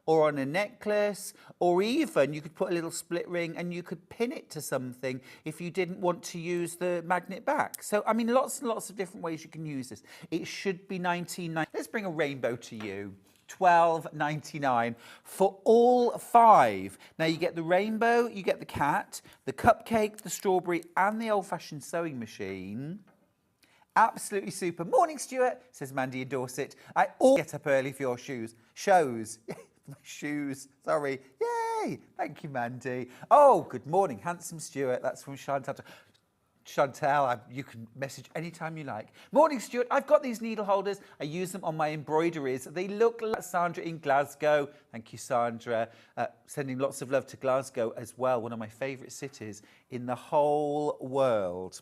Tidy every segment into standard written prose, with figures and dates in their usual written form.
or on a necklace, or even you could put a little split ring and you could pin it to something if you didn't want to use the magnet back. So, I mean, lots and lots of different ways you can use this. It should be $19.99. Let's bring a rainbow to you. $12.99 for all 5. Now you get the rainbow, you get the cat, the cupcake, the strawberry, and the old-fashioned sewing machine. Absolutely super. Morning, Stuart, says Mandy in Dorset. I always get up early for your shows. My shoes, sorry. Yay! Thank you, Mandy. Oh, good morning, handsome Stuart. That's from Chantal, you can message anytime you like. Morning, Stuart. I've got these needle holders. I use them on my embroideries. They look like Sandra in Glasgow. Thank you, Sandra. Sending lots of love to Glasgow as well, one of my favourite cities in the whole world.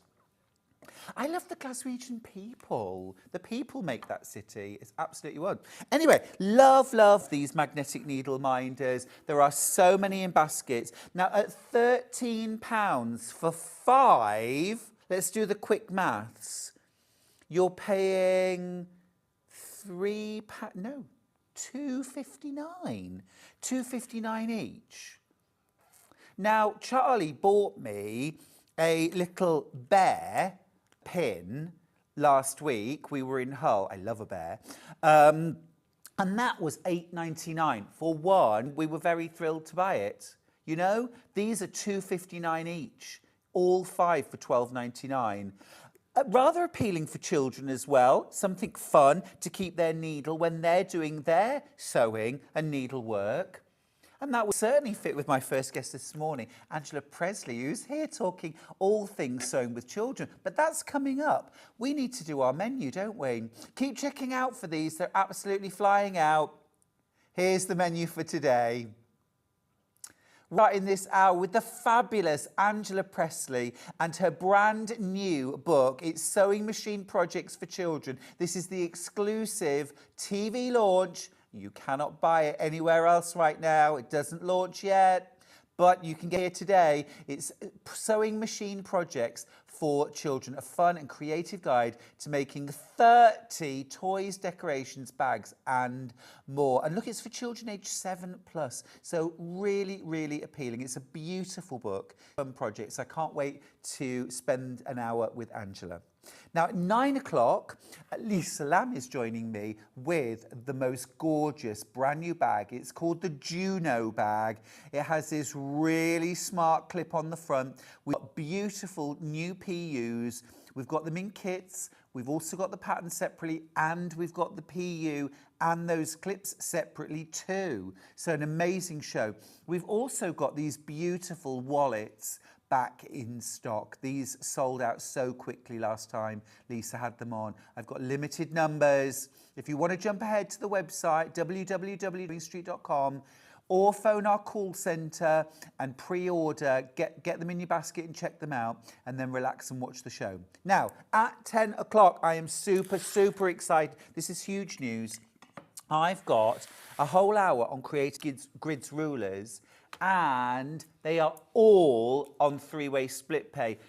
I love the Glaswegian people. The people make that city. It's absolutely one. Anyway, love these magnetic needle minders. There are so many in baskets. Now, at £13 for 5, let's do the quick maths. You're paying £2.59. £2.59 each. Now, Charlie bought me a little bear pin last week. We were in Hull. I love a bear. And that was $8.99. For one, we were very thrilled to buy it. You know, these are $2.59 each. All 5 for $12.99. Rather appealing for children as well. Something fun to keep their needle when they're doing their sewing and needlework. And that would certainly fit with my first guest this morning, Angela Presley, who's here talking all things sewing with children. But that's coming up. We need to do our menu, don't we? Keep checking out for these. They're absolutely flying out. Here's the menu for today. Right in this hour with the fabulous Angela Presley and her brand new book. It's Sewing Machine Projects for Children. This is the exclusive TV launch. You cannot buy it anywhere else right now. It doesn't launch yet, but you can get it today. It's Sewing Machine Projects for Children, a fun and creative guide to making 30 toys, decorations, bags, and more. And look, it's for children aged 7+. So really appealing. It's a beautiful book, fun projects. I can't wait to spend an hour with Angela. Now, at 9 o'clock, Lisa Lamb is joining me with the most gorgeous brand new bag. It's called the Juno bag. It has this really smart clip on the front. We've got beautiful new PUs. We've got them in kits. We've also got the pattern separately, and we've got the PU and those clips separately too. So an amazing show. We've also got these beautiful wallets back in stock. These sold out so quickly last time Lisa had them on. I've got limited numbers. If you want to jump ahead to the website, www.greenstreet.com, or phone our call centre and pre-order, get them in your basket and check them out, and then relax and watch the show. Now, at 10 o'clock, I am super excited. This is huge news. I've got a whole hour on Creative Grids rulers, and they are all on 3-way split pay,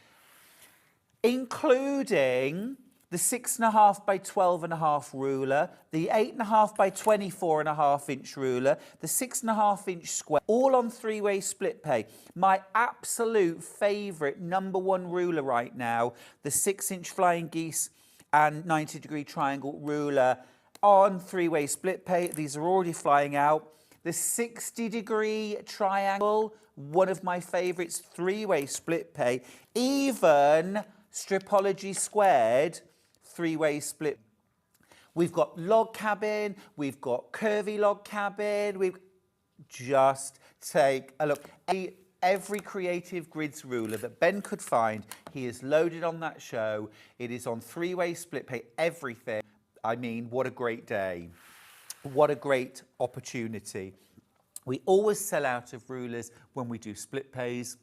including the 6.5 by 12.5 ruler, the 8.5 by 24.5 inch ruler, the 6.5 inch square, all on 3-way split pay. My absolute favourite #1 ruler right now, the 6-inch flying geese and 90-degree triangle ruler on 3-way split pay. These are already flying out. The 60-degree triangle, one of my favourites, 3-way split pay. Even Stripology Squared, 3-way split. We've got log cabin, we've got curvy log cabin. We've just take a look. Every Creative Grids ruler that Ben could find, he is loaded on that show. It is on 3-way split pay, everything. I mean, what a great day. What a great opportunity. We always sell out of rulers when we do split pays.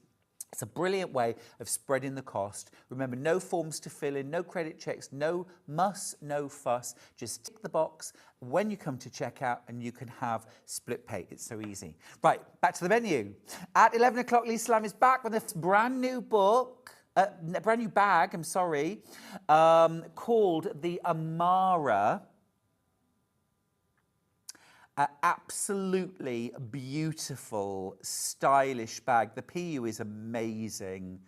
It's a brilliant way of spreading the cost. Remember, no forms to fill in, no credit checks, no muss, no fuss. Just tick the box when you come to checkout and you can have split pay. It's so easy. Right, back to the menu. At 11 o'clock, Lisa Lamb is back with a brand new book. A brand new bag, I'm sorry, called the Amara. Absolutely beautiful, stylish bag. The PU is amazing.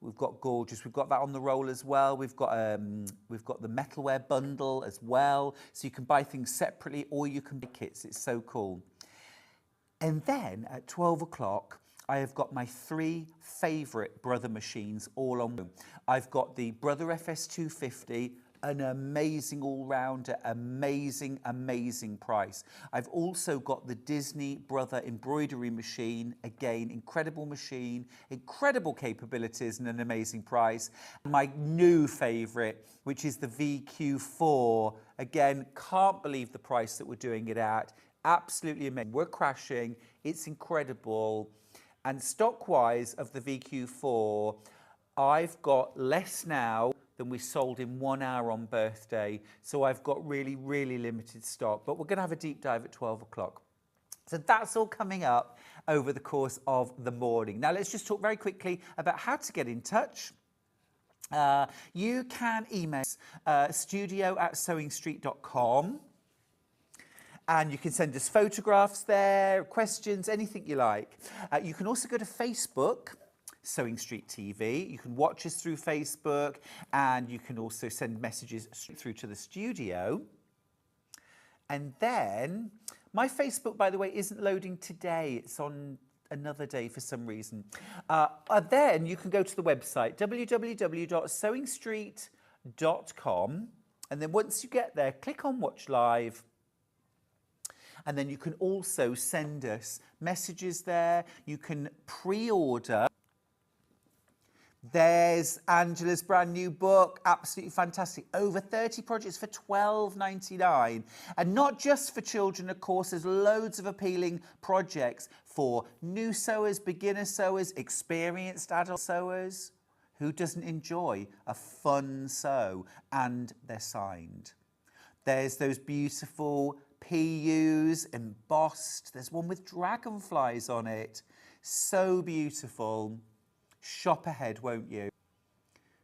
We've got gorgeous. We've got that on the roll as well. We've got the metalware bundle as well. So you can buy things separately or you can buy kits. It's so cool. And then at 12 o'clock, I have got my 3 favourite Brother machines all on. I've got the Brother FS250, an amazing all-rounder, amazing price. I've also got the Disney Brother embroidery machine, again, incredible machine, incredible capabilities and an amazing price. My new favourite, which is the VQ4, again, can't believe the price that we're doing it at. Absolutely amazing. We're crashing, it's incredible. And stock-wise of the VQ4, I've got less now than we sold in 1 hour on birthday. So I've got really limited stock, but we're gonna have a deep dive at 12 o'clock. So that's all coming up over the course of the morning. Now let's just talk very quickly about how to get in touch. You can email us, studio@sewingstreet.com. And you can send us photographs there, questions, anything you like. You can also go to Facebook, Sewing Street TV. You can watch us through Facebook, and you can also send messages through to the studio. And then, my Facebook, by the way, isn't loading today. It's on another day for some reason. Then you can go to the website, www.sewingstreet.com. And then once you get there, click on Watch Live. And then you can also send us messages there. You can pre-order. There's Angela's brand new book, absolutely fantastic. Over 30 projects for £12.99. And not just for children, of course, there's loads of appealing projects for new sewers, beginner sewers, experienced adult sewers. Who doesn't enjoy a fun sew? And they're signed. There's those beautiful PUs embossed. There's one with dragonflies on it. So beautiful. Shop ahead, won't you?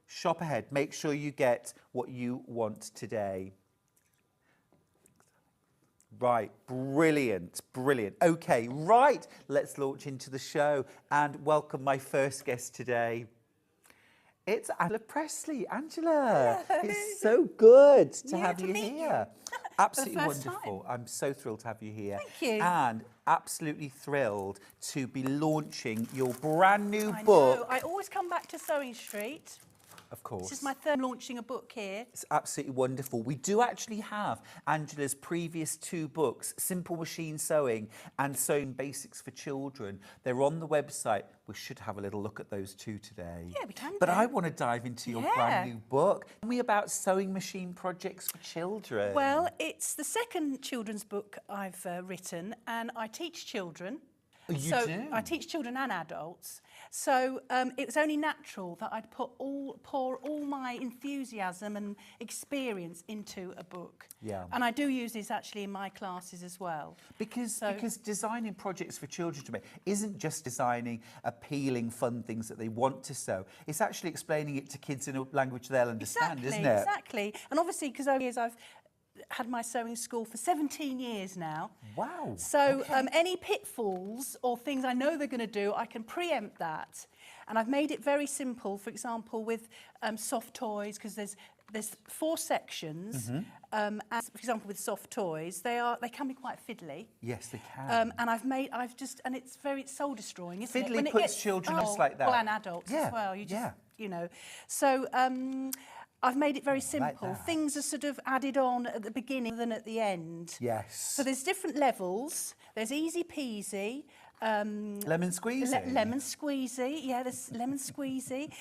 Shop ahead. Make sure you get what you want today. Right, brilliant. Okay, right, let's launch into the show and welcome my first guest today. It's Angela Presley. Angela, hello. It's so good to have you meet here. You. Absolutely wonderful. I'm so thrilled to have you here. Thank you. And absolutely thrilled to be launching your brand new I book. know. I always come back to Sewing Street. Of course. This is my third launching a book here. It's absolutely wonderful. We do actually have Angela's previous 2 books, Simple Machine Sewing and Sewing Basics for Children. They're on the website. We should have a little look at those 2 today. Yeah, we can But do. I want to dive into your brand new book. Tell me about sewing machine projects for children. Well, it's the second children's book I've written, and I teach children. You do? I teach children and adults. So it was only natural that I'd pour all my enthusiasm and experience into a book. Yeah. And I do use this actually in my classes as well. Because designing projects for children to me isn't just designing appealing, fun things that they want to sew. It's actually explaining it to kids in a language they'll understand, isn't it? Exactly. And obviously, because over the years I've had my sewing school for 17 years now. Wow. So any pitfalls or things I know they're going to do, I can preempt that. And I've made it very simple, for example, with soft toys, because there's 4 sections. As for example, with soft toys, they can be quite fiddly. Yes, they can. And it's soul destroying, isn't it? Fiddly When it puts gets, children just like that. Well, and adults as well. You just, you know. So I've made it very simple. Like things are sort of added on at the beginning than at the end. Yes. So there's different levels. There's easy peasy. Lemon squeezy. Lemon squeezy, yeah, there's lemon squeezy.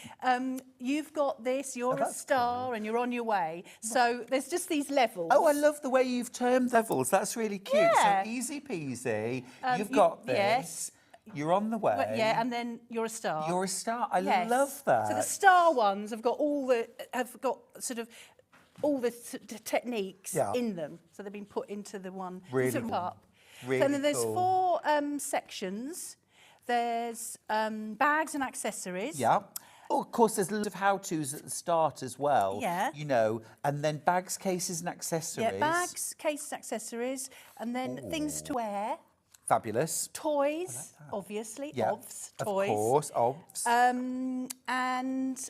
You've got this, you're a star, and you're on your way. So there's just these levels. Oh, I love the way you've termed levels. That's really cute. Yeah. So easy peasy. You've got this. Yes. You're on the way. But yeah, and then you're a star. You're a star. I Yes. love that. So the star ones have got all the techniques in them. So they've been put into the one. Really sort of cool. up. Really So then there's cool. 4 sections. There's bags and accessories. Yeah. Oh, of course, there's lots of how-tos at the start as well. Yeah. You know, and then bags, cases, and accessories. Yeah, bags, cases, accessories, and then things to wear. Fabulous. Toys, obviously, Yeah, OBS, toys. Of course, OBS. And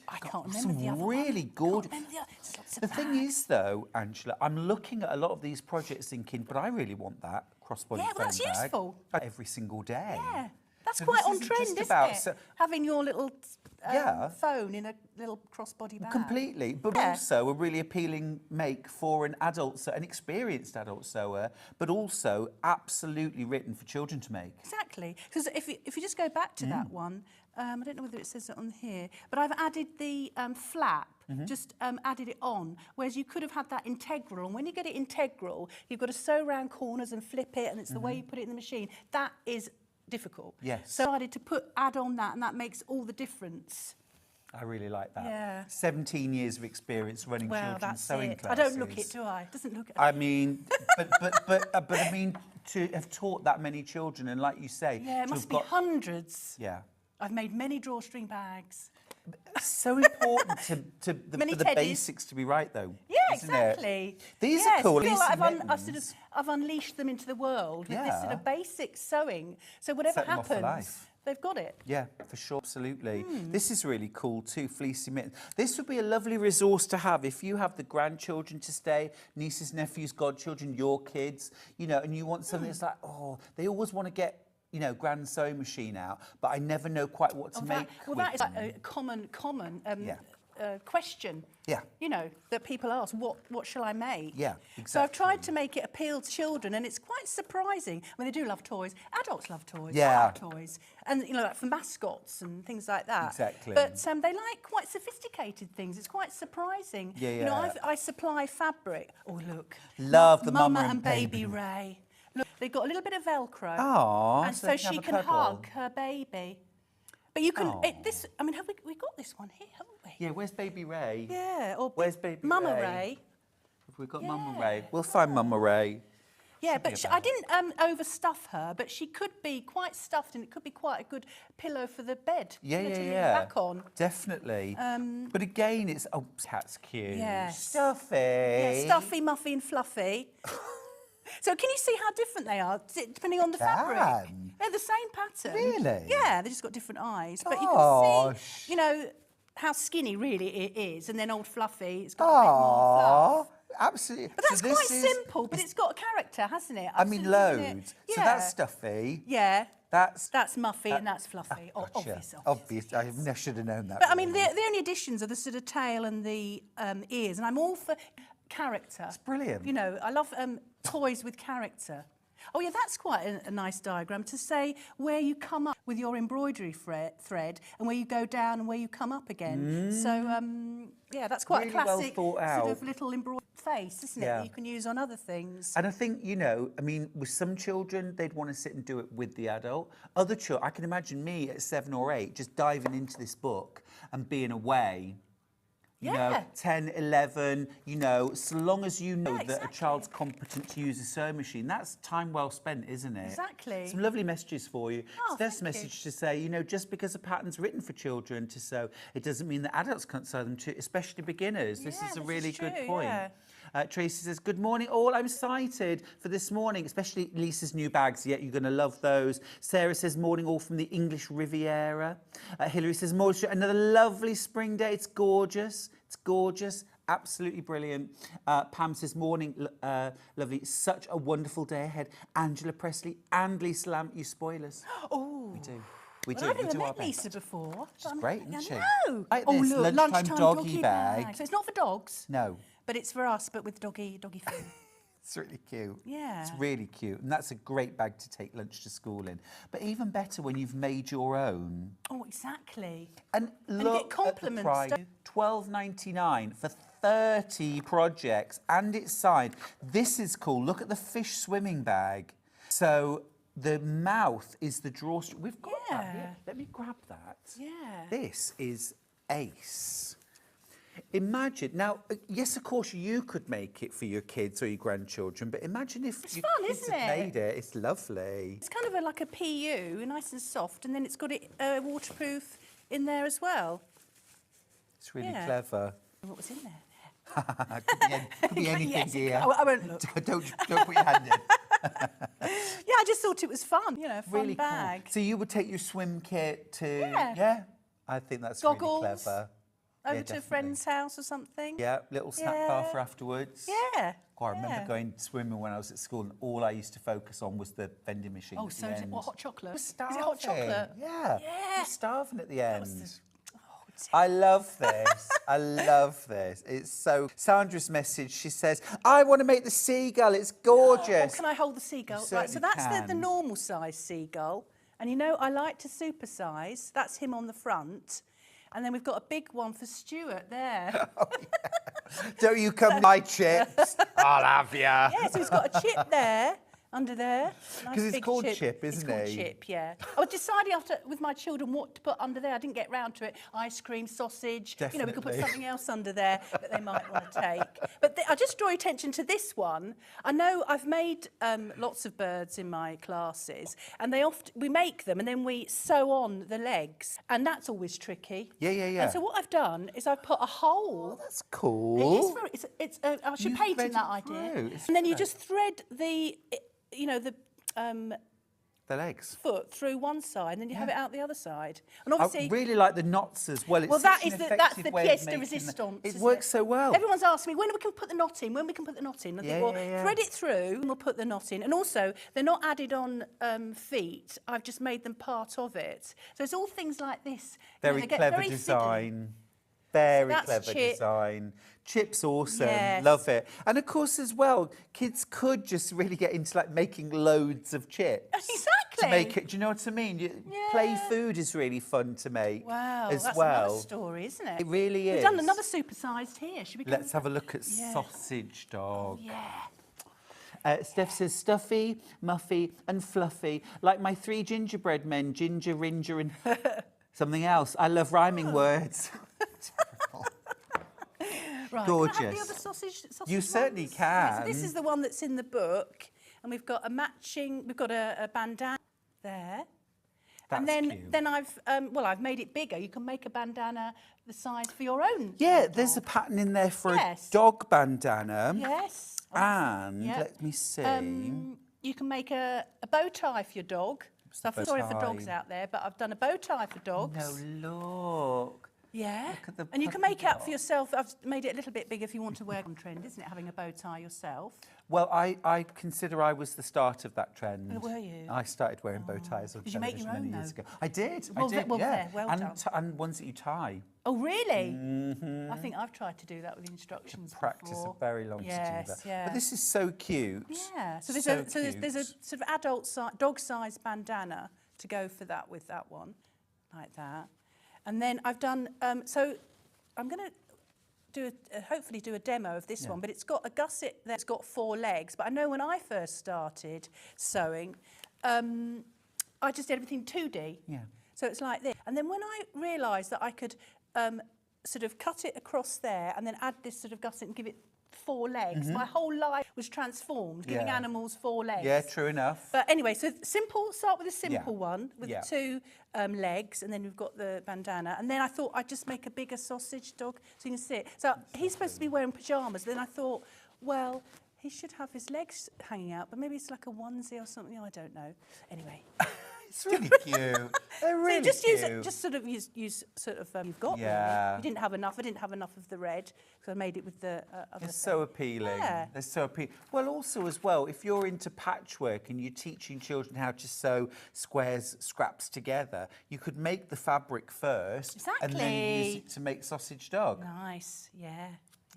I can't remember some the other one. really good. Can't remember there's lots of The thing bags. is, though, Angela, I'm looking at a lot of these projects thinking, but I really want that crossbody Yeah, well, phone that's bag useful. every single day. Yeah, that's So quite this on isn't trend, just isn't about it? Having your little Yeah. phone in a little crossbody bag. Completely, but Yeah. also a really appealing make for an adult, an experienced adult sewer, but also absolutely written for children to make. Exactly, because if you just go back to that one, I don't know whether it says it on here, but I've added the flap, just added it on, whereas you could have had that integral, and when you get it integral, you've got to sew round corners and flip it, and it's the way you put it in the machine. That is difficult. Yes. So I decided to add on that, and that makes all the difference. I really like that. Yeah. 17 years of experience running Well, children's that's sewing it. classes. I don't look it, do I? Doesn't look. I mean, but I mean, to have taught that many children, and like you say, Yeah, it to must have be hundreds. Yeah. I've made many drawstring bags. It's so important for Many the teddies. basics to be right, though. Yeah, isn't it? exactly. These yes, are cool. I feel These like mittens. I've unleashed them into the world with this sort Yeah. of basic sewing. So whatever Set them off for happens, life. they've got it. Yeah, for sure, absolutely. This is really cool too, fleecy mittens. This would be a lovely resource to have if you have the grandchildren to stay, nieces, nephews, godchildren, your kids, you know, and you want something that's like, oh, they always want to get, you know, grand sewing machine out, but I never know quite what to make Well, with that is them. like a common Yeah. question. Yeah. You know, that people ask, what shall I make? Yeah, So I've tried exactly. to make it appeal to children, and it's quite surprising. I mean, they do love toys. Adults love toys. Yeah. I like toys. And, you know, like for mascots and things like that. Exactly. But they like quite sophisticated things. It's quite surprising. Yeah, You know, yeah. I supply fabric. Oh, look. Love the Mama Mama and Baby Ray. Look, they've got a little bit of Velcro. Aw, And so so they can she have a can cuddle. hug her baby. But you can, Aw. I mean, have we got this one here, haven't we? Yeah, where's Baby Ray? Yeah, or Where's Baby Mama Ray? Ray. Have we got Mama Yeah. Ray? We'll find Mama Ray. Yeah, Should be but I about. didn't overstuff her, but she could be quite stuffed, and it could be quite a good pillow for the bed. Yeah, you know, yeah, to lean yeah. back on. Definitely. But again, it's, oh, that's cute. Yes. Stuffy. Yeah, stuffy, muffy, and fluffy. So can you see how different they are, depending on the fabric? Can. They're the same pattern. Really? Yeah, they just got different eyes. But you can Gosh. see, you know, how skinny really it is, and then old Fluffy, it's got a bit more Aww, fluff. absolutely. But that's quite simple, but it's got a character, hasn't it? I mean, Absolutely, isn't it? loads. Yeah. So that's stuffy. Yeah. That's Muffy and that's Fluffy. Gotcha. Obvious. Obvious. I should have known that. But I mean, really. the only additions are the sort of tail and the ears, and I'm all for character. It's brilliant. You know, I love toys with character. Oh yeah, that's quite a nice diagram to say where you come up with your embroidery thread and where you go down and where you come up again. So yeah, that's quite Really a well classic thought sort out. of little embroidered face, isn't it? Yeah. That you can use on other things. And I think, you know, I mean, with some children, they'd want to sit and do it with the adult. Other children, I can imagine me at 7 or 8 just diving into this book and being away. You know, Yeah. 10, 11, you know, so long as you know Yeah, that a exactly. child's competent to use a sewing machine, that's time well spent, isn't it? Exactly. Some lovely messages for you. Oh, Steph's thank you. message to say, you know, just because a pattern's written for children to sew, it doesn't mean that adults can't sew them too, especially beginners. This Yeah, is a this really is good true, point. yeah. Tracy says, good morning all, I'm excited for this morning, especially Lisa's new bags. Yeah, you're going to love those. Sarah says, morning all from the English Riviera. Hilary says, morning, another lovely spring day. It's gorgeous. It's gorgeous. Absolutely brilliant. Pam says, morning, lovely. Such a wonderful day ahead. Angela Presley and Lisa Lamb, you spoilers. Oh. We do. We do. Well, I've We never do our met best. Lisa before. She's great, isn't she? I know. Like Oh, this look, lunchtime doggy bag. So it's not for dogs. No. But it's for us, but with doggy food. It's really cute. Yeah. It's really cute. And that's a great bag to take lunch to school in. But even better when you've made your own. Oh, exactly. And you look get at the compliments, price. don't you? $12.99 for 30 projects. And it's signed. This is cool. Look at the fish swimming bag. So the mouth is the drawstring. We've got that Yeah. here. Let me grab that. Yeah. This is ace. Imagine, now, yes, of course, you could make it for your kids or your grandchildren, but imagine if It's your fun, kids isn't had it? made it. It's lovely. It's kind of like a PU, nice and soft, and then it's got it waterproof in there as well. It's really Yeah. clever. What was in there? Could be anything, Yes, dear. I won't look. Don't put your hand in. Yeah, I just thought it was fun, you know, a fun Really bag. cool. So you would take your swim kit to... Yeah. I think that's Goggles. really clever. Over Yeah, to a definitely. friend's house or something. Yeah, little snack bar for afterwards. Yeah. God, I remember yeah. going swimming when I was at school, and all I used to focus on was the vending machine. Oh, at so the is it end. what, hot chocolate? Is Is it hot chocolate? Yeah. Yeah. I was starving at the end. Oh, I love this. I love this. It's so... Sandra's message, she says, I want to make the seagull. It's gorgeous. Oh, can I hold the seagull? You Right, so certainly that's the can. normal size seagull. And you know, I like to supersize. That's him on the front. And then we've got a big one for Stuart there. Don't you come my chips. I'll have ya. Yeah, so he's got a chip there, under there. Nice 'Cause it's big called Chip, isn't It's called he? Chip, yeah. I was deciding after with my children what to put under there. I didn't get round to it. Ice cream, sausage. You know, we could put Definitely. something else under there that they might want to take. But I just draw attention to this one. I know I've made lots of birds in my classes, and we make them and then we sew on the legs, and that's always tricky. Yeah. And so what I've done is I've put a hole. That's cool. I should You patent thread that it idea. through. It's And then you fair. just thread the The legs. foot through one side, and then you have it out the other side. And I obviously, really like the knots as well. It's well, such that's an the effective way of pièce de making résistance. It isn't works so well. Everyone's asking me when we can put the knot in. When we can put the knot in? I Yeah, think, well, yeah. thread it through, and we'll put the knot in. And also, they're not added on feet. I've just made them part of it. So it's all things like this. You know, Very they get clever very fiddly. design. Very that's clever Chip. design. Chip's awesome. Yes. Love it. And of course, as well, kids could just really get into like making loads of chips. Exactly. To make it, do you know what I mean? Play Yeah. food is really fun to make. Wow, as that's well. another story, isn't it? It really is. We've done another supersized here. Should we go? Let's have a look at Yeah. sausage dog. Yeah. Steph says stuffy, muffy, and fluffy, like my 3 gingerbread men, Ginger, Ringer, and something else. I love rhyming words. Right. Gorgeous. Can I have the other sausage You certainly ones? can. So this is the one that's in the book, and we've got a matching. We've got a bandana there. That's and then, cute. then I've made it bigger. You can make a bandana the size for your own. Yeah, there's a pattern in there for Yes. a dog bandana. Yes. And Yep. let me see. You can make a bow tie for your dog. So I feel bow sorry for tie? dogs out there, but I've done a bow tie for dogs. No, look. Yeah. Look at the And you can puppy make it up dog. for yourself. I've made it a little bit bigger if you want to wear on trend, isn't it? Having a bow tie yourself. Well, I consider I was the start of that trend. Oh, were you? I started wearing bow ties on Did you make television your own, many years though? ago. I did. Well, I did. well, yeah. there, well and done. and ones that you tie. Oh, really? Mm-hmm. I think I've tried to do that with instructions Practice before. a very long yes, to do that. Yeah. But this is so cute. Yeah. So there's there's a cute. sort of adult dog-sized bandana to go for that with that one, like that. And then I've done. So I'm going to hopefully do a demo of this one, but it's got a gusset that's got 4 legs. But I know when I first started sewing, I just did everything 2D. Yeah. So it's like this. And then when I realised that I could sort of cut it across there and then add this sort of gusset and give it 4 legs, my whole life was transformed, giving Yeah. animals 4 legs. Yeah, true enough. But anyway, so start with a simple one with Yeah. the 2 legs, and then we've got the bandana. And then I thought I'd just make a bigger sausage dog so you can see it. So he's supposed to be wearing pyjamas. Then I thought, well, he should have his legs hanging out, but maybe it's like a onesie or something. I don't know. Anyway. It's really cute. They're really so just cute. use it, just sort of use sort of you've got. Yeah. Really. You didn't have enough. I didn't have enough of the red because I made it with the other. They're so appealing. Yeah. They're so appealing. Well, also as well, if you're into patchwork and you're teaching children how to sew squares, scraps together, you could make the fabric first and then use Exactly. it to make sausage dog. Nice. Yeah.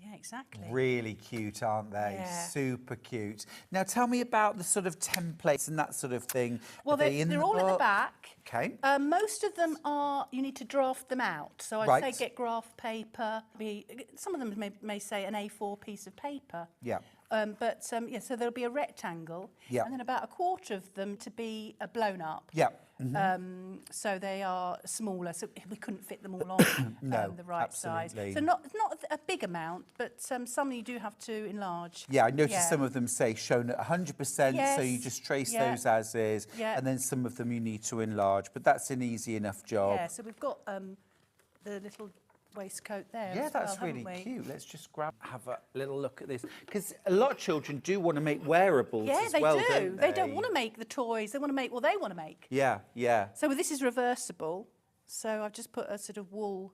Yeah. Exactly. Really cute, aren't they? Yeah. Super cute. Now, tell me about the sort of templates and that sort of thing. Well, Are they in they're the all at the book? back. Okay. Most of them are, you need to draft them out. So I'd Right. say get graph paper. Some of them may say an A4 piece of paper. Yeah. So there'll be a rectangle. Yeah. And then about a quarter of them to be blown up. Yeah. So they are smaller, so we couldn't fit them all on No, the right absolutely. size. So not a big amount, but some you do have to enlarge. Yeah, I noticed Yeah. some of them say shown at 100%, so you Yes, just trace yeah. those as is, Yeah. and then some of them you need to enlarge, but that's an easy enough job. Yeah, so we've got the little waistcoat there. Yeah, as well, that's really haven't we? cute. Let's just have a little look at this. Because a lot of children do want to make wearables Yeah, as they well, do. don't They don't want to make the toys. They want to make what they want to make. Yeah, yeah. So this is reversible. So I've just put a sort of wool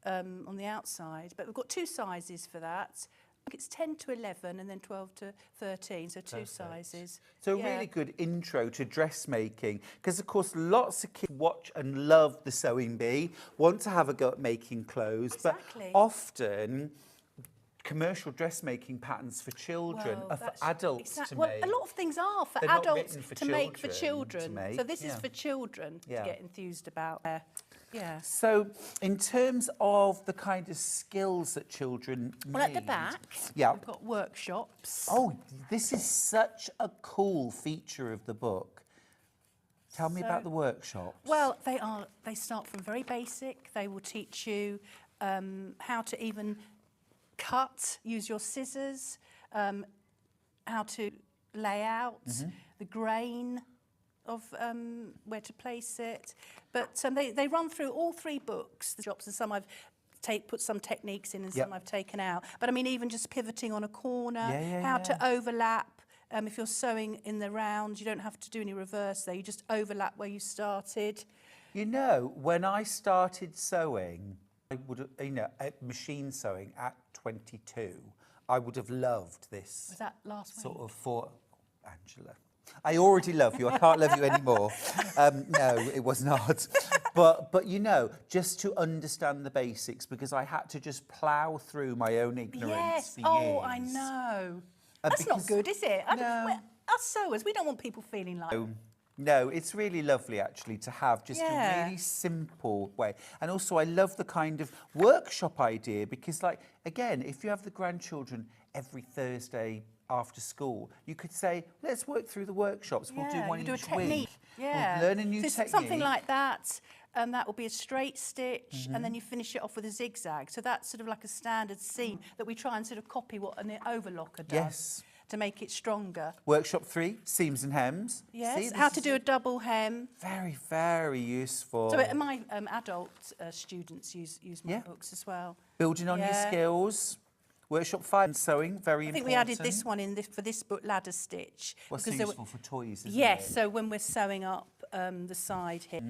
on the outside. But we've got 2 sizes for that. I think it's 10 to 11 and then 12 to 13, so 2 sizes. So a really good intro to dressmaking, because of course lots of kids watch and love the sewing bee, want to have a go at making clothes, Exactly. but often commercial dressmaking patterns for children are for adults to well, make. a lot of things are for They're not adults written for to make for children to children. make, So this is yeah. for children to get enthused about. Yeah. So in terms of the kind of skills that children need... Well, at the back, yeah. we've got workshops. Oh, this is such a cool feature of the book. Tell me about the workshops. Well, they start from very basic. They will teach you how to even cut, use your scissors, how to lay out, the grain of where to place it. But they run through all 3 books, the shops, and some I've put some techniques in and some I've taken out. But I mean, even just pivoting on a corner, how to overlap. If you're sewing in the round, you don't have to do any reverse there. You just overlap where you started. You know, when I started sewing, I would, machine sewing at 22, I would have loved this. Was that last week? Sort of for Angela. I already love you. I can't love you anymore. No, it was not. But you know, just to understand the basics, because I had to just plough through my own ignorance for years. Oh, I know. That's not good, is it? No. Us sewers, we don't want people feeling like... No, it's really lovely actually to have just a really simple way. And also I love the kind of workshop idea because, like, again, if you have the grandchildren every Thursday after school, you could say, let's work through the workshops. We'll do one each week. Yeah. We'll learn a new technique. Something like that. That will be a straight stitch and then you finish it off with a zigzag. So that's sort of like a standard seam that we try and sort of copy what an overlocker does to make it stronger. Workshop 3, seams and hems. Yes, how to do a double hem. Very, very useful. So my adult students use my books as well. Building on your skills. Workshop 5 and sewing, very important. I think we added this one in for this book, ladder stitch. What's so useful for toys, isn't it? Yes, so when we're sewing up the side here,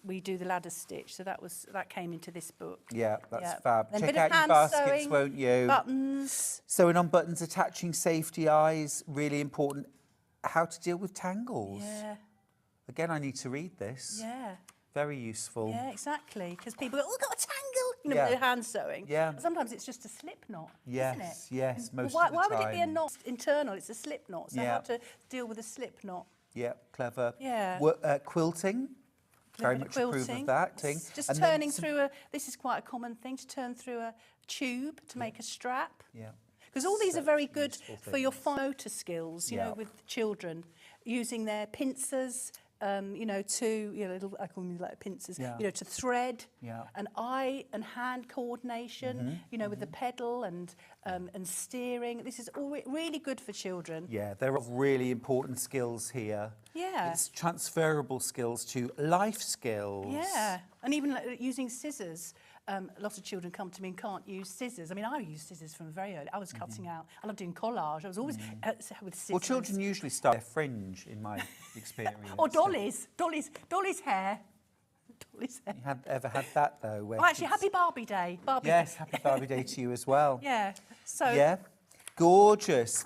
we do the ladder stitch. So that came into this book. Yeah, that's fab. Then Check out your baskets, sewing, won't you? Buttons. Sewing on buttons, attaching safety eyes, really important. How to deal with tangles. Yeah. Again, I need to read this. Yeah. Very useful. Yeah, exactly. Because people go, oh, got a tangle, you know, with their hand sewing. Yeah. Sometimes it's just a slip knot, isn't it? Yes, most why, of the why time. would it be a knot internal? It's a slip knot. So how to deal with a slip knot. Yeah, clever. Yeah. Quilting. Very much approve of that. Just and turning through this is quite a common thing, to turn through a tube to make a strap. Yeah. Because all these are very good for your fine motor skills, you know, with children, using their pincers, you know, little, I call them like pincers, you know, to thread, and eye and hand coordination, you know, with the pedal and steering. This is all really good for children. Yeah, there are really important skills here. Yeah. It's transferable skills to life skills. Yeah, and even like, using scissors. A lot of children come to me and can't use scissors. I mean, I used scissors from very early. I was cutting out. I loved doing collage. I was always with scissors. Well, children usually start their fringe, in my experience. Or Dolly's hair. Dolly's hair. You ever had that, though? Where Actually, happy Barbie Day. Yes, happy Barbie Day to you as well. Yeah. So. Yeah. Gorgeous.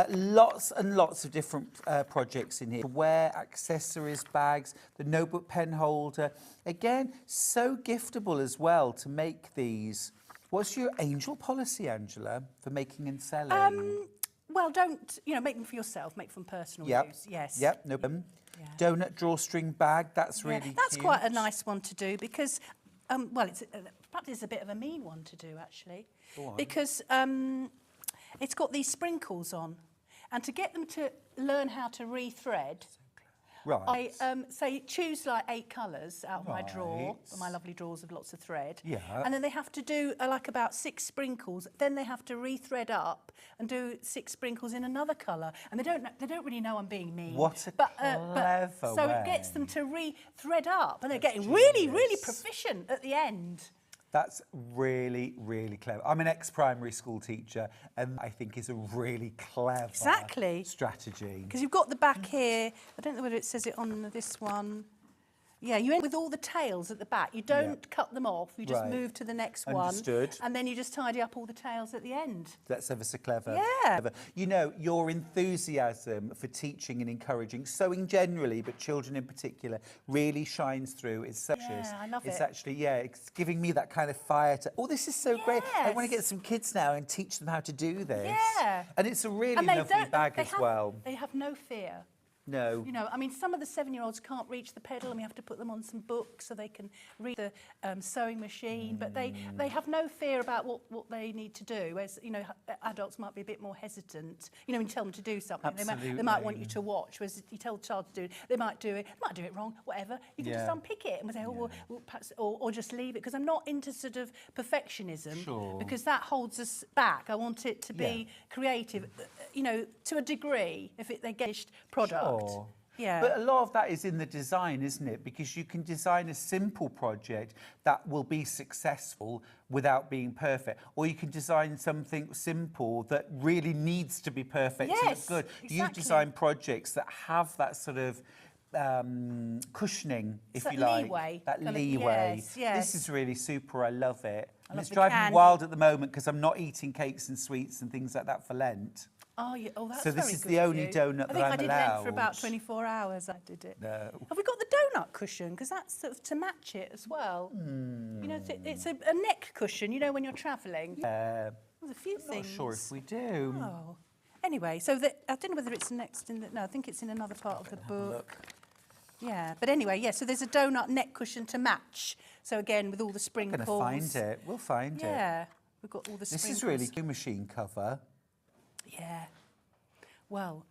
Lots and lots of different projects in here. Wear, accessories, bags, the notebook pen holder. Again, so giftable as well to make these. What's your angel policy, Angela, for making and selling? Well, don't, make them for yourself. Make them personal use. Yes. Yep, no problem. Yeah. Donut drawstring bag, that's really That's cute. quite a nice one to do because, perhaps it's a bit of a mean one to do, actually. Go on. Because it's got these sprinkles on. And to get them to learn how to rethread, right. I say choose like 8 colours out of my drawer, my lovely drawers of lots of thread. Yeah. And then they have to do like about 6 sprinkles. Then they have to rethread up and do 6 sprinkles in another colour. And they don't really know I'm being mean. What a clever So way. it gets them to rethread up, and they're getting really, really proficient at the end. That's really, really clever. I'm an ex-primary school teacher, and I think it's a really clever strategy. Because you've got the back here. I don't know whether it says it on this one. Yeah, you end with all the tails at the back. You don't cut them off. You just move to the next one. Understood. And then you just tidy up all the tails at the end. That's ever so clever. Yeah. Clever. You know, your enthusiasm for teaching and encouraging, sewing generally, but children in particular, really shines through. It's such I love it. It's actually, it's giving me that kind of fire to, this is so great. I want to get some kids now and teach them how to do this. Yeah. And it's a really lovely bag as well. They have no fear. No. You know, I mean, some of the 7-year-olds can't reach the pedal and we have to put them on some books so they can read the sewing machine, but they have no fear about what they need to do, whereas, you know, adults might be a bit more hesitant. You know, when you tell them to do something, they might want you to watch, whereas you tell the child to do it, they might do it wrong, whatever. You can just unpick it and say, well, perhaps, or just leave it, because I'm not into sort of perfectionism, because that holds us back. I want it to be creative, you know, to a degree, if they get finished product. Yeah. But a lot of that is in the design, isn't it? Because you can design a simple project that will be successful without being perfect. Or you can design something simple that really needs to be perfect to look good. Exactly. You design projects that have that sort of cushioning, if you like. Leeway. That leeway. Yes. This is really super. I love it. And it's the driving me candy. wild at the moment because I'm not eating cakes and sweets and things like that for Lent. Oh, yeah. Oh, that's So this very is good the of only you. donut that I'm allowed. I think I did Lent for about 24 hours. I did it. No. Have we got the donut cushion? Because that's sort of to match it as well. You know, it's a neck cushion, you know, when you're travelling. There's a few things. Not sure if we do. Oh. Anyway, so I don't know whether it's next in the... No, I think it's in another part of the book. Yeah, but anyway, so there's a donut neck cushion to match. So again, with all the sprinkles. We're going to find it. We'll find it. Yeah, we've got all the sprinkles. This is really good machine cover. Yeah. Well,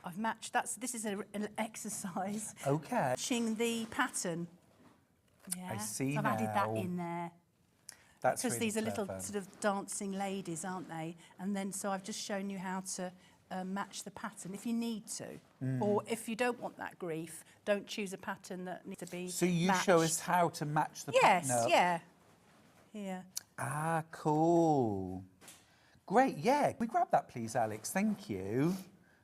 I've matched. This is an exercise. Okay. Matching the pattern. Yeah. I see so I've added that now. in there. That's because really these are clever. little sort of dancing ladies, aren't they? And then so I've just shown you how to match the pattern if you need to. Or if you don't want that grief, don't choose a pattern that needs to be So you matched. show us how to match the pattern up. Yes, yeah. Ah, cool. Great, yeah. Can we grab that, please, Alex? Thank you.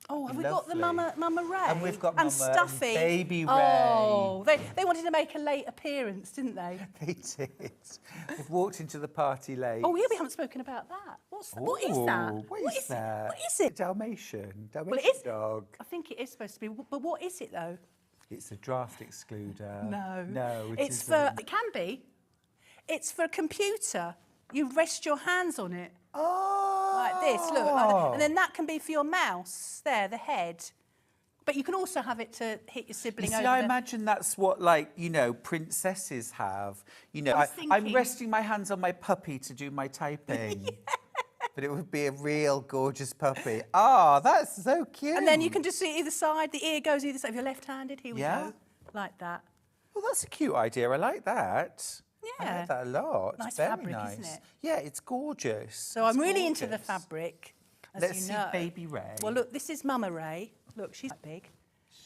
Oh, have we got the Mama Ray? And we've got Mama Stuffy. and Baby Ray. Oh, they wanted to make a late appearance, didn't they? They did. They've walked into the party late. Oh, yeah, we haven't spoken about that. What is that? What is that? What is it? Dalmatian dog. I think it is supposed to be, but what is it though? It's a draft excluder. No, it it's isn't. It can be. It's for a computer. You rest your hands on it. Like this, look. Like that. And then that can be for your mouse, there, the head. But you can also have it to hit your sibling over. I imagine that's what, like, you know, princesses have. You know, I'm resting my hands on my puppy to do my typing. But it would be a real gorgeous puppy. Ah, that's so cute. And then you can just see either side. The ear goes either side. If you're left-handed, here we go. Like that. Well, that's a cute idea. I like that. Yeah. I like that a lot. Nice Very fabric, nice. isn't it? Yeah, it's gorgeous. So I'm really into the fabric, as Let's you see know. Baby Ray. Well, look, this is Mama Ray. Look, she's big.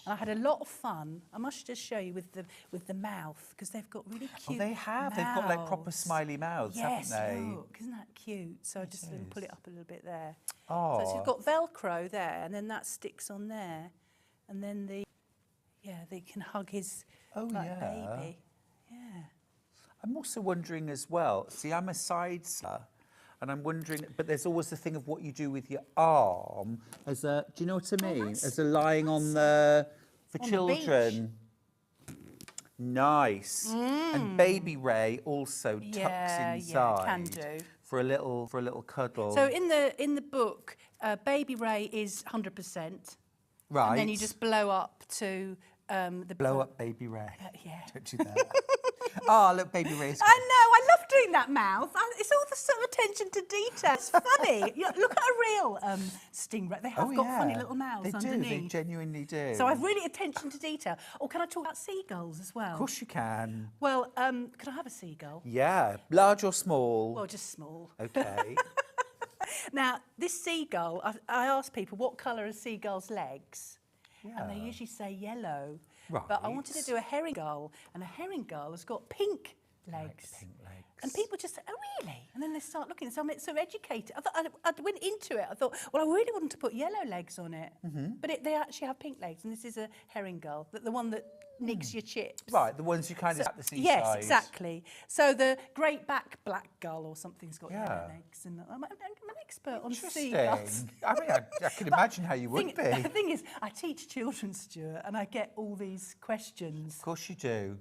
And I had a lot of fun. I must just show you with the mouth, because they've got really cute they have. They've got like proper smiley mouths, yes, haven't they? Look, isn't that cute? So I just pull it up a little bit there. Oh. So you've got Velcro there, and then that sticks on there. And then they can hug his baby. Yeah. I'm also wondering as well, see, I'm a side sewer, and I'm wondering, but there's always the thing of what you do with your arm as a, do you know what I mean? As a lying on the, for on children. Nice. And Baby Ray also tucks inside. Yeah, can do. For a little cuddle. So in the book, Baby Ray is 100%. Right. And then you just blow up to the... Blow up Baby Ray. Yeah. Don't do that. Oh, look, Baby Ray's... I know, I love doing that mouth. It's all the sort of attention to detail. It's funny. Look at a real stingray. They have got funny little mouths underneath. They genuinely do. So I've really attention to detail. Or can I talk about seagulls as well? Of course you can. Well, can I have a seagull? Yeah. Large or small? Well, just small. Okay. Now, this seagull, I ask people, what colour are seagulls' legs? Yeah. And they usually say yellow. Right. But I wanted to do a herring gull, and a herring gull has got pink legs. Pink legs. And people just say, oh, really? And then they start looking. So I'm sort of educated. I went into it. I thought, well, I really want to put yellow legs on it. But they actually have pink legs. And this is a herring gull, the one that nicks your chips. Right, the ones you kind of at the seaside. Yes, exactly. So the great back black gull or something's got yellow legs. And I'm an expert on seagulls. I mean, I can imagine how you would be. The thing is, I teach children, Stuart, and I get all these questions. Of course you do.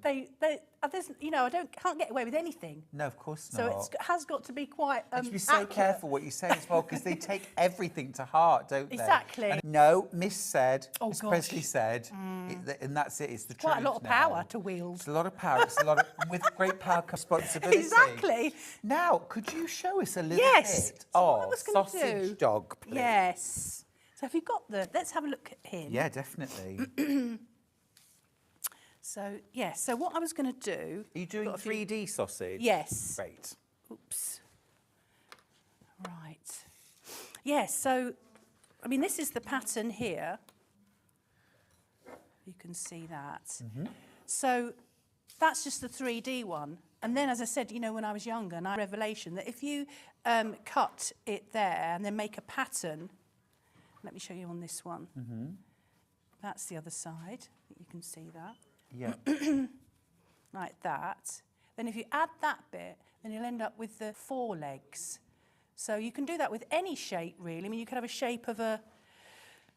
There's, you know, can't get away with anything. No, of course So not. it has got to be quite You have to be so accurate. careful what you say as well, because they take everything to heart, don't they? Exactly. And no, Miss said, Oh, Miss gosh. Presley said, and that's it. It's the truth. Quite a lot of now. power to wield. It's a lot of power. It's a lot of with great power comes responsibility. Exactly. Now, could you show us a little Yes. bit So what I of was gonna sausage do- dog, please? Yes. So have you got let's have a look at him. Yeah, definitely. So, yes. So what I was going to do... Are you doing got a few- 3D sausage? Yes. Great. Oops. Right. Yes, so, I mean, this is the pattern here. You can see that. So that's just the 3D one. And then, as I said, you know, when I was younger, and I had a revelation that if you cut it there and then make a pattern, let me show you on this one. That's the other side. You can see that. Yeah. Like that. Then if you add that bit, then you'll end up with the 4 legs. So you can do that with any shape, really. I mean, you could have a shape of a,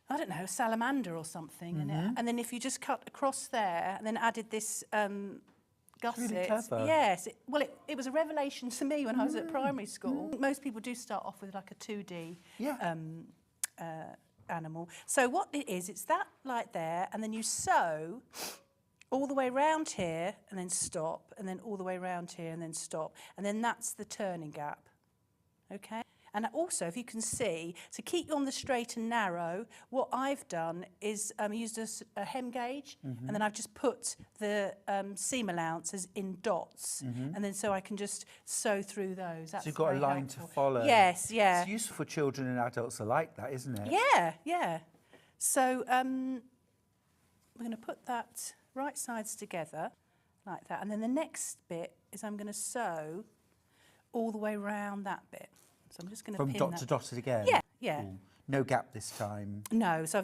I don't know, a salamander or something. And then if you just cut across there and then added this gusset. Really clever. Yes. It was a revelation to me when I was at primary school. Most people do start off with like a 2D animal. So what it is, it's that like there, and then you sew all the way round here and then stop, and then all the way round here and then stop. And then that's the turning gap, okay? And also, if you can see, to keep you on the straight and narrow, what I've done is used a hem gauge, and then I've just put the seam allowances in dots, and then so I can just sew through those. That's So you've got a very line helpful. to follow. Yes, yeah. It's useful for children and adults alike, that, isn't it? Yeah, yeah. So we're going to put that right sides together like that. And then the next bit is I'm going to sew all the way around that bit. So I'm just going to From pin dot that. to dot it again? Yeah, yeah. Cool. No gap this time. No, so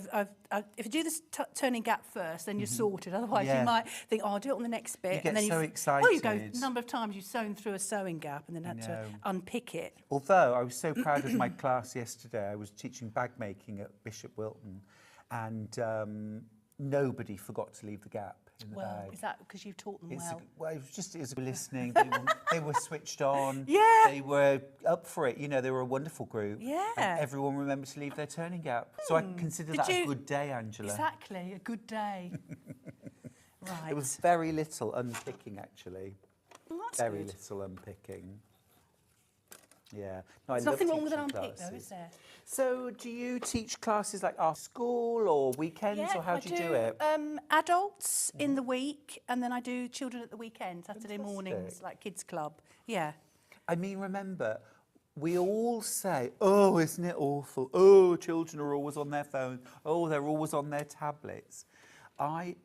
if you do this turning gap first, then you're sorted. Otherwise, Yeah. you might think, oh, I'll do it on the next bit. You get and then so Well, you go excited. a number of times you've sewn through a sewing gap and then had to know. unpick it. Although I was so proud of my class yesterday, I was teaching bag making at Bishop Wilton, and nobody forgot to leave the gap in the Well, bag. is that because you've taught them well? It was just listening. They were switched on. Yeah. They were up for it. You know, they were a wonderful group. Yeah. And everyone remembered to leave their turning gap. So I consider that a good day, Angela. Exactly, a good day. Right. It was very little unpicking, actually. Well, that's Very good. little unpicking. Yeah. No, There's I nothing love wrong with an teaching unpick, though, classes. is there? So do you teach classes like after school or weekends, or how I do you do it? Adults in the week, and then I do children at the weekend, Saturday mornings, Fantastic. like kids club. Yeah. I mean, remember, we all say, oh, isn't it awful? Oh, children are always on their phones. Oh, they're always on their tablets. I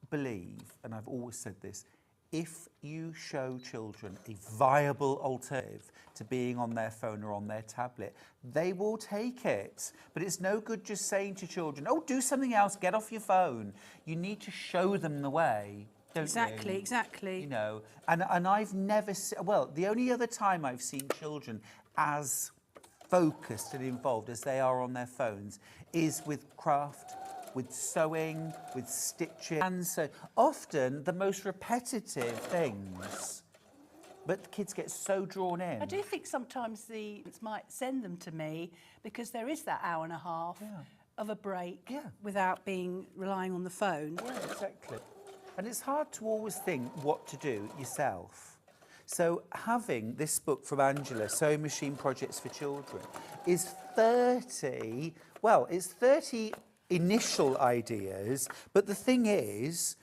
believe, and I've always said this, if you show children a viable alternative to being on their phone or on their tablet, they will take it. But it's no good just saying to children, oh, do something else, get off your phone. You need to show them the way, don't Exactly, you? exactly. You know, and I've never, well, the only other time I've seen children as focused and involved as they are on their phones is with craft, with sewing, with stitching. And so often the most repetitive things, but the kids get so drawn in. I do think sometimes the parents might send them to me because there is that hour and a half of a break without relying on the phone. Yeah, exactly. And it's hard to always think what to do yourself. So having this book from Angela, Sewing Machine Projects for Children, is 30, well, it's 30 initial ideas, but the thing is,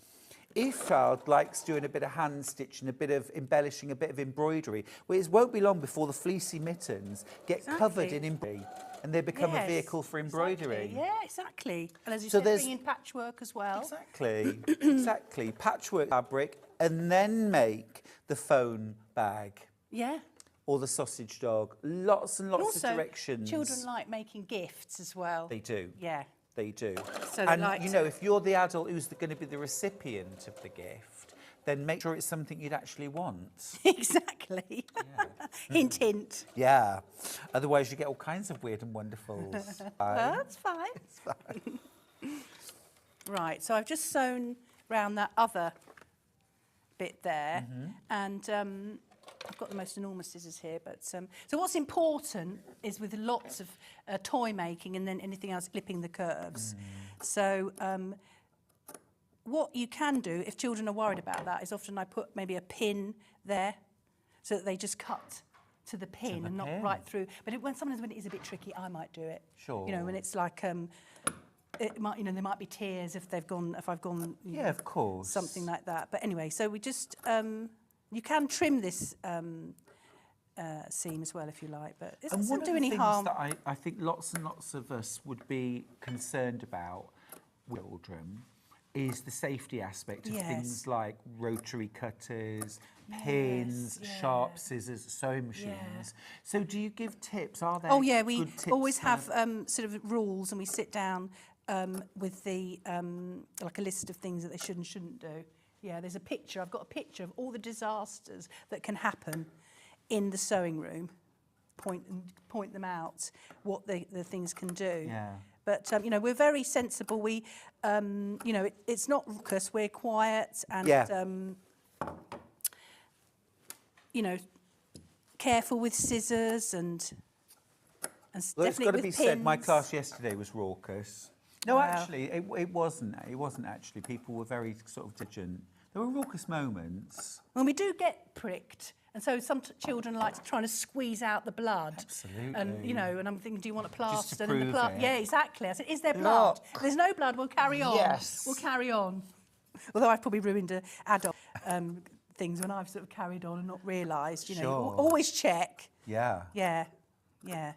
if a child likes doing a bit of hand stitching, a bit of embellishing, a bit of embroidery, well, it won't be long before the fleecy mittens get covered in embroidery and they become a vehicle for embroidery. Exactly. Yeah, exactly. And as you So said, there's- bring in patchwork as well. Exactly, exactly. Patchwork fabric, and then make the phone bag Yeah. or the sausage dog. Lots and lots Also, of directions. children like making gifts as well. They do. Yeah. They do. So they and, like you to- know, if you're the adult who's going to be the recipient of the gift, then make sure it's something you'd actually want. Exactly. Hint, hint. Yeah. Otherwise, you get all kinds of weird and wonderfuls. That's fine. It's fine. Right, so I've just sewn round that other bit there, and I've got the most enormous scissors here. But so what's important is with lots of toy making and then anything else, clipping the curves. So what you can do if children are worried about that is often I put maybe a pin there so that they just cut to the pin and not right through. But sometimes when it is a bit tricky, I might do it. Sure. You know, when it's like it might, you know, there might be tears if I've gone. You Yeah, know, of course. something like that. But anyway, so we just you can trim this seam as well if you like, but it And one doesn't of do the any things harm. that I think lots and lots of us would be concerned about with children is the safety aspect of Yes. things like rotary cutters, pins, Yes, sharp yeah. scissors, sewing machines. Yeah. So do you give tips? Are there Oh yeah, we good tips always for- have sort of rules, and we sit down with the like a list of things that they should and shouldn't do. Yeah, there's a picture. I've got a picture of all the disasters that can happen in the sewing room. Point them out. What the things can do. Yeah. But you know, we're very sensible. We, you know, it's not raucous. We're quiet and, Yeah. you know, careful with scissors and Well, it's definitely got to with be pins. said, my class yesterday was raucous. No, Wow. actually, it wasn't. It wasn't actually. People were very sort of diligent. There were raucous moments. When we do get pricked, and so some children like to try to squeeze out the blood. Absolutely. And, you know, and I'm thinking, do you want a plaster? And prove it. Yeah, exactly. I said, is there blood? Look. If there's no blood, we'll carry on. Yes. We'll carry on. Although I've probably ruined adult things when I've sort of carried on and not realised, you know. Sure. Always check. Yeah. Yeah, yeah.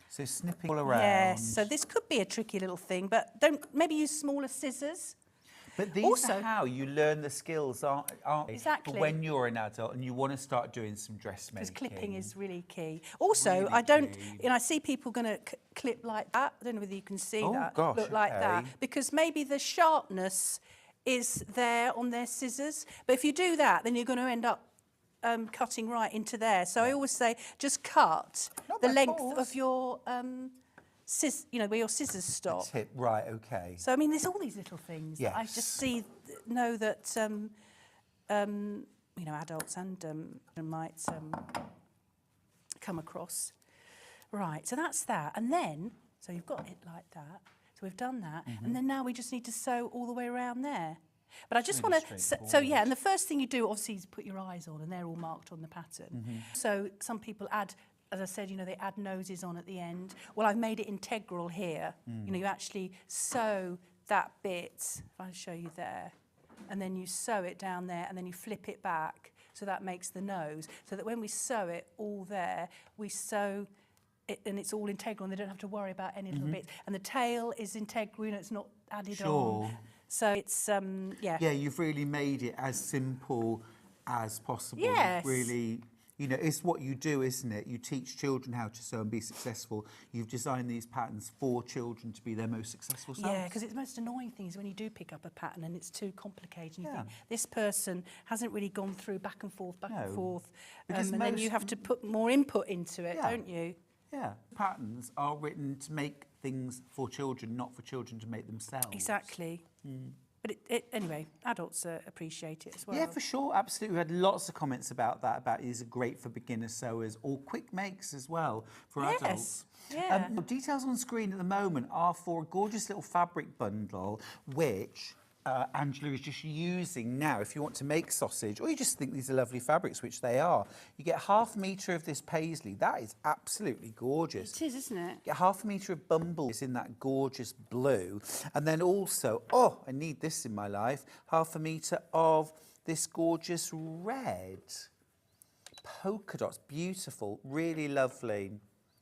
So snipping all around. Yes, so this could be a tricky little thing, but maybe use smaller scissors. But these Also- are how you learn the skills, aren't they? Exactly. For when you're an adult and you want to start doing some dressmaking. Because clipping is really key. Also, Really I don't, key. you know, I see people going to clip like that. I don't know whether you can see Oh, that. gosh, Look like that. okay. Because maybe the sharpness is there on their scissors. But if you do that, then you're going to end up cutting right into there. So I always say, just cut Not the by length force. of your, you know, where your scissors stop. Tip, right, okay. So, I mean, there's all these little things that I Yes. just know that, you know, adults and might come across. Right, so that's that. And then, so you've got it like that. So we've done that. Mm-hmm. And then now we just need to sew all the way around there. But I just Really want to, so straightforward. yeah, and the first thing you do, obviously, is put your eyes on, and they're all marked on the pattern. Mm-hmm. So some people add, as I said, you know, they add noses on at the end. Well, I've made it integral here. You know, you actually sew that bit, if I show you there, and then you sew it down there, and then you flip it back, so that makes the nose. So that when we sew it all there, we sew it, and it's all integral, and they don't have to worry about any little bits. And the tail is integral, you know, it's not added Sure. on. So it's, yeah. Yeah, you've really made it as simple as possible. Yes. Really, you know, it's what you do, isn't it? You teach children how to sew and be successful. You've designed these patterns for children to be their most successful selves. Yeah, because it's the most annoying thing is when you do pick up a pattern and it's too complicated. And you Yeah. think, this person hasn't really gone through back and forth, No, and forth. because And then you most- have to put more input into it, Yeah. don't you? Yeah, patterns are written to make things for children, not for children to make themselves. Exactly. But anyway, adults appreciate it as well. Yeah, for sure, absolutely. We had lots of comments about that, about these are great for beginner sewers or quick makes as well for Yes, adults. yeah. Details on screen at the moment are for a gorgeous little fabric bundle, which Angela is just using now. If you want to make sausage, or you just think these are lovely fabrics, which they are, you get 1/2 metre of this paisley. That is absolutely gorgeous. It is, isn't it? Get 1/2 metre of bumbles in that gorgeous blue. And then also, oh, I need this in my life, 1/2 metre of this gorgeous red. Polka dots, beautiful, really lovely,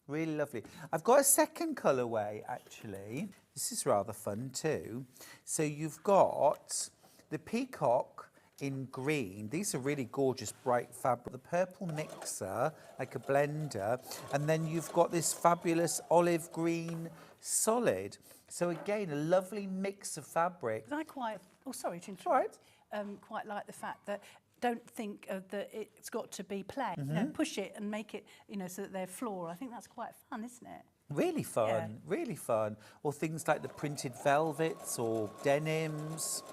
really lovely. I've got a second colourway, actually. This is rather fun too. So you've got the peacock in green. These are really gorgeous, bright fabric. The purple mixer, like a blender, and then you've got this fabulous olive green solid. So again, a lovely mix of fabric. I quite, oh sorry to interrupt. Right. Quite like the fact that don't think that it's got to be plain. You know, push it and make it, you know, so that they're floral. I think that's quite fun, isn't it? Really fun, really fun. Or things like the printed velvets or denims.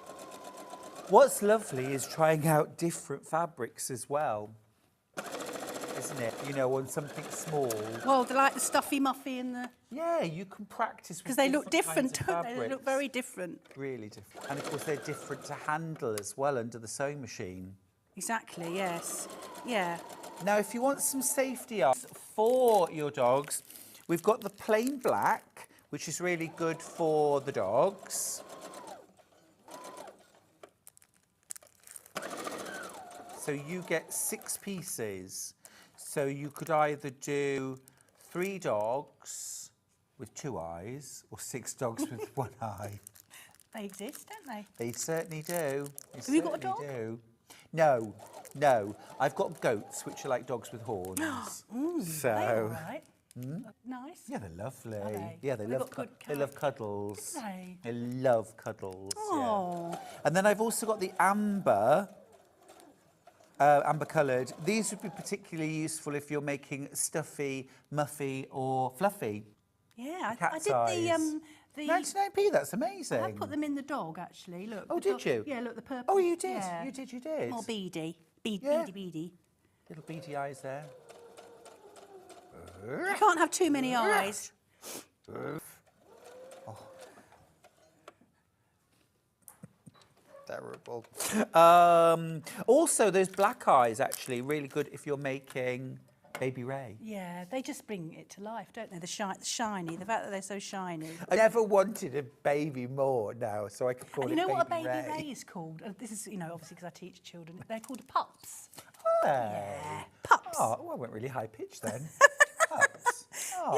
What's lovely is trying out different fabrics as well, isn't it? You know, on something small. Well, they like the stuffy muffy and the... Yeah, you can practice with Because they look different, kinds of don't they? They look fabrics. very different. Really different. And of course, they're different to handle as well under the sewing machine. Exactly, yes. Yeah. Now, if you want some safety arms for your dogs, we've got the plain black, which is really good for the dogs. So you get 6 pieces. So you could either do 3 dogs with 2 eyes or 6 dogs with 1 eye. They exist, don't they? They certainly do. Have you got a dog? Do. No, no. I've got goats, which are like dogs with horns. They're all right. Nice. Yeah, they're lovely. Are they? Yeah, they Have they love got good they love cuddles. Do they? They love cuddles. Oh. Yeah. And then I've also got the amber coloured. These would be particularly useful if you're making stuffy, muffy, or fluffy. Yeah, Cat I did size. the 99p. That's amazing. I put them in the dog actually. Look. Oh, the did dog- you? Yeah, look the purple. Oh, you did. Yeah. You did. You did. More beady. Yeah. Beady. Little beady eyes there. You can't have too many eyes. Terrible. Also, those black eyes actually really good if you're making Baby Ray. Yeah, they just bring it to life, don't they? The shiny, the fact that they're so shiny. I never wanted a baby more now, so I could call And it you know Baby what a baby Ray. Ray is called? This is, you know, obviously because I teach children. They're called pups. Yeah. Pups. Oh, I went really high pitched then. Pups. Oh.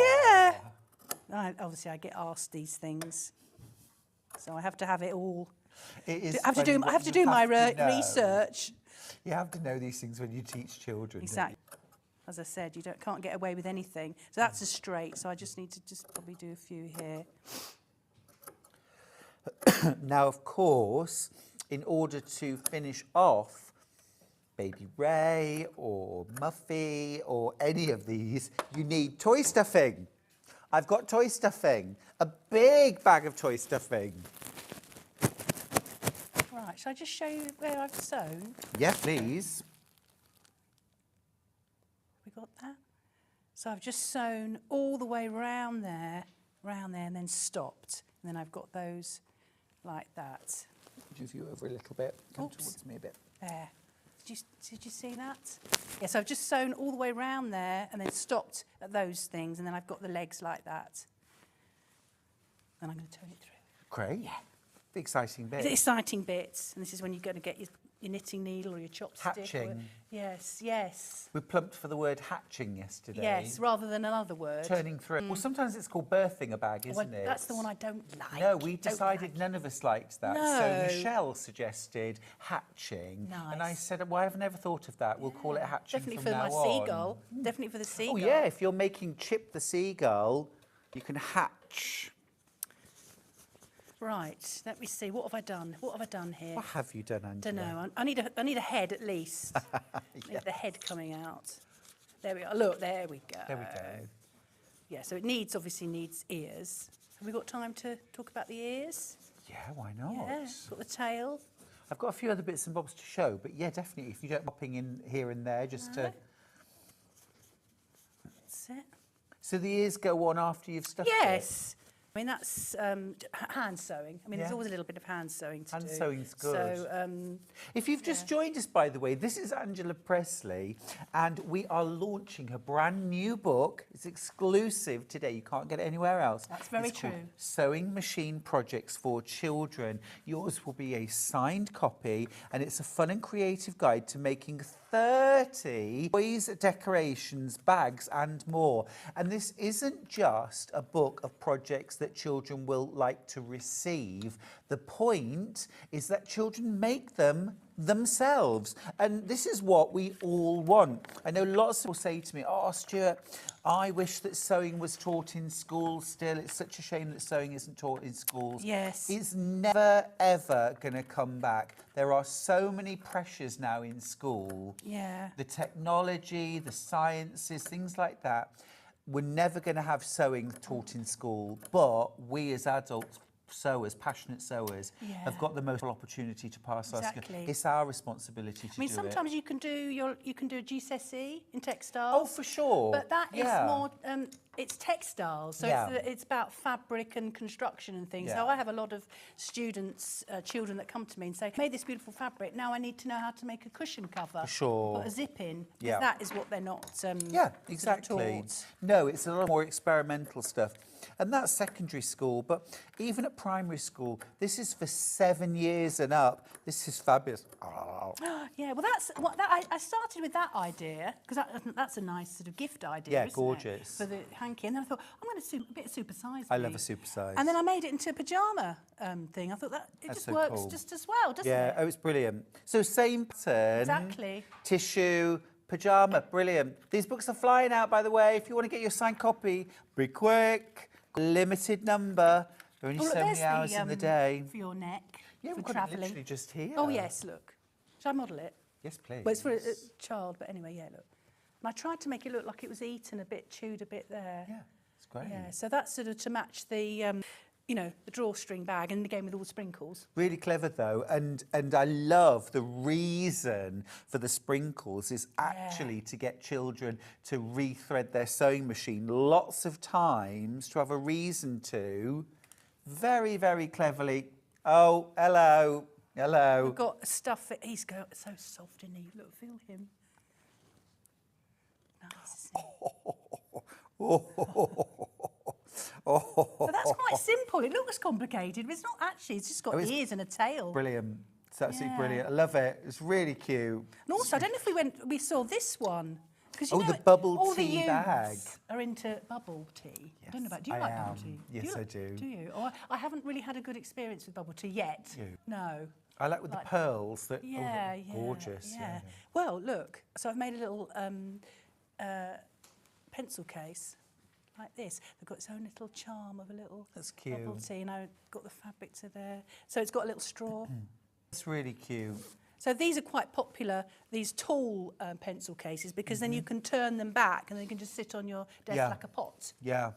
Yeah. Obviously, I get asked these things, so I have to have it all. It is I have to funny do. what I have to you do my have to know. research. You have to know these things when you teach children. don't you? Exactly. As I said, you can't get away with anything. So that's a straight. So I just need to probably do a few here. Now, of course, in order to finish off Baby Ray or Muffy or any of these, you need toy stuffing. I've got toy stuffing, a big bag of toy stuffing. Right. Shall I just show you where I've sewn? Yeah, please. We got that. So I've just sewn all the way round there, and then stopped. And then I've got those like that. Move you over a little bit. Come Oops. towards me a bit. There. Did you see that? Yes, I've just sewn all the way round there and then stopped at those things, and then I've got the legs like that. And I'm going to turn it through. Great. Yeah. The exciting bit. The exciting bits, and this is when you're going to get your knitting needle or your chopstick. Hatching. Yes. We plumped for the word hatching yesterday. Yes, rather than another word. Turning through. Well, sometimes it's called birthing a bag, isn't Well, it? that's the one I don't like. No, we Don't decided like. none of us liked that. No. So Michelle suggested hatching. Nice. And I said, well, I've never thought of that. We'll call it hatching Definitely from for now my on. seagull. Definitely for the seagull. Oh, yeah, if you're making Chip the seagull, you can hatch. Right, let me see. What have I done? What have I done here? What have you done, Angela? Don't know. I need a head at least. I need the head coming out. There we are. Look, there we go. There we go. Yeah, so it obviously needs ears. Have we got time to talk about the ears? Yeah, why not? Yeah. Got the tail. I've got a few other bits and bobs to show, but yeah, definitely, if you don't popping in here and there, just to... That's it. So the ears go on after you've stuffed it? Yes. I mean, that's hand sewing. I mean, there's Yeah. always a little bit of hand sewing to do. Hand sewing's good. So, If you've just joined us, by the way, this is Angela Presley, and we are launching her brand new book. It's exclusive today. You can't get it anywhere else. That's very It's called true. Sewing Machine Projects for Children. Yours will be a signed copy, and it's a fun and creative guide to making 30 toys, decorations, bags, and more. And this isn't just a book of projects that children will like to receive. The point is that children make them themselves. And this is what we all want. I know lots of people say to me, oh, Stuart, I wish that sewing was taught in school still. It's such a shame that sewing isn't taught in schools. Yes. It's never, ever going to come back. There are so many pressures now in school. Yeah. The technology, the sciences, things like that. We're never going to have sewing taught in school, but we as adults, sewers, passionate sewers, have got the most opportunity to pass our skill. It's our responsibility to do it. I mean, sometimes you can do a GCSE in textiles. Oh, for sure. But that is more, it's textiles, so it's about fabric and construction and things. So I have a lot of students, children that come to me and say, I made this beautiful fabric, now I need to know how to make a cushion cover. For sure. Put a zip in, because that is what they're not exactly. taught. No, it's a lot more experimental stuff. And that's secondary school, but even at primary school, this is for 7 years and up. This is fabulous. Oh. Yeah, well, I started with that idea, because that's a nice sort of gift idea, Yeah, isn't gorgeous. it, for the hanky. And then I thought, I'm going to do a bit of supersize. I love a supersize. And then I made it into a pyjama thing. I thought that That's just so works cool. just as well, doesn't it? Yeah, oh, it's brilliant. So same pattern. Exactly. Tissue, pyjama, brilliant. These books are flying out, by the way. If you want to get your signed copy, be quick. Limited number. There are only so many hours in the day. For your neck, Yeah, for we've got it travelling. literally just here. Oh, yes, look. Shall I model it? Yes, please. Well, it's for a child, but anyway, yeah, look. And I tried to make it look like it was eaten a bit, chewed a bit there. Yeah, it's great. Yeah, so that's sort of to match the, the drawstring bag, and again with all the sprinkles. Really clever though, and I love the reason for the sprinkles is actually to get children to rethread their sewing machine lots of times, to have a reason to, very, very cleverly. Oh, hello, hello. We've got stuff that he's got so soft in he. Look, feel him. Nice. So that's quite simple. It looks complicated, but it's not actually. It's just got ears and a tail. Brilliant. It's absolutely brilliant. I love it. It's really cute. And also, I don't know if we saw this one. Because the bubble all tea the bag. Are into bubble tea. Yes, I don't know about. Do you I like bubble am. tea? Yes, I do. Do you? Oh, I haven't really had a good experience with bubble tea yet. You? No. I like with the pearls. That Yeah, gorgeous. Yeah. Well, look. So I've made a little pencil case. Like this. They've got its own little charm of a little bubble tea, and I've got the fabric to there. So it's got a little straw. It's really cute. So these are quite popular, these tall pencil cases, because then you can turn them back and they can just sit on your desk like a pot. Yeah.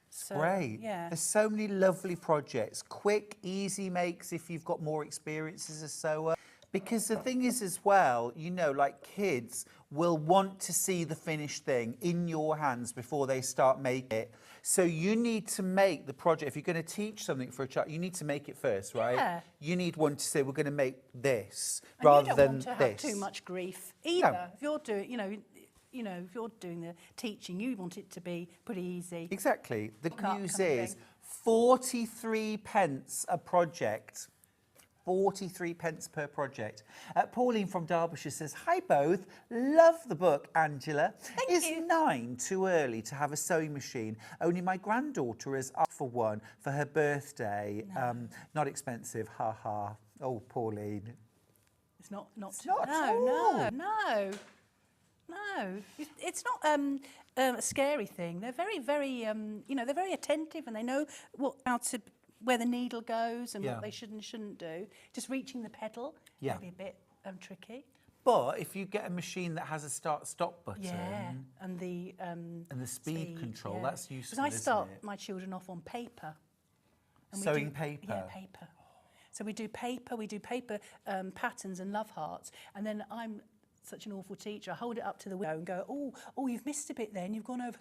So, Great. Yeah. There's so many lovely projects. Quick, easy makes if you've got more experience as a sewer. Because the thing is as well, like kids will want to see the finished thing in your hands before they start making it. So you need to make the project. If you're going to teach something for a child, you need to make it first, right? Yeah. You need one to say, we're going to make this And rather you don't than want to this. have too much grief either. No. If you're doing, if you're doing the teaching, you want it to be pretty easy. Exactly. The Cut news kind of is thing. 43 pence a project. 43 pence per project. Pauline from Derbyshire says, hi both, love the book, Angela. Is 9 too early to have a sewing machine? Only my granddaughter has asked for one for her birthday. No. Not expensive, ha ha. Oh, Pauline. It's not It's not at all. No. It's not a scary thing. They're very, very, they're very attentive, and they know where the needle goes and what they should and shouldn't do. Just reaching the pedal might be a bit tricky. But if you get a machine that has a start-stop button and the speed control, that's useful, because I start my children off on paper. And Sewing paper? Yeah, paper. So we do paper patterns and love hearts, and then I'm such an awful teacher. I hold it up to the window and go, oh, you've missed a bit there, and you've gone over.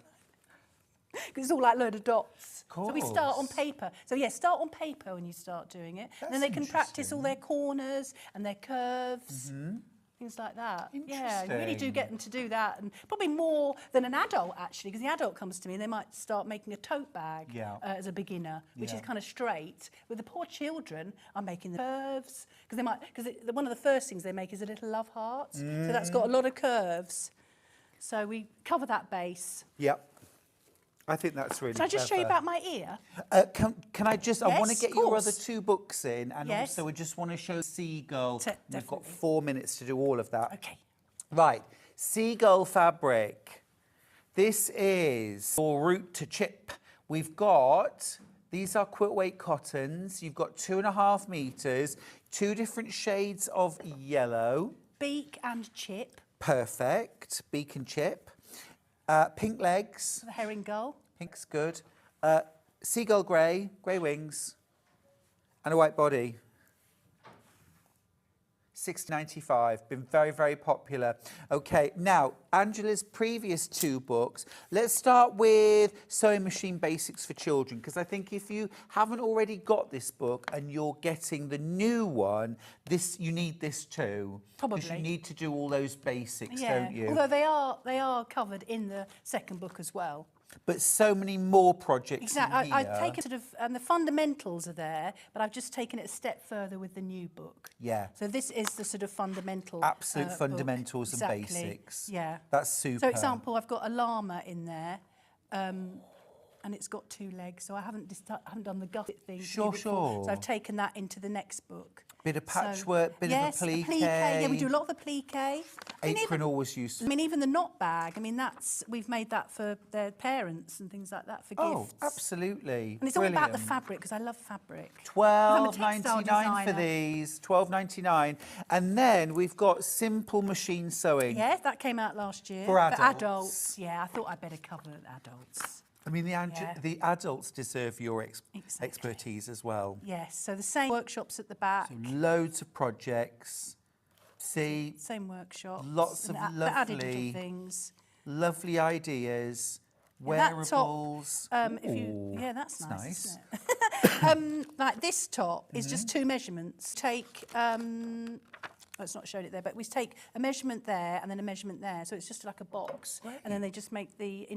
Because it's all like a load of dots. So we start on paper. So start on paper when you start doing it. And then they can practice all their corners and their curves, things like that. Yeah, you really do get them to do that, and probably more than an adult actually, because the adult comes to me and they might start making a tote bag as a beginner, which is kind of straight. With the poor children, I'm making the curves because one of the first things they make is a little love heart. So that's got a lot of curves. So we cover that base. Yep. I think that's really Can I just show you clever. about my ear? Can I just, I want to Yes, get of your other course. 2 books in, and Yes. also I just want to show Seagull. We've got Definitely. 4 minutes to do all of that. Okay. Right, Seagull fabric. This is your route to chip. We've got, these are quilt weight cottons. You've got 2.5 meters, 2 different shades of yellow. Beak and chip. Perfect, beak and chip. Pink legs, The herring gull. pink's good. Seagull grey, grey wings, and a white body. £6.95, been very, very popular. Okay, now, Angela's previous 2 books. Let's start with Sewing Machine Basics for Children, because I think if you haven't already got this book and you're getting the new one, you need this too. Probably. Because you need to do all those basics, Yeah. don't you? Although they are covered in the second book as well. But so many more projects Exactly. in here. I've taken sort of, and the fundamentals are there, but I've just taken it a step further with the new book. Yeah. So this is the sort of fundamental. Absolute book. fundamentals and Exactly. basics. Yeah. That's super. So, example, I've got a llama in there, and it's got 2 legs. So I haven't done the gusset thing. Sure, before. sure. So I've taken that into the next book. Bit of So- patchwork, bit yes, of a applique. Yeah, we do a lot of applique. Apron always useful. I mean, even the knot bag. I mean, we've made that for their parents and things like that for Oh, gifts. absolutely. And it's all about the Brilliant. fabric because I love fabric. £12.99 for designer. these. £12.99, and then we've got simple machine sewing. Yeah, that came out last year. For For adults. adults. Yeah, I thought I'd better cover adults. I mean, Yeah. the adults deserve your Exactly. expertise as well. Yes, so the same workshops at the back, Loads of projects. See, same workshops. Lots and of the added lovely little things. lovely ideas, that top, wearables. Yeah, that's nice. Isn't it? Like this top is just 2 measurements. Take, well, it's not showed it there, but we take a measurement there and then a measurement there. So it's just like a box. Great. And then they just make the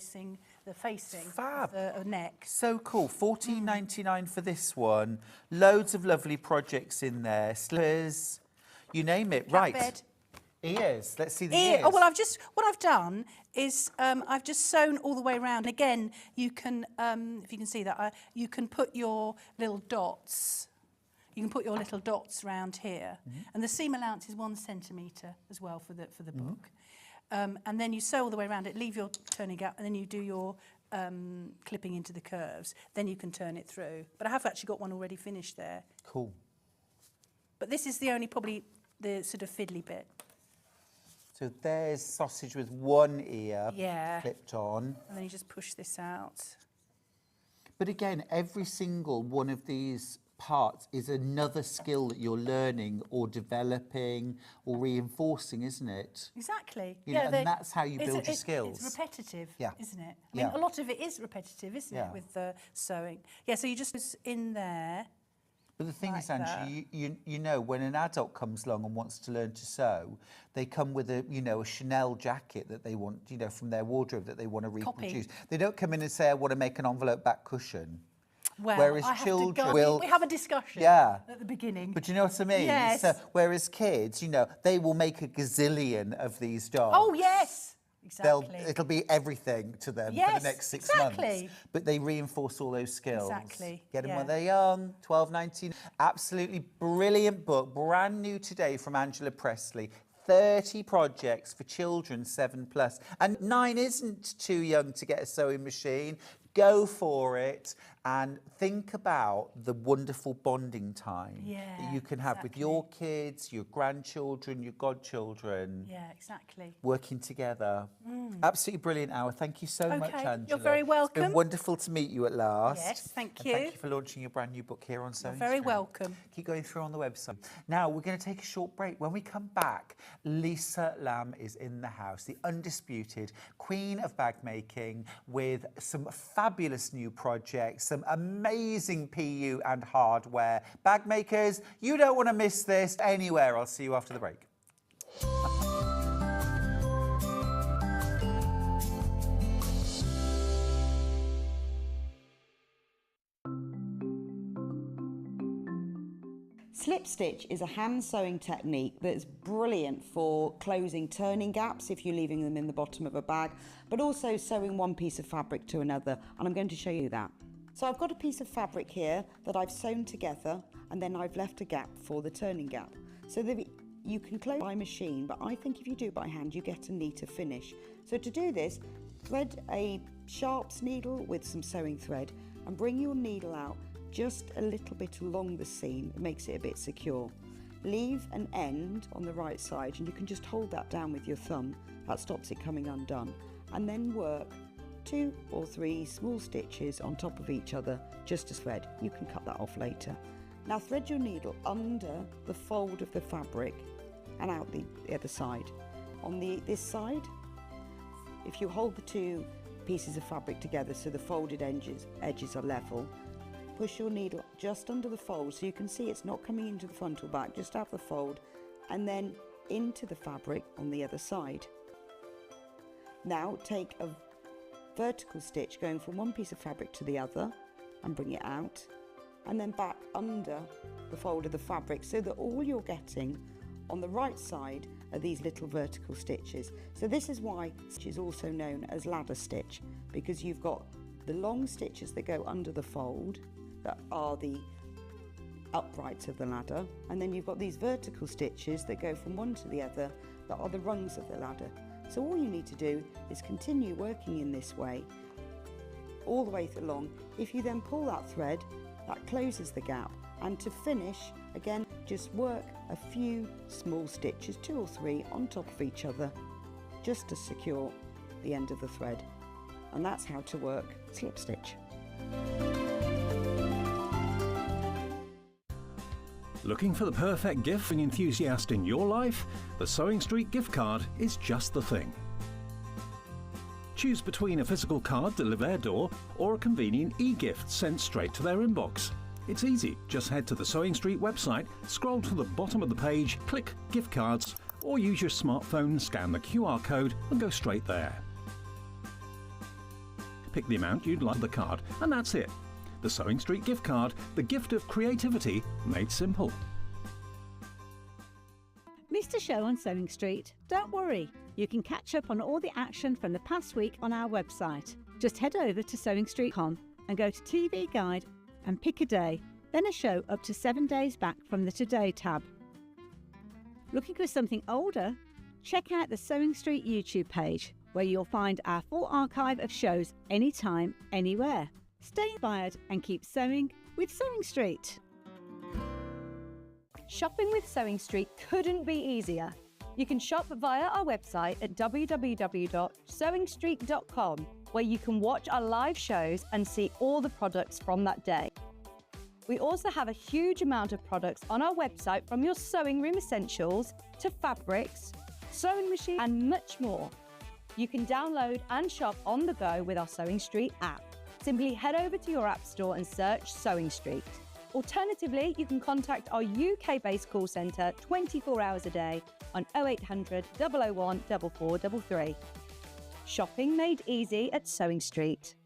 facing Fab. of the neck. So cool. £14.99 for this one. Loads of lovely projects in there. Slippers, you name it. Right. Bed. Ears. Let's see the Ear. ears. Oh, well, what I've done is I've just sewn all the way around. Again, you can, if you can see that, you can put your little dots. You can put your little dots round here, and the seam allowance is 1 centimetre as well for the book. And then you sew all the way around it, leave your turning out, and then you do your clipping into the curves. Then you can turn it through. But I have actually got one already finished there. Cool. But this is the only probably the sort of fiddly bit. So there's sausage with 1 ear Yeah. clipped on. And then you just push this out. But again, every single one of these parts is another skill that you're learning or developing or reinforcing, isn't it? Exactly. You know, and that's how you build your skills. It's repetitive, Yeah. isn't it? I mean, Yeah. a lot of it is repetitive, isn't Yeah. it, with the sewing? Yeah, so you just was in there. But the thing is, Like Angie, you know, when an adult comes along and wants to learn to sew, they come with a Chanel jacket that they want, from their wardrobe that they want to Copy. reproduce. They don't come in and say, I want to make an envelope back cushion. Well, Whereas I have children to go, will- we have a discussion Yeah. at the beginning. But you know what I mean? Yes. So, whereas kids, they will make a gazillion of these dolls. Oh, yes, exactly. It'll be everything to them for Yes, the next 6 exactly. months. But they reinforce all those skills. Exactly, Get them yeah. when they're young, 12.19. Absolutely brilliant book, brand new today from Angela Presley. 30 projects for children 7+. And 9 isn't too young to get a sewing machine. Go for it and think about the wonderful bonding time that you can have with exactly. your kids, your grandchildren, your godchildren. Yeah, exactly. Working together. Absolutely brilliant hour. Thank you so much, Okay, Angela. you're very It's welcome. been wonderful to meet you at last. Yes, thank And you. thank you for launching your brand new book here on Sewing very Street. welcome. Keep going through on the website. Now, we're going to take a short break. When we come back, Lisa Lamb is in the house, the undisputed queen of bag making, with some fabulous new projects, some amazing PU and hardware. Bag makers, you don't want to miss this anywhere. I'll see you after the break. Slip slip stitch is a hand sewing technique that's brilliant for closing turning gaps if you're leaving them in the bottom of a bag, but also sewing one piece of fabric to another, and I'm going to show you that. So I've got a piece of fabric here that I've sewn together, and then I've left a gap for the turning gap. So that you can close by machine, but I think if you do it by hand you get a neater finish. So to do this, thread a sharps needle with some sewing thread and bring your needle out just a little bit along the seam. It makes it a bit secure. Leave an end on the right side, and you can just hold that down with your thumb. That stops it coming undone. And then work 2 or 3 small stitches on top of each other just as thread. You can cut that off later. Now thread your needle under the fold of the fabric and out the other side. On this side, if you hold the 2 pieces of fabric together so the folded edges are level, push your needle just under the fold so you can see it's not coming into the front or back, just out the fold, and then into the fabric on the other side. Now take a vertical stitch going from one piece of fabric to the other and bring it out, and then back under the fold of the fabric so that all you're getting on the right side are these little vertical stitches. So this is why it is also known as ladder stitch, because you've got the long stitches that go under the fold that are the uprights of the ladder, and then you've got these vertical stitches that go from one to the other that are the rungs of the ladder. So all you need to do is continue working in this way all the way along. If you then pull that thread, that closes the gap, and to finish, again, just work a few small stitches, 2 or 3 on top of each other, just to secure the end of the thread. And that's how to work slip stitch. Looking for the perfect gifting enthusiast in your life? The Sewing Street gift card is just the thing. Choose between a physical card delivered to their door or a convenient e-gift sent straight to their inbox. It's easy. Just head to the Sewing Street website, scroll to the bottom of the page, click Gift Cards, or use your smartphone, scan the QR code and go straight there. Pick the amount you'd like the card, and that's it. The Sewing Street gift card, the gift of creativity made simple. Missed a show on Sewing Street? Don't worry, you can catch up on all the action from the past week on our website. Just head over to sewingstreet.com and go to TV Guide and pick a day, then a show up to 7 days back from the Today tab. Looking for something older? Check out the Sewing Street YouTube page, where you'll find our full archive of shows anytime, anywhere. Stay inspired and keep sewing with Sewing Street. Shopping with Sewing Street couldn't be easier. You can shop via our website at www.sewingstreet.com, where you can watch our live shows and see all the products from that day. We also have a huge amount of products on our website, from your sewing room essentials to fabrics, sewing machine and much more. You can download and shop on the go with our Sewing Street app. Simply head over to your app store and search Sewing Street. Alternatively, you can contact our UK-based call centre 24 hours a day on 0800 001 4433. Shopping made easy at Sewing Street.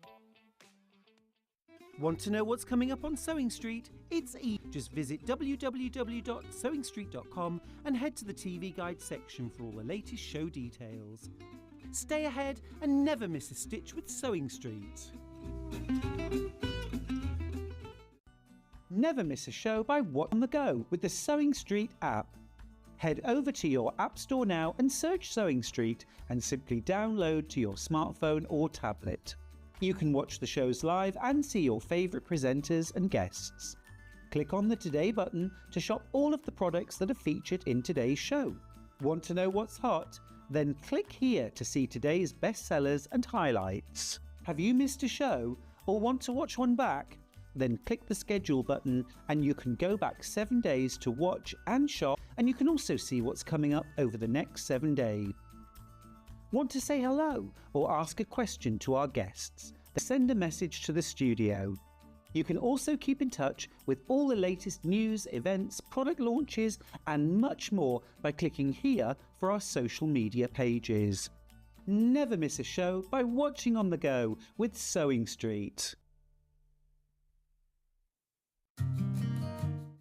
Want to know what's coming up on Sewing Street? It's easy. Just visit www.sewingstreet.com and head to the TV Guide section for all the latest show details. Stay ahead and never miss a stitch with Sewing Street. Never miss a show by What on the Go with the Sewing Street app. Head over to your app store now and search Sewing Street and simply download to your smartphone or tablet. You can watch the shows live and see your favourite presenters and guests. Click on the Today button to shop all of the products that are featured in today's show. Want to know what's hot? Then click here to see today's bestsellers and highlights. Have you missed a show or want to watch one back? Then click the schedule button and you can go back 7 days to watch and shop, and you can also see what's coming up over the next 7 days. Want to say hello or ask a question to our guests? Then send a message to the studio. You can also keep in touch with all the latest news, events, product launches and much more by clicking here for our social media pages. Never miss a show by watching on the go with Sewing Street.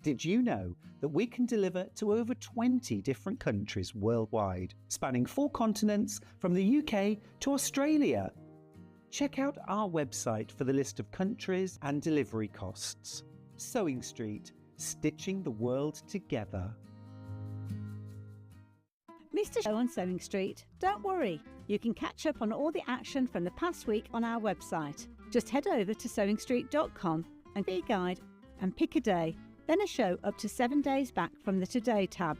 Did you know that we can deliver to over 20 different countries worldwide, spanning 4 continents from the UK to Australia? Check out our website for the list of countries and delivery costs. Sewing Street, stitching the world together. Missed a show on Sewing Street? Don't worry, you can catch up on all the action from the past week on our website. Just head over to sewingstreet.com and be a guide and pick a day, then a show up to 7 days back from the Today tab.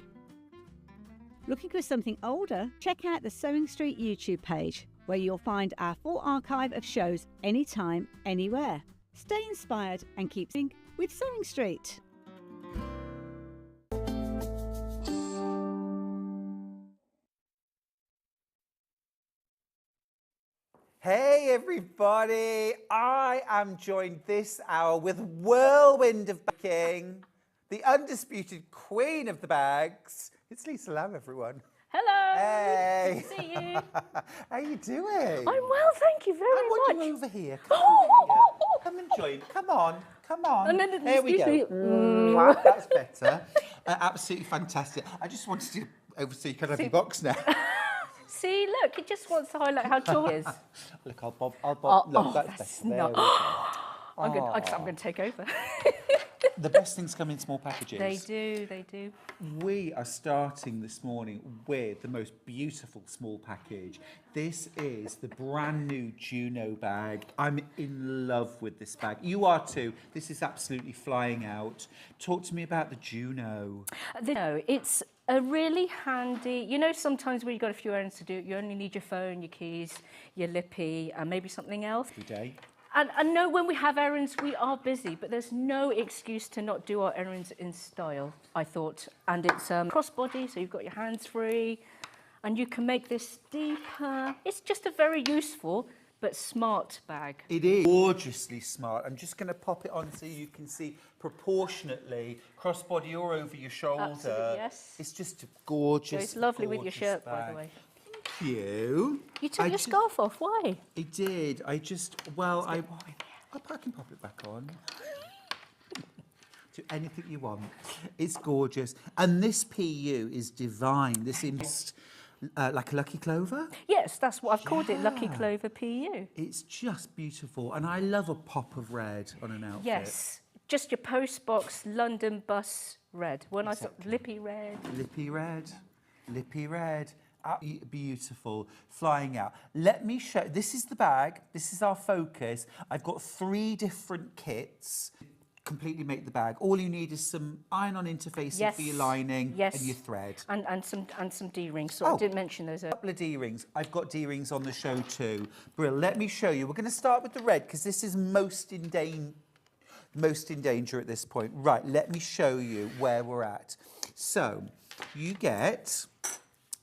Looking for something older? Check out the Sewing Street YouTube page, where you'll find our full archive of shows anytime, anywhere. Stay inspired and keep sewing with Sewing Street. Hey everybody, I am joined this hour with a whirlwind of baking, the undisputed queen of the bags. It's Lisa Lamb, everyone. Hello. Hey. Good to see you. How you doing? I'm well, thank you very I want much. you over here. Come over here. Come and join. Come on. Come on. And then There we go. Wow, that's better. Absolutely fantastic. I just wanted to over so you can have your box now. See, look, it just wants to highlight how tall it is. Look, I'll bob. Look, that's better. There we go. I'm going to take over. The best things come in small packages. They do, they do. We are starting this morning with the most beautiful small package. This is the brand new Juno bag. I'm in love with this bag. You are too. This is absolutely flying out. Talk to me about the Juno. It's a really handy, you know, sometimes when you've got a few errands to do, you only need your phone, your keys, your lippy, and maybe something else. Every day. And I know when we have errands, we are busy, but there's no excuse to not do our errands in style, I thought. And it's crossbody, so you've got your hands free, and you can make this deeper. It's just a very useful but smart bag. It is gorgeously smart. I'm just going to pop it on so you can see proportionately crossbody or over your shoulder. Absolutely, yes. It's just a gorgeous. So it's lovely with your gorgeous shirt, bag. by the way. Thank you. You took your scarf off. Why? I did. I can pop it back on. Do anything you want. It's gorgeous. And this PU is divine. This is like a lucky clover. Yes, that's what I've called it, Lucky Clover PU. It's just beautiful. And I love a pop of red on an outfit. Yes, just your postbox London bus red. When I saw lippy red. Lippy red. Lippy red. Beautiful, flying out. Let me show, this is the bag, this is our focus. I've got 3 different kits, completely make the bag. All you need is some iron-on interfacing for your lining and your thread. And some D-rings, so I didn't mention those. A couple of D-rings. I've got D-rings on the show too. Brill, let me show you. We're going to start with the red because this is most in danger at this point. Right, let me show you where we're at. So, you get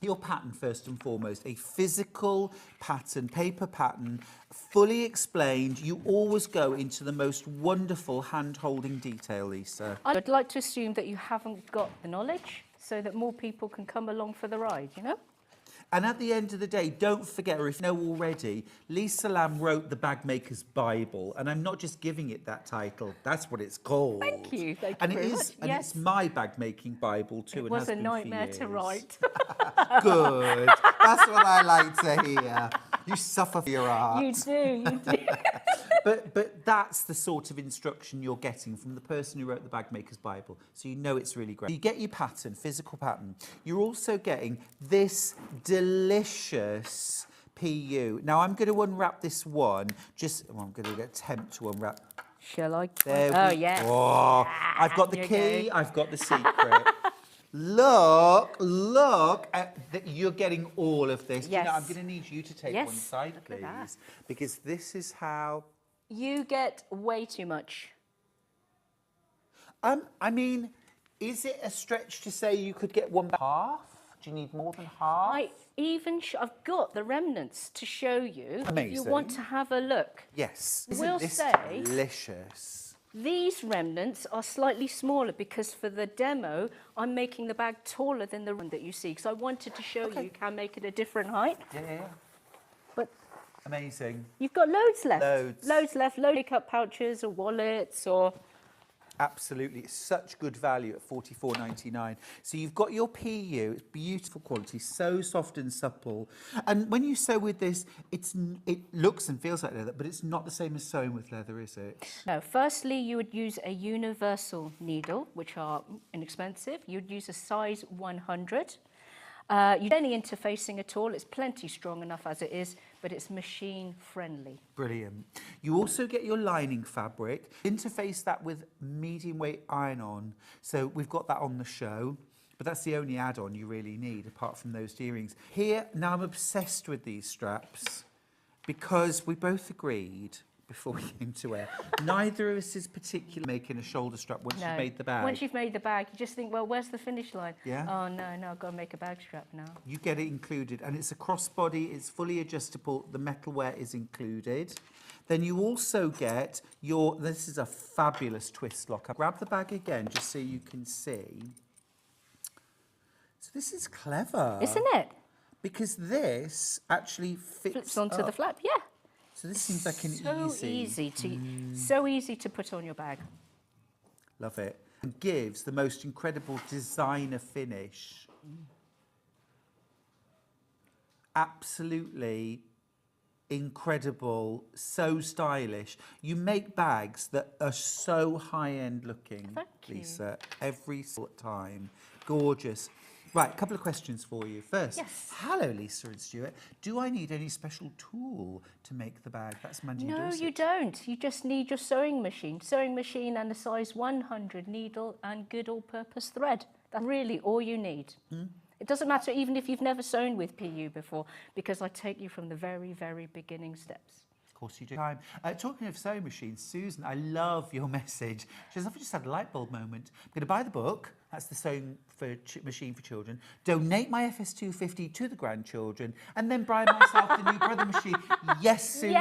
your pattern first and foremost, a physical pattern, paper pattern, fully explained. You always go into the most wonderful hand-holding detail, Lisa. I'd like to assume that you haven't got the knowledge so that more people can come along for the ride, you know? And at the end of the day, don't forget, or if you know already, Lisa Lamb wrote the Bag Maker's Bible, and I'm not just giving it that title, that's what it's called. Thank you very much. And it's my bag making Bible too. It was a nightmare to write. Good, that's what I like to hear. You suffer for your art. You do. But that's the sort of instruction you're getting from the person who wrote the Bag Maker's Bible. So you know it's really great. You get your pattern, physical pattern. You're also getting this delicious PU. Now I'm going to unwrap this one. I'm going to attempt to unwrap. Shall I? There yes. Oh, I've got the key. I've got the secret. Look at that. You're getting all of this. Yes. You know, I'm going to need you to take one side, please, because this is how. You get way too much. I mean, is it a stretch to say you could get one half? Do you need more than half? I've got the remnants to show you. Amazing. If you want to have a look. Yes. We'll Isn't this say delicious? These remnants are slightly smaller because for the demo, I'm making the bag taller than the one that you see. Because I wanted to show you can make it a different height. Yeah. But amazing. You've got loads left. Loads left. Loads pickup pouches or wallets or. Absolutely, it's such good value at $44.99. So you've got your PU, it's beautiful quality, so soft and supple. And when you sew with this, it looks and feels like leather, but it's not the same as sewing with leather, is it? No, firstly, you would use a universal needle, which are inexpensive. You'd use a size 100. You don't need any interfacing at all. It's plenty strong enough as it is, but it's machine friendly. Brilliant. You also get your lining fabric, interface that with medium weight iron-on. So we've got that on the show, but that's the only add-on you really need apart from those earrings. Here, now I'm obsessed with these straps because we both agreed before we came to air, neither of us is particularly making a shoulder strap once you've made the bag. Once you've made the bag, you just think, well, where's the finish line? Yeah. Oh, no, I've got to make a bag strap now. You get it included, and it's a crossbody, it's fully adjustable, the metalwear is included. Then you also get this is a fabulous twist lock. I'll grab the bag again just so you can see. So this is clever. Isn't it? Because this actually Flips onto up. the flap, yeah. So this seems like an So easy to put on your bag. Love it. And gives the most incredible designer finish. Absolutely incredible, so stylish. You make bags that are so high-end looking, Thank you. Lisa, every single time. Gorgeous. Right, a couple of questions for you. First, Yes. Hello, Lisa and Stuart. Do I need any special tool to make the bag? That's Mandy No, Dorset. you don't. You just need your sewing machine. Sewing machine and a size 100 needle and good all-purpose thread. That's really all you need. It doesn't matter even if you've never sewn with PU before, because I take you from the very, very beginning steps. Of course you do. Talking of sewing machines, Susan, I love your message. She says, I've just had a light bulb moment. I'm going to buy the book. That's the sewing machine for children. Donate my FS250 to the grandchildren, and then buy myself the new brother machine. Yes, Susan.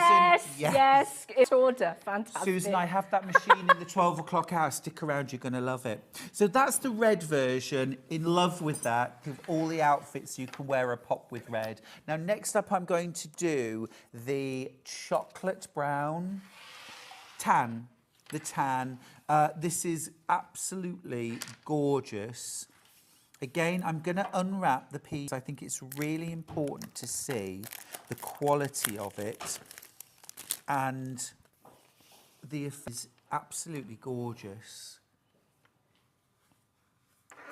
Yes. It's order. Fantastic. Susan, I have that machine in the 12 o'clock hour. Stick around, you're going to love it. So that's the red version. In love with that. With all the outfits you can wear a pop with red. Now, next up, I'm going to do the chocolate brown tan. The tan. This is absolutely gorgeous. Again, I'm going to unwrap the piece. I think it's really important to see the quality of it. And the effect is absolutely gorgeous.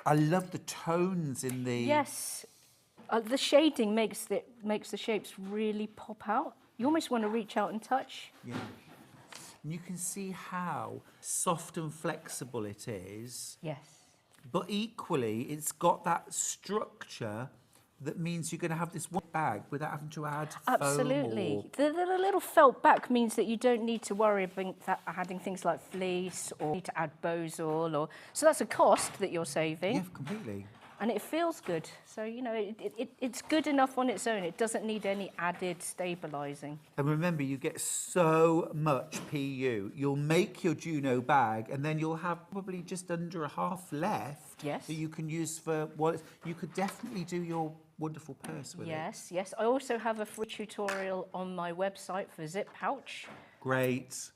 I love the tones in the... Yes. The shading makes the shapes really pop out. You almost want to reach out and touch. Yeah. And you can see how soft and flexible it is. Yes. But equally, it's got that structure that means you're going to have this one bag without having to add Absolutely. foam or... The little felt back means that you don't need to worry about adding things like fleece or need to add bozal. So that's a cost that you're saving. Yeah, completely. And it feels good. So, you know, it's good enough on its own. It doesn't need any added stabilising. And remember, you get so much PU. You'll make your Juno bag, and then you'll have probably just under a half left. Yes. That you can use for what you could definitely do your wonderful purse with it. Yes. I also have a free tutorial on my website for zip pouch. Great.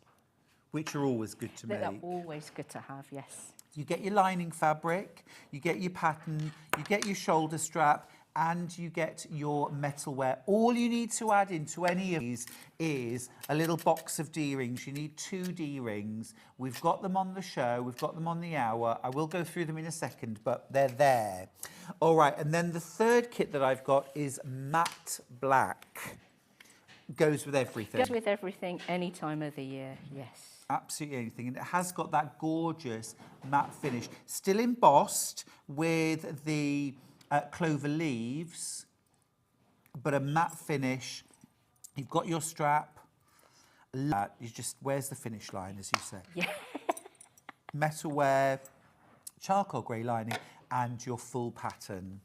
Which are always good to They're make. always good to have, yes. You get your lining fabric, you get your pattern, you get your shoulder strap, and you get your metalwear. All you need to add into any of these is a little box of D-rings. You need 2 D-rings. We've got them on the show. We've got them on the hour. I will go through them in a second, but they're there. All right, and then the third kit that I've got is matte black. Goes with everything. Goes with everything, any time of the year, yes. Absolutely anything. And it has got that gorgeous matte finish. Still embossed with the clover leaves, but a matte finish. You've got your strap. You just, where's the finish line, as you say? Yeah. Metalwear, charcoal grey lining, and your full pattern.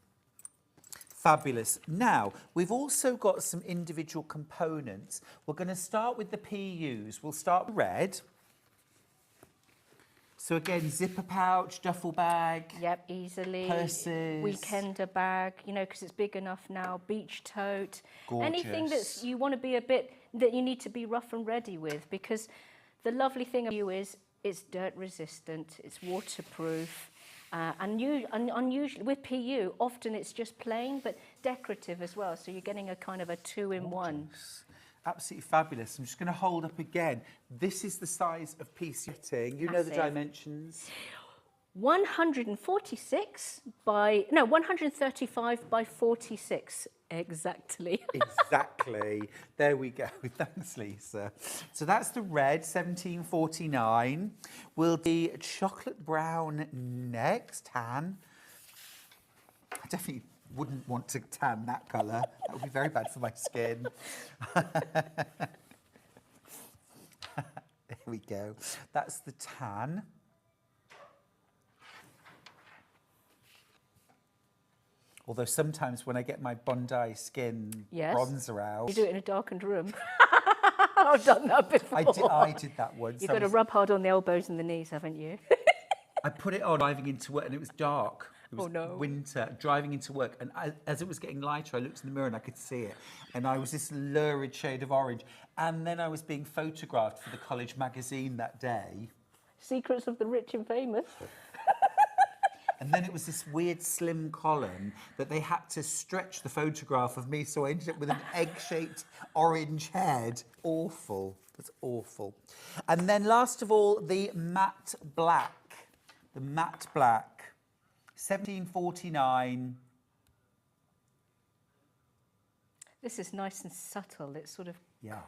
Fabulous. Now, we've also got some individual components. We're going to start with the PUs. We'll start with red. So again, zipper pouch, duffel bag. Yep, easily. Purses. Weekender bag, you know, because it's big enough now. Beach tote. Gorgeous. Anything that you want to be that you need to be rough and ready with, because the lovely thing of you is It's dirt resistant, it's waterproof, and unusually with PU, often it's just plain, but decorative as well. So you're getting a kind of a two-in-one. Absolutely fabulous. I'm just going to hold up again. This is the size of piece fitting. You know the dimensions. 135 by 46 exactly. Exactly. There we go. Thanks, Lisa. So that's the red, 1749. We'll do chocolate brown next, tan. I definitely wouldn't want to tan that colour. That would be very bad for my skin. There we go. That's the tan. Although sometimes when I get my Bondi skin bronzer out... You do it in a darkened room. I've done that before. I did that once. You've got to rub hard on the elbows and the knees, haven't you? I put it on driving into work and it was dark. It was no. winter, driving into work. And as it was getting lighter, I looked in the mirror and I could see it. And I was this lurid shade of orange. And then I was being photographed for the college magazine that day. Secrets of the Rich and Famous. And then it was this weird slim column that they had to stretch the photograph of me, so I ended up with an egg-shaped orange head. Awful. That's awful. And then last of all, the matte black. The matte black. 1749. This is nice and subtle. It's sort of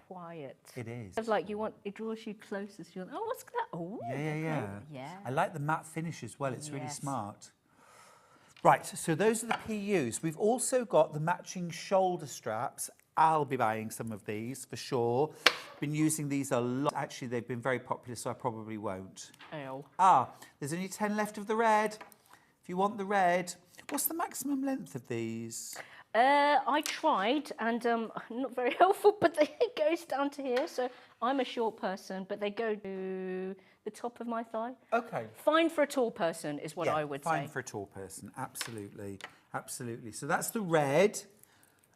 quiet. It is. It's like it draws you closer. So you're like, oh, what's that? Oh, Yeah. I like the matte finish as well. It's really Yes. smart. Right, so those are the PUs. We've also got the matching shoulder straps. I'll be buying some of these for sure. Been using these a lot. Actually, they've been very popular, so I probably won't. Oh. There's only 10 left of the red. If you want the red, what's the maximum length of these? I tried, and not very helpful, but it goes down to here. So I'm a short person, but they go to the top of my thigh. Okay. Fine for a tall person is what I would say. Fine for a tall person, absolutely, absolutely. So that's the red.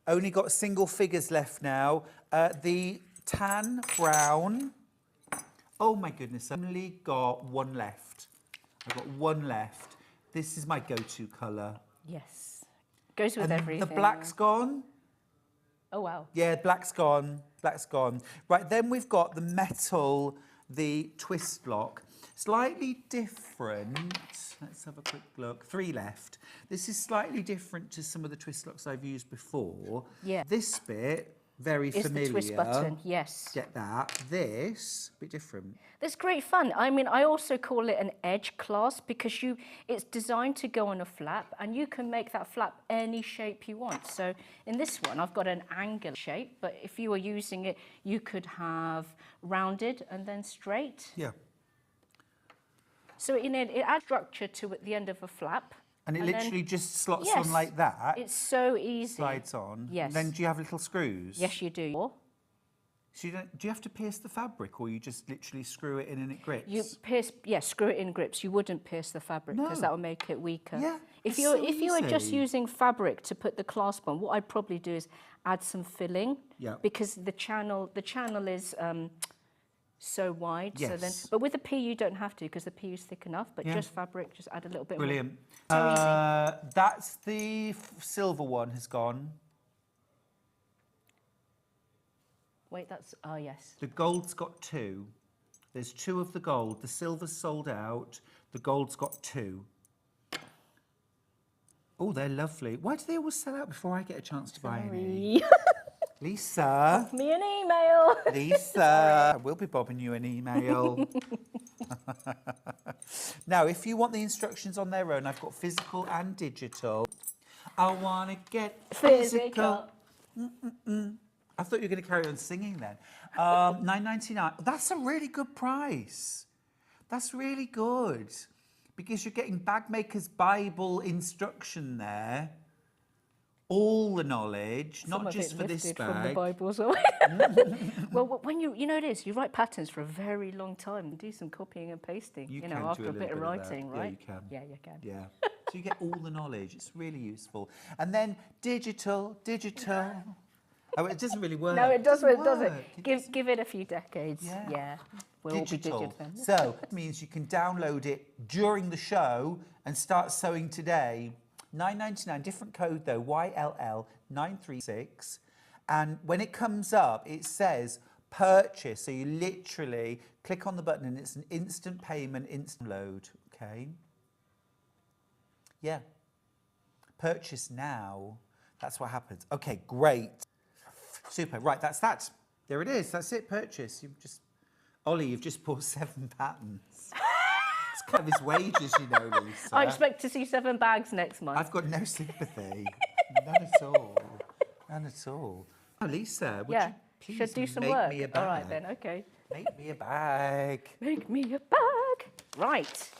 Only got single figures left now. The tan brown. Oh my goodness, I've only got one left. I've got one left. This is my go-to colour. Yes. Goes with everything. The black's gone. Oh, wow. Yeah, black's gone. Black's gone. Right, then we've got the metal, the twist lock. Slightly different. Let's have a quick look. 3 left. This is slightly different to some of the twist locks I've used before. Yeah. This bit, very familiar. It's the twist button, yes. Get that. This, a bit different. That's great fun. I mean, I also call it an edge clasp because it's designed to go on a flap and you can make that flap any shape you want. So in this one, I've got an angular shape, but if you were using it, you could have rounded and then straight. Yeah. So it adds structure to the end of a flap. And it literally just slots yes, on like that. It's so easy. Slides on. Yes. And then do you have little screws? Yes, you do. So do you have to pierce the fabric, or you just literally screw it in and it grips? You screw it in grips. You wouldn't pierce the fabric because that would make it weaker. Yeah, if it's you were just easy. using fabric to put the clasp on, what I'd probably do is add some filling. Yeah. Because the channel is so wide. Yes. So then, but with the PU you don't have to because the PU is thick enough. But just fabric, just add a little bit Brilliant. more. So easy. That's the silver one has gone. Wait, yes. The gold's got 2. There's 2 of the gold. The silver's sold out. The gold's got 2. Oh, they're lovely. Why do they always sell out before I get a chance to buy any? Lisa. Me an email. Lisa. I will be bobbing you an email. Now, if you want the instructions on their own, I've got physical and digital. I want to get physical. I thought you were going to carry on singing then. $9.99. That's a really good price. That's really good. Because you're getting Bagmaker's Bible instruction there. All the knowledge, not just for this bag. From the Bible, so. Well, when you know it is, you write patterns for a very long time and do some copying and pasting. You can after do a bit of writing, that. right? Yeah, you can. Yeah, you can. Yeah. So you get all the knowledge. It's really useful. And then digital. Oh, it doesn't really work. No, it doesn't. It doesn't. work. Give it a few decades. Yeah. We'll all be Digital. digital then. So it means you can download it during the show and start sewing today. $9.99, different code though, YLL936. And when it comes up, it says purchase. So you literally click on the button and it's an instant payment, instant load. Okay. Yeah. Purchase now. That's what happens. Okay, great. Super. Right, that's that. There it is. That's it. Purchase. Ollie, you've just bought 7 patterns. It's kind of his wages, you know, Lisa. I expect to see 7 bags next month. I've got no sympathy. None at all. None at all. Oh, Lisa, would you please should do some make work. me a bag? All right then. Okay. Make me a bag. Make me a bag. Right.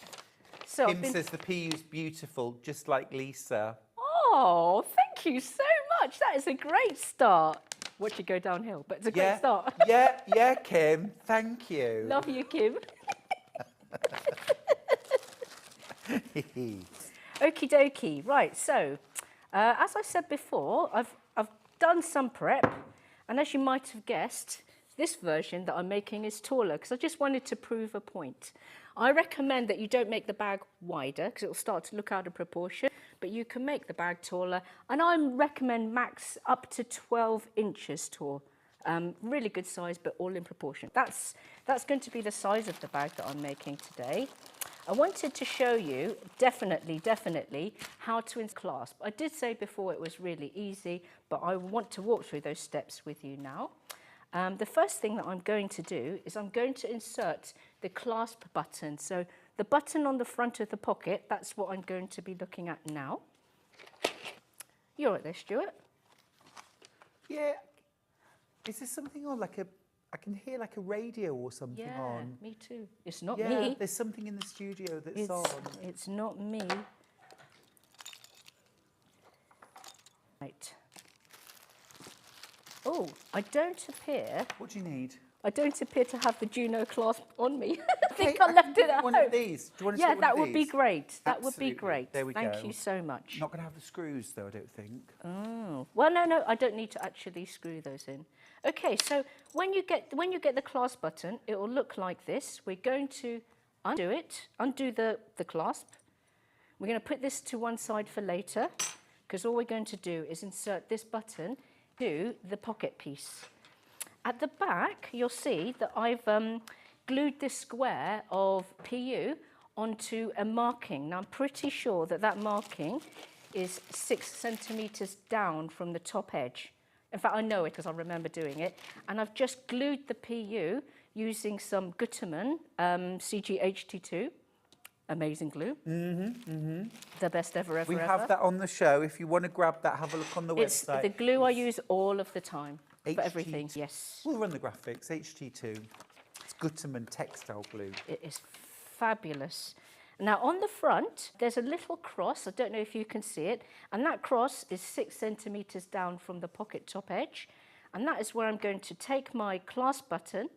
So Kim says the PU's beautiful, just like Lisa. Oh, thank you so much. That is a great start. Watch it go downhill, but it's a great start. yeah, Kim. Thank you. Love you, Kim. Okie dokie. Right, so as I said before, I've done some prep, and as you might have guessed, this version that I'm making is taller because I just wanted to prove a point. I recommend that you don't make the bag wider because it will start to look out of proportion, but you can make the bag taller, and I recommend max up to 12 inches tall. Really good size, but all in proportion. That's going to be the size of the bag that I'm making today. I wanted to show you, definitely, how to clasp. I did say before it was really easy, but I want to walk through those steps with you now. The first thing that I'm going to do is I'm going to insert the clasp button. So the button on the front of the pocket, that's what I'm going to be looking at now. You're right there, Stuart. Yeah. Is there something on like I can hear like a radio or something on. Me too. It's not Yeah, me. there's something in the studio that's on. It's not me. Right. Oh, I don't appear. What do you need? I don't appear to have the Juno clasp on me. I think Okay, I left it at one home. of these. Do you want to Yeah, take one that of would be these? great. That would Absolutely. be great. There we go. Thank you so much. Not going to have the screws though, I don't think. Oh, well, no, I don't need to actually screw those in. Okay, so when you get the clasp button, it will look like this. We're going to undo the clasp. We're going to put this to one side for later, because all we're going to do is insert this button to the pocket piece. At the back, you'll see that I've glued this square of PU onto a marking. Now, I'm pretty sure that marking is 6 centimetres down from the top edge. In fact, I know it because I remember doing it. And I've just glued the PU using some Gutermann CGHT2. Amazing glue. The best ever. We have that on the show. If you want to grab that, have a look on the It's website. the glue I use all of the time for everything. HT2. Yes. We'll run the graphics. HT2. It's Gutermann textile glue. It is fabulous. Now on the front, there's a little cross. I don't know if you can see it. And that cross is 6 centimetres down from the pocket top edge. And that is where I'm going to take my clasp button.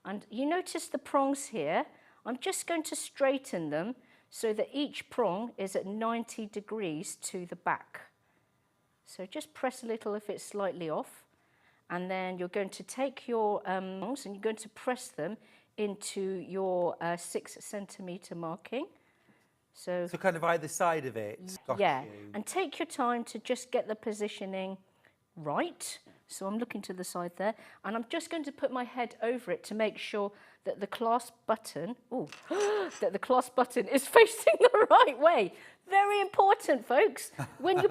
And you notice the prongs here. I'm just going to straighten them so that each prong is at 90 degrees to the back. So just press a little if it's slightly off. And then you're going to take your prongs and you're going to press them into your 6 centimetre marking. So kind of either side of it. Got yeah, you. and take your time to just get the positioning right. So I'm looking to the side there, and I'm just going to put my head over it to make sure that the clasp button, that the clasp button is facing the right way. Very important, folks. When you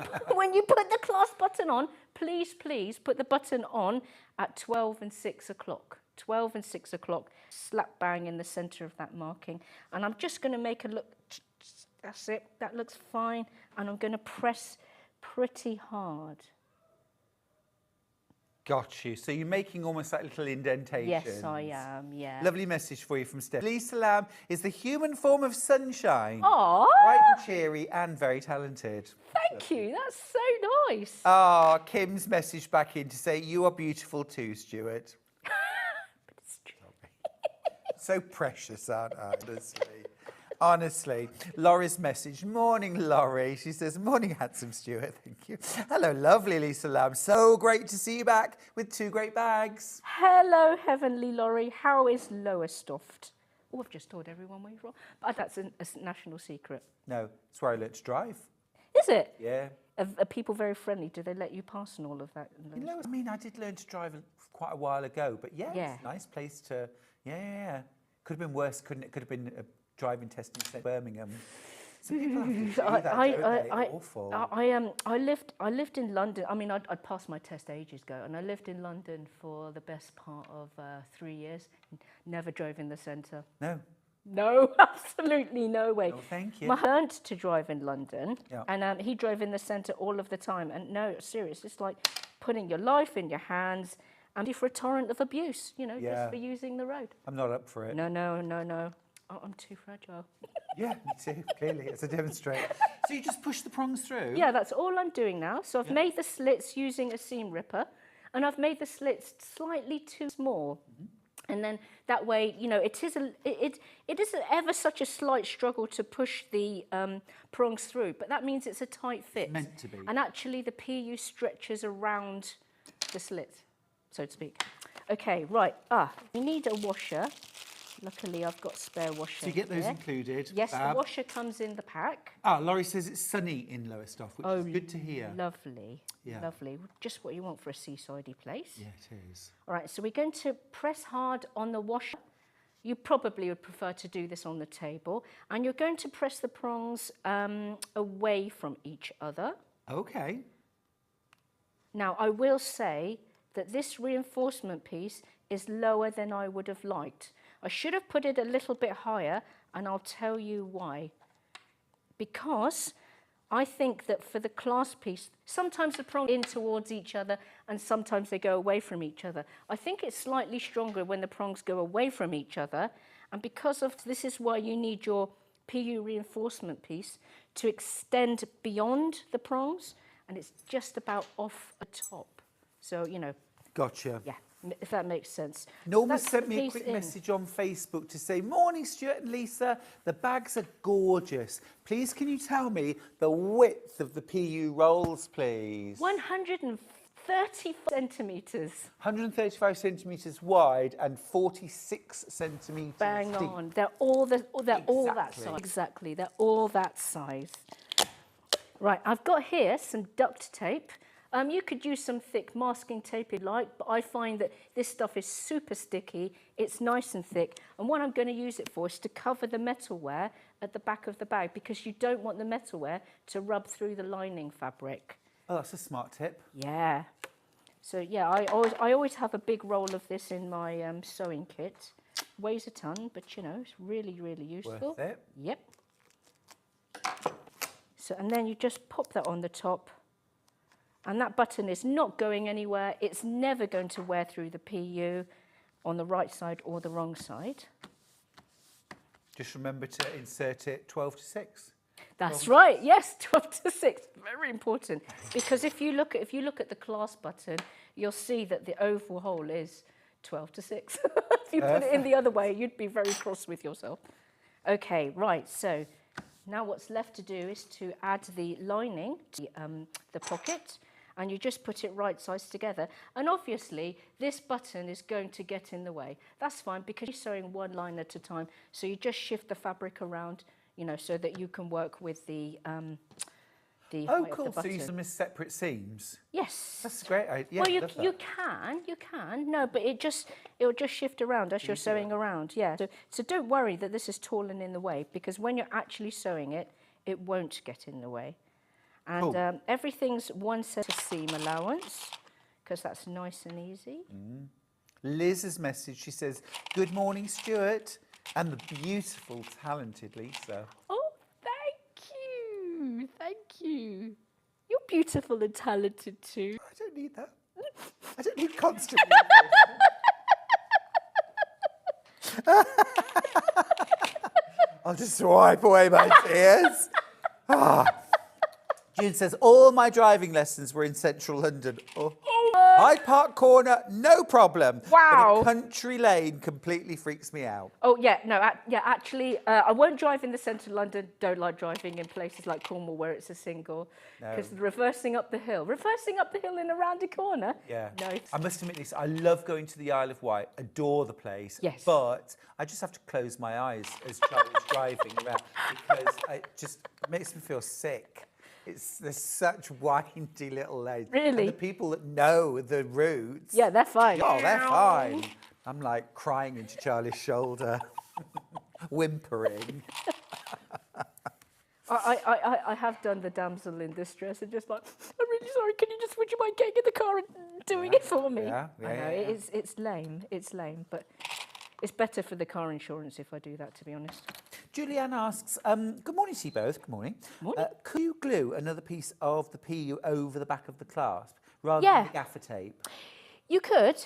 put the clasp button on, please put the button on at 12 and 6 o'clock. 12 and 6 o'clock, slap bang in the centre of that marking. And I'm just going to make a look. That's it. That looks fine. And I'm going to press pretty hard. Got you. So you're making almost like little indentations. Yes, I am, yeah. Lovely message for you from Steph. Lisa Lamb is the human form of sunshine. Aww. Bright and cheery and very talented. Thank you. That's so nice. Ah, Kim's message back in to say, you are beautiful too, Stuart. But it's true. So precious, aren't I, honestly? Honestly, Laurie's message. Morning, Laurie. She says, morning, handsome Stuart. Thank you. Hello, lovely Lisa Lamb. So great to see you back with 2 great bags. Hello, Heavenly Laurie. How is Lowestoft? Oh, I've just told everyone where you're from. But that's a national secret. No, it's where I learnt to drive. Is it? Yeah. Are people very friendly? Do they let you pass and all of that? You know, I mean, I did learn to drive quite a while ago, but yeah, Yeah. it's a nice place to, yeah. Could have been worse, couldn't it? Could have been a driving test in Birmingham. Some people have to do that, don't they? Awful. I lived in London. I mean, I'd passed my test ages ago, and I lived in London for the best part of 3 years. Never drove in the centre. No. No, absolutely no way. No, thank you. I learned to drive in London, Yeah. and he drove in the centre all of the time. And no, serious, it's like putting your life in your hands and for a torrent of abuse, you know, Yeah. just for using the road. I'm not up for it. No. Oh, I'm too fragile. Yeah, me too, clearly. It's a demonstration. So you just push the prongs through? Yeah, that's all I'm doing now. So I've made the slits using a seam ripper, and I've made the slits slightly too small. And then that way, you know, it is ever such a slight struggle to push the prongs through, but that means it's a tight fit. It's meant to be. And actually the PU stretches around the slit, so to speak. Okay, right. We need a washer. Luckily, I've got spare washer. So you get those here. included. Yes, Fab. the washer comes in the pack. Laurie says it's sunny in Lowestoft, which is good to hear. Lovely. Yeah. Lovely. Just what you want for a seasidey place. Yeah, it is. All right, so we're going to press hard on the washer. You probably would prefer to do this on the table. And you're going to press the prongs away from each other. Okay. Now, I will say that this reinforcement piece is lower than I would have liked. I should have put it a little bit higher, and I'll tell you why. Because I think that for the clasp piece, sometimes the prongs in towards each other and sometimes they go away from each other. I think it's slightly stronger when the prongs go away from each other, and because of this is why you need your PU reinforcement piece to extend beyond the prongs, and it's just about off the top. So, you know. Gotcha. Yeah, if that makes sense. Norma That's sent the me a piece quick in. message on Facebook to say, morning Stuart and Lisa, the bags are gorgeous. Please can you tell me the width of the PU rolls, please? 130 centimetres. 135 centimetres wide and 46 centimetres Bang deep. on. They're all that Exactly. size. Exactly. They're all that size. Right, I've got here some duct tape. You could use some thick masking tape if you like, but I find that this stuff is super sticky. It's nice and thick. And what I'm going to use it for is to cover the metalware at the back of the bag, because you don't want the metalware to rub through the lining fabric. Oh, that's a smart tip. Yeah. So yeah, I always have a big roll of this in my sewing kit. Weighs a ton, but you know, it's really, really useful. Worth it. Yep. So, and then you just pop that on the top. And that button is not going anywhere. It's never going to wear through the PU on the right side or the wrong side. Just remember to insert it 12 to 6. That's right. Yes, 12 to 6. Very important. Because if you look at the clasp button, you'll see that the oval hole is 12 to 6. If you put it in the other way, you'd be very cross with yourself. Okay, right. So now what's left to do is to add the lining to the pocket. And you just put it right sides together. And obviously, this button is going to get in the way. That's fine, because you're sewing one line at a time. So you just shift the fabric around, you know, so that you can work with the height of cool. the button. So you use them as separate seams? Yes. That's a great idea. Well, I love that. you can. No, but it'll just shift around as you're sewing around. Yeah. So don't worry that this is tall and in the way, because when you're actually sewing it, it won't get in the way. And Cool. Everything's 1 set of seam allowance, because that's nice and easy. Liz's message, she says, good morning, Stuart, and the beautiful, talented Lisa. Oh, thank you. Thank you. You're beautiful and talented too. I don't need that. I don't need constant I'll just wipe away my tears. June says, all my driving lessons were in central London. Oh, Hyde Park corner, no problem. Wow. But a country lane completely freaks me out. Oh, yeah, no, actually, I won't drive in the centre of London. Don't like driving in places like Cornwall where it's a single. Because reversing up the hill in a rounded corner. Yeah. No. I must admit this, I love going to the Isle of Wight, adore the place. Yes. But I just have to close my eyes as Charlie's driving around because it just makes me feel sick. There's such windy little lanes. Really? And the people that know the routes. Yeah, they're fine. Oh, they're fine. I'm like crying into Charlie's shoulder, whimpering. I have done the damsel in distress and just like, I'm really sorry, can you just, would you mind getting in the car and doing it for me? Yeah, I know, it's lame, but it's better for the car insurance if I do that, to be honest. Julianne asks, good morning to you both, good morning. Morning. Could you glue another piece of the PU over the back of the clasp rather than the gaffer tape? You could.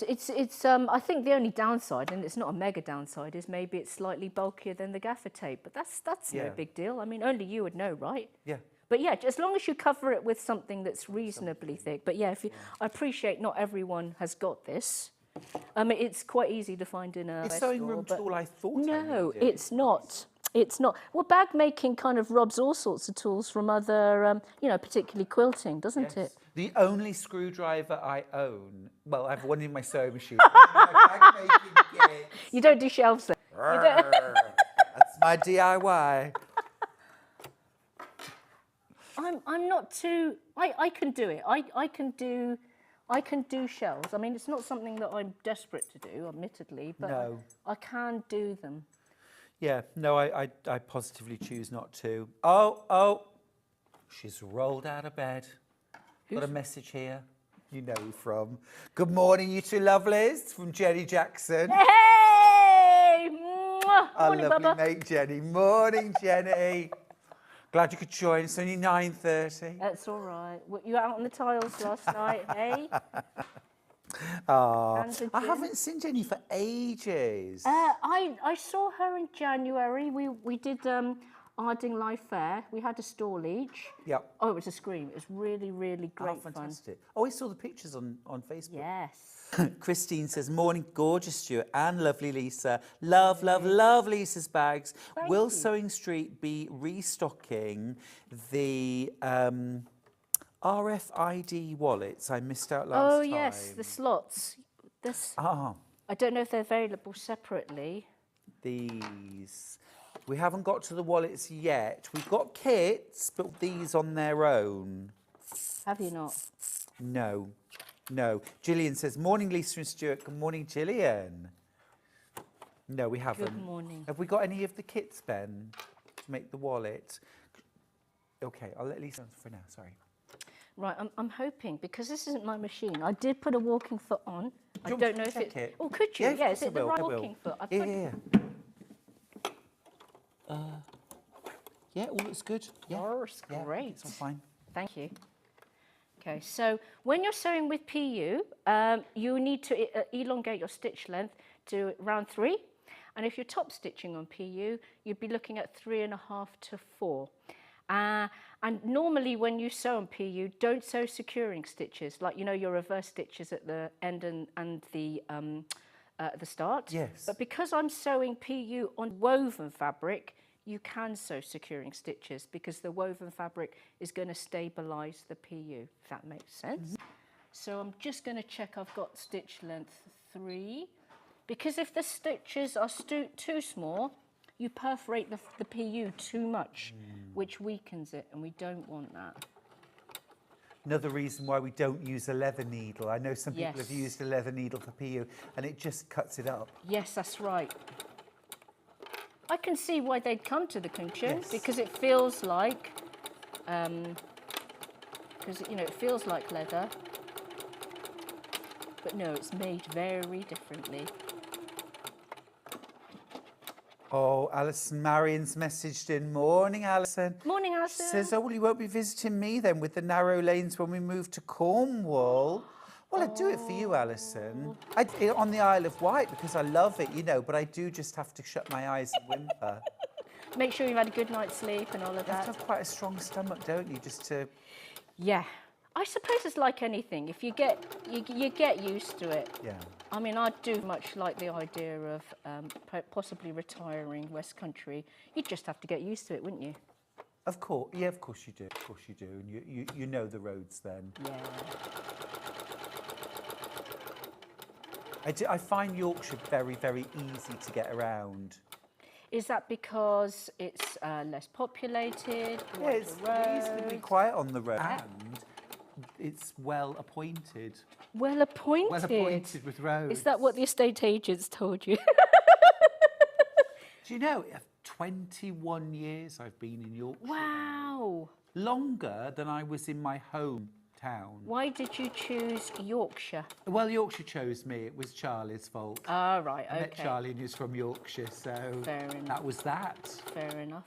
It's. I think the only downside, and it's not a mega downside, is maybe it's slightly bulkier than the gaffer tape. But that's no big deal. I mean, only you would know, right? Yeah. But yeah, as long as you cover it with something that's reasonably thick. But yeah, I appreciate not everyone has got this. It's quite easy to find in a sewing room tool, I thought. No, it's not. It's not. Well, bag making kind of robs all sorts of tools from other, particularly quilting, doesn't it? The only screwdriver I own, well, I have one in my sewing machine. You don't do shelves then? That's my DIY. I'm not too. I can do it. I can do shells. I mean, it's not something that I'm desperate to do, admittedly, but No. I can do them. Yeah, no, I positively choose not to. Oh, she's rolled out of bed. Got a message here. You know who from. Good morning, you two lovelies, from Jenny Jackson. Hey! Mwah! Our Morning, lovely Bubba. mate Jenny. Morning, Jenny. Glad you could join. It's only 9:30. That's all right. Were you out on the tiles last night, hey? Oh, I haven't seen Jenny for ages. I saw her in January. We did Arding Life Fair. We had a stall each. Yep. Oh, it was a scream. It was really, really great fun. Fantastic. Oh, I saw the pictures on Facebook. Yes. Christine says, morning, gorgeous Stuart and lovely Lisa. Love, love, love Lisa's bags. Will you. Sewing Street be restocking the RFID wallets I missed out last time? Oh, yes, the slots. Ah, I don't know if they're available separately. these. We haven't got to the wallets yet. We've got kits, but these on their own. Have you not? No. Gillian says, morning, Lisa and Stuart. Good morning, Gillian. No, we haven't. Good morning. Have we got any of the kits, Ben, to make the wallet? Okay, I'll let Lisa answer for now, sorry. Right, I'm hoping, because this isn't my machine, I did put a walking foot on. I you want don't me know to if check it... it? Oh, could you? Yeah, of Yeah, course is it I the will, right I will. walking foot? I Yeah, put- yeah, all looks good. Yeah, Yours, yeah, great. it's all fine. Thank you. Okay, so when you're sewing with PU, you need to elongate your stitch length to round 3. And if you're top stitching on PU, you'd be looking at 3.5 to 4. And normally when you sew on PU, don't sew securing stitches, like, your reverse stitches at the end and the start. Yes. But because I'm sewing PU on woven fabric, you can sew securing stitches because the woven fabric is going to stabilise the PU, if that makes sense. Mm-hmm. So I'm just going to check I've got stitch length 3, because if the stitches are too small, you perforate the PU too much, which weakens it, and we don't want that. Another reason why we don't use a leather needle. I know some people Yes. have used a leather needle for PU and it just cuts it up. Yes, that's right. I can see why they'd come to the conclusion, Yes. because it feels like, it feels like leather. But no, it's made very differently. Oh, Alison Marion's messaged in. Morning, Alison. Morning, She Alison. says, oh, well, you won't be visiting me then with the narrow lanes when we move to Cornwall. Well, I'd do it for you, Alison. On the Isle of Wight, because I love it, but I do just have to shut my eyes and whimper. Make sure you've had a good night's sleep and all of You have that. to have quite a strong stomach, don't you, just to... Yeah. I suppose it's like anything. If you get used to it. Yeah. I mean, I do much like the idea of possibly retiring West Country. You'd just have to get used to it, wouldn't you? Of course, yeah, of course you do. Of course you do, and you know the roads then. Yeah. I find Yorkshire very, very easy to get around. Is that because it's less populated? Yeah, it's reasonably quiet on the road, and it's well appointed. Well appointed. Well appointed with roads. Is that what the estate agents told you? Do you know, 21 years I've been in Yorkshire. Wow. Longer than I was in my hometown. Why did you choose Yorkshire? Well, Yorkshire chose me. It was Charlie's fault. Ah, right, okay. I met Charlie and he was from Yorkshire, so Fair enough. that was that. Fair enough.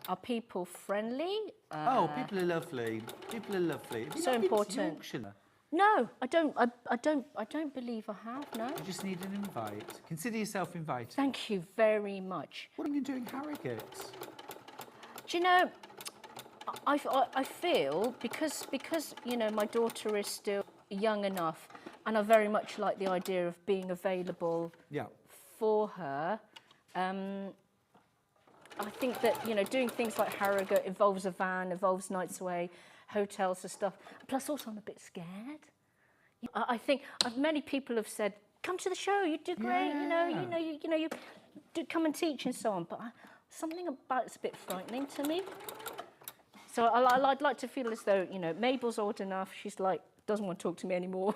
Are people friendly? Oh, people are lovely. People are lovely. Have you So not been to important. Yorkshire? No, I don't believe I have, no. You just need an invite. Consider yourself invited. Thank you very much. What are you doing, Harrogate? Do you know, I feel because you know my daughter is still young enough, and I very much like the idea of being available for her. I think that doing things like Harrogate involves a van, involves nights away, hotels and stuff. Plus, also I'm a bit scared. I think many people have said, "Come to the show, you do great." You do come and teach and so on. But something about it's a bit frightening to me. So I'd like to feel as though Mabel's old enough. She's like doesn't want to talk to me anymore.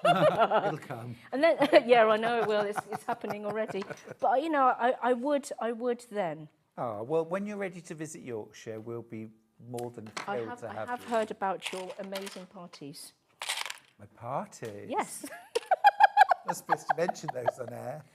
It'll come. And then yeah, I know it will. It's happening already. But I would then. Oh, well, when you're ready to visit Yorkshire, we'll be more than thrilled to have you. I have heard about your amazing parties. My parties? Yes. I'm not supposed to mention those on air.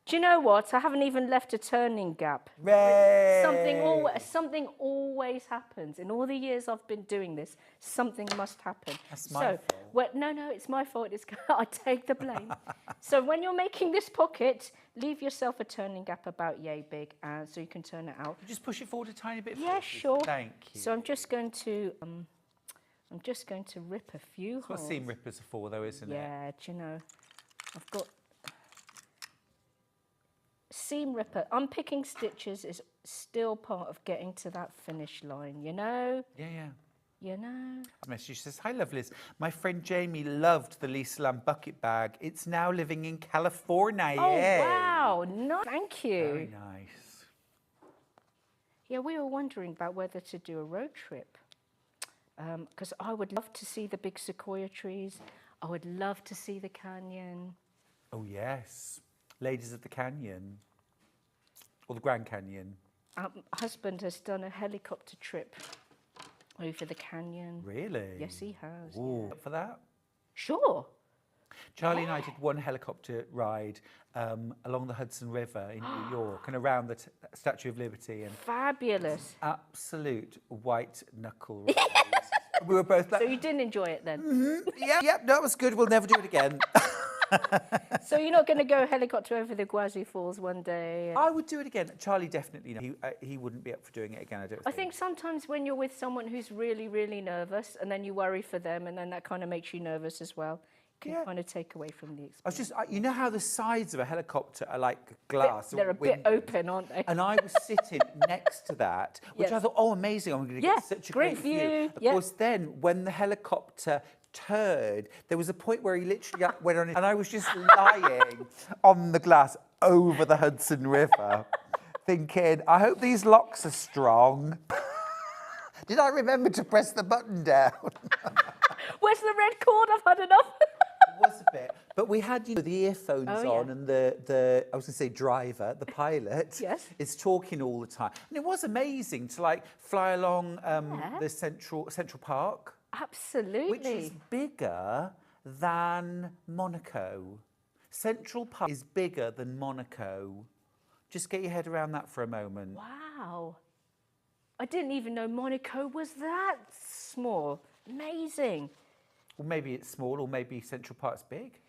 Do you know what? I haven't even left a turning gap. Ray! Something always happens. In all the years I've been doing this, something must happen. That's my fault. No, it's my fault. I take the blame. So when you're making this pocket, leave yourself a turning gap about yay big, so you can turn it out. Just push it forward a tiny bit. Yeah, sure. Thank you. So I'm just going to rip a few That's what holes. seam rippers are for, though, isn't it? Yeah, do you know, I've got seam ripper. Unpicking stitches is still part of getting to that finish line, Yeah. She says, "Hi, lovelies. My friend Jamie loved the Lisa Lamb bucket bag. It's now living in California." Oh, wow. No, thank you. Very nice. Yeah, we were wondering about whether to do a road trip. Because I would love to see the big sequoia trees. I would love to see the canyon. Oh, yes. Ladies of the Canyon. Or the Grand Canyon. My husband has done a helicopter trip over the canyon. Really? Yes, he has. Ooh. Yeah. Up for that? Sure. Charlie and I did one helicopter ride along the Hudson River in New York and around the Statue of Liberty. And fabulous. Absolute white knuckle ride. We were both like... So you didn't enjoy it then? Mm-hmm. Yeah, no, it was good. We'll never do it again. So you're not going to go helicopter over the Gwazi Falls one day? I would do it again. Charlie definitely, he wouldn't be up for doing it again, I don't think. I think sometimes when you're with someone who's really, really nervous and then you worry for them and then that kind of makes you nervous as well, can kind of take away from the experience. I was just, you know how the sides of a helicopter are like glass? They're a bit open, aren't they? And I was sitting next to that, which I thought, oh, amazing, I'm going to get such a great view. Of course, then when the helicopter turned, there was a point where he literally went on it, and I was just lying on the glass over the Hudson River, thinking, I hope these locks are strong. Did I remember to press the button down? Where's the red cord? I've had enough. It was a bit. But we had, the earphones on, and the I was going to say driver, the pilot, is talking all the time. And it was amazing to fly along the Central Park. Absolutely. Which is bigger than Monaco. Central Park is bigger than Monaco. Just get your head around that for a moment. Wow. I didn't even know Monaco was that small. Amazing. Well, maybe it's small, or maybe Central Park's big.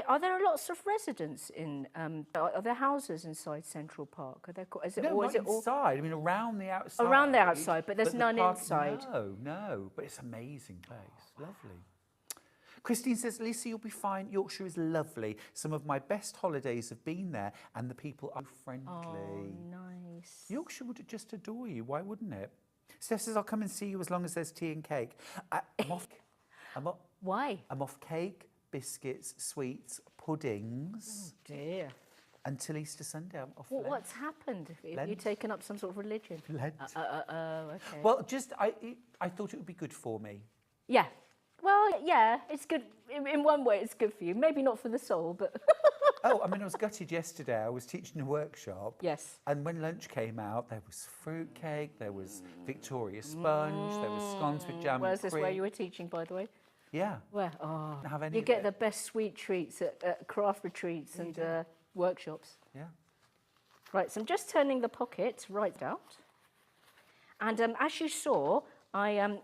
Are there lots of residents in? Are there houses inside Central Park? Are there? Is it, no, or not is it inside. I mean, around the outside. Around the outside, but there's none inside. No. But it's an amazing place. Lovely. Christine says, Lisa, you'll be fine. Yorkshire is lovely. Some of my best holidays have been there and the people are friendly. Oh, nice. Yorkshire would just adore you. Why wouldn't it? Steph says, I'll come and see you as long as there's tea and cake. I'm off. Why? I'm off cake, biscuits, sweets, puddings. Oh, dear. Until Easter Sunday, I'm off. Well, Lent. what's happened? Have Lent. you taken up some sort of religion? Lent. Okay. Well, I thought it would be good for me. Yeah. Well, yeah, it's good. In one way, it's good for you. Maybe not for the soul, but... Oh, I mean, I was gutted yesterday. I was teaching a workshop. Yes. And when lunch came out, there was fruitcake, there was Victoria sponge, there was scones with jam Where's and this where cream. you were teaching, by the way? Yeah. Where? Oh, Have any you of get it. the best sweet treats at craft retreats and workshops. Yeah. Right, so I'm just turning the pocket right out. And as you saw, I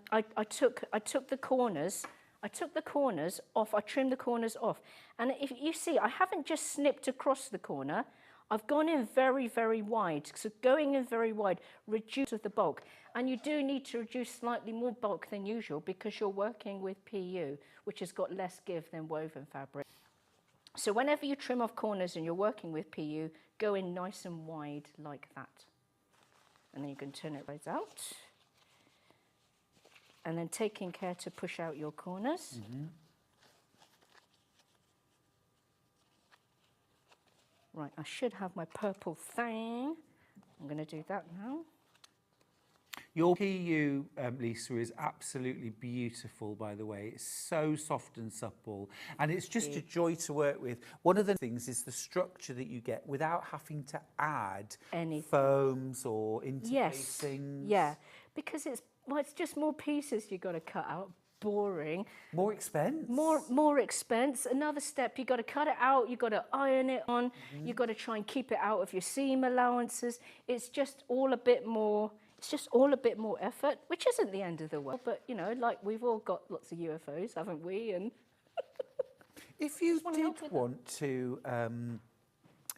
took the corners. I took the corners off. I trimmed the corners off. And if you see, I haven't just snipped across the corner. I've gone in very, very wide. So going in very wide reduces the bulk. And you do need to reduce slightly more bulk than usual because you're working with PU, which has got less give than woven fabric. So whenever you trim off corners and you're working with PU, go in nice and wide like that. And then you can turn it right out. And then taking care to push out your corners. Mm-hmm. Right, I should have my purple thing. I'm going to do that now. Your PU, Lisa, is absolutely beautiful, by the way. It's so soft and supple, and it's just a joy to work with. One of the things is the structure that you get without having to add Anything. foams or interfacings. Yes, yeah, because it's just more pieces you've got to cut out. Boring. More expense. More expense. Another step, you've got to cut it out, you've got to iron it on, you've got to try and keep it out of your seam allowances. It's just all a bit more, effort, which isn't the end of the world. But, you know, like we've all got lots of UFOs, haven't we? And if you did want to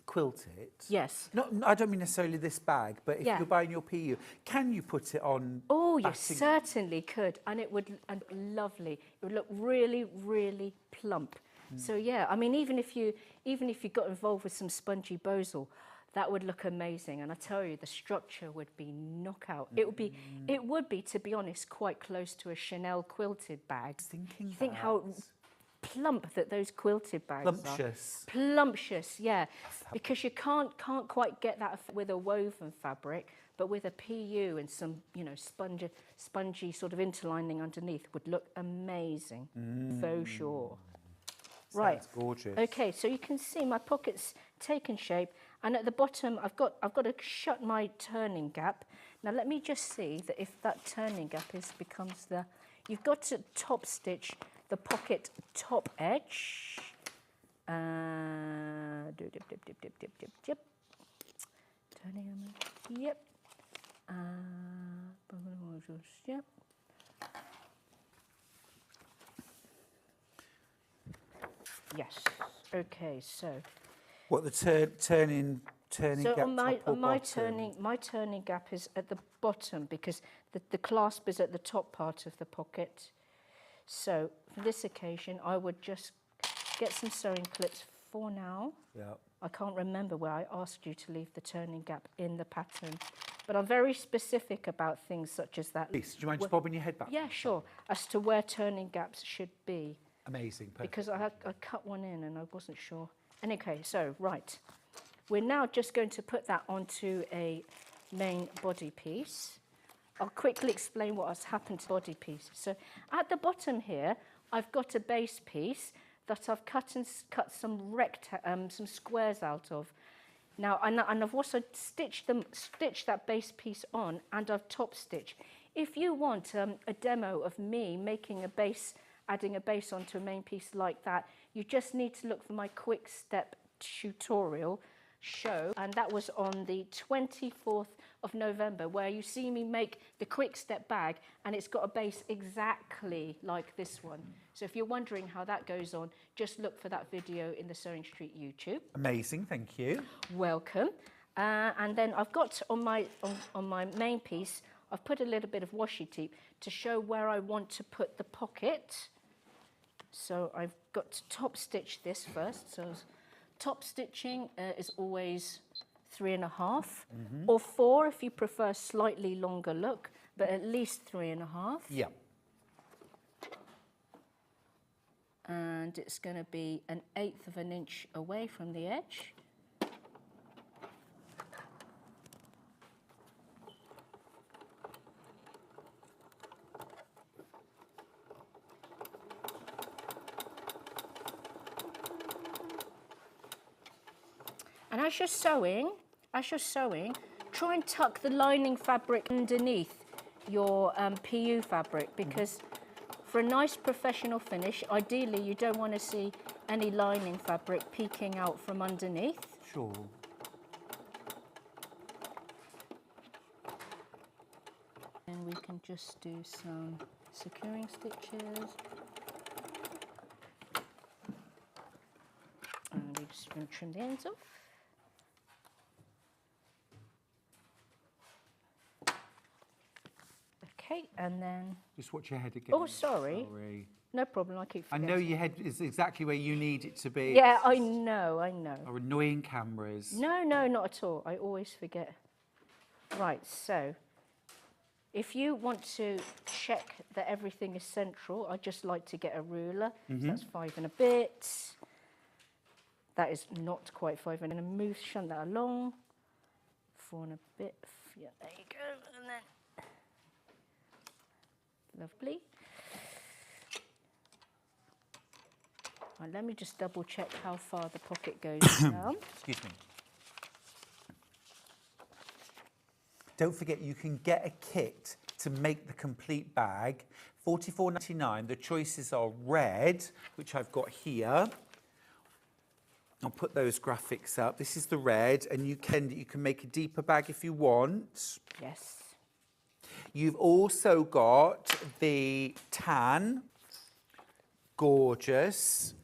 quilt it. Yes. I don't mean necessarily this bag, but if Yeah. you're buying your PU, can you put it on? Oh, you batting- certainly could, and it would lovely. It would look really, really plump. So yeah, I mean, even if you got involved with some spongy bosal, that would look amazing. And I tell you, the structure would be knockout. It would be, to be honest, quite close to a Chanel quilted bag. Thinking You think how plump that those quilted bags Plumptious. are. Plumptious, yeah. Because you can't quite get that effect with a woven fabric, but with a PU and some, you know, spongy sort of interlining underneath would look amazing, for sure. Right. Sounds gorgeous. Okay, so you can see my pocket's taken shape, and at the bottom I've got to shut my turning gap. Now let me just see that if that turning gap becomes the, you've got to top stitch the pocket top edge. Dip. Turning, yep. Yep. Yes. Okay. So. What the turning So gap on my top or bottom? my turning gap is at the bottom because the clasp is at the top part of the pocket. So for this occasion, I would just get some sewing clips for now. Yeah. I can't remember where I asked you to leave the turning gap in the pattern, but I'm very specific about things such as that. Lisa, do you mind just bobbing your head back? Yeah, sure. As to where turning gaps should be. Amazing. Perfect. Because I cut one in and I wasn't sure. Okay, so right. We're now just going to put that onto a main body piece. I'll quickly explain what has happened to body pieces. So at the bottom here, I've got a base piece that I've cut some squares out of. Now, and I've also stitched that base piece on, and I've top stitched. If you want a demo of me making a base, adding a base onto a main piece like that, you just need to look for my quick step tutorial show, and that was on the 24th of November, where you see me make the quick step bag, and it's got a base exactly like this one. So if you're wondering how that goes on, just look for that video in the Sewing Street YouTube. Amazing, thank you. Welcome. And then I've got on my main piece, I've put a little bit of washi tape to show where I want to put the pocket. So I've got to top stitch this first. So top stitching is always 3.5 or 4 if you prefer slightly longer look, but at least 3.5. Yeah. And it's going to be 1/8 of an inch away from the edge. And as you're sewing, try and tuck the lining fabric underneath your PU fabric, because for a nice professional finish, ideally you don't want to see any lining fabric peeking out from underneath. Sure. And we can just do some securing stitches. And we're just going to trim the ends off. Okay, and then... Just watch your head again. Oh, sorry. No problem, I keep I forgetting. know your head is exactly where you need it to be. Yeah, I know. Or annoying cameras. No, not at all. I always forget. Right, so if you want to check that everything is central, I just like to get a ruler. So that's 5 and a bit. That is not quite 5. I'm going to shunt that along. 4 and a bit. Yeah, there you go. And then lovely. Right, let me just double check how far the pocket goes down. Excuse me. Don't forget, you can get a kit to make the complete bag. $44.99. The choices are red, which I've got here. I'll put those graphics up. This is the red, and you can make a deeper bag if you want. Yes. You've also got the tan, gorgeous,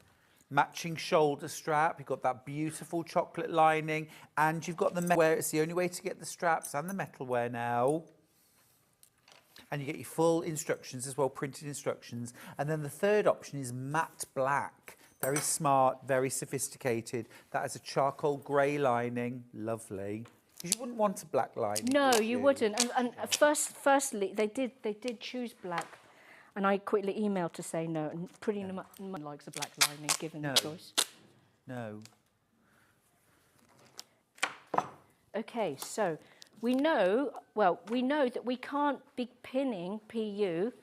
matching shoulder strap. You've got that beautiful chocolate lining, and you've got the metalwear. It's the only way to get the straps and the metalwear now. And you get your full instructions as well, printed instructions. And then the third option is matte black. Very smart, very sophisticated. That is a charcoal grey lining. Lovely. Because you wouldn't want a black lining. No, you wouldn't. And firstly, they did choose black, and I quickly emailed to say no. And pretty much likes a black lining, given the choice. No. Okay, so we know that we can't be pinning PU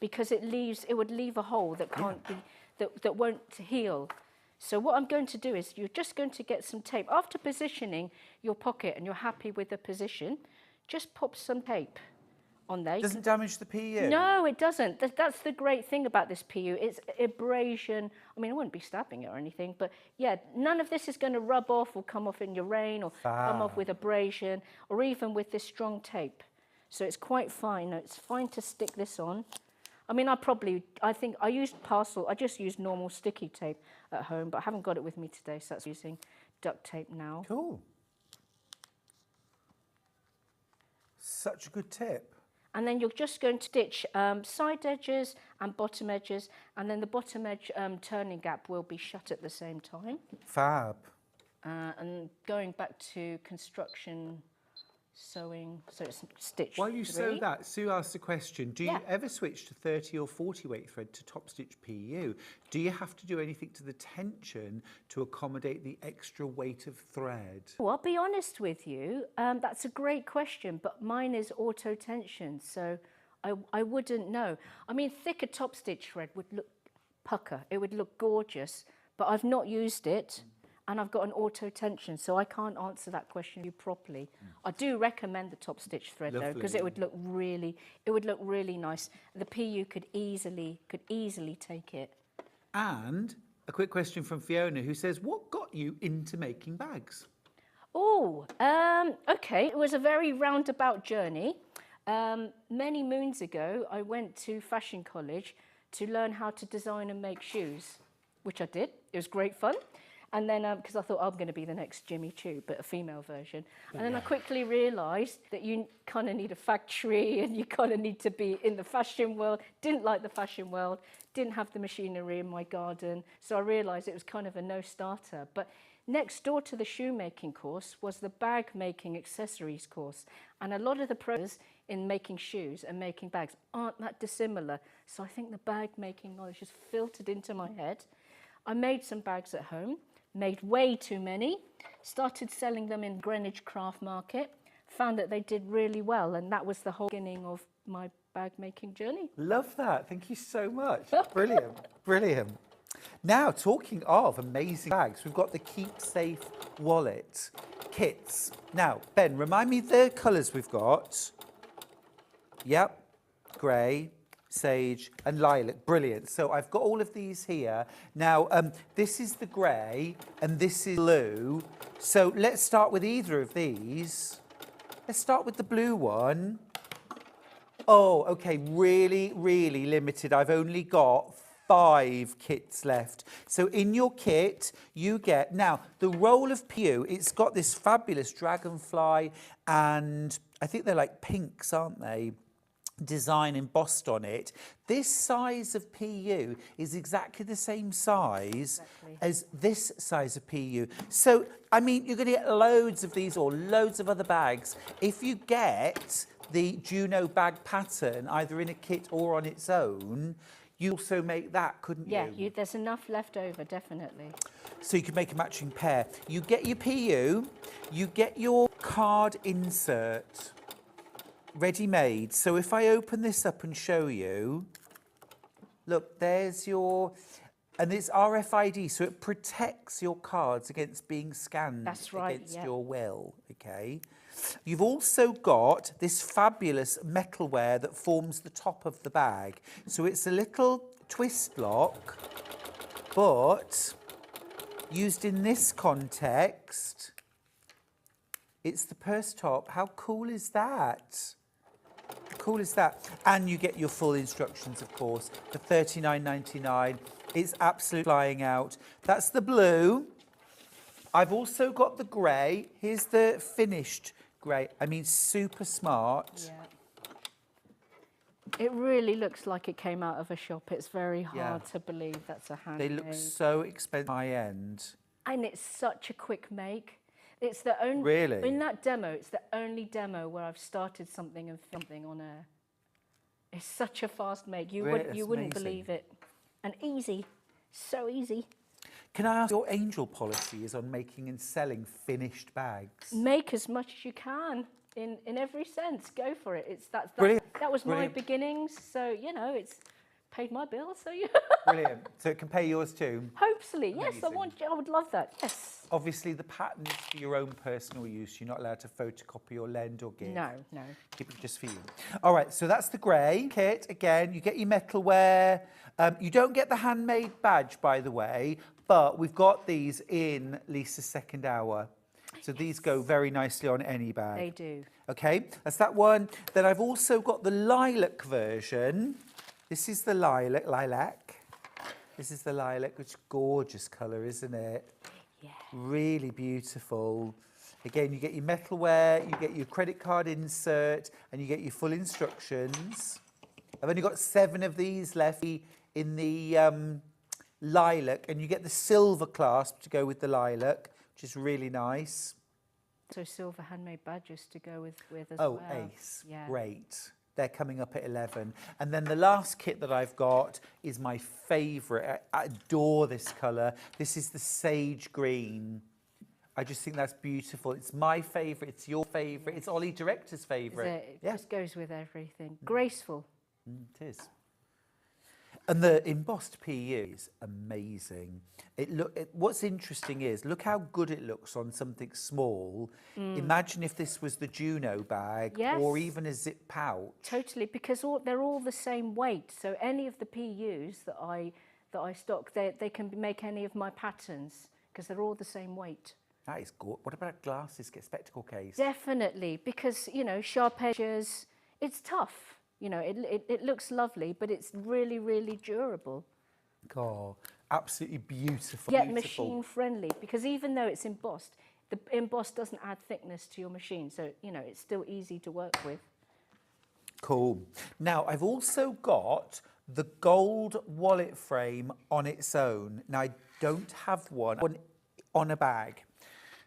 because it would leave a hole that can't be that won't heal. So what I'm going to do is you're just going to get some tape. After positioning your pocket and you're happy with the position, just pop some tape on there. Doesn't damage the PU? No, it doesn't. That's the great thing about this PU. It's abrasion. I mean, I wouldn't be stabbing it or anything, but yeah, none of this is going to rub off or come off in your rain or come off with abrasion or even with this strong tape. So it's quite fine. It's fine to stick this on. I mean, I think I just used normal sticky tape at home, but I haven't got it with me today, so that's using duct tape now. Cool. Such a good tip. And then you're just going to stitch side edges and bottom edges, and then the bottom edge turning gap will be shut at the same time. Fab. And going back to construction sewing, so it's stitch While you 3. sew that, Sue asked a question. Do you ever switch to 30 or 40 weight thread to top stitch PU? Do you have to do anything to the tension to accommodate the extra weight of thread? Well, I'll be honest with you, that's a great question, but mine is auto tension, so I wouldn't know. I mean, thicker top stitch thread would look pucker, it would look gorgeous, but I've not used it. And I've got an auto tension, so I can't answer that question properly. I do recommend the top stitch thread though, because it would look really nice. The PU could easily take it. And a quick question from Fiona, who says, "What got you into making bags?" Oh, okay. It was a very roundabout journey. Many moons ago, I went to fashion college to learn how to design and make shoes, which I did. It was great fun. And then, because I thought I'm going to be the next Jimmy Choo, but a female version. And then I quickly realised that you kind of need a factory and you kind of need to be in the fashion world. Didn't like the fashion world, didn't have the machinery in my garden. So I realised it was kind of a no-starter. But next door to the shoemaking course was the bag making accessories course. And a lot of the pros in making shoes and making bags aren't that dissimilar. So I think the bag making knowledge just filtered into my head. I made some bags at home, made way too many, started selling them in Greenwich Craft Market, found that they did really well, and that was the whole beginning of my bag making journey. Love that. Thank you so much. Brilliant. Brilliant. Now, talking of amazing bags, we've got the Keep Safe wallet kits. Now, Ben, remind me the colours we've got. Yep, grey, sage and lilac. Brilliant. So I've got all of these here. Now, this is the grey and this is blue. So let's start with either of these. Let's start with the blue one. Oh, okay, really, really limited. I've only got 5 kits left. So in your kit, you get, now, the roll of PU, it's got this fabulous dragonfly and I think they're like pinks, aren't they? Design embossed on it. This size of PU is exactly the same size as this size of PU. So, I mean, you're going to get loads of these or loads of other bags. If you get the Juno bag pattern, either in a kit or on its own, you also make that, couldn't you? Yeah, there's enough left over, definitely. So you can make a matching pair. You get your PU, you get your card insert ready-made. So if I open this up and show you, look, there's your, and it's RFID, so it protects your cards against being scanned against your will, okay? You've also got this fabulous metalware that forms the top of the bag. So it's a little twist lock, but used in this context, it's the purse top. How cool is that? How cool is that? And you get your full instructions, of course, for $39.99. It's absolutely flying out. That's the blue. I've also got the grey. Here's the finished grey. I mean, super smart. Yeah. It really looks like it came out of a shop. It's very hard to believe that's a handmade. They look so expensive, high-end. And it's such a quick make. It's the only... Really? In that demo, it's the only demo where I've started something and filmed something on air. It's such a fast make. You wouldn't believe it. And easy. So easy. Can I ask what your angel policy is on making and selling finished bags? Make as much as you can in every sense. Go for it. That was my beginnings. So, you know, it's paid my bills. So yeah. Brilliant. So it can pay yours too? Hopefully, yes. I would love that. Yes. Obviously, the pattern is for your own personal use. You're not allowed to photocopy or lend or give. No, no. Keep it just for you. All right, so that's the grey kit. Again, you get your metalware. You don't get the handmade badge, by the way, but we've got these in Lisa's second hour. So these go very nicely on any bag. They do. Okay, that's that one. Then I've also got the lilac version. This is the lilac. This is the lilac, which is gorgeous colour, isn't it? Yeah. Really beautiful. Again, you get your metalware, you get your credit card insert, and you get your full instructions. I've only got 7 of these left in the lilac, and you get the silver clasp to go with the lilac, which is really nice. So silver handmade badges to go with as well. Oh, ace. Yeah. Great. They're coming up at 11. And then the last kit that I've got is my favourite. I adore this colour. This is the sage green. I just think that's beautiful. It's my favourite. It's your favourite. It's Ollie Director's favourite. It just goes with everything. Graceful. It is. And the embossed PU is amazing. What's interesting is, look how good it looks on something small. Imagine if this was the Juno bag or even a zip pouch. Totally, because they're all the same weight. So any of the PUs that I stock, they can make any of my patterns because they're all the same weight. That is good. What about glasses? Get spectacle case. Definitely, because, you know, sharp edges, it's tough. You know, it looks lovely, but it's really, really durable. Oh, absolutely beautiful. Yet beautiful. machine friendly, because even though it's embossed, the embossed doesn't add thickness to your machine, so you know it's still easy to work with. Cool. Now, I've also got the gold wallet frame on its own. Now, I don't have one on a bag,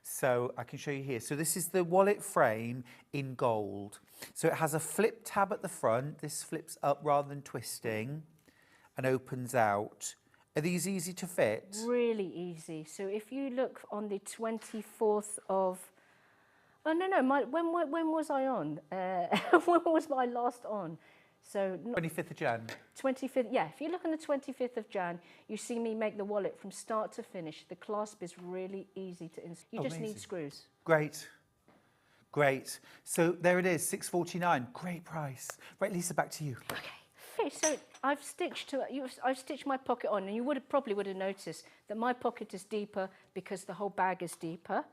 so I can show you here. So this is the wallet frame in gold. So it has a flip tab at the front. This flips up rather than twisting and opens out. Are these easy to fit? Really easy. So if you look on the 24th of... Oh, no, when was I on? When was my last on? So 25th of Jan. 25th, yeah. If you look on the 25th of Jan, you see me make the wallet from start to finish. The clasp is really easy to install. You just need screws. Great. Great. So there it is, £6.49. Great price. Right, Lisa, back to you. Okay, so I've stitched my pocket on, and you probably would have noticed that my pocket is deeper because the whole bag is deeper.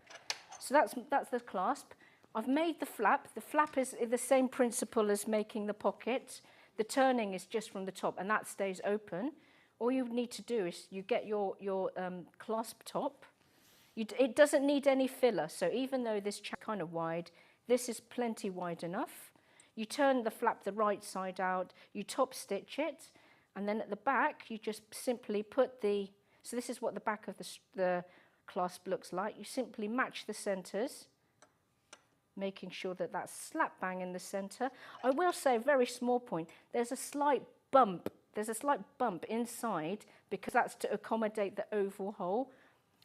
So that's the clasp. I've made the flap. The flap is the same principle as making the pocket. The turning is just from the top, and that stays open. All you need to do is you get your clasp top. It doesn't need any filler, so even though this is kind of wide, this is plenty wide enough. You turn the flap the right side out, you top stitch it, and then at the back you just simply put so this is what the back of the clasp looks like. You simply match the centres, making sure that that's slap bang in the centre. I will say, a very small point, there's a slight bump inside because that's to accommodate the oval hole.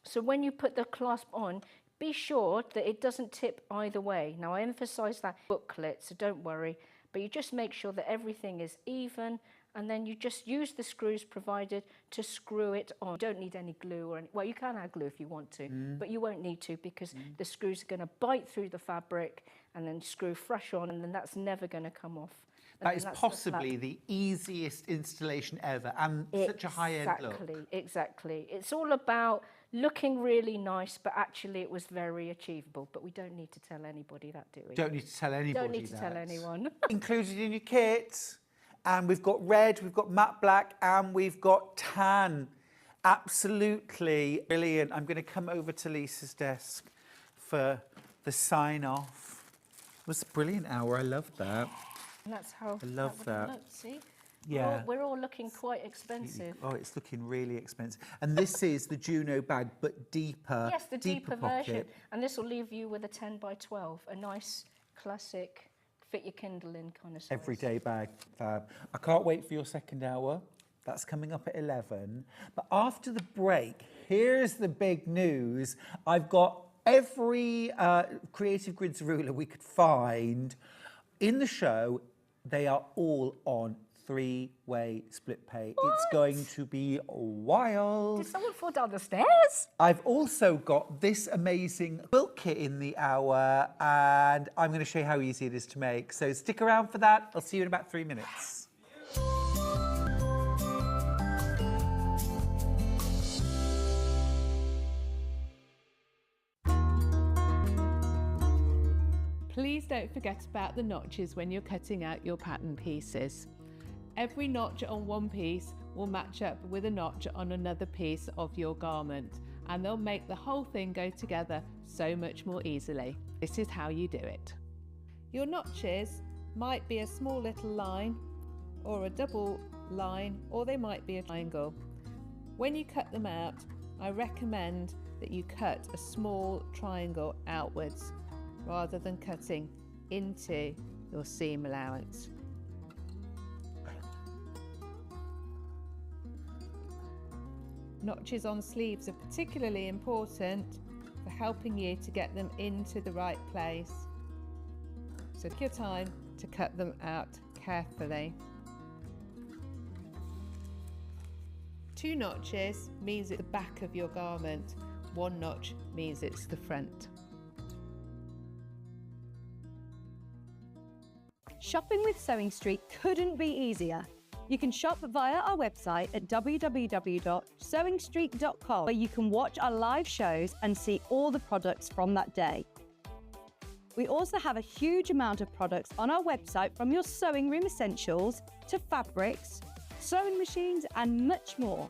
So when you put the clasp on, be sure that it doesn't tip either way. Now, I emphasise that booklet, so don't worry, but you just make sure that everything is even, and then you just use the screws provided to screw it on. You don't need any glue or well, you can add glue if you want to, but you won't need to because the screws are going to bite through the fabric and then screw fresh on, and then that's never going to come off. That is possibly the easiest installation ever, and such a high-end look. Exactly. It's all about looking really nice, but actually it was very achievable. But we don't need to tell anybody that, do we? Don't need to tell anybody that. Don't need to tell anyone. Included in your kit, and we've got red, we've got matte black, and we've got tan. Absolutely brilliant. I'm going to come over to Lisa's desk for the sign-off. It was a brilliant hour. I love that. And that's how I love that. Look, see? Yeah. We're all looking quite expensive. Oh, it's looking really expensive. And this is the Juno bag, but deeper. Yes, the deeper pocket. version. And this will leave you with a 10 by 12, a nice classic fit your Kindle in kind of size. Everyday bag, fab. I can't wait for your second hour. That's coming up at 11. But after the break, here's the big news. I've got every Creative Grids ruler we could find in the show. They are all on 3-way split pay. What? It's going to be wild. Did someone fall down the stairs? I've also got this amazing quilt kit in the hour, and I'm going to show you how easy it is to make. So stick around for that. I'll see you in about 3 minutes. Please don't forget about the notches when you're cutting out your pattern pieces. Every notch on one piece will match up with a notch on another piece of your garment, and they'll make the whole thing go together so much more easily. This is how you do it. Your notches might be a small little line or a double line, or they might be a triangle. When you cut them out, I recommend that you cut a small triangle outwards rather than cutting into your seam allowance. Notches on sleeves are particularly important for helping you to get them into the right place. So take your time to cut them out carefully. 2 notches means it's the back of your garment. 1 notch means it's the front. Shopping with Sewing Street couldn't be easier. You can shop via our website at www.sewingstreet.com, where you can watch our live shows and see all the products from that day. We also have a huge amount of products on our website, from your sewing room essentials to fabrics, sewing machines and much more.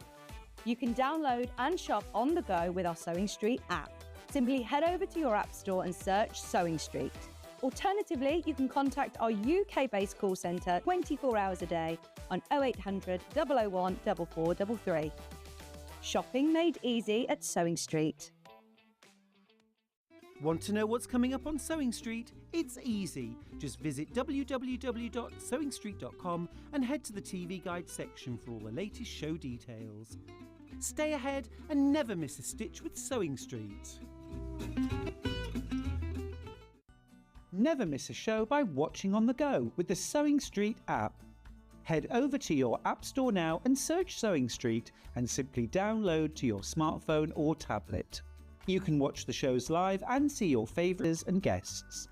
You can download and shop on the go with our Sewing Street app. Simply head over to your app store and search Sewing Street. Alternatively, you can contact our UK-based call centre 24 hours a day on 0800 001 4433. Shopping made easy at Sewing Street. Want to know what's coming up on Sewing Street? It's easy. Just visit www.sewingstreet.com and head to the TV Guide section for all the latest show details. Stay ahead and never miss a stitch with Sewing Street. Never miss a show by watching on the go with the Sewing Street app. Head over to your app store now and search Sewing Street and simply download to your smartphone or tablet. You can watch the shows live and see your favourites and guests.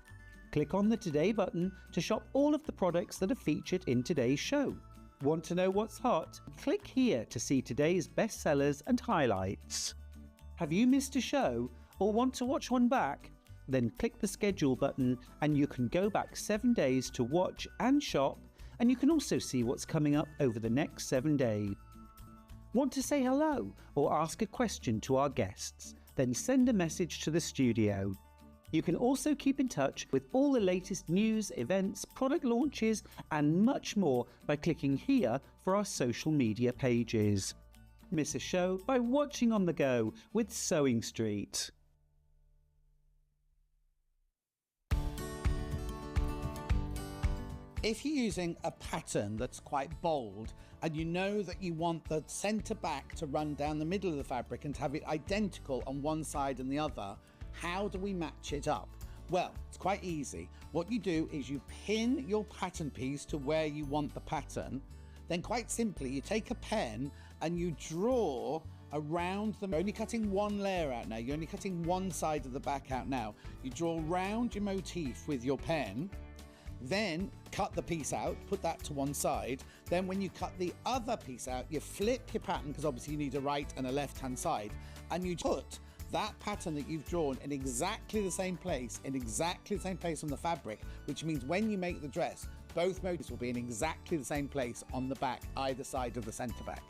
Click on the Today button to shop all of the products that are featured in today's show. Want to know what's hot? Click here to see today's bestsellers and highlights. Have you missed a show or want to watch one back? Then click the schedule button and you can go back 7 days to watch and shop, and you can also see what's coming up over the next 7 days. Want to say hello or ask a question to our guests? Then send a message to the studio. You can also keep in touch with all the latest news, events, product launches and much more by clicking here for our social media pages. Miss a show by watching on the go with Sewing Street. If you're using a pattern that's quite bold and you know that you want the centre back to run down the middle of the fabric and to have it identical on one side and the other, how do we match it up? Well, it's quite easy. What you do is you pin your pattern piece to where you want the pattern. Then quite simply, you take a pen and you draw around them. You're only cutting one layer out now. You're only cutting one side of the back out now. You draw around your motif with your pen. Then cut the piece out, put that to one side. Then when you cut the other piece out, you flip your pattern, because obviously you need a right and a left-hand side, and you put that pattern that you've drawn in exactly the same place, on the fabric, which means when you make the dress, both motifs will be in exactly the same place on the back, either side of the centre back.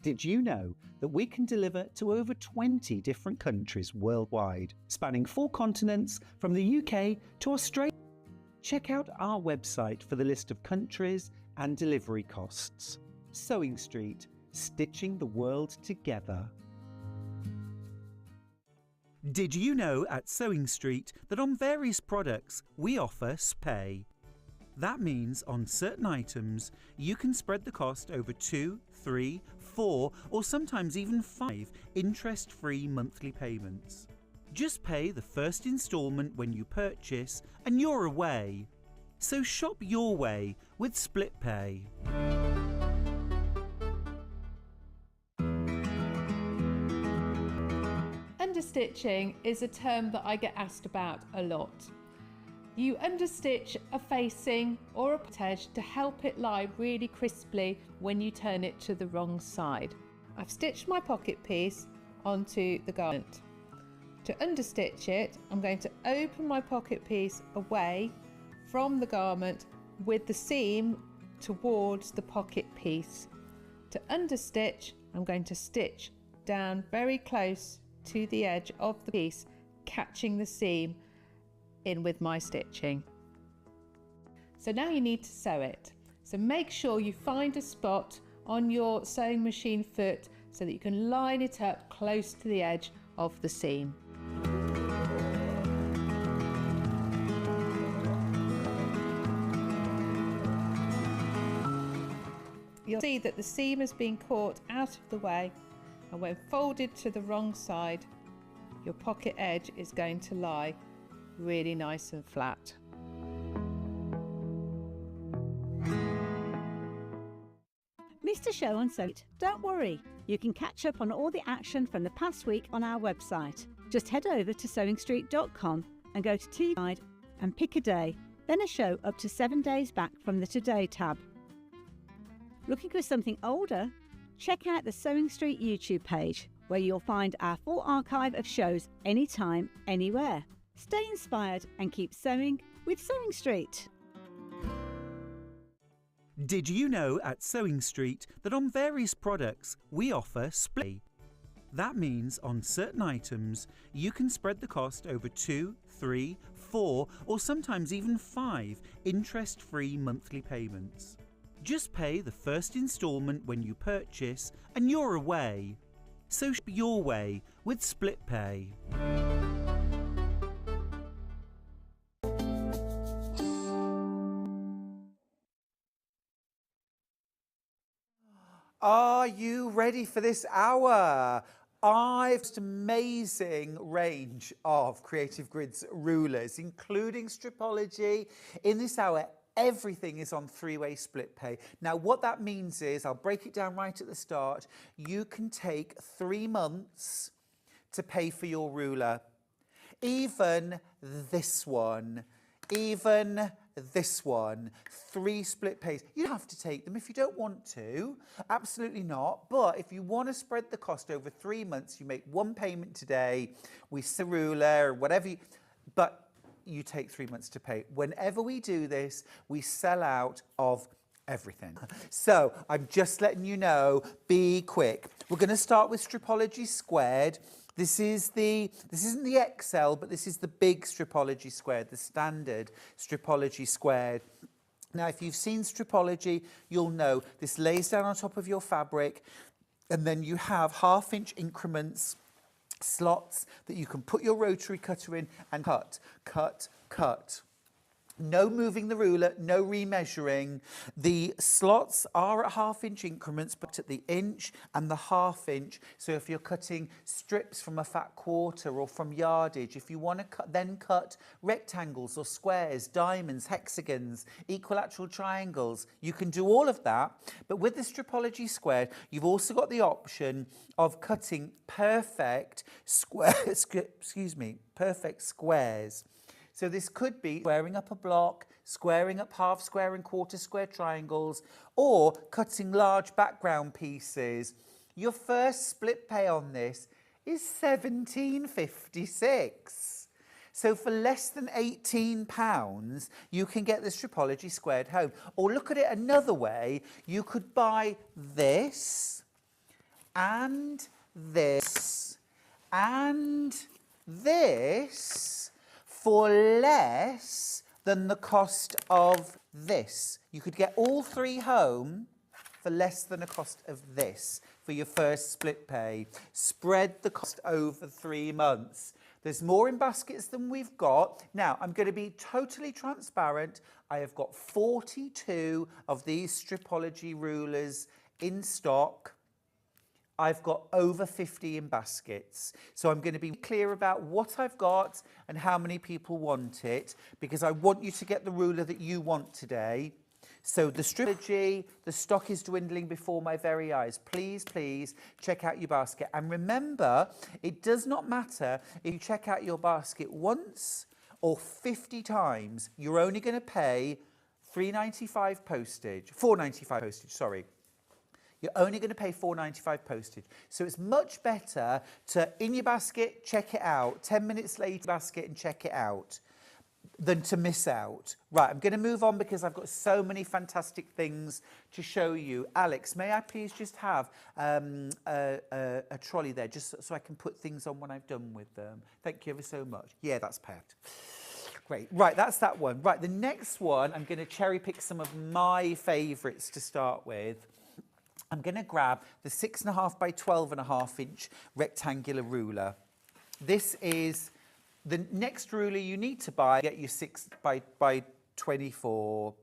Did you know that we can deliver to over 20 different countries worldwide, spanning 4 continents from the UK to Australia? Check out our website for the list of countries and delivery costs. Sewing Street, stitching the world together. Did you know at Sewing Street that on various products we offer SPAY? That means on certain items you can spread the cost over 2, 3, 4 or sometimes even 5 interest-free monthly payments. Just pay the first instalment when you purchase and you're away. So shop your way with Split Pay. Understitching is a term that I get asked about a lot. You understitch a facing or a edge to help it lie really crisply when you turn it to the wrong side. I've stitched my pocket piece onto the garment. To understitch it, I'm going to open my pocket piece away from the garment with the seam towards the pocket piece. To understitch, I'm going to stitch down very close to the edge of the piece, catching the seam in with my stitching. So now you need to sew it. So make sure you find a spot on your sewing machine foot so that you can line it up close to the edge of the seam. You'll see that the seam has been caught out of the way, and when folded to the wrong side, your pocket edge is going to lie really nice and flat. Missed a show on Sewing? Don't worry, you can catch up on all the action from the past week on our website. Just head over to sewingstreet.com and go to TV Guide and pick a day, then a show up to 7 days back from the Today tab. Looking for something older? Check out the Sewing Street YouTube page, where you'll find our full archive of shows anytime, anywhere. Stay inspired and keep sewing with Sewing Street. Did you know at Sewing Street that on various products we offer split? That means on certain items you can spread the cost over 2, 3, 4 or sometimes even 5 interest-free monthly payments. Just pay the first instalment when you purchase and you're away. So shop your way with Split Pay. Are you ready for this hour? I've just amazing range of Creative Grids rulers, including Stripology. In this hour, everything is on three-way split pay. Now, what that means is, I'll break it down right at the start, you can take 3 months to pay for your ruler. Even this one, even this one, 3 split pays. You don't have to take them if you don't want to, absolutely not. But if you want to spread the cost over 3 months, you make 1 payment today, we set a ruler, or whatever, but you take 3 months to pay. Whenever we do this, we sell out of everything. So I'm just letting you know, be quick. We're going to start with Stripology Squared. This isn't the XL, but this is the big Stripology Squared, the standard Stripology Squared. Now, if you've seen Stripology, you'll know this lays down on top of your fabric, and then you have 1/2-inch increments, slots that you can put your rotary cutter in and cut, cut, cut. No moving the ruler, no remeasuring. The slots are at 1/2-inch increments, but at the inch and the 1/2-inch. So if you're cutting strips from a fat quarter or from yardage, if you want to then cut rectangles or squares, diamonds, hexagons, equilateral triangles, you can do all of that. But with the Stripology Squared, you've also got the option of cutting perfect perfect squares. So this could be squaring up a block, squaring up half square and quarter square triangles, or cutting large background pieces. Your first split pay on this is £17.56. So for less than £18, you can get the Stripology Squared home. Or look at it another way, you could buy this, and this, and this, for less than the cost of this. You could get all 3 home for less than the cost of this for your first split pay. Spread the cost over 3 months. There's more in baskets than we've got. Now, I'm going to be totally transparent. I have got 42 of these Stripology rulers in stock. I've got over 50 in baskets. So I'm going to be clear about what I've got and how many people want it, because I want you to get the ruler that you want today. So the Stripology, the stock is dwindling before my very eyes. Please, please check out your basket. And remember, it does not matter if you check out your basket once or 50 times. You're only going to pay £4.95 postage, sorry. You're only going to pay £4.95 postage. So it's much better to, in your basket, check it out. 10 minutes later, basket and check it out, than to miss out. Right, I'm going to move on because I've got so many fantastic things to show you. Alex, may I please just have a trolley there, just so I can put things on when I've done with them? Thank you ever so much. Yeah, that's perfect. Great. Right, that's that one. Right, the next one, I'm going to cherry pick some of my favourites to start with. I'm going to grab the 6.5 by 12.5 inch rectangular ruler. This is the next ruler you need to buy. Get your 6 by 24,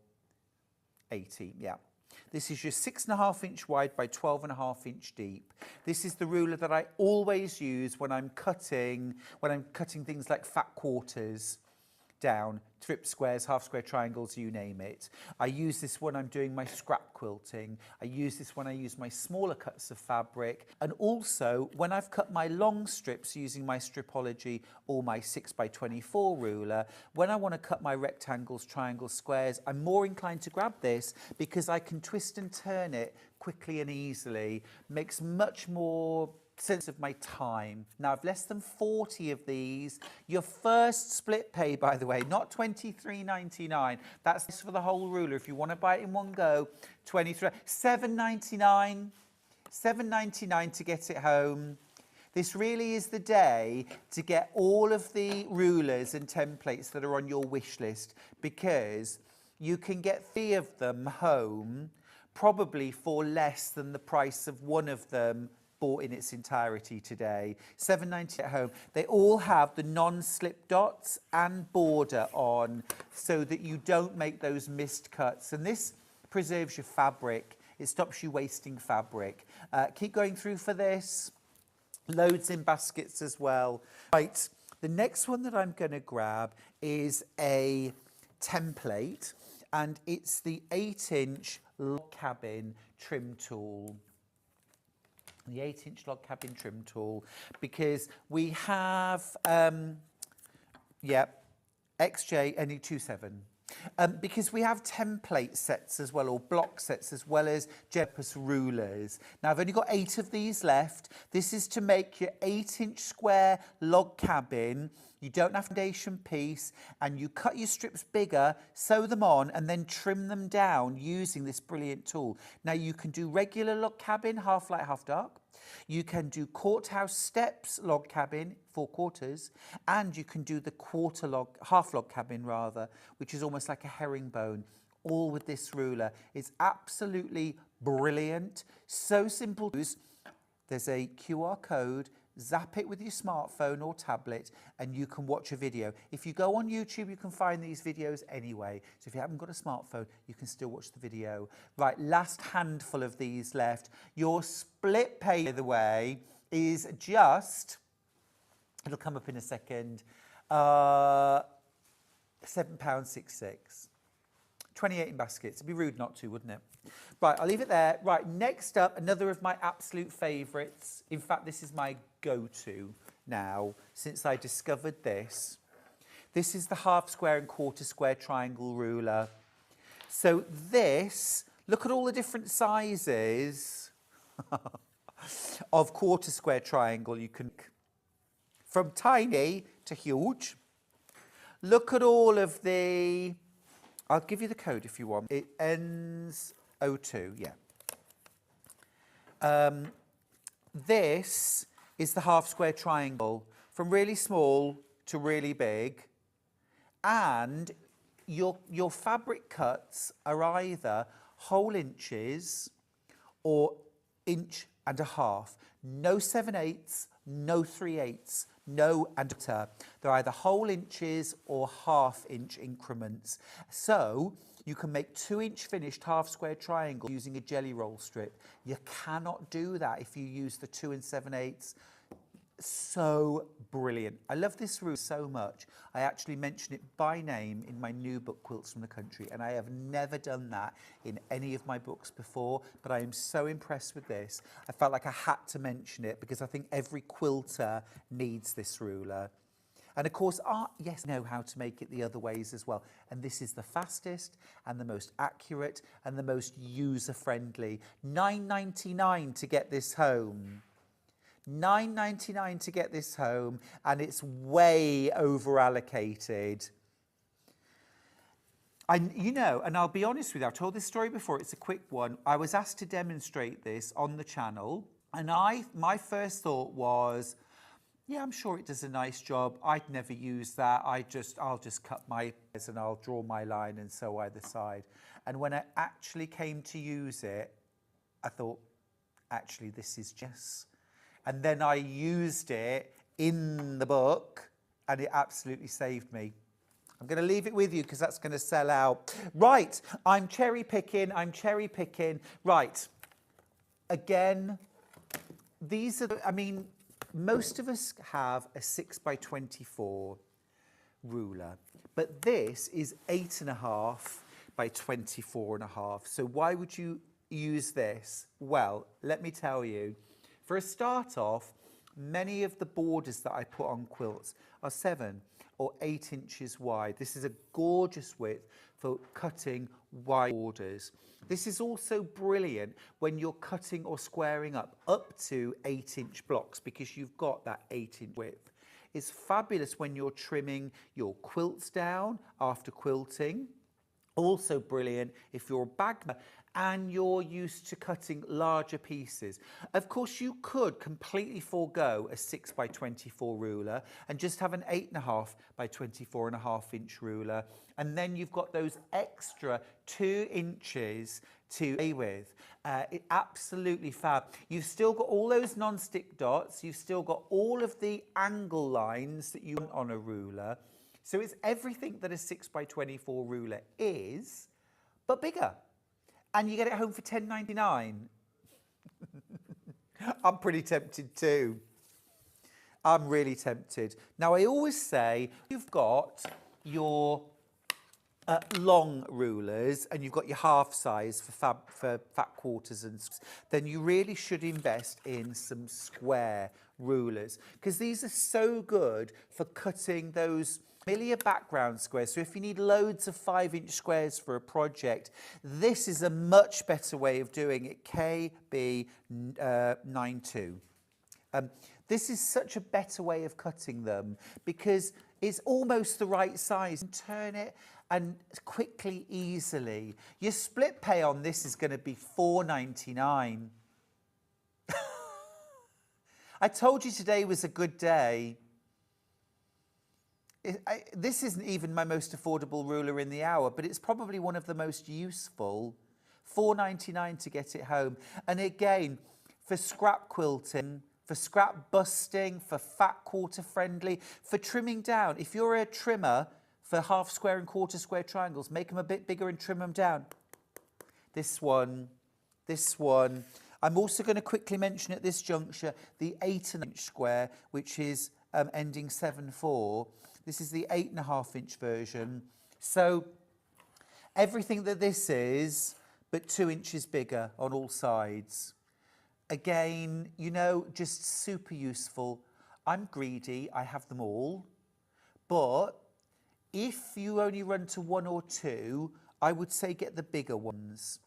18, yeah. This is your 6.5 inch wide by 12.5 inch deep. This is the ruler that I always use when I'm cutting things like fat quarters down, trip squares, half square triangles, you name it. I use this when I'm doing my scrap quilting. I use this when I use my smaller cuts of fabric, and also when I've cut my long strips using my Stripology or my 6 by 24 ruler. When I want to cut my rectangles, triangles, squares, I'm more inclined to grab this because I can twist and turn it quickly and easily. Makes much more sense of my time. Now, I've less than 40 of these. Your first split pay, by the way, not $23.99. That's for the whole ruler. If you want to buy it in one go, $7.99. $7.99 to get it home. This really is the day to get all of the rulers and templates that are on your wish list, because you can get 3 of them home probably for less than the price of one of them bought in its entirety today. $7.90 at home. They all have the non-slip dots and border on so that you don't make those missed cuts. And this preserves your fabric. It stops you wasting fabric. Keep going through for this. Loads in baskets as well. Right, the next one that I'm going to grab is a template, and it's the 8-inch log cabin trim tool. The 8-inch log cabin trim tool, because we have, XJ NE27. Because we have template sets as well, or block sets, as well as purpose rulers. Now, I've only got 8 of these left. This is to make your 8-inch square log cabin. You don't have foundation piece, and you cut your strips bigger, sew them on, and then trim them down using this brilliant tool. Now, you can do regular log cabin, half light, half dark. You can do courthouse steps log cabin, 4/4, and you can do the half log cabin rather, which is almost like a herringbone, all with this ruler. It's absolutely brilliant. So simple to use. There's a QR code. Zap it with your smartphone or tablet and you can watch a video. If you go on YouTube, you can find these videos anyway. So if you haven't got a smartphone, you can still watch the video. Right, last handful of these left. Your split pay, by the way, is just, it'll come up in a second, £7.66. 28 in baskets. It'd be rude not to, wouldn't it? Right, I'll leave it there. Right, next up, another of my absolute favourites. In fact, this is my go-to now, since I discovered this. This is the half square and quarter square triangle ruler. So this, look at all the different sizes of quarter square triangle. You can, from tiny to huge. Look at all of the, I'll give you the code if you want. It ends 02, yeah. This is the half square triangle, from really small to really big. And your fabric cuts are either whole inches or 1.5 inches. No 7/8, no 3/8, no and they're either whole inches or half-inch increments. So you can make 2-inch finished half square triangle using a jelly roll strip. You cannot do that if you use the 2 7/8. So brilliant. I love this ruler so much. I actually mention it by name in my new book, Quilts from the Country, and I have never done that in any of my books before, but I am so impressed with this. I felt like I had to mention it because I think every quilter needs this ruler. And of course, yes, I know how to make it the other ways as well. And this is the fastest and the most accurate and the most user-friendly. $9.99 to get this home. $9.99 to get this home, and it's way over allocated. You know, and I'll be honest with you, I've told this story before, it's a quick one. I was asked to demonstrate this on the channel, and my first thought was, yeah, I'm sure it does a nice job. I'd never use that. I'll just cut my and I'll draw my line and sew either side. And when I actually came to use it, I thought, actually, this is just. And then I used it in the book, and it absolutely saved me. I'm going to leave it with you because that's going to sell out. Right, I'm cherry picking. Right, again, these are, I mean, most of us have a 6x24 ruler, but this is 8.5 by 24.5. So why would you use this? Well, let me tell you. For a start off, many of the borders that I put on quilts are 7 or 8 inches wide. This is a gorgeous width for cutting wide borders. This is also brilliant when you're cutting or squaring up to 8-inch blocks, because you've got that 8-inch width. It's fabulous when you're trimming your quilts down after quilting. Also brilliant if you're a bagman and you're used to cutting larger pieces. Of course, you could completely forego a 6 by 24 ruler and just have an 8.5 by 24.5 inch ruler. And then you've got those extra 2 inches to play with. Absolutely fab. You've still got all those non-stick dots. You've still got all of the angle lines that you want on a ruler. So it's everything that a 6 by 24 ruler is, but bigger. And you get it home for $10.99. I'm pretty tempted too. I'm really tempted. Now, I always say you've got your long rulers and you've got your half size for fat quarters, and then you really should invest in some square rulers, because these are so good for cutting those familiar background squares. So if you need loads of 5-inch squares for a project, this is a much better way of doing it. KB92. This is such a better way of cutting them because it's almost the right size. Turn it and quickly, easily. Your split pay on this is going to be $4.99. I told you today was a good day. This isn't even my most affordable ruler in the hour, but it's probably one of the most useful. $4.99 to get it home. And again, for scrap quilting, for scrap busting, for fat quarter friendly, for trimming down. If you're a trimmer for half square and quarter square triangles, make them a bit bigger and trim them down. This one. I'm also going to quickly mention at this juncture the 8-inch square, which is ending 7.4. This is the 8.5-inch version. So everything that this is, but 2 inches bigger on all sides. Again, you know, just super useful. I'm greedy, I have them all. But if you only run to 1 or 2, I would say get the bigger ones.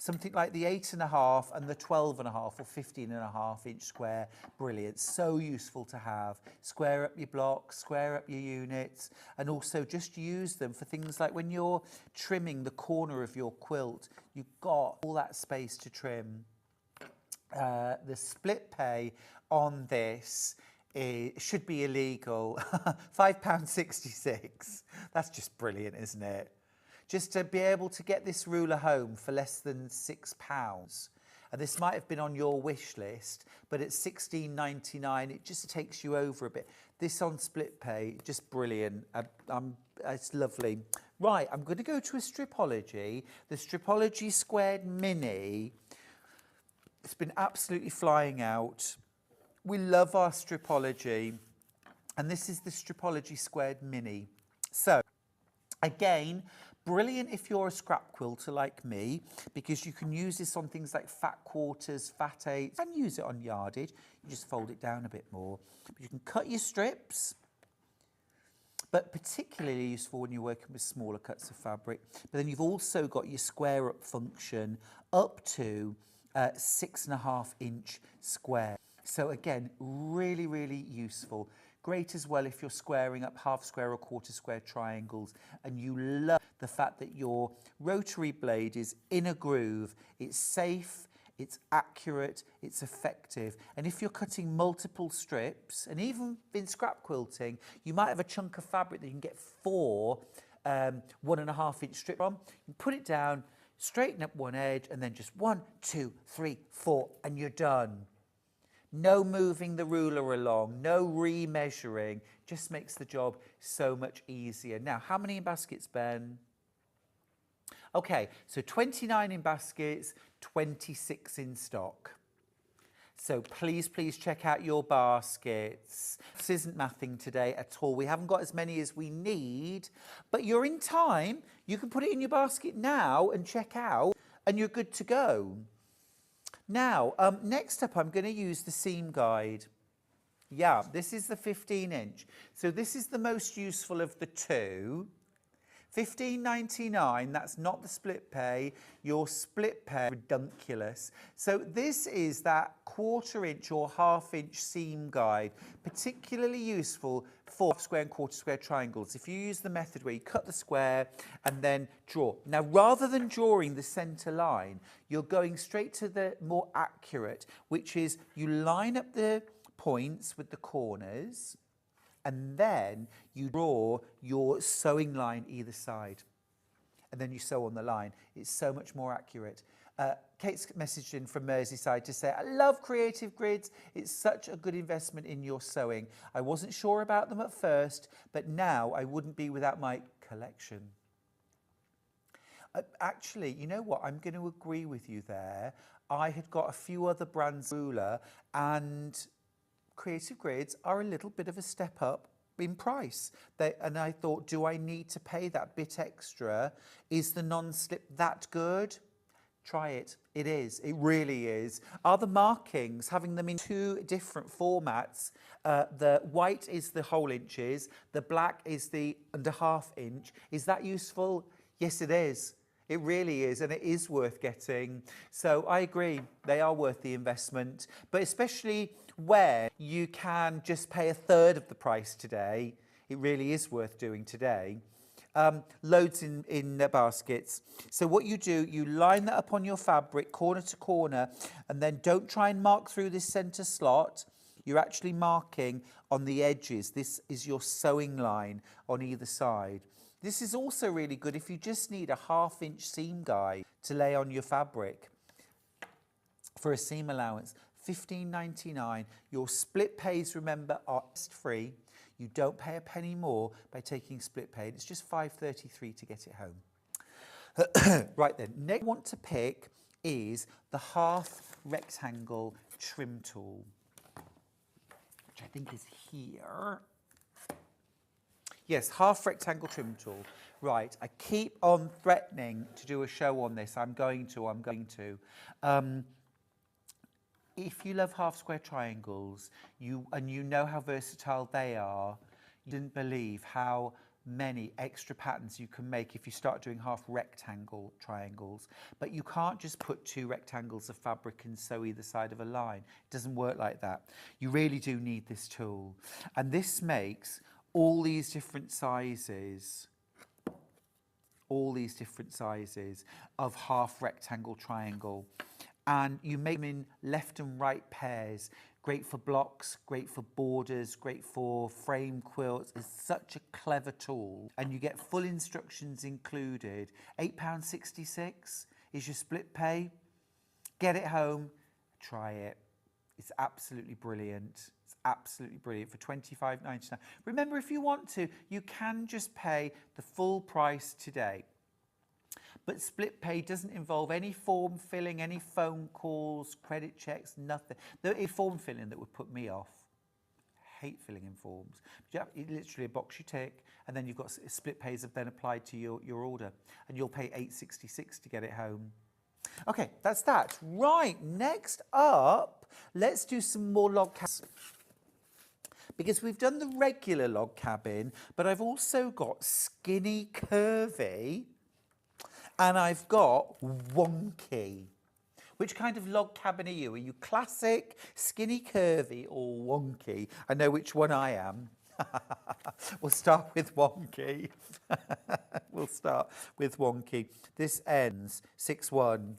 Something like the 8.5 and the 12.5 or 15.5-inch square. Brilliant, so useful to have. Square up your blocks, square up your units, and also just use them for things like when you're trimming the corner of your quilt, you've got all that space to trim. The split pay on this should be illegal. £5.66. That's just brilliant, isn't it? Just to be able to get this ruler home for less than £6. And this might have been on your wish list, but at £16.99, it just takes you over a bit. This on split pay, just brilliant. It's lovely. Right, I'm going to go to a Stripology. The Stripology Squared Mini. It's been absolutely flying out. We love our Stripology. And this is the Stripology Squared Mini. So, again, brilliant if you're a scrap quilter like me, because you can use this on things like fat quarters, fat eights, and use it on yardage. You just fold it down a bit more. But you can cut your strips, but particularly useful when you're working with smaller cuts of fabric. But then you've also got your square up function up to 6.5-inch square. So again, really, really useful. Great as well if you're squaring up half square or quarter square triangles and you love the fact that your rotary blade is in a groove. It's safe, it's accurate, it's effective. And if you're cutting multiple strips, and even in scrap quilting, you might have a chunk of fabric that you can get 4 1.5-inch strips from. You put it down, straighten up one edge, and then just 1, 2, 3, 4, and you're done. No moving the ruler along, no remeasuring, just makes the job so much easier. Now, how many in baskets, Ben? Okay, so 29 in baskets, 26 in stock. So please, please check out your baskets. This isn't mathing today at all. We haven't got as many as we need, but you're in time. You can put it in your basket now and check out, and you're good to go. Now, next up, I'm going to use the seam guide. Yeah, this is the 15-inch. So this is the most useful of the two. $15.99, that's not the split pay. Your split pay, redunculous. So this is that 1/4 inch or 1/2 inch seam guide, particularly useful for square and 1/4 square triangles. If you use the method where you cut the square and then draw. Now, rather than drawing the center line, you're going straight to the more accurate, which is you line up the points with the corners, and then you draw your sewing line either side. And then you sew on the line. It's so much more accurate. Kate's messaged in from Merseyside to say, I love creative grids. It's such a good investment in your sewing. I wasn't sure about them at first, but now I wouldn't be without my collection. Actually, you know what? I'm going to agree with you there. I had got a few other brands ruler, and creative grids are a little bit of a step up in price. And I thought, do I need to pay that bit extra? Is the non-slip that good? Try it. It is. It really is. Are the markings, having them in 2 different formats, the white is the whole inches, the black is the under 1/2 inch. Is that useful? Yes, it is. It really is, and it is worth getting. So I agree, they are worth the investment, but especially where you can just pay 1/3 of the price today. It really is worth doing today. Loads in baskets. So what you do, you line that up on your fabric, corner to corner, and then don't try and mark through this center slot. You're actually marking on the edges. This is your sewing line on either side. This is also really good if you just need a 1/2 inch seam guide to lay on your fabric for a seam allowance. $15.99. Your split pays, remember, are free. You don't pay a penny more by taking split pay. It's just $5.33 to get it home. Right then, next I want to pick is the 1/2 rectangle trim tool, which I think is here. Yes, 1/2 rectangle trim tool. Right, I keep on threatening to do a show on this. I'm going to. If you love 1/2 square triangles, you know how versatile they are, you didn't believe how many extra patterns you can make if you start doing 1/2 rectangle triangles. But you can't just put 2 rectangles of fabric and sew either side of a line. It doesn't work like that. You really do need this tool. And this makes all these different sizes of 1/2 rectangle triangle. And you make them in left and right pairs. Great for blocks, great for borders, great for frame quilts. It's such a clever tool. And you get full instructions included. £8.66 is your split pay. Get it home, try it. It's absolutely brilliant. It's absolutely brilliant for $25.99. Remember, if you want to, you can just pay the full price today. But split pay doesn't involve any form filling, any phone calls, credit checks, nothing. There is form filling that would put me off. I hate filling in forms. It's literally a box you tick, and then you've got split pays have then applied to your order, and you'll pay $8.66 to get it home. Okay, that's that. Right, next up, let's do some more log cabins. Because we've done the regular log cabin, but I've also got skinny curvy, and I've got wonky. Which kind of log cabin are you? Are you classic, skinny curvy, or wonky? I know which one I am. We'll start with wonky. This ends 6-1.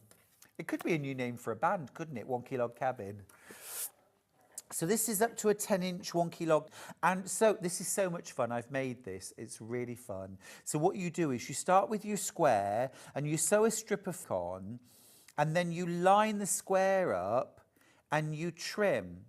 It could be a new name for a band, couldn't it? Wonky Log Cabin. So this is up to a 10-inch wonky log. And so this is so much fun. I've made this. It's really fun. So what you do is you start with your square and you sew a strip of on, and then you line the square up and you trim.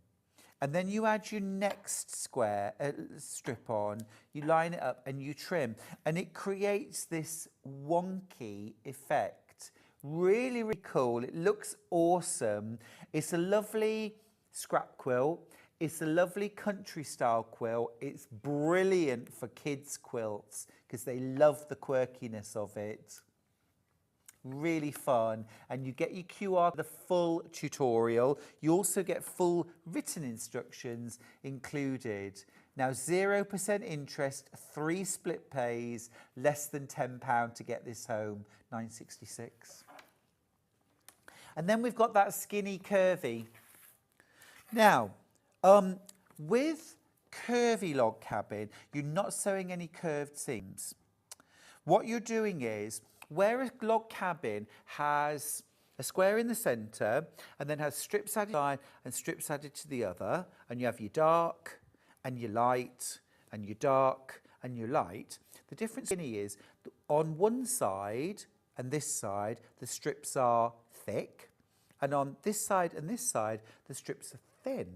And then you add your next square strip on, you line it up and you trim. And it creates this wonky effect. Really, really cool. It looks awesome. It's a lovely scrap quilt. It's a lovely country style quilt. It's brilliant for kids' quilts because they love the quirkiness of it. really fun. And you get your QR, the full tutorial. You also get full written instructions included. Now, 0% interest, 3 split pays, less than £10 to get this home, £9.66. And then we've got that skinny curvy. Now, with curvy log cabin, you're not sewing any curved seams. What you're doing is, where a log cabin has a square in the centre and then has strips added to one side and strips added to the other, and you have your dark and your light and your dark and your light, the difference is on one side and this side, the strips are thick, and on this side and this side, the strips are thin.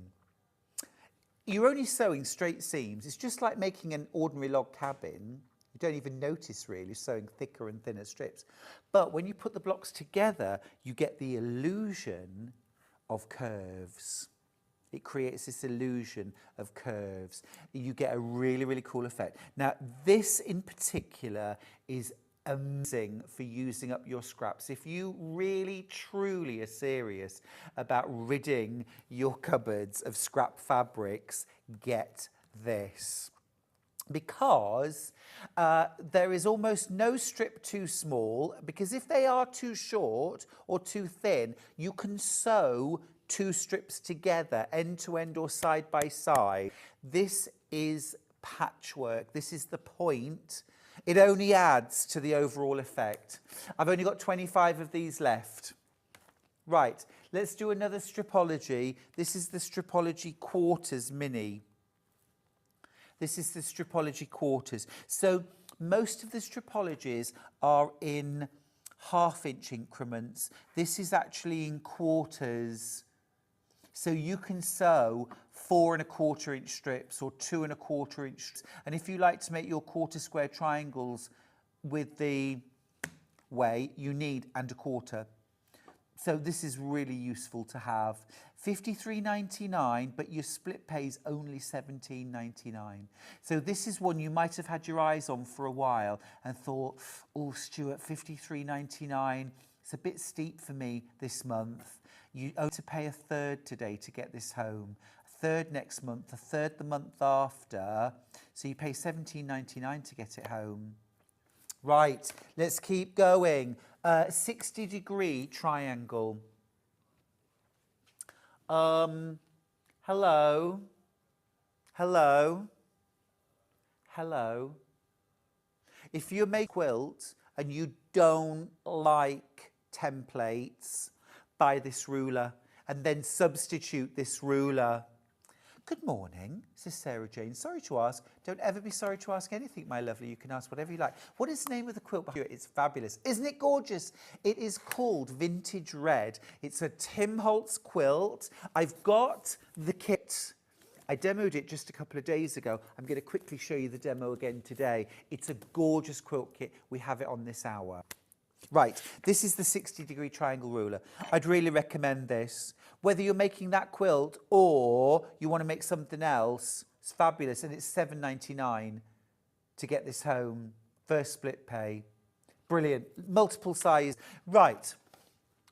You're only sewing straight seams. It's just like making an ordinary log cabin. You don't even notice really sewing thicker and thinner strips. But when you put the blocks together, you get the illusion of curves. It creates this illusion of curves. You get a really, really cool effect. Now, this in particular is amazing for using up your scraps. If you really, truly are serious about ridding your cupboards of scrap fabrics, get this. Because there is almost no strip too small, because if they are too short or too thin, you can sew 2 strips together, end to end or side by side. This is patchwork. This is the point. It only adds to the overall effect. I've only got 25 of these left. Right, let's do another stripology. This is the Stripology Quarters Mini. This is the Stripology Quarters. So most of the stripologies are in 1/2 inch increments. This is actually in quarters. So you can sew 4 1/4 inch strips or 2 1/4 inch strips. And if you like to make your quarter square triangles with the way, you need 1/4. So this is really useful to have. £53.99, but your split pays only £17.99. So this is one you might have had your eyes on for a while and thought, oh, Stuart, £53.99, it's a bit steep for me this month. You owe to pay a third today to get this home, a third next month, a third the month after. So you pay £17.99 to get it home. Right, let's keep going. 60-degree triangle. Hello. Hello. Hello. If you make a quilt and you don't like templates, buy this ruler and then substitute this ruler. Good morning, says Sarah Jane. Sorry to ask. Don't ever be sorry to ask anything, my lovely. You can ask whatever you like. What is the name of the quilt behind you? It's fabulous. Isn't it gorgeous? It is called Vintage Red. It's a Tim Holtz quilt. I've got the kit. I demoed it just a couple of days ago. I'm going to quickly show you the demo again today. It's a gorgeous quilt kit. We have it on this hour. Right, this is the 60-degree triangle ruler. I'd really recommend this. Whether you're making that quilt or you want to make something else, it's fabulous, and it's £7.99 to get this home. First split pay. Brilliant. Multiple size. Right,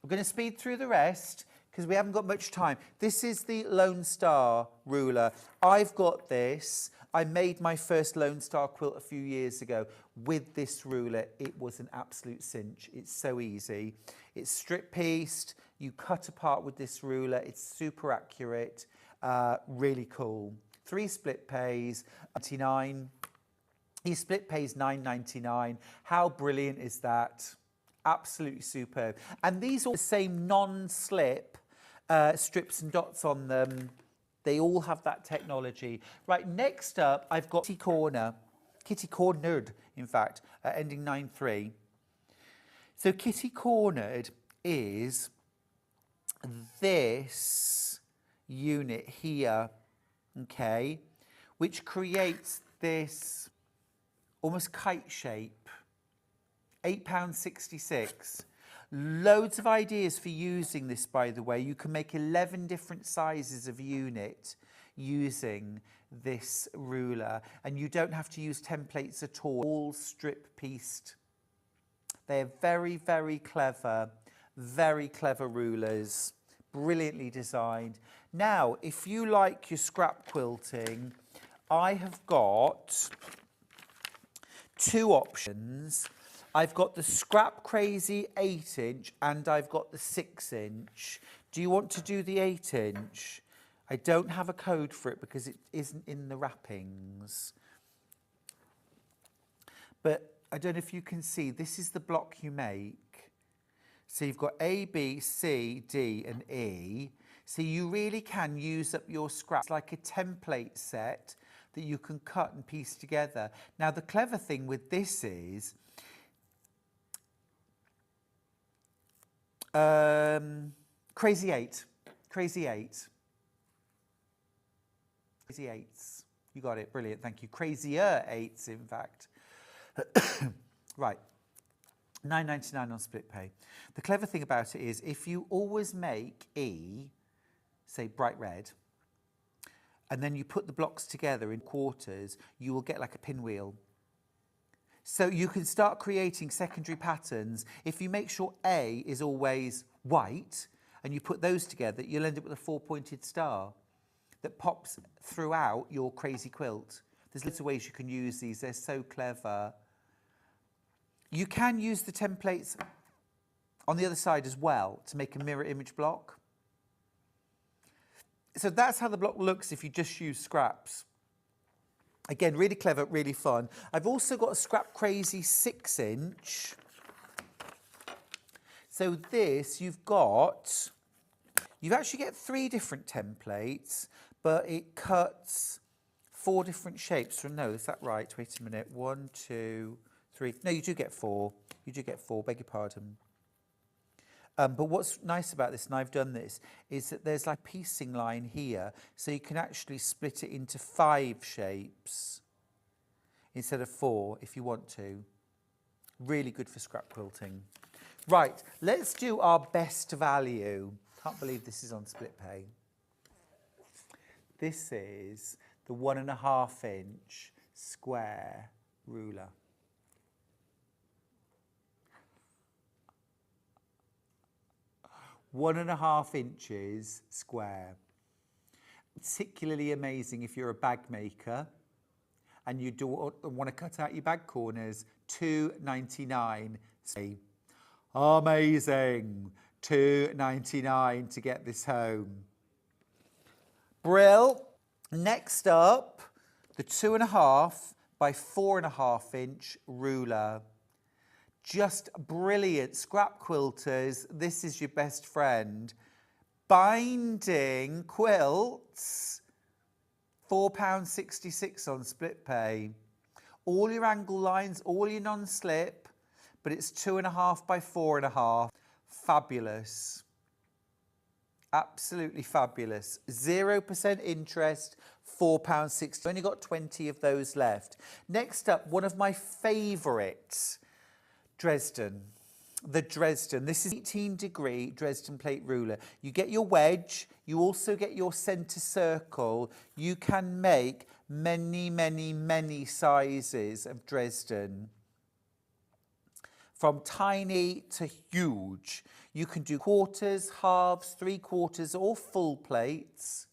we're going to speed through the rest because we haven't got much time. This is the Lone Star ruler. I've got this. I made my first Lone Star quilt a few years ago with this ruler. It was an absolute cinch. It's so easy. It's strip pieced. You cut apart with this ruler. It's super accurate. Really cool. 3 split pays, £99. Your split pays £9.99. How brilliant is that? Absolutely superb. And these are the same non-slip strips and dots on them. They all have that technology. Right, next up, I've got Kitty Cornered, in fact, ending 9.3. So Kitty Cornered is this unit here, okay, which creates this almost kite shape, £8.66. Loads of ideas for using this, by the way. You can make 11 different sizes of unit using this ruler, and you don't have to use templates at all strip pieced They're very, very clever rulers, brilliantly designed. Now, if you like your scrap quilting, I have got two options. I've got the Scrap Crazy 8-inch and I've got the 6-inch. Do you want to do the 8-inch? I don't have a code for it because it isn't in the wrappings. But I don't know if you can see, this is the block you make. So you've got A, B, C, D and E. So you really can use up your scraps like a template set that you can cut and piece together. Now the clever thing with this is, Crazy 8. Crazy 8. Crazy 8s. You got it, brilliant, thank you. Crazier 8s, in fact. Right, £9.99 on split pay. The clever thing about it is if you always make E, say bright red, and then you put the blocks together in quarters, you will get like a pinwheel. So you can start creating secondary patterns. If you make sure A is always white and you put those together, you'll end up with a 4-pointed star that pops throughout your crazy quilt. There's lots of ways you can use these. They're so clever. You can use the templates on the other side as well to make a mirror image block. So that's how the block looks if you just use scraps. Again, really clever, really fun. I've also got a Scrap Crazy 6-inch. So this, you actually get 3 different templates, but it cuts 4 different shapes. No, is that right? Wait a minute. 1, 2, 3. No, you do get 4. You do get 4, beg your pardon. But what's nice about this, and I've done this, is that there's like a piecing line here, so you can actually split it into 5 shapes instead of 4 if you want to. Really good for scrap quilting. Right, let's do our best value. Can't believe this is on split pay. This is the 1.5-inch square ruler. One and a half inches square. Particularly amazing if you're a bag maker and you want to cut out your bag corners. £2.99. Amazing. £2.99 to get this home. Brill. Next up, the 2.5 by 4.5 inch ruler. Just brilliant. Scrap quilters, this is your best friend. Binding quilts, £4.66 on split pay. All your angle lines, all your non-slip, but it's 2.5 by 4.5. Fabulous. Absolutely fabulous. 0% interest, £4.60. Only got 20 of those left. Next up, one of my favourites. Dresden, the Dresden. This is 18-degree Dresden plate ruler. You get your wedge, you also get your centre circle. You can make many, many, many sizes of Dresden. From tiny to huge. You can do quarters, halves, 3/4, or full plates.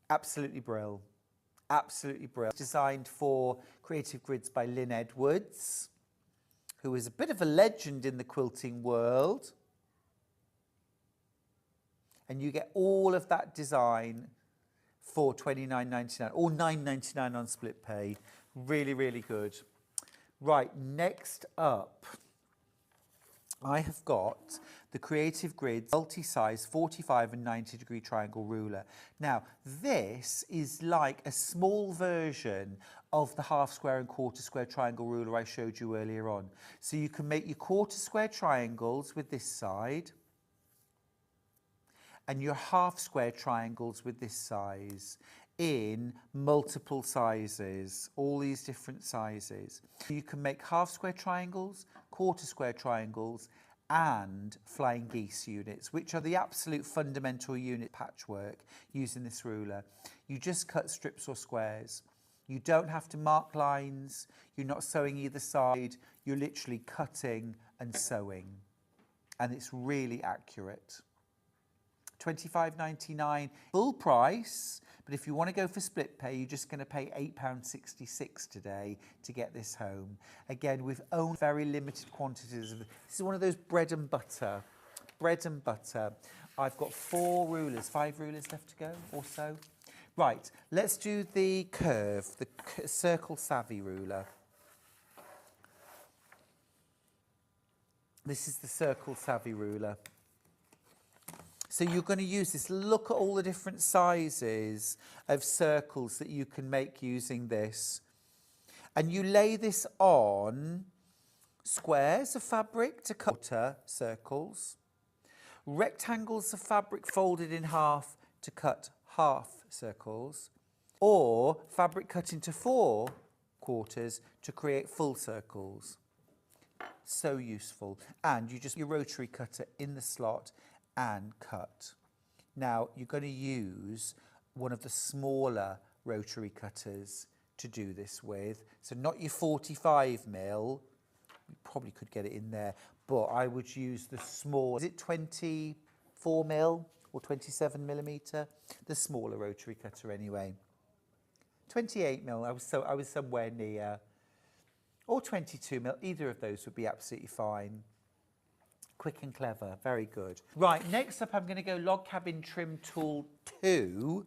Absolutely brill. Absolutely brill. Designed for Creative Grids by Lynn Edwards, who is a bit of a legend in the quilting world. And you get all of that design for £29.99 or £9.99 on split pay. Really, really good. Right, next up, I have got the Creative Grids multi-size 45 and 90-degree triangle ruler. Now, this is like a small version of the half square and quarter square triangle ruler I showed you earlier on. So you can make your quarter square triangles with this side and your half square triangles with this size in multiple sizes, all these different sizes. You can make half square triangles, quarter square triangles, and flying geese units, which are the absolute fundamental unit patchwork using this ruler. You just cut strips or squares. You don't have to mark lines. You're not sewing either side. You're literally cutting and sewing. And it's really accurate. £25.99 full price, but if you want to go for split pay, you're just going to pay £8.66 today to get this home. Again, we've only very limited quantities of this. Is one of those bread and butter. Bread and butter. I've got 5 rulers left to go or so. Right, let's do the curve, the circle savvy ruler. This is the circle savvy ruler. So you're going to use this. Look at all the different sizes of circles that you can make using this. And you lay this on squares of fabric to cut circles, rectangles of fabric folded in half to cut half circles, or fabric cut into 4 quarters to create full circles. So useful. And you just your rotary cutter in the slot and cut. Now you're going to use one of the smaller rotary cutters to do this with. So not your 45mm, you probably could get it in there, but I would use the small, is it 24mm or 27mm? The smaller rotary cutter anyway. 28mm, I was somewhere near, or 22mm, either of those would be absolutely fine. Quick and clever, very good. Right, next up I'm going to go log cabin trim tool 2.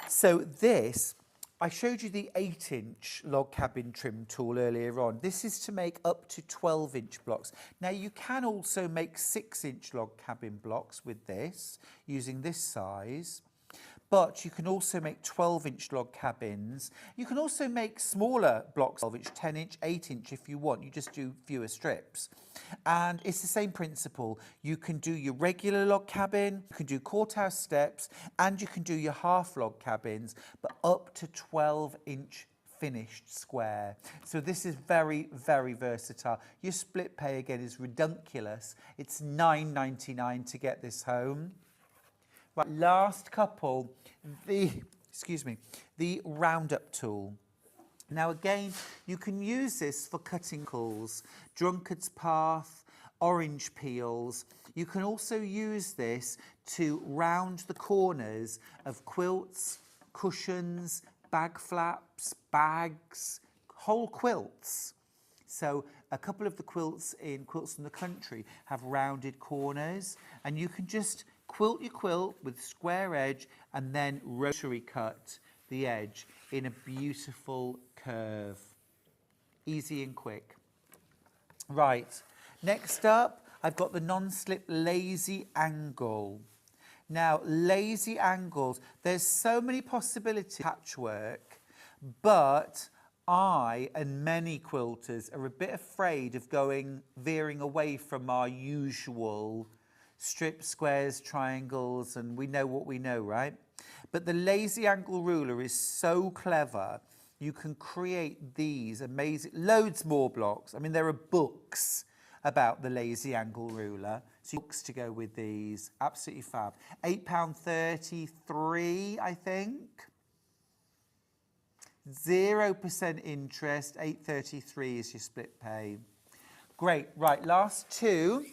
So this, I showed you the 8-inch log cabin trim tool earlier on. This is to make up to 12-inch blocks. Now you can also make 6-inch log cabin blocks with this, using this size. But you can also make 12-inch log cabins. You can also make smaller blocks, 12-inch, 10-inch, 8-inch if you want. You just do fewer strips. And it's the same principle. You can do your regular log cabin, you can do courthouse steps, and you can do your half log cabins, but up to 12-inch finished square. So this is very, very versatile. Your split pay again is redunculous. It's £9.99 to get this home. Right, last couple, the roundup tool. Now again, you can use this for cutting calls, drunkard's path, orange peels. You can also use this to round the corners of quilts, cushions, bag flaps, bags, whole quilts. So a couple of the quilts in Quilts in the Country have rounded corners, and you can just quilt your quilt with square edge and then rotary cut the edge in a beautiful curve. Easy and quick. Right, next up, I've got the non-slip lazy angle. Now, lazy angles, there's so many possibilities patchwork, but I and many quilters are a bit afraid of veering away from our usual strips, squares, triangles, and we know what we know, right? But the lazy angle ruler is so clever. You can create these amazing, loads more blocks. I mean, there are books about the lazy angle ruler. So books to go with these, absolutely fab. £8.33, I think. 0% interest, £8.33 is your split pay. Great, right, last two.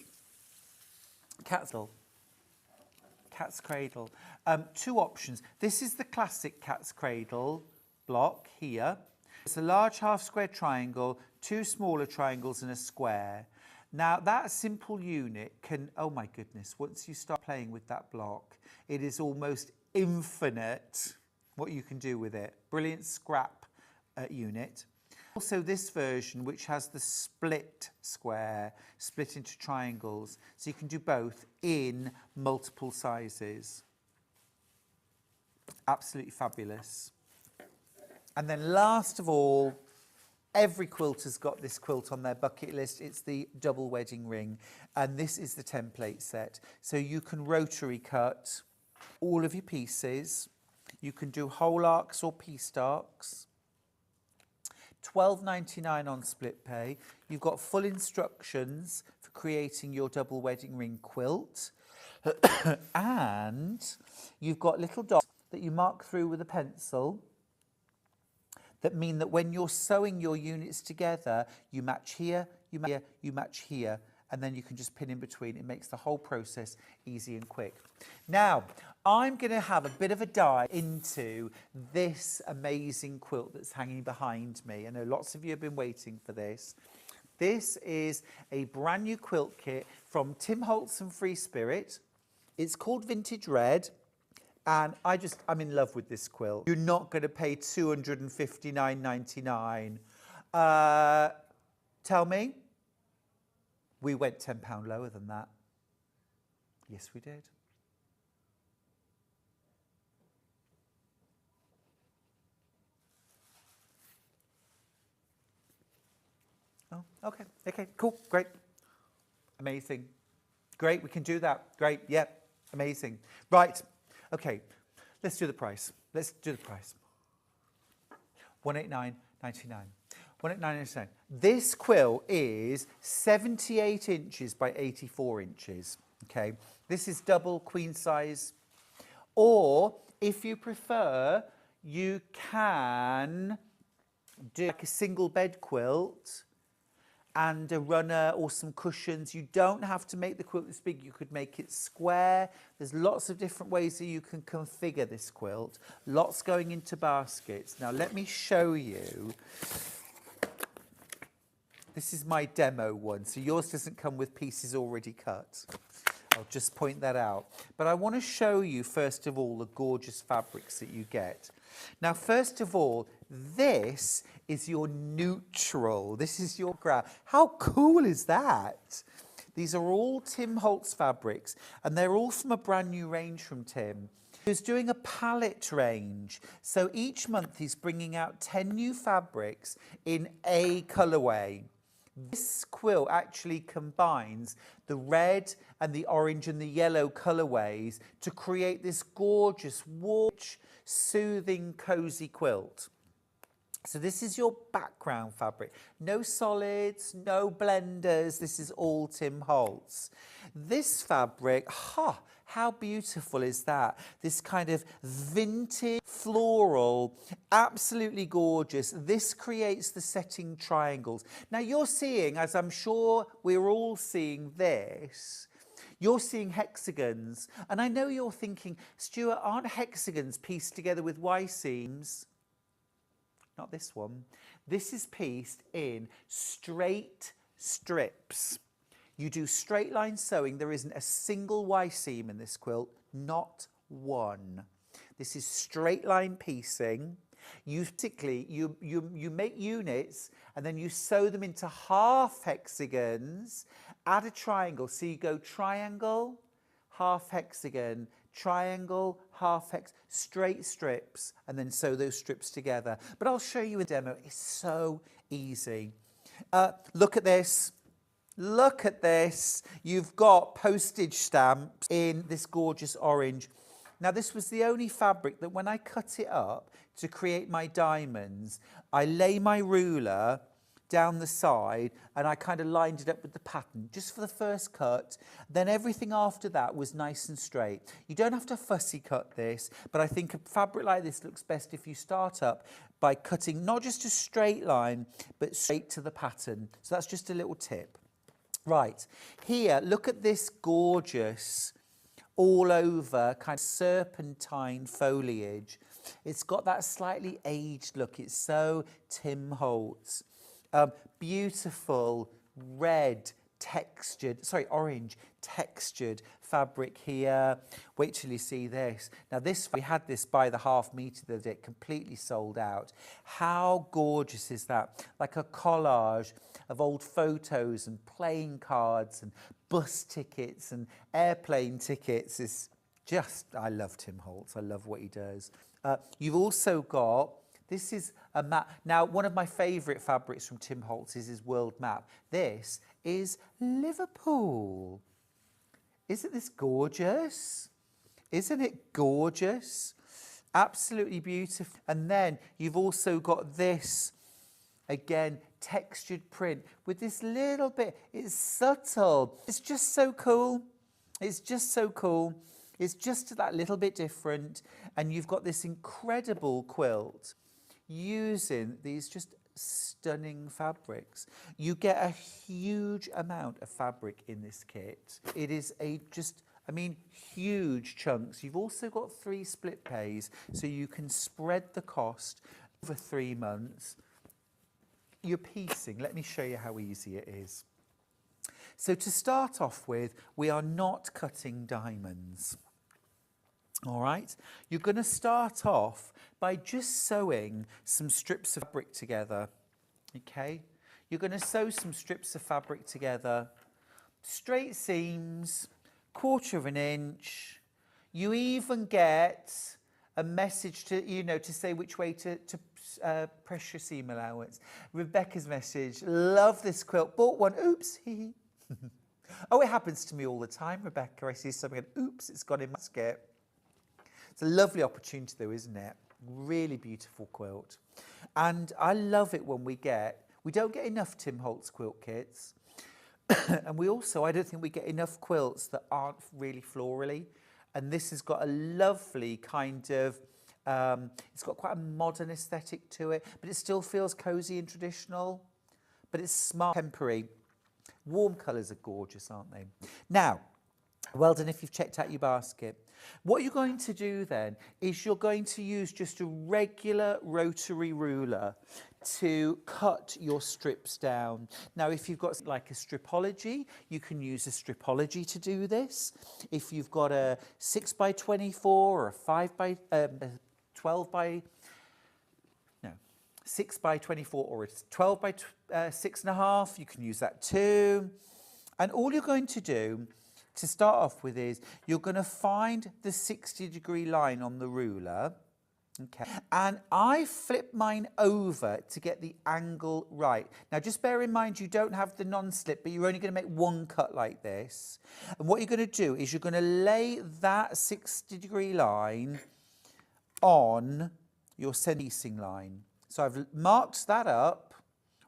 Cat's cradle. 2 options. This is the classic cat's cradle block here. It's a large half square triangle, 2 smaller triangles and a square. Now that simple unit can, oh my goodness, once you start playing with that block, it is almost infinite what you can do with it. Brilliant scrap unit. Also this version, which has the split square, split into triangles, so you can do both in multiple sizes. Absolutely fabulous. And then last of all, every quilter's got this quilt on their bucket list. It's the double wedding ring, and this is the template set. So you can rotary cut all of your pieces. You can do whole arcs or pieced arcs. £12.99 on split pay. You've got full instructions for creating your double wedding ring quilt. And you've got little dots that you mark through with a pencil. that mean that when you're sewing your units together, you match here, you match here, you match here, and then you can just pin in between. It makes the whole process easy and quick. Now, I'm going to have a bit of a dive into this amazing quilt that's hanging behind me. I know lots of you have been waiting for this. This is a brand new quilt kit from Tim Holtz and Free Spirit. It's called Vintage Red, and I'm in love with this quilt. You're not going to pay $259.99. Tell me. We went £10 lower than that. Yes, we did. Oh, okay, cool, great. Amazing. Great, we can do that. Great, yep, amazing. Right, okay, let's do the price. $189.99. $189.99. This quilt is 78 inches by 84 inches, okay? This is double queen size. Or, if you prefer, you can do like a single bed quilt and a runner or some cushions. You don't have to make the quilt this big. You could make it square. There's lots of different ways that you can configure this quilt. Lots going into baskets. Now, let me show you. This is my demo one, so yours doesn't come with pieces already cut. I'll just point that out. But I want to show you, first of all, the gorgeous fabrics that you get. Now, first of all, this is your neutral. This is your ground. How cool is that? These are all Tim Holtz fabrics, and they're all from a brand new range from Tim, who's doing a palette range. So each month he's bringing out 10 new fabrics in a colourway. This quilt actually combines the red and the orange and the yellow colourways to create this gorgeous, warm, soothing, cosy quilt. So this is your background fabric. No solids, no blenders. This is all Tim Holtz. This fabric, how beautiful is that? This kind of vintage, floral, absolutely gorgeous. This creates the setting triangles. Now you're seeing, as I'm sure we're all seeing this, you're seeing hexagons. And I know you're thinking, Stuart, aren't hexagons pieced together with Y-seams? Not this one. This is pieced in straight strips. You do straight line sewing. There isn't a single Y-seam in this quilt, not one. This is straight line piecing. You particularly, you make units and then you sew them into half hexagons, add a triangle. So you go triangle, half hexagon, triangle, half hex, straight strips, and then sew those strips together. But I'll show you a demo. It's so easy. Look at this. Look at this. You've got postage stamps in this gorgeous orange. Now, this was the only fabric that when I cut it up to create my diamonds, I lay my ruler down the side and I kind of lined it up with the pattern just for the first cut. Then everything after that was nice and straight. You don't have to fussy cut this, but I think a fabric like this looks best if you start up by cutting not just a straight line, but straight to the pattern. So that's just a little tip. Right, here, look at this gorgeous all over kind of serpentine foliage. It's got that slightly aged look. It's so Tim Holtz. Beautiful red textured, orange textured fabric here. Wait till you see this. Now this, we had this by the half metre the other day, completely sold out. How gorgeous is that? Like a collage of old photos and playing cards and bus tickets and airplane tickets. Is just, I love Tim Holtz. I love what he does. You've also got, this is a map. Now, one of my favourite fabrics from Tim Holtz is his world map. This is Liverpool. Isn't this gorgeous? Isn't it gorgeous? Absolutely beautiful. And then you've also got this, again, textured print with this little bit. It's subtle. It's just so cool. It's just so cool. It's just that little bit different. And you've got this incredible quilt. using these just stunning fabrics. You get a huge amount of fabric in this kit. It is huge chunks. You've also got 3 split pays, so you can spread the cost over 3 months. You're piecing. Let me show you how easy it is. So to start off with, we are not cutting diamonds. All right, you're going to start off by just sewing some strips of fabric together, okay? You're going to sew some strips of fabric together, straight seams, 1/4 inch. You even get a message to say which way to press your seam allowance. Rebecca's message, love this quilt, bought one, oops, hee. Oh, it happens to me all the time, Rebecca. I see something and oops, it's gone in my basket. It's a lovely opportunity though, isn't it? Really beautiful quilt. And I love it when we don't get enough Tim Holtz quilt kits. And I don't think we get enough quilts that aren't really florally. And this has got a lovely kind of, it's got quite a modern aesthetic to it, but it still feels cozy and traditional, but it's smart, temporary. Warm colours are gorgeous, aren't they? Now, well done if you've checked out your basket. What you're going to do then is you're going to use just a regular rotary ruler to cut your strips down. Now, if you've got like a stripology, you can use a stripology to do this. If you've got a 6x24 or a 6x24 or a 12 by 6.5, you can use that too. And all you're going to do to start off with is you're going to find the 60-degree line on the ruler, okay? And I flip mine over to get the angle right. Now, just bear in mind you don't have the non-slip, but you're only going to make one cut like this. And what you're going to do is you're going to lay that 60-degree line on your centre piecing line. So I've marked that up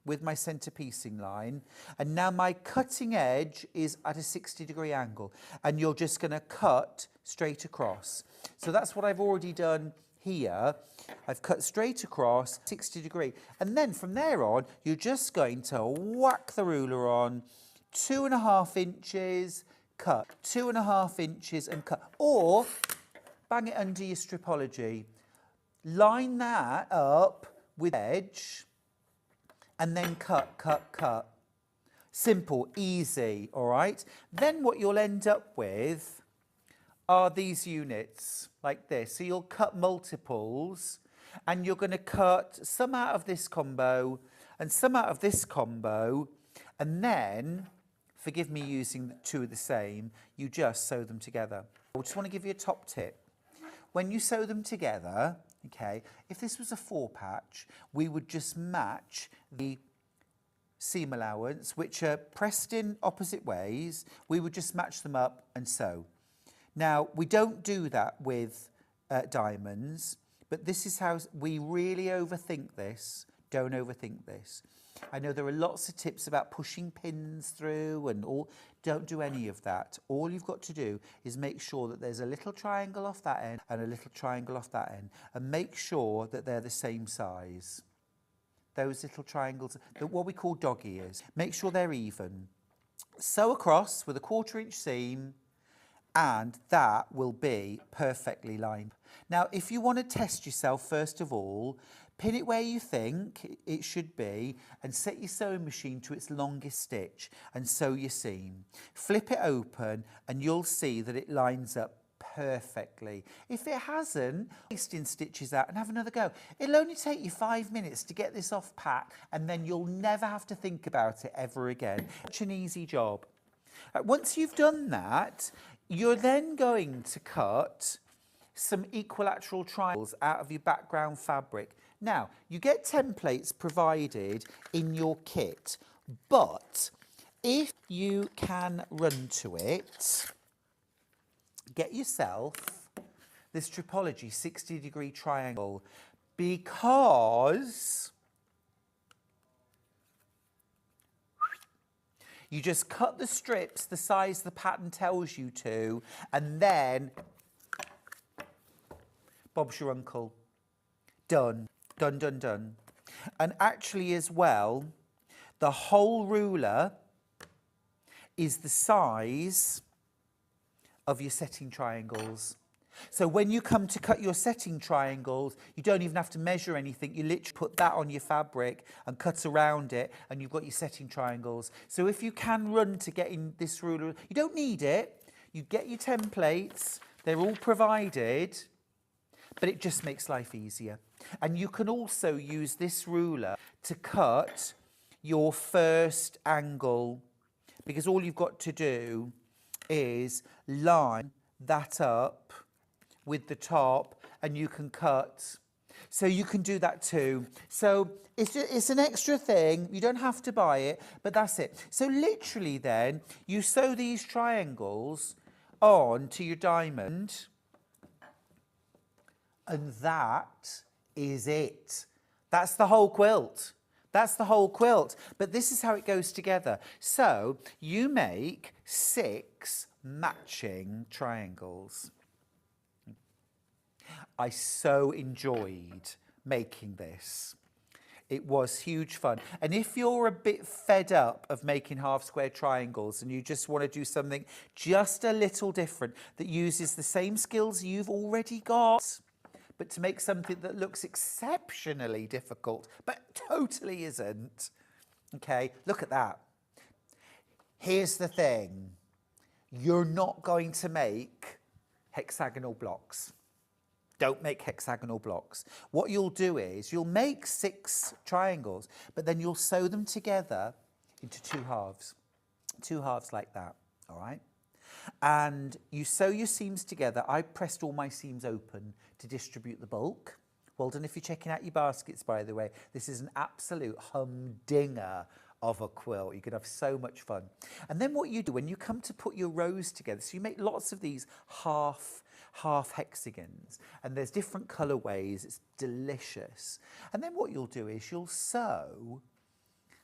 with my centre piecing line, and now my cutting edge is at a 60-degree angle, and you're just going to cut straight across. So that's what I've already done here. I've cut straight across 60-degree, and then from there on you're just going to whack the ruler on 2.5 inches, cut 2.5 inches and cut, or bang it under your stripology. Line that up with edge and then cut, cut, cut. Simple, easy, all right? Then what you'll end up with are these units like this. So you'll cut multiples, and you're going to cut some out of this combo and some out of this combo, and then, forgive me using the 2 of the same, you just sew them together. I just want to give you a top tip. When you sew them together, okay, if this was a 4-patch, we would just match the seam allowance, which are pressed in opposite ways. We would just match them up and sew. Now, we don't do that with diamonds, but this is how we really overthink this. Don't overthink this. I know there are lots of tips about pushing pins through and all. Don't do any of that. All you've got to do is make sure that there's a little triangle off that end and a little triangle off that end, and make sure that they're the same size. Those little triangles, what we call dog ears. Make sure they're even. Sew across with a 1/4 inch seam, and that will be perfectly lined. Now, if you want to test yourself, first of all, pin it where you think it should be and set your sewing machine to its longest stitch and sew your seam. Flip it open and you'll see that it lines up perfectly. If it hasn't, wasting stitches out and have another go. It'll only take you 5 minutes to get this off pat, and then you'll never have to think about it ever again. Such an easy job. Once you've done that, you're then going to cut some equilateral triangles out of your background fabric. Now, you get templates provided in your kit, but if you can run to it, get yourself this Tripology 60-degree triangle, because you just cut the strips the size the pattern tells you to, and then Bob's your uncle. Done. Done, done, done. And actually as well, the whole ruler is the size of your setting triangles. So when you come to cut your setting triangles, you don't even have to measure anything. You literally put that on your fabric and cut around it, and you've got your setting triangles. So if you can run to get in this ruler, you don't need it. You get your templates, they're all provided, but it just makes life easier. And you can also use this ruler to cut your first angle, because all you've got to do is line that up with the top and you can cut. So you can do that too. So it's an extra thing. You don't have to buy it, but that's it. So literally then, you sew these triangles on to your diamond, and that is it. That's the whole quilt. That's the whole quilt. But this is how it goes together. So you make 6 matching triangles. I so enjoyed making this. It was huge fun. And if you're a bit fed up of making half square triangles and you just want to do something just a little different that uses the same skills you've already got, but to make something that looks exceptionally difficult, but totally isn't. Okay, look at that. Here's the thing. You're not going to make hexagonal blocks. Don't make hexagonal blocks. What you'll do is you'll make 6 triangles, but then you'll sew them together into 2 halves. 2 halves like that, all right? And you sew your seams together. I pressed all my seams open to distribute the bulk. Well done if you're checking out your baskets, by the way. This is an absolute humdinger of a quilt. You could have so much fun. And then what you do when you come to put your rows together, so you make lots of these half hexagons, and there's different colorways. It's delicious. And then what you'll do is you'll sew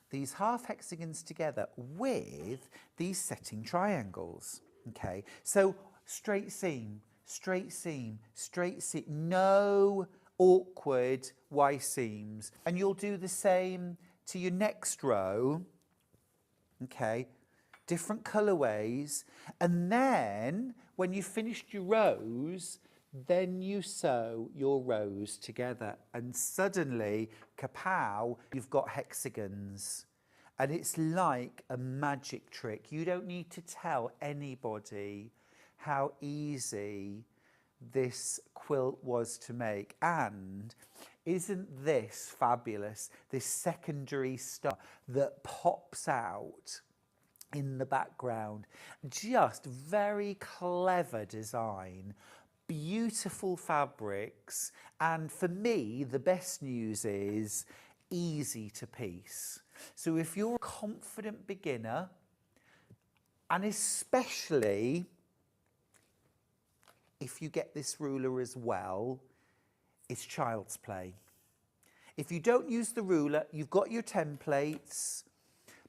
these half hexagons together with these setting triangles. Okay, so straight seam, straight seam, straight seam, no awkward Y seams. And you'll do the same to your next row. Okay, different colorways. And then when you've finished your rows, then you sew your rows together. And suddenly, kapow, you've got hexagons. And it's like a magic trick. You don't need to tell anybody how easy this quilt was to make. And isn't this fabulous? This secondary stuff that pops out in the background. Just very clever design, beautiful fabrics, and for me, the best news is easy to piece. So if you're a confident beginner, and especially if you get this ruler as well, it's child's play. If you don't use the ruler, you've got your templates,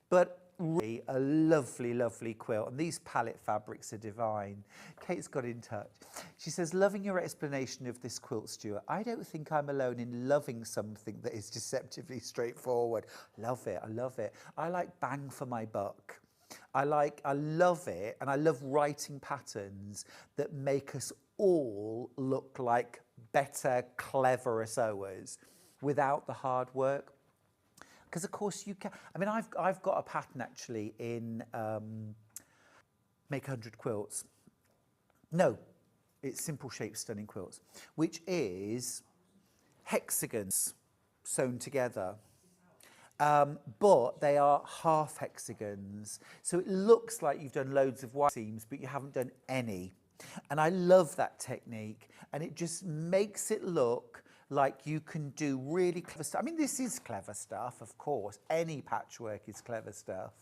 but really a lovely, lovely quilt. And these palette fabrics are divine. Kate's got in touch. She says, loving your explanation of this quilt, Stuart. I don't think I'm alone in loving something that is deceptively straightforward. Love it, I love it. I like bang for my buck. I love it, and I love writing patterns that make us all look like better, cleverer sewers without the hard work. Because of course you can. I mean, I've got a pattern actually in Make 100 Quilts. No, it's Simple Shape Stunning Quilts, which is hexagons sewn together. But they are half hexagons. So it looks like you've done loads of Y seams, but you haven't done any. And I love that technique. And it just makes it look like you can do really clever stuff. I mean, this is clever stuff, of course. Any patchwork is clever stuff.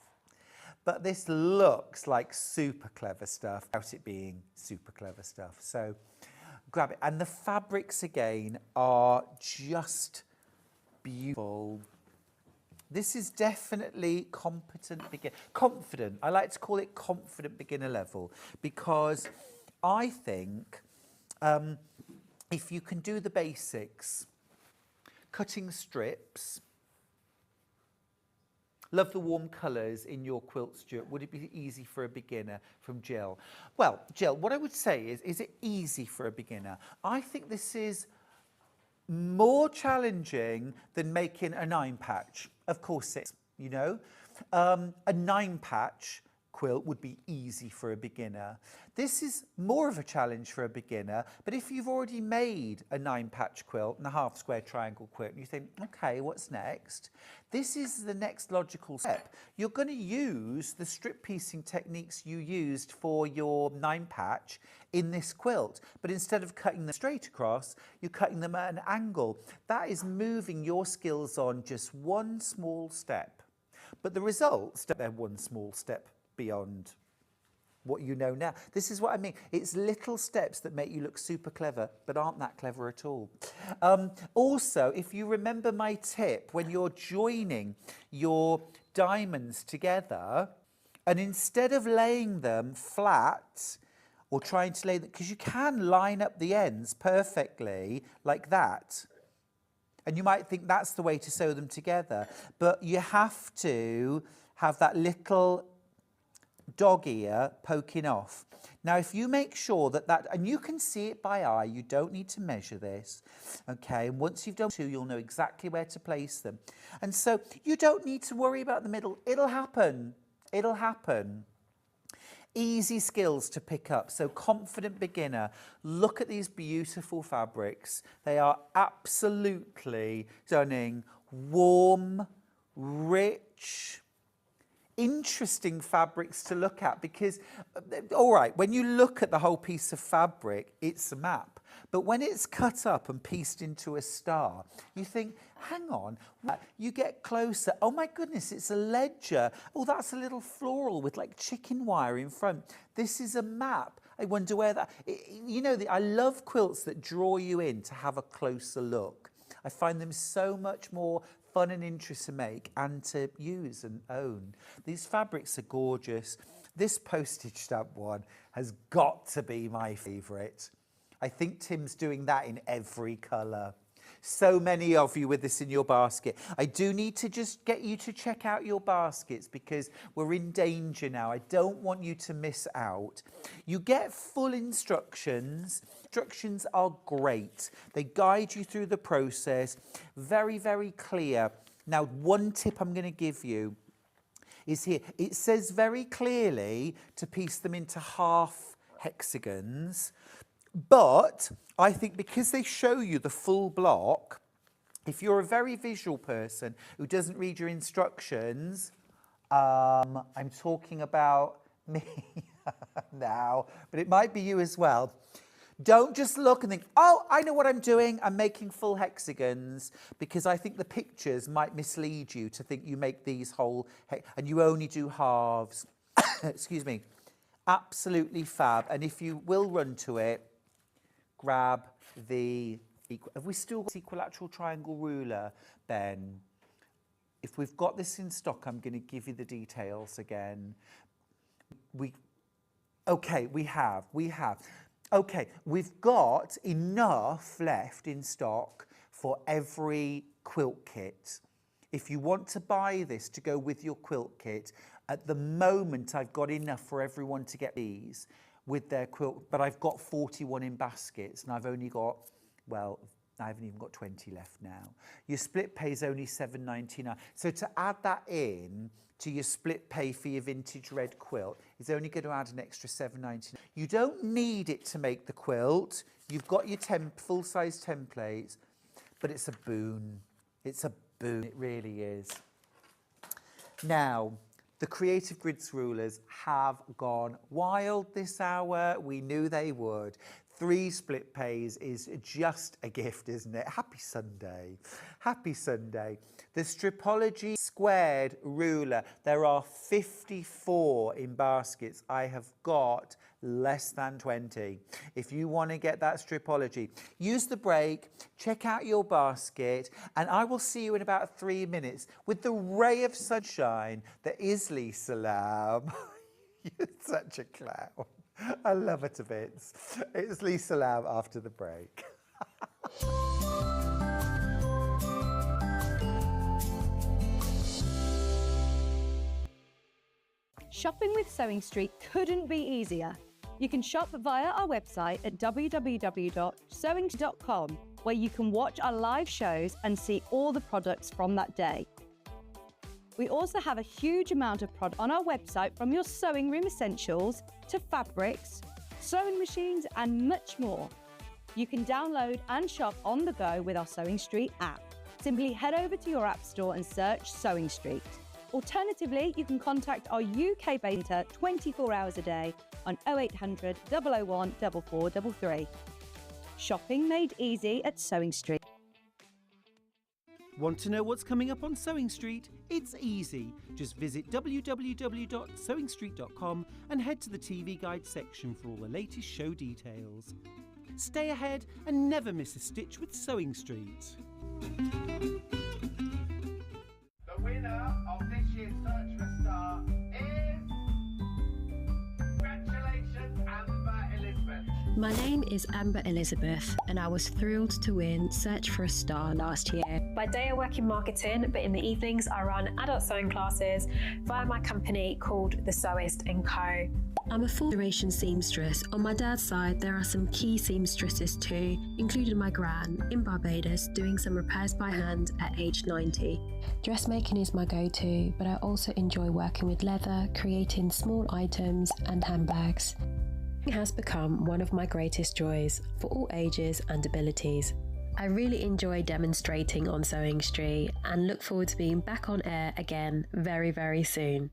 But this looks like super clever stuff without it being super clever stuff. So grab it. And the fabrics, again, are just beautiful. This is definitely confident. I like to call it confident beginner level, because I think if you can do the basics, cutting strips. Love the warm colours in your quilt, Stuart. Would it be easy for a beginner? From Jill. Well, Jill, what I would say is it easy for a beginner? I think this is more challenging than making a 9-patch. Of course it's, you know. A 9-patch quilt would be easy for a beginner. This is more of a challenge for a beginner, but if you've already made a 9-patch quilt and a half square triangle quilt, and you think, okay, what's next? This is the next logical step. You're going to use the strip piecing techniques you used for your 9-patch in this quilt, but instead of cutting them straight across, you're cutting them at an angle. That is moving your skills on just one small step. But the results, they're one small step beyond what you know now. This is what I mean. It's little steps that make you look super clever, but aren't that clever at all. Also, if you remember my tip, when you're joining your diamonds together, and instead of laying them flat or trying to lay them, because you can line up the ends perfectly like that, and you might think that's the way to sew them together, but you have to have that little dog ear poking off. Now, if you make sure that, and you can see it by eye, you don't need to measure this, okay? And once you've done 2, you'll know exactly where to place them. And so you don't need to worry about the middle. It'll happen. It'll happen. Easy skills to pick up. So confident beginner, look at these beautiful fabrics. They are absolutely stunning, warm, rich, interesting fabrics to look at, because, all right, when you look at the whole piece of fabric, it's a map. But when it's cut up and pieced into a star, you think, hang on, you get closer. Oh my goodness, it's a ledger. Oh, that's a little floral with like chicken wire in front. This is a map. I wonder where that, you know, I love quilts that draw you in to have a closer look. I find them so much more fun and interesting to make and to use and own. These fabrics are gorgeous. This postage stamp one has got to be my favourite. I think Tim's doing that in every colour. So many of you with this in your basket. I do need to just get you to check out your baskets because we're in danger now. I don't want you to miss out. You get full instructions. Instructions are great. They guide you through the process. Very, very clear. Now, one tip I'm going to give you is here. It says very clearly to piece them into half hexagons. But I think because they show you the full block, if you're a very visual person who doesn't read your instructions, I'm talking about me now, but it might be you as well. Don't just look and think, oh, I know what I'm doing. I'm making full hexagons, because I think the pictures might mislead you to think you make these whole, and you only do halves. Excuse me. Absolutely fab. And if you will run to it, grab the, have we still got equilateral triangle ruler, Ben? If we've got this in stock, I'm going to give you the details again. Okay, we have. Okay, we've got enough left in stock for every quilt kit. If you want to buy this to go with your quilt kit, at the moment I've got enough for everyone to get these with their quilt, but I've got 41 in baskets and I've only got, well, I haven't even got 20 left now. Your split pay is only $7.99. So to add that in to your split pay for your vintage red quilt is only going to add an extra $7.99. You don't need it to make the quilt. You've got your full-size templates, but it's a boon. It's a boon, it really is. Now, the Creative Grids rulers have gone wild this hour. We knew they would. 3 split pays is just a gift, isn't it? Happy Sunday. Happy Sunday. The Stripology squared ruler. There are 54 in baskets. I have got less than 20. If you want to get that Stripology, use the break, check out your basket, and I will see you in about 3 minutes with the ray of sunshine that is Lisa Lamb. You're such a clown. I love her to bits. It's Lisa Lamb after the break. Shopping with Sewing Street couldn't be easier. You can shop via our website at www.sewing.com, where you can watch our live shows and see all the products from that day. We also have a huge amount of product on our website, from your sewing room essentials to fabrics, sewing machines and much more. You can download and shop on the go with our Sewing Street app. Simply head over to your app store and search Sewing Street. Alternatively, you can contact our UK-based centre 24 hours a day on 0800 001 4433. Shopping made easy at Sewing Street. Want to know what's coming up on Sewing Street? It's easy. Just visit www.sewingstreet.com and head to the TV Guide section for all the latest show details. Stay ahead and never miss a stitch with Sewing Street. The winner of this year's Search for a Star is... Congratulations, Amber Elizabeth. My name is Amber Elizabeth, and I was thrilled to win Search for a Star last year. By day I work in marketing, but in the evenings I run adult sewing classes via my company called The Sewist & Co. I'm a full-duration seamstress. On my dad's side, there are some key seamstresses too, including my gran in Barbados, doing some repairs by hand at age 90. Dressmaking is my go-to, but I also enjoy working with leather, creating small items and handbags. It has become one of my greatest joys for all ages and abilities. I really enjoy demonstrating on Sewing Street and look forward to being back on air again very, very soon.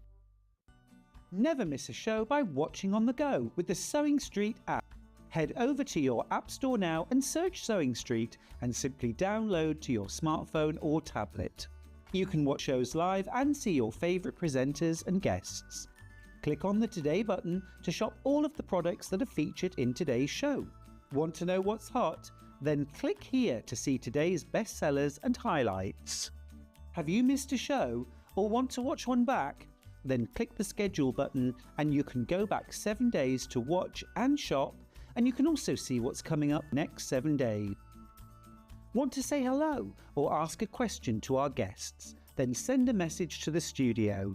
Never miss a show by watching on the go with the Sewing Street app. Head over to your app store now and search Sewing Street and simply download to your smartphone or tablet. You can watch shows live and see your favourite presenters and guests. Click on the Today button to shop all of the products that are featured in today's show. Want to know what's hot? Then click here to see today's bestsellers and highlights. Have you missed a show or want to watch one back? Then click the schedule button and you can go back 7 days to watch and shop, and you can also see what's coming up next 7 days. Want to say hello or ask a question to our guests? Then send a message to the studio.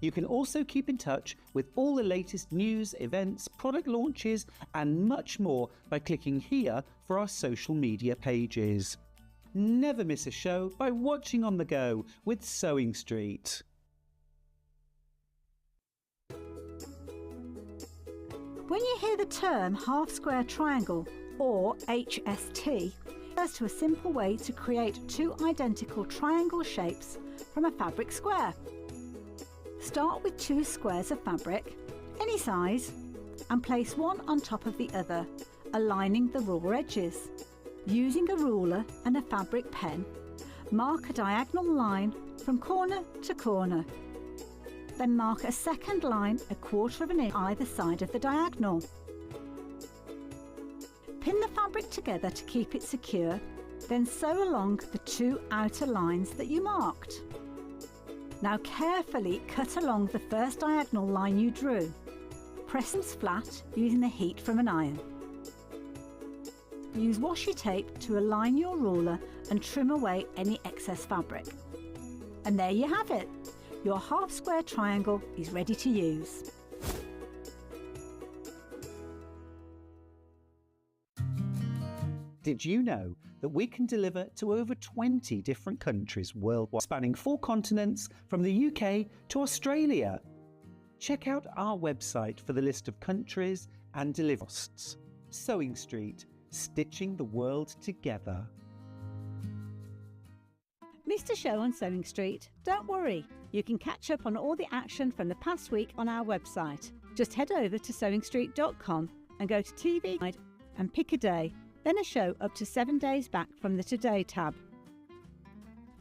You can also keep in touch with all the latest news, events, product launches and much more by clicking here for our social media pages. Never miss a show by watching on the go with Sewing Street. When you hear the term half square triangle, or HST, it refers to a simple way to create two identical triangle shapes from a fabric square. Start with two squares of fabric, any size, and place one on top of the other, aligning the raw edges. Using a ruler and a fabric pen, mark a diagonal line from corner to corner. Then mark a second line 1/4 inch either side of the diagonal. Pin the fabric together to keep it secure, then sew along the two outer lines that you marked. Now carefully cut along the first diagonal line you drew. Press them flat using the heat from an iron. Use washi tape to align your ruler and trim away any excess fabric. And there you have it. Your half square triangle is ready to use. Did you know that we can deliver to over 20 different countries worldwide, spanning 4 continents from the UK to Australia? Check out our website for the list of countries and delivery costs. Sewing Street, stitching the world together. Missed a show on Sewing Street? Don't worry, you can catch up on all the action from the past week on our website. Just head over to sewingstreet.com and go to TV Guide and pick a day, then a show up to 7 days back from the Today tab.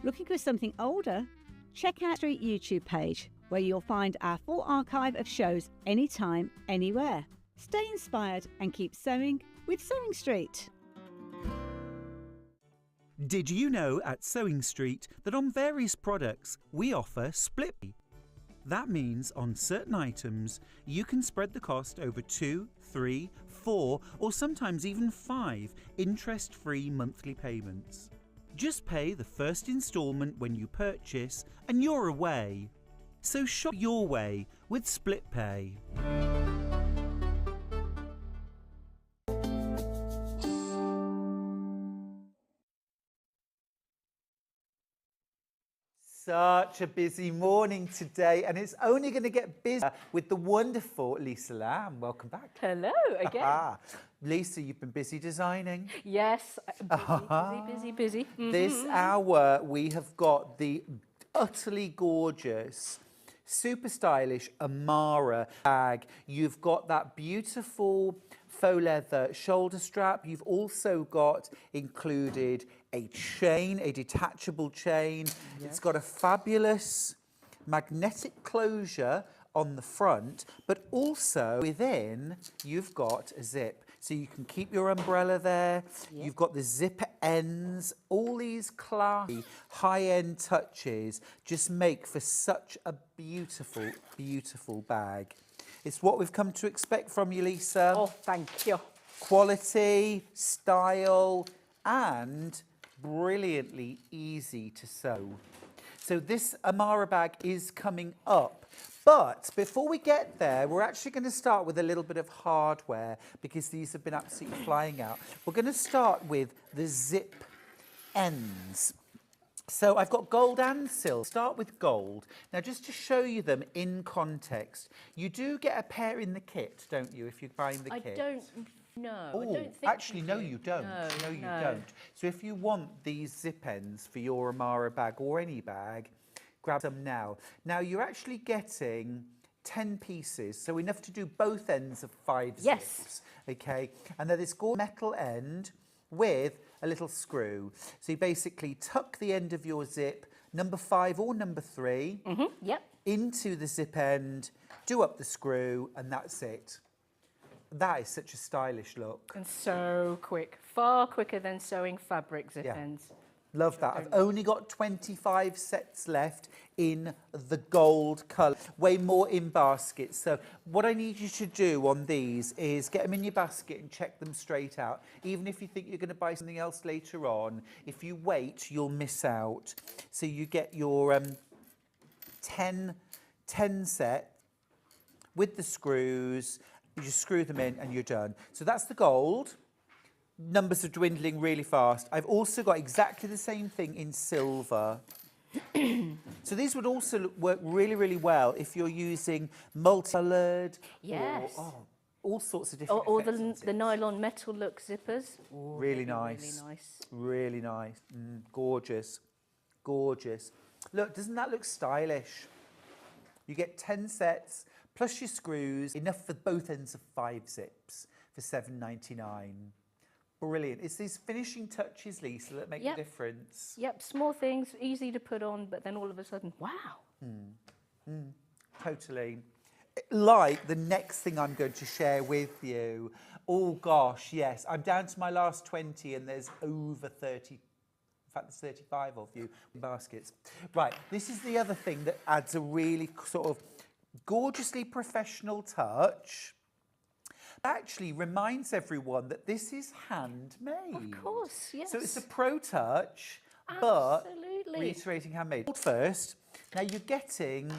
Looking for something older? Check out Street YouTube page, where you'll find our full archive of shows anytime, anywhere. Stay inspired and keep sewing with Sewing Street. Did you know at Sewing Street that on various products we offer split pay? That means on certain items you can spread the cost over 2, 3, 4 or sometimes even 5 interest-free monthly payments. Just pay the first instalment when you purchase and you're away. So shop your way with Split Pay. Such a busy morning today, and it's only going to get busier with the wonderful Lisa Lamb. Welcome back. Hello again. Lisa, you've been busy designing. Yes, busy. This hour, we have got the utterly gorgeous, super stylish Amara bag. You've got that beautiful faux leather shoulder strap. You've also got included a chain, a detachable chain. Yes. It's got a fabulous magnetic closure on the front, but also within you've got a zip. So you can keep your umbrella there. Yep. You've got the zipper ends. All these classy high-end touches just make for such a beautiful, beautiful bag. It's what we've come to expect from you, Lisa. Oh, thank you. Quality, style, and brilliantly easy to sew. So this Amara bag is coming up. But before we get there, we're actually going to start with a little bit of hardware because these have been absolutely flying out. We're going to start with the zip ends. So I've got gold and silver. Start with gold. Now, just to show you them in context, you do get a pair in the kit, don't you, if you're buying the kit? I don't know. Oh, I don't think actually, no, you don't. No, you don't. So if you want these zip ends for your Amara bag or any bag, grab them now. Now, you're actually getting 10 pieces, so enough to do both ends of 5 zips. Okay, and then this gold metal end with a little screw. So you basically tuck the end of your zip, number 5 or number 3, into the zip end, do up the screw, and that's it. That is such a stylish look. And so quick, far quicker than sewing fabric zip ends. Love that. I've only got 25 sets left in the gold colour. Way more in baskets. So what I need you to do on these is get them in your basket and check them straight out. Even if you think you're going to buy something else later on, if you wait, you'll miss out. So you get your 10 set with the screws. You just screw them in and you're done. So that's the gold. Numbers are dwindling really fast. I've also got exactly the same thing in silver. So these would also work really, really well if you're using multi-coloured or all sorts of different or the nylon metal look zippers. Ooh, really nice. Really nice. Really nice. Gorgeous. Gorgeous. Look, doesn't that look stylish? You get 10 sets plus your screws, enough for both ends of 5 zips for $7.99. Brilliant. It's these finishing touches, Lisa, that make the difference. Yep, small things, easy to put on, but then all of a sudden, wow. Totally. Like the next thing I'm going to share with you. Oh, gosh, yes. I'm down to my last 20 and there's over 30. In fact, there's 35 of you in baskets. Right, this is the other thing that adds a really sort of gorgeously professional touch. Actually reminds everyone that this is handmade. Of course, yes. So it's a pro touch, but reiterating handmade. First, now you're getting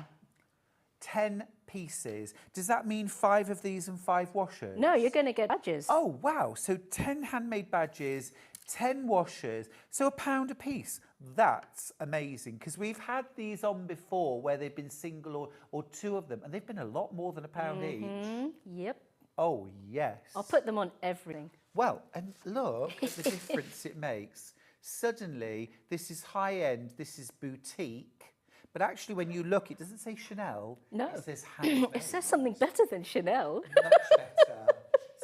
10 pieces. Does that mean 5 of these and 5 washers? No, you're going to get badges. Oh, wow. So 10 handmade badges, 10 washers, so £1 a piece. That's amazing, because we've had these on before where they've been single or 2 of them, and they've been a lot more than £1 each. Yep. Oh, yes. I'll put them on everything. Well, and look at the difference it makes. Suddenly, this is high-end, this is boutique, but actually when you look, it doesn't say Chanel. No. It says handmade. It says something better than Chanel. Much better.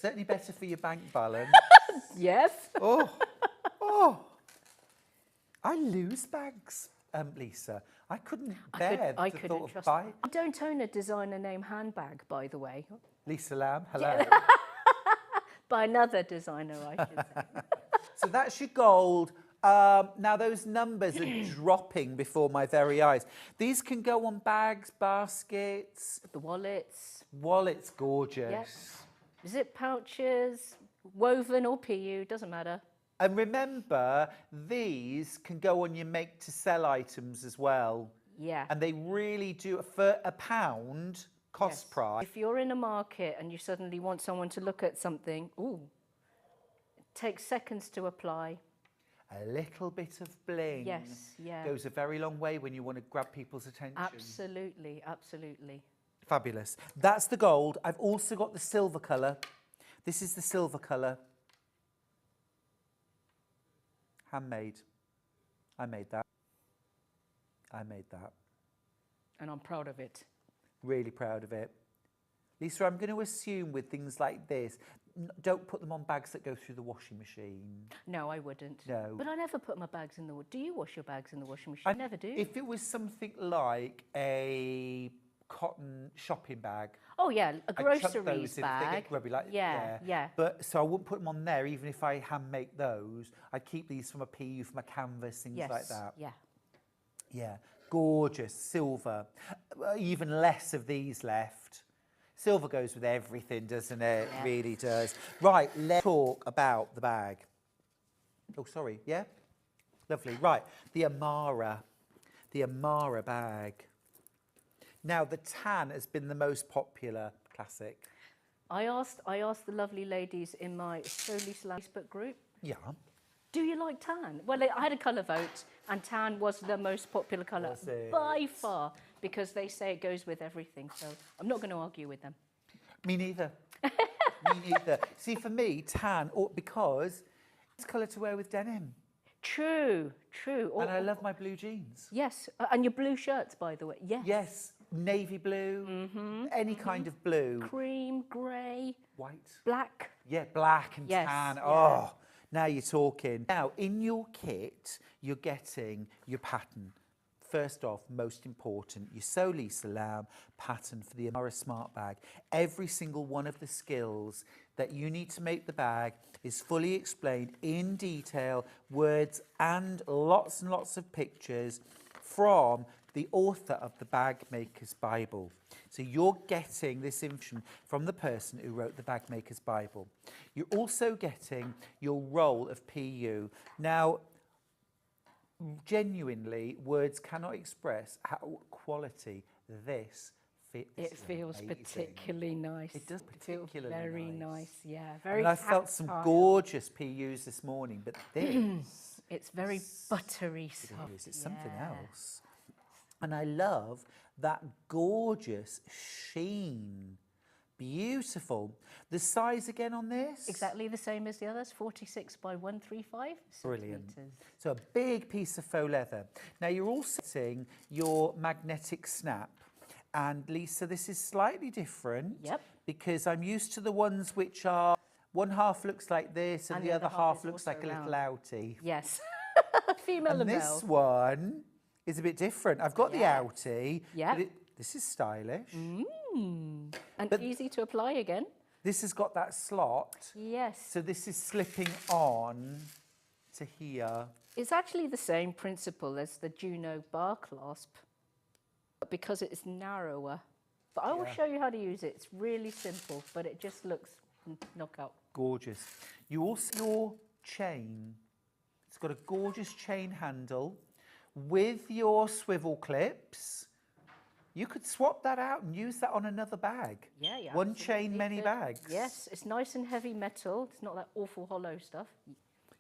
Certainly better for your bank balance. Yes. Oh. I lose bags, Lisa. I couldn't bear the thought of buying. I don't own a designer name handbag, by the way. Lisa Lamb, hello. By another designer, I should say. So that's your gold. Now those numbers are dropping before my very eyes. These can go on bags, baskets. The wallets. Wallets, gorgeous. Yep. Zip pouches, woven or PU, doesn't matter. And remember, these can go on your make-to-sell items as well. Yeah. And they really do, for £1 cost price. If you're in a market and you suddenly want someone to look at something, ooh, it takes seconds to apply. A little bit of bling goes a very long way when you want to grab people's attention. Absolutely, absolutely. Fabulous. That's the gold. I've also got the silver colour. This is the silver colour. Handmade. I made that. I made that. And I'm proud of it. Really proud of it. Lisa, I'm going to assume with things like this, don't put them on bags that go through the washing machine. No, I wouldn't. No. But I never put my bags in the... Do you wash your bags in the washing machine? I never do. If it was something like a cotton shopping bag. Oh, yeah, a I'd chuck groceries those in, bag. they get grubby, like, Yeah. But so I wouldn't put them on there, even if I hand make those. I'd keep these from a PU, from a canvas, things like that. Yeah. Yeah, gorgeous, silver. Even less of these left. Silver goes with everything, doesn't it? Yeah. It really does. Right, let's talk about the bag. Oh, sorry, yeah? Lovely. Right, the Amara bag. Now, the tan has been the most popular classic. I asked the lovely ladies in my Solely Facebook group, Yeah. do you like tan? Well, I had a colour vote, and tan was the most popular colour Was it? by far, because they say it goes with everything. So I'm not going to argue with them. Me neither. Me neither. See, for me, tan, because it's colour to wear with denim. True. And I love my blue jeans. Yes, and your blue shirts, by the way. Yes. Yes, navy blue, any kind of blue. Cream, grey. White. Black. Yeah, black and Yes, tan. yeah. Oh, now you're talking. Now, in your kit, you're getting your pattern. First off, most important, your Sew Lisa Lamb pattern for the Amara Smart Bag. Every single one of the skills that you need to make the bag is fully explained in detail, words and lots of pictures from the author of the Bag Maker's Bible. So you're getting this information from the person who wrote the Bag Maker's Bible. You're also getting your roll of PU. Now, genuinely, words cannot express how quality this fits. It feels amazing. particularly nice. It does particularly very nice. Yeah, very And I felt some tactile. gorgeous PUs this morning, but this... It's very buttery soft. It's something else. And I love that gorgeous sheen. Beautiful. The size again on this? Exactly the same as the others, 46 by 135 Brilliant. centimetres. So a big piece of faux leather. Now you're also seeing your magnetic snap. And Lisa, this is slightly different. Yep. Because I'm used to the ones which are, one half looks like this and the other half is looks also like a little outie. Yes. Female And label. this one is a bit different. I've got the outie. Yeah. But this is stylish. And But- easy to apply again. This has got that slot. Yes. So this is slipping on to here. It's actually the same principle as the Juno bar clasp, but because it's narrower. But I will show you how to use it. It's really simple, but it just looks knockout. Gorgeous. You also, your chain. It's got a gorgeous chain handle with your swivel clips. You could swap that out and use that on another bag. Yeah, yeah. One chain, absolutely many could. bags. Yes, it's nice and heavy metal. It's not that awful hollow stuff.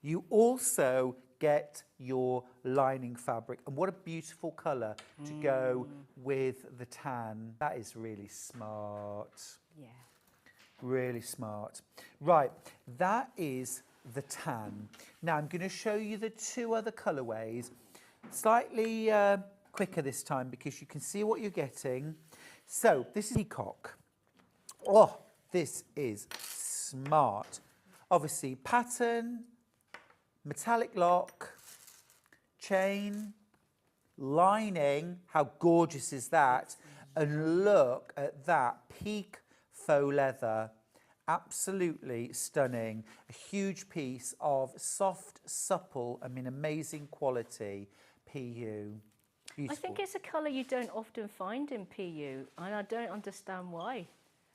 You also get your lining fabric. And what a beautiful colour to go with the tan. That is really smart. Yeah. Really smart. Right, that is the tan. Now I'm going to show you the two other colourways. Slightly quicker this time because you can see what you're getting. So this is peacock. Oh, this is smart. Obviously pattern, metallic lock, chain, lining. How gorgeous is that? And look at that peak faux leather. Absolutely stunning. A huge piece of soft, supple, amazing quality PU. Beautiful. I think it's a colour you don't often find in PU, and I don't understand why.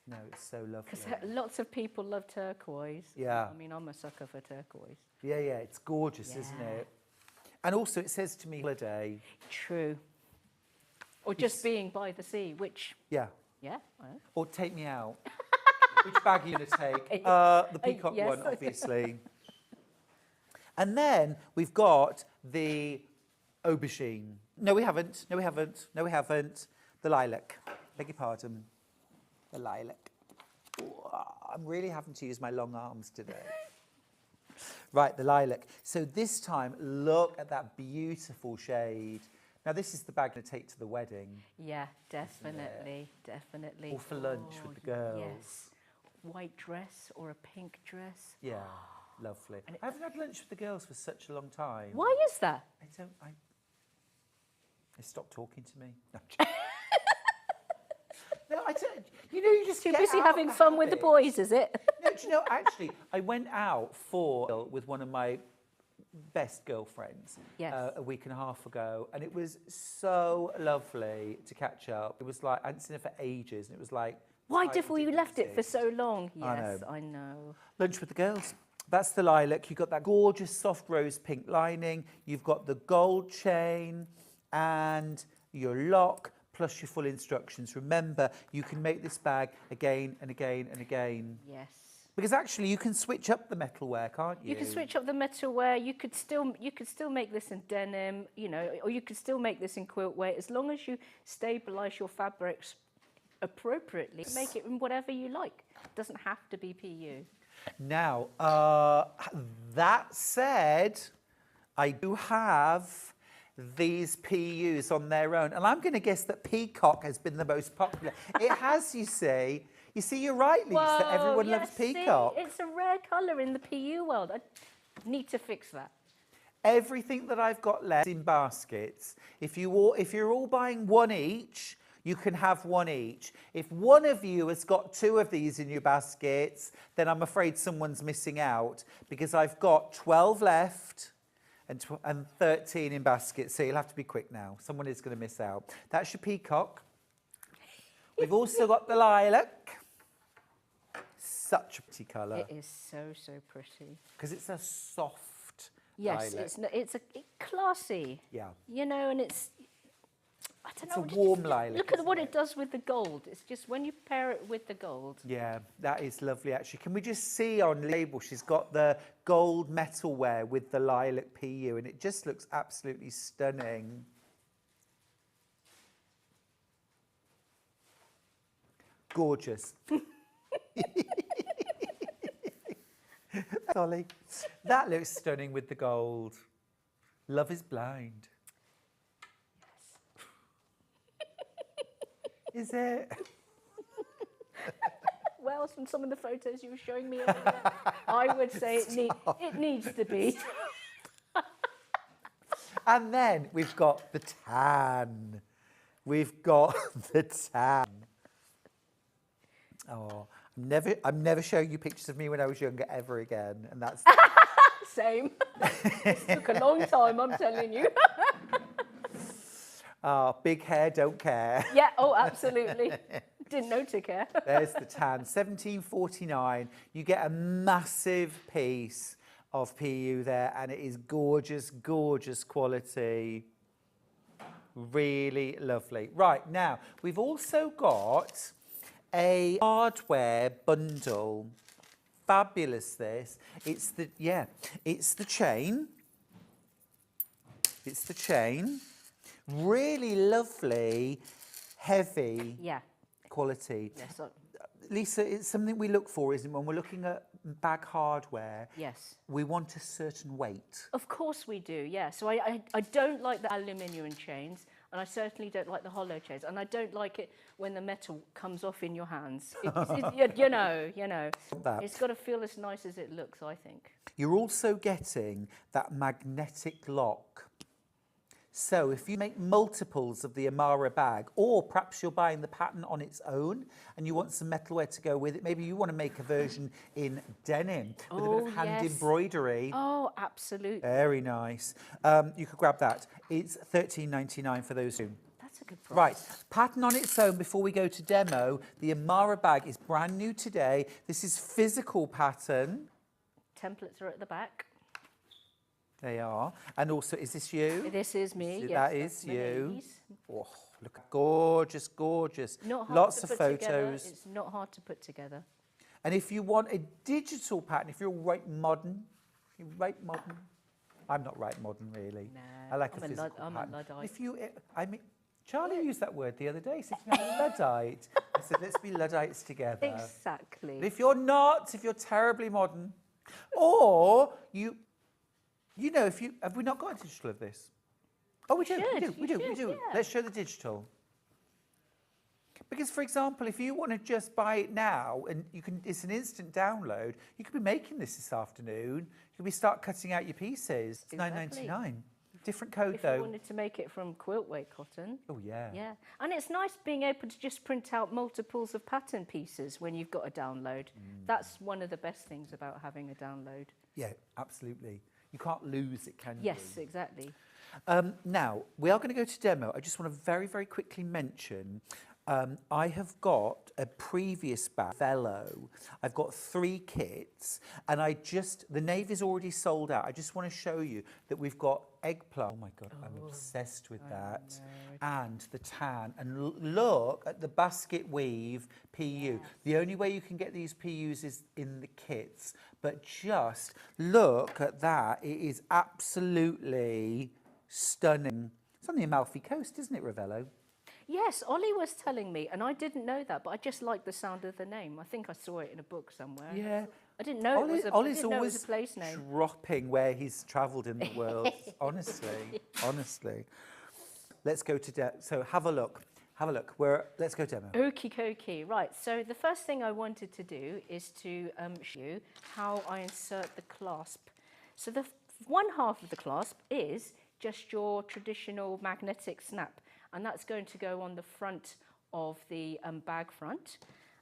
No, it's so lovely. Because lots of people love turquoise. Yeah. I mean, I'm a sucker for turquoise. Yeah, it's gorgeous, isn't it? And also it says to me holiday. True. Or just being by the sea, which, Yeah. yeah. I know. Or take me out. Which bag are you going to take? The peacock yes. one, obviously. And then we've got the aubergine. No, we haven't. No, we haven't. No, we haven't. The lilac. Beg your pardon. The lilac. Ooh, I'm really having to use my long arms today. Right, the lilac. So this time, look at that beautiful shade. Now, this is the bag to take to the wedding. Yeah, definitely, definitely. Or for lunch with the girls. Yes. White dress or a pink dress. Yeah, lovely. I haven't had lunch with the girls for such a long time. Why is that? They stopped talking to me. No, I don't. You know, you just Too get busy out having of the fun with the habit. boys, is it? No, do you know, actually, I went out with one of my best girlfriends Yes. a week and a half ago, and it was so lovely to catch up. It was like, I hadn't seen her for ages, and it was like... Why time did we didn't left it for exist. so long? I Yes, know. I know. Lunch with the girls. That's the lilac. You've got that gorgeous soft rose pink lining. You've got the gold chain and your lock, plus your full instructions. Remember, you can make this bag again and again and again. Yes. Because actually, you can switch up the metalware, can't you? You can switch up the metalware. You could still make this in denim, you know, or you could still make this in quilt wear, as long as you stabilise your fabrics appropriately. Make it in whatever you like. It doesn't have to be PU. Now, that said, I do have these PUs on their own, and I'm going to guess that peacock has been the most popular. It has, you see. You see, you're right, Lisa. Whoa, Everyone yes, loves peacock. See, it's a rare colour in the PU world. I need to fix that. Everything that I've got left in baskets. If you're all buying one each, you can have one each. If one of you has got two of these in your baskets, then I'm afraid someone's missing out, because I've got 12 left and 13 in baskets, so you'll have to be quick now. Someone is going to miss out. That's your peacock. We've also got the lilac. Such a pretty colour. It is so, so pretty. Because it's a soft Yes, lilac. it's classy. Yeah. You know, and it's... I don't It's know. a just warm lilac, Look at isn't what it? it does with the gold. It's just when you pair it with the gold. Yeah, that is lovely, actually. Can we just see on the label, she's got the gold metalware with the lilac PU, and it just looks absolutely stunning. Gorgeous. Ollie, that looks stunning with the gold. Love is blind. Is it? Well, from some of the photos you were showing me earlier, I would say it needs to be. And then we've got the tan. We've got the tan. Oh, I'm never showing you pictures of me when I was younger ever again. And that's Same. It took a long time, I'm telling you. big hair, don't care. Yeah, oh, absolutely. Didn't know to care. There's the tan, 17.49. You get a massive piece of PU there, and it is gorgeous, gorgeous quality. Really lovely. Right, now, we've also got a hardware bundle. Fabulous, this. It's the chain. It's the chain. Really lovely, heavy quality. Yes, Lisa, it's something we look for, isn't it? When we're looking at bag hardware, yes. we want a certain weight. Of course we do, yeah. So I don't like the aluminium chains, and I certainly don't like the hollow chains, and I don't like it when the metal comes off in your hands. You know. That. It's got to feel as nice as it looks, I think. You're also getting that magnetic lock. So if you make multiples of the Amara bag, or perhaps you're buying the pattern on its own and you want some metalware to go with it, maybe you want to make a version in denim with a bit of hand embroidery. Oh, absolutely. Very nice. You could grab that. It's $13.99 for those two. That's a good price. Right, pattern on its own before we go to demo. The Amara bag is brand new today. This is physical pattern. Templates are at the back. They are. And also, is this you? This is me, yes. That is that's my you. ladies. Oh, Look, gorgeous, gorgeous. Not hard Lots to of put photos. Together. It's not hard to put together. And if you want a digital pattern, if you're right modern, I'm not right modern really. Nah, I like I'm a physical I'm pattern. a Luddite. If you, I mean, Charlie used that word the other day. He said, "I'm a Luddite." I said, "Let's be Luddites together." Exactly. But if you're not, if you're terribly modern, or you know, if you have we not got a digital of this? Oh, we do. We do. Yeah. Let's show the digital. Because, for example, if you want to just buy it now and you can, it's an instant download. You could be making this afternoon. You could start cutting out your pieces. It's Exactly. $9.99. Different code If though. you wanted to make it from quilt weight cotton. Oh yeah. Yeah, and it's nice being able to just print out multiples of pattern pieces when you've got a download. That's one of the best things about having a download. Yeah, absolutely. You can't lose it, can you? Yes, exactly. Now, we are going to go to demo. I just want to very, very quickly mention I have got a previous bag, Velo. I've got 3 kits, and the navy is already sold out. I just want to show you that we've got eggplant. Oh my God, I'm obsessed with that. And the tan. And look at the basket weave PU. The only way you can get these PUs is in the kits. But just look at that. It is absolutely stunning. It's on the Amalfi Coast, isn't it, Ravello? Yes, Ollie was telling me, and I didn't know that, but I just like the sound of the name. I think I saw it in a book somewhere. Yeah. I didn't know it was a, I Ollie's didn't know it always was a place name. dropping where he's travelled in the world. honestly. Let's go to so have a look. Let's go demo. Okie dokie. Right, so the first thing I wanted to do is to show you how I insert the clasp. So the one half of the clasp is just your traditional magnetic snap, and that's going to go on the front of the bag front.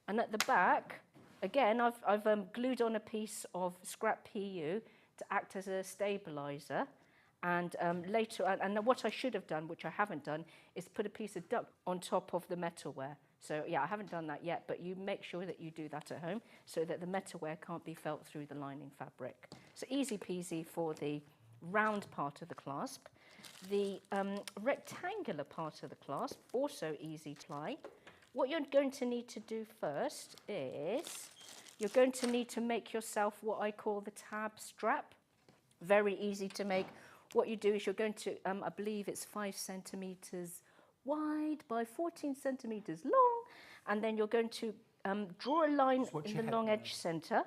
And at the back, again, I've glued on a piece of scrap PU to act as a stabilizer. And later, and what I should have done, which I haven't done, is put a piece of duck on top of the metalware. So yeah, I haven't done that yet, but you make sure that you do that at home so that the metalware can't be felt through the lining fabric. So easy peasy for the round part of the clasp. The rectangular part of the clasp, also easy to apply. What you're going to need to do first is you're going to need to make yourself what I call the tab strap. Very easy to make. What you do is you're going to, I believe it's 5 centimetres wide by 14 centimetres long, and then you're going to draw a line in the long edge centre.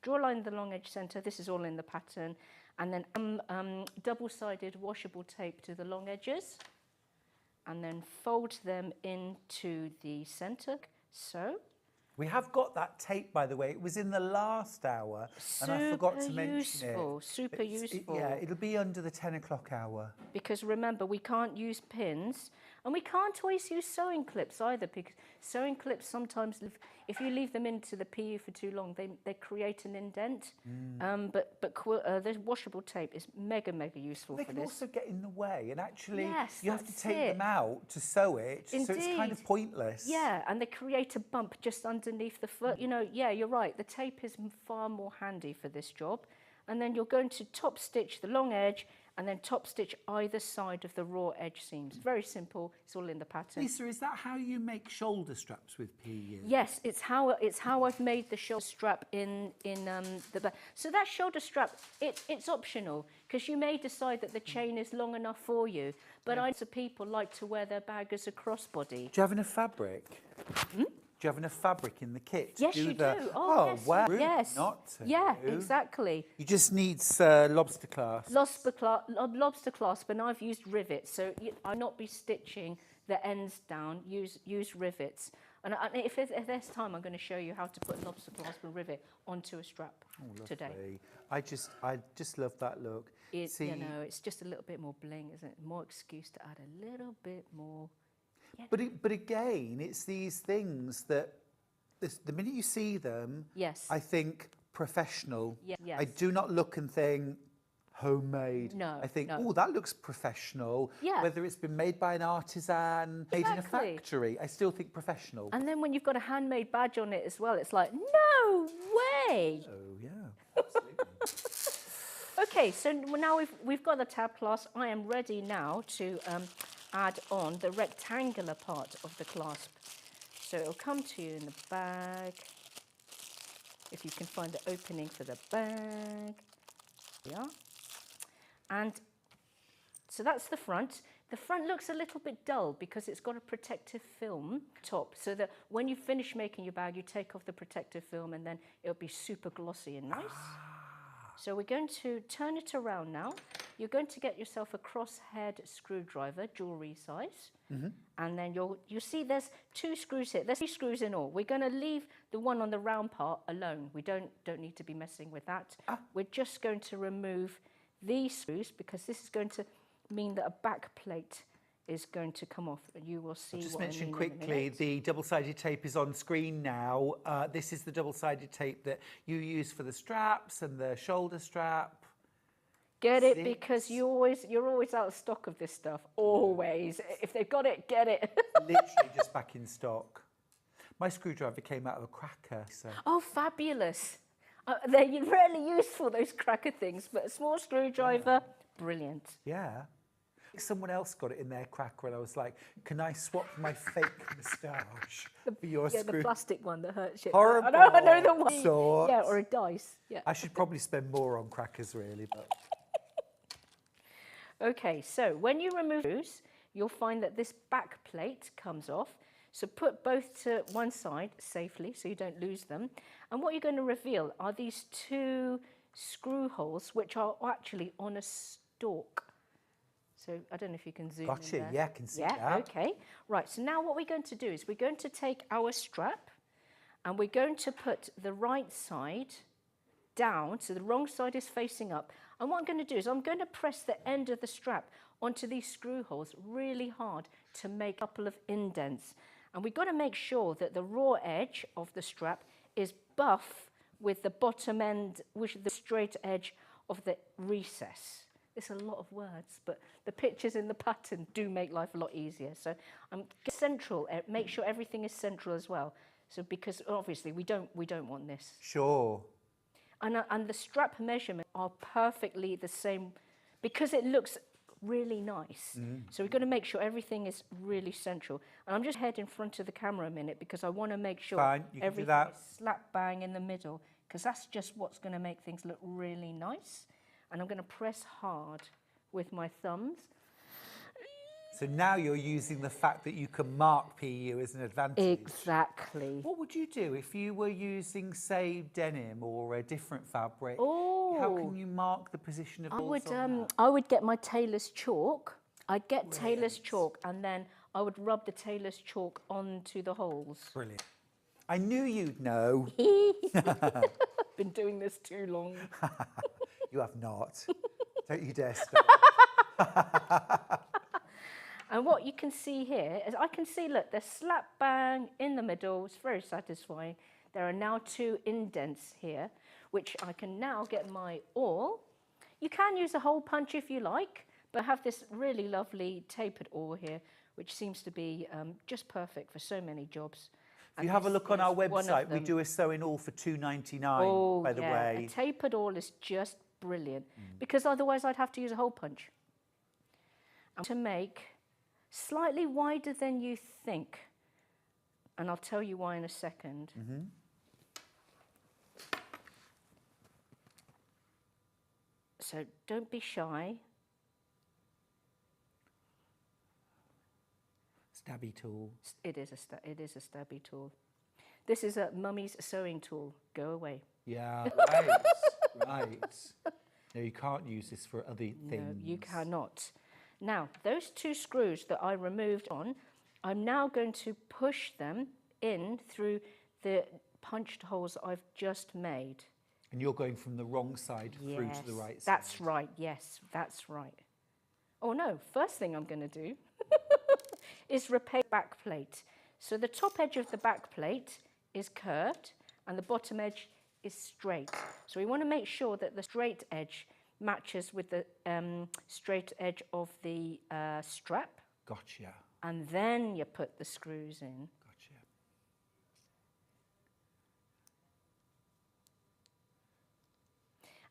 Draw a line in the long edge centre. This is all in the pattern. And then double-sided washable tape to the long edges, and then fold them into the centre. So. We have got that tape, by the way. It was in the last hour, and I forgot to mention it. Super useful. Yeah, it'll be under the 10 o'clock hour. Because remember, we can't use pins, and we can't always use sewing clips either, because sewing clips sometimes, if you leave them into the PU for too long, they create an indent. But the washable tape is mega useful for this. They can also get in the way, and actually you have to that's take it. them out to sew it, Indeed. so it's kind of pointless. Yeah, and they create a bump just underneath the foot. You know, yeah, you're right. The tape is far more handy for this job. And then you're going to top stitch the long edge and then top stitch either side of the raw edge seams. Very simple. It's all in the pattern. Lisa, is that how you make shoulder straps with PU? Yes, it's how I've made the shoulder strap in the back. So that shoulder strap, it's optional because you may decide that the chain is long enough for you. But I know people like to wear their bag as a crossbody. Do you have enough fabric? Do you have enough fabric in the kit? Yes, you do. Yes, wow. yes. Not to. Yeah, exactly. You just need lobster clasp. Lobster clasp, and I've used rivets, so I'll not be stitching the ends down. Use rivets. And if there's time, I'm going to show you how to put lobster clasp and rivet onto a strap today. I just love that look. See, you know, it's just a little bit more bling, isn't it? More excuse to add a little bit more. Yeah. But again, it's these things that the minute you see them, I think professional. Yes. I do not look and think homemade. No. I think, no. oh, that looks professional. Yeah. Whether it's been made by an artisan, made in a factory, I still think professional. And then when you've got a handmade badge on it as well, it's like, no way. Oh, yeah, absolutely. Okay, so now we've got the tab clasp. I am ready now to add on the rectangular part of the clasp. So it'll come to you in the bag. If you can find the opening for the bag. Yeah. And so that's the front. The front looks a little bit dull because it's got a protective film top, so that when you finish making your bag, you take off the protective film and then it'll be super glossy and nice. So we're going to turn it around now. You're going to get yourself a crosshead screwdriver, jewellery size. And then you see there's 2 screws here. There's 3 screws in all. We're going to leave the one on the round part alone. We don't need to be messing with that. We're just going to remove these screws because this is going to mean that a back plate is going to come off, and you will see. Just what mention I mean quickly, the double-sided tape is on screen now. This is the double-sided tape that you use for the straps and the shoulder strap. Get it, because you're always out of stock of this stuff. Always. If they've got it, get it. Literally just back in stock. My screwdriver came out of a cracker. So. Oh, fabulous. They're really useful, those cracker things, but a small screwdriver, brilliant. Yeah. Someone else got it in their cracker and I was like, can I swap my fake moustache for your screw? The plastic one that hurts you. Horrible. I know the one. Sorts. Yeah, or a dice. Yeah. I should probably spend more on crackers really, but... Okay, so when you remove those, you'll find that this back plate comes off. So put both to one side safely so you don't lose them. And what you're going to reveal are these 2 screw holes, which are actually on a stalk. So I don't know if you can zoom in there. Yeah, I can see that. that. Okay. Right, so now what we're going to do is we're going to take our strap and we're going to put the right side down, so the wrong side is facing up. And what I'm going to do is I'm going to press the end of the strap onto these screw holes really hard to make a couple of indents. And we've got to make sure that the raw edge of the strap is buff with the bottom end, which is the straight edge of the recess. It's a lot of words, but the pictures in the pattern do make life a lot easier. So I'm central, make sure everything is central as well. So because obviously we don't want this. Sure. And the strap measurements are perfectly the same because it looks really nice. So we've got to make sure everything is really central. And I'm just head in front of the camera a minute because I want to make sure everything is slap bang in the middle, because that's just what's going to make things look really nice. And I'm going to press hard with my thumbs. So now you're using the fact that you can mark PU as an advantage. Exactly. What would you do if you were using, say, denim or a different fabric? Oh. How can you mark the position of holes on that? I would get my tailor's chalk. I'd get tailor's chalk and then I would rub the tailor's chalk onto the holes. Brilliant. I knew you'd know. Been doing this too long. You have not. Don't you dare stop. And what you can see here is I can see, look, there's slap bang in the middle. It's very satisfying. There are now 2 indents here, which I can now get my awl. You can use a hole punch if you like, but I have this really lovely tapered awl here, which seems to be just perfect for so many jobs. If you have a look on our website, we do a sewing awl for £2.99, by the way. A tapered awl is just brilliant, because otherwise I'd have to use a hole punch. And to make slightly wider than you think, and I'll tell you why in a second. So don't be shy. Stabby tool. It is a stabby tool. This is a mummy's sewing tool. Go away. Yeah, right, right. No, you can't use this for other things. No, you cannot. Now, those 2 screws that I removed on, I'm now going to push them in through the punched holes I've just made. And you're going from the wrong side through to the right side. That's right, yes, that's right. Oh no, first thing I'm going to do is repair the back plate. So the top edge of the back plate is curved and the bottom edge is straight. So we want to make sure that the straight edge matches with the straight edge of the strap. Gotcha. And then you put the screws in. Gotcha.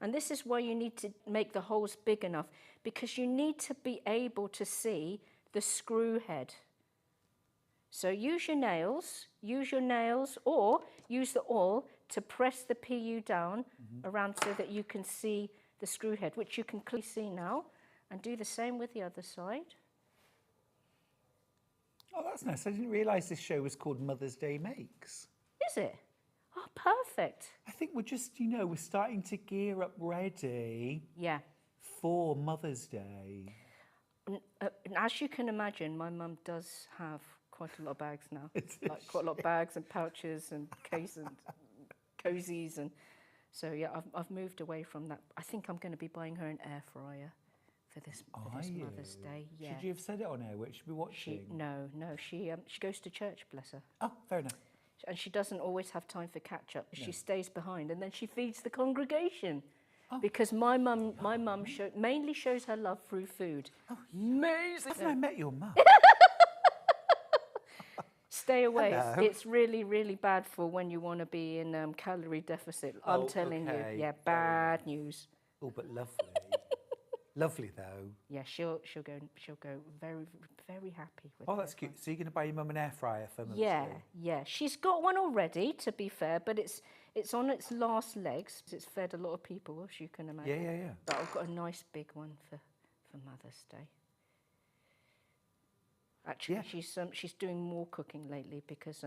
And this is why you need to make the holes big enough, because you need to be able to see the screw head. So use your nails, or use the oil to press the PU down around so that you can see the screw head, which you can clearly see now, and do the same with the other side. Oh, that's nice. I didn't realise this show was called Mother's Day Makes. Is it? Oh, perfect. I think we're just, we're starting to gear up ready Yeah. for Mother's Day. And as you can imagine, my mum does have quite a lot of bags now. Like quite a lot of bags and pouches and cases and cozies, and so yeah, I've moved away from that. I think I'm going to be buying her an air fryer for this Mother's Day. Yeah. Should you have said it on air? What should be watching? No. She goes to church, bless her. Oh, fair enough. And she doesn't always have time for catch up. No. She stays behind, and then she feeds the congregation. Oh. Because my mum mainly shows her love through food. Oh, amazing! Haven't I met your mum? Stay away. Hello. It's really, really bad for when you want to be in calorie deficit. I'm telling you. Yeah, bad news. Oh, but lovely. Lovely though. Yeah, she'll go very, very happy with. Oh, that's cute. So you're going to buy your mum an air fryer for Mother's Day? Yeah. She's got one already, to be fair, but it's on its last legs. It's fed a lot of people, as you can imagine. Yeah. But I've got a nice big one for Mother's Day. Actually, she's doing more cooking lately because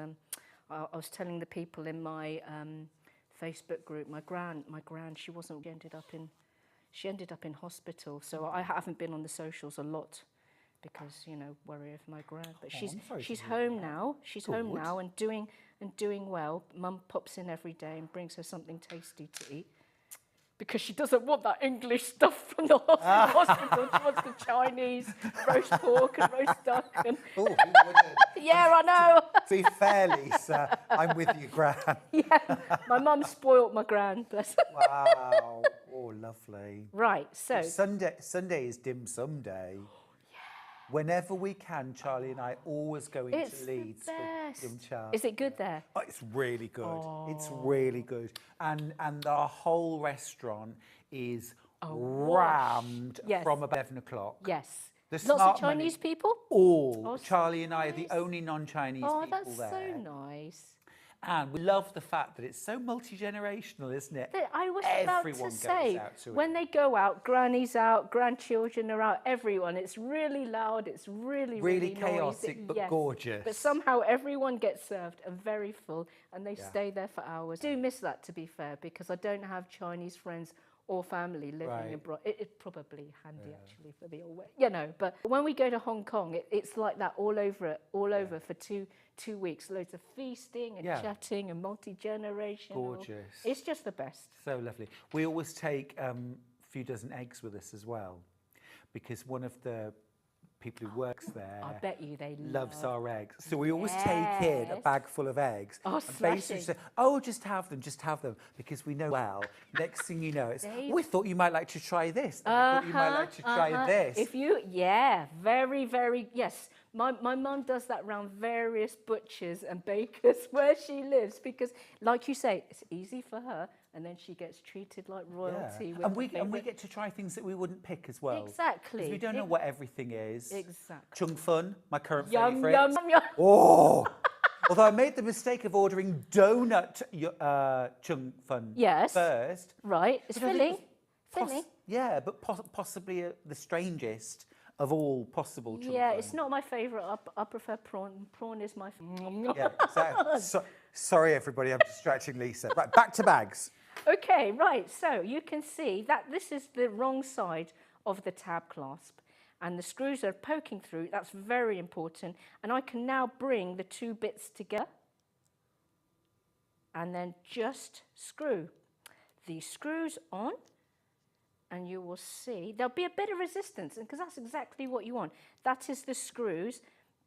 I was telling the people in my Facebook group, my gran, she ended up in hospital, so I haven't been on the socials a lot because worry of my gran. But she's home now. She's home now and doing well. Mum pops in every day and brings her something tasty to eat. Because she doesn't want that English stuff from the hospital. She wants the Chinese roast pork and roast duck. And yeah, I know. To be fair, Lisa, I'm with you, Gran. Yeah, my mum spoilt my Gran, bless her. Wow. Oh, lovely. Right, so... Sunday is dim sum day. Whenever we can, Charlie and I always go into Leeds for dim char. Is it good there? Oh, it's really good. Oh. It's really good. And the whole restaurant is rammed from about 11 o'clock. Yes. Lots of Chinese people? All. Oh, Charlie and I are the only non-Chinese people there. Oh, that's so nice. And we love the fact that it's so multi-generational, isn't it? I was about to say, when they go out, granny's out, grandchildren are out, everyone. It's really loud, it's really chaotic, noisy. but gorgeous. But somehow everyone gets served and very full, and they stay there for hours. I do miss that, to be fair, because I don't have Chinese friends or family living abroad. It's probably handy actually for the old way, But when we go to Hong Kong, it's like that all over for two weeks. Loads of feasting and chatting and multi-generational. Gorgeous. It's just the best. So lovely. We always take a few dozen eggs with us as well, because one of the people who works there, I bet you they loves our eggs. So we always take in a bag full of eggs. Oh, and basically say, just have them, because we know well. Next thing you know, it's, we thought you might like to try this. And we thought you might like to try this. If you, very, very, yes. My mum does that around various butchers and bakers where she lives because, like you say, it's easy for her, and then she gets treated like royalty. Yeah. And we get to try things that we wouldn't pick as well. Exactly. Because we don't know what everything is. Exactly. Chung Fun, my current yum, favourite. Yum, yum. Oh! Although I made the mistake of ordering donut Chung Fun first. Right. It's filling. Yeah, but possibly the strangest of all possible Chung Yeah, Fun. it's not my favourite. I prefer prawn. Prawn is my favourite. Yeah, exactly. Sorry, everybody, I'm distracting Lisa. Right, back to bags. Okay, right. So you can see that this is the wrong side of the tab clasp. And the screws are poking through. That's very important. And I can now bring the two bits together and then just screw these screws on. And you will see there'll be a bit of resistance because that's exactly what you want. That is the screws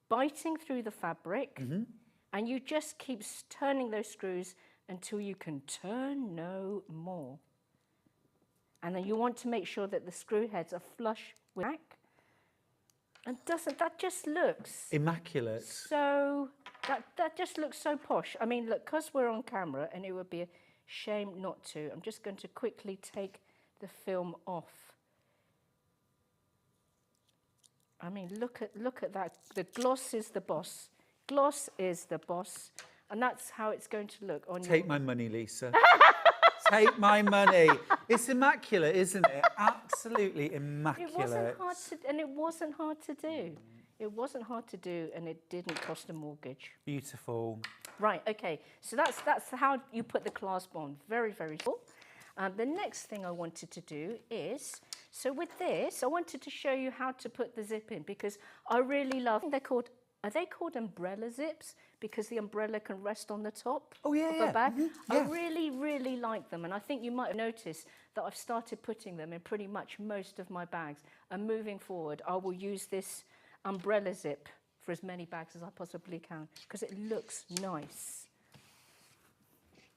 biting through the fabric. Mm-hmm. And you just keep turning those screws until you can turn no more. And then you want to make sure that the screw heads are flush with the back. And that just looks immaculate. So that just looks so posh. I mean, look, because we're on camera and it would be a shame not to. I'm just going to quickly take the film off. I mean, look at that. The gloss is the boss. Gloss is the boss. And that's how it's going to look on Take my money, Lisa. Take my money. It's immaculate, isn't it? Absolutely immaculate. It wasn't hard to, and it wasn't hard to do. It wasn't hard to do, and it didn't cost a mortgage. Beautiful. Right, okay. So that's how you put the clasp on. Very, very cool. The next thing I wanted to do is, so with this, I wanted to show you how to put the zip in, because I really love, are they called umbrella zips? Because the umbrella can rest on the top of a bag. I really, really like them. And I think you might have noticed that I've started putting them in pretty much most of my bags. And moving forward, I will use this umbrella zip for as many bags as I possibly can, because it looks nice.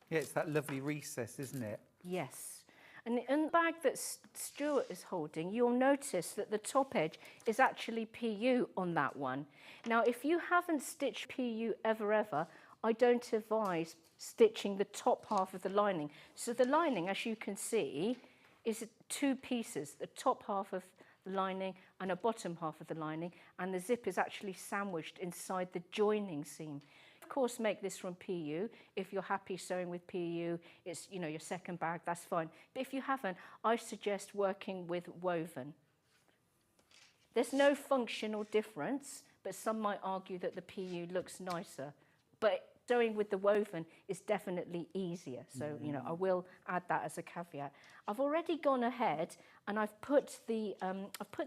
Yeah, it's that lovely recess, isn't it? Yes. And in the bag that Stuart is holding, you'll notice that the top edge is actually PU on that one. Now, if you haven't stitched PU ever, I don't advise stitching the top half of the lining. So the lining, as you can see, is 2 pieces, the top half of the lining and a bottom half of the lining, and the zip is actually sandwiched inside the joining seam. Of course, make this from PU. If you're happy sewing with PU, it's, you know, your second bag, that's fine. But if you haven't, I suggest working with woven. There's no functional difference, but some might argue that the PU looks nicer. But sewing with the woven is definitely easier. So, you know, I will add that as a caveat. I've already gone ahead and I've put the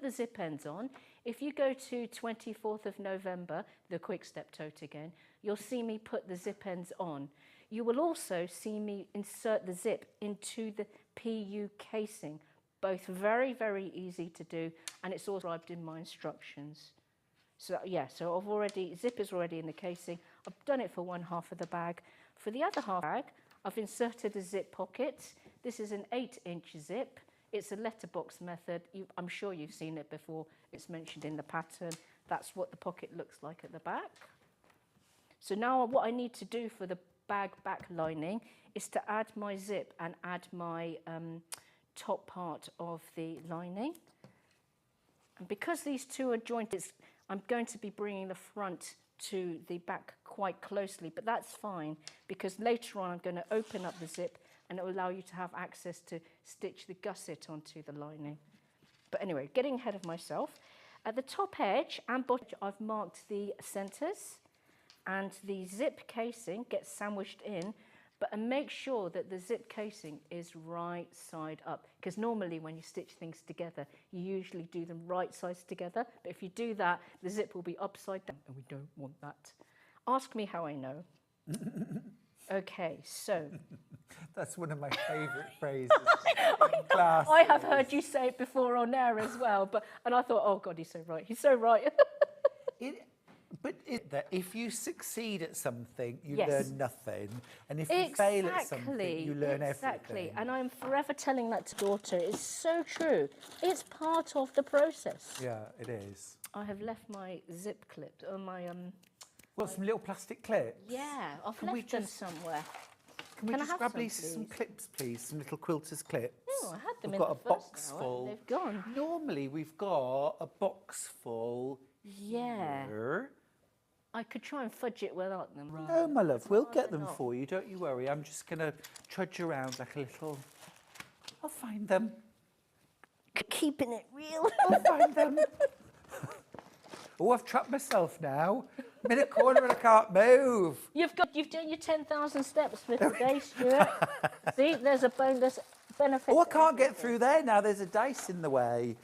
zip ends on. If you go to 24th of November, the quick step tote again, you'll see me put the zip ends on. You will also see me insert the zip into the PU casing. Both very, very easy to do, and it's also described in my instructions. So yeah, so zip is already in the casing. I've done it for one half of the bag. For the other half bag, I've inserted a zip pocket. This is an 8-inch zip. It's a letterbox method. I'm sure you've seen it before. It's mentioned in the pattern. That's what the pocket looks like at the back. So now what I need to do for the bag back lining is to add my zip and add my top part of the lining. And because these two are jointed, I'm going to be bringing the front to the back quite closely, but that's fine because later on I'm going to open up the zip and it will allow you to have access to stitch the gusset onto the lining. But anyway, getting ahead of myself. At the top edge and bottom, I've marked the centres and the zip casing gets sandwiched in, but make sure that the zip casing is right side up, because normally when you stitch things together, you usually do them right sides together, but if you do that, the zip will be upside down, and we don't want that. Ask me how I know. Okay, so. That's one of my favourite phrases in class. I have heard you say it before on air as well, and I thought, oh God, he's so right. He's so right. But if you succeed at something, you Yes. learn nothing. And if you fail at something, you learn Exactly. everything. And I'm forever telling that to daughter. It's so true. It's part of the process. Yeah, it is. I have left my zip clip, or my... What, some little plastic clips? Yeah, I've Can we left them just- somewhere. Can we Can I just have grab some, Lisa some please? clips, please? Some little quilters clips. Oh, I had them We've in got the a first box hour. full. They've gone. Normally, we've got a box full Yeah. here. I could try and fudge it without them. No, my love, we'll get them not? for you. Don't you worry. I'm just going to trudge around like a little... I'll find them. Keeping it real. I'll find them. Oh, I've trapped myself now. I'm in a corner and I can't move. You've done your 10,000 steps for today, Stuart. See, there's a bonus benefit. Oh, I can't get through there now. There's a dice in the way.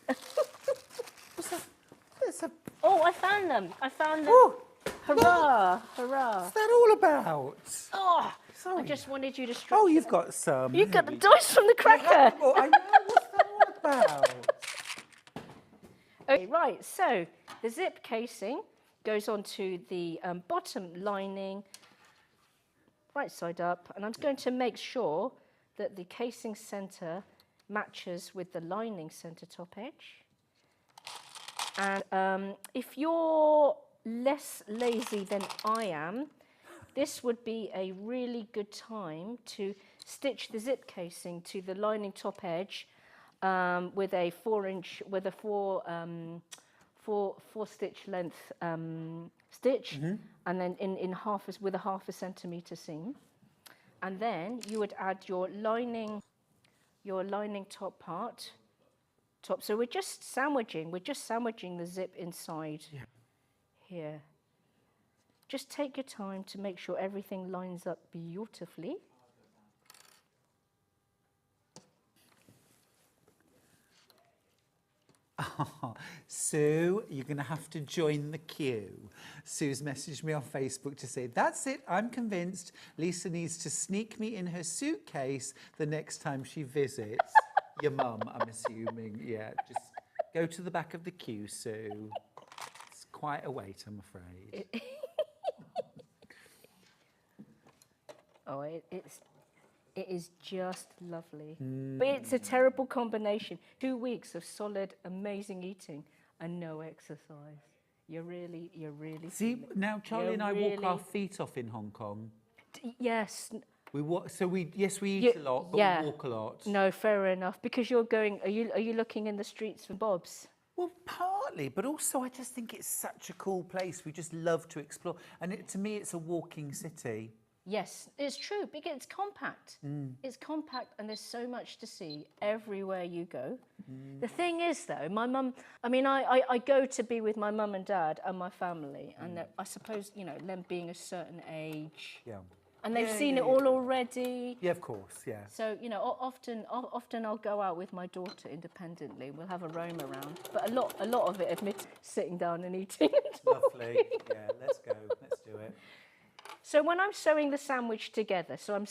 Oh, I found them. I found them. Oh, Hurrah, hurrah. what's that all about? Oh, Sorry. I just wanted you to stretch. Oh, you've got some. You got the dice from the cracker. Oh, I know. What's that all about? Okay, right, so the zip casing goes onto the bottom lining, right side up, and I'm going to make sure that the casing centre matches with the lining centre top edge. And if you're less lazy than I am, this would be a really good time to stitch the zip casing to the lining top edge with a 4-inch, with a four stitch length stitch, and then in with a half a centimetre seam. And then you would add your lining top part. So we're just sandwiching the zip inside here. Just take your time to make sure everything lines up beautifully. Sue, you're going to have to join the queue. Sue's messaged me on Facebook to say, that's it, I'm convinced Lisa needs to sneak me in her suitcase the next time she visits. Your mum, I'm assuming. Yeah, just go to the back of the queue, Sue. It's quite a wait, I'm afraid. Oh, it is just lovely. But it's a terrible combination. 2 weeks of solid, amazing eating and no exercise. You're really See, now Charlie and I walk our feet off in Hong Kong. Yes. We walk, so we eat a lot, but we walk a lot. No, fair enough. Because you're going, are you looking in the streets for Bob's? Well, partly, but also I just think it's such a cool place. We just love to explore. And to me, it's a walking city. Yes, it's true, because it's compact. It's compact and there's so much to see everywhere you go. The thing is, though, my mum, I mean, I go to be with my mum and dad and my family, and I suppose, you know, them being a certain age. Yeah. And they've seen it all already. Yeah, of course, yeah. So, you know, often I'll go out with my daughter independently. We'll have a roam around. But a lot of it, admit, sitting down and eating. Lovely. Yeah, let's go. Let's do it. So when I'm sewing the sandwich together, so I'm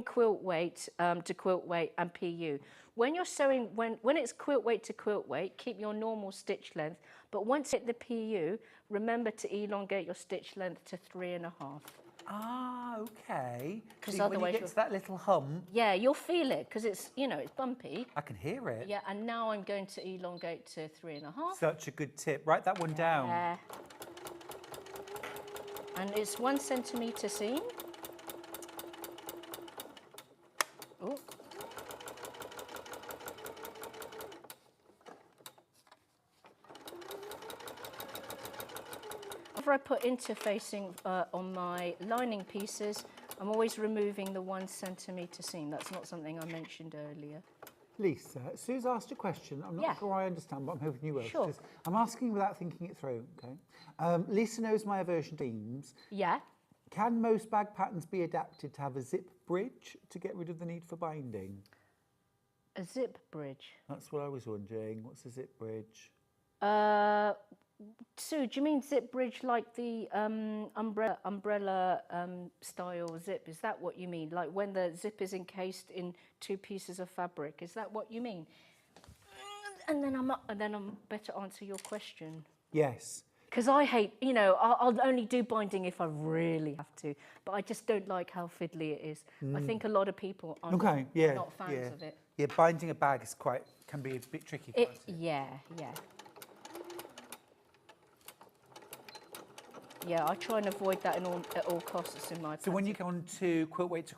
quilt weight to quilt weight and PU. When you're sewing, when it's quilt weight to quilt weight, keep your normal stitch length. But once you hit the PU, remember to elongate your stitch length to 3.5. Ah, okay. Because otherwise, when you get to that little hum, yeah, you'll feel it because it's, you know, it's bumpy. I can hear it. Yeah, and now I'm going to elongate to 3.5. Such a good tip. Write that one down. Yeah. And it's 1 centimetre seam. Oh. After I put interfacing on my lining pieces, I'm always removing the 1 centimetre seam. That's not something I mentioned earlier. Lisa, Sue's asked a question. I'm not sure I understand, but I'm hoping you will. Sure. I'm asking without thinking it through, okay? Lisa knows my aversion to seams. Yeah. Can most bag patterns be adapted to have a zip bridge to get rid of the need for binding? A zip bridge? That's what I was wondering. What's a zip bridge? Sue, do you mean zip bridge like the umbrella style zip? Is that what you mean? Like when the zip is encased in 2 pieces of fabric? Is that what you mean? And then I'm better answer your question. Yes. Because I hate, you know, I'll only do binding if I really have to, but I just don't like how fiddly it is. I think a lot of people are not fans of it. Yeah, binding a bag is can be a bit tricky, can't it? Yeah. Yeah, I try and avoid that at all costs in my So when you go on to quilt weight,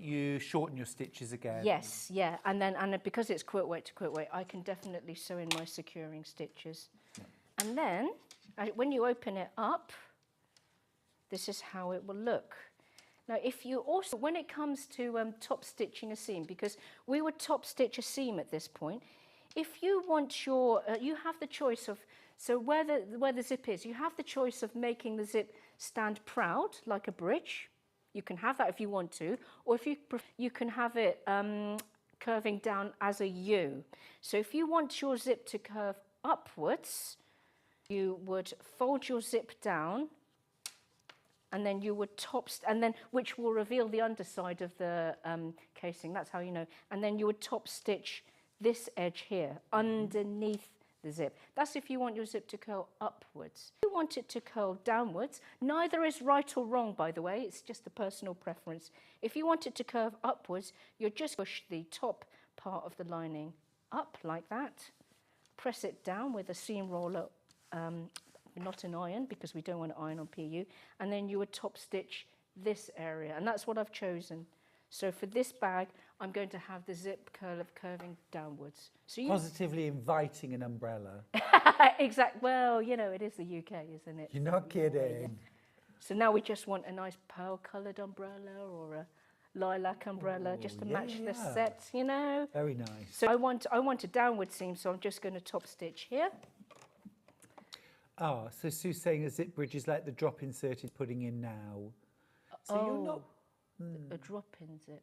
you shorten your stitches again? Yes, yeah. And because it's quilt weight to quilt weight, I can definitely sew in my securing stitches. Yeah. And then, when you open it up, this is how it will look. Now, if you also, when it comes to top stitching a seam, because we would top stitch a seam at this point, if you want your, you have the choice of, so where the zip is, you have the choice of making the zip stand proud, like a bridge. You can have that if you want to, or if you can have it curving down as a U. So if you want your zip to curve upwards, you would fold your zip down, and then you would which will reveal the underside of the casing. That's how you know. And then you would top stitch this edge here underneath the zip. That's if you want your zip to curl upwards. If you want it to curl downwards, neither is right or wrong, by the way. It's just a personal preference. If you want it to curve upwards, you just push the top part of the lining up like that. Press it down with a seam roller. Not an iron, because we don't want to iron on PU, and then you would top stitch this area, and that's what I've chosen. So for this bag, I'm going to have the zip curving downwards. So you Positively inviting an umbrella. exact. Well, you know, it is the UK, isn't it? You're not kidding. So now we just want a nice pearl-coloured umbrella or a lilac umbrella just to match the set, you know. Very nice. So I want a downward seam, so I'm just going to top stitch here. Ah, so Sue's saying a zip bridge is like the drop inserted putting in now. So you're not... A drop-in zip.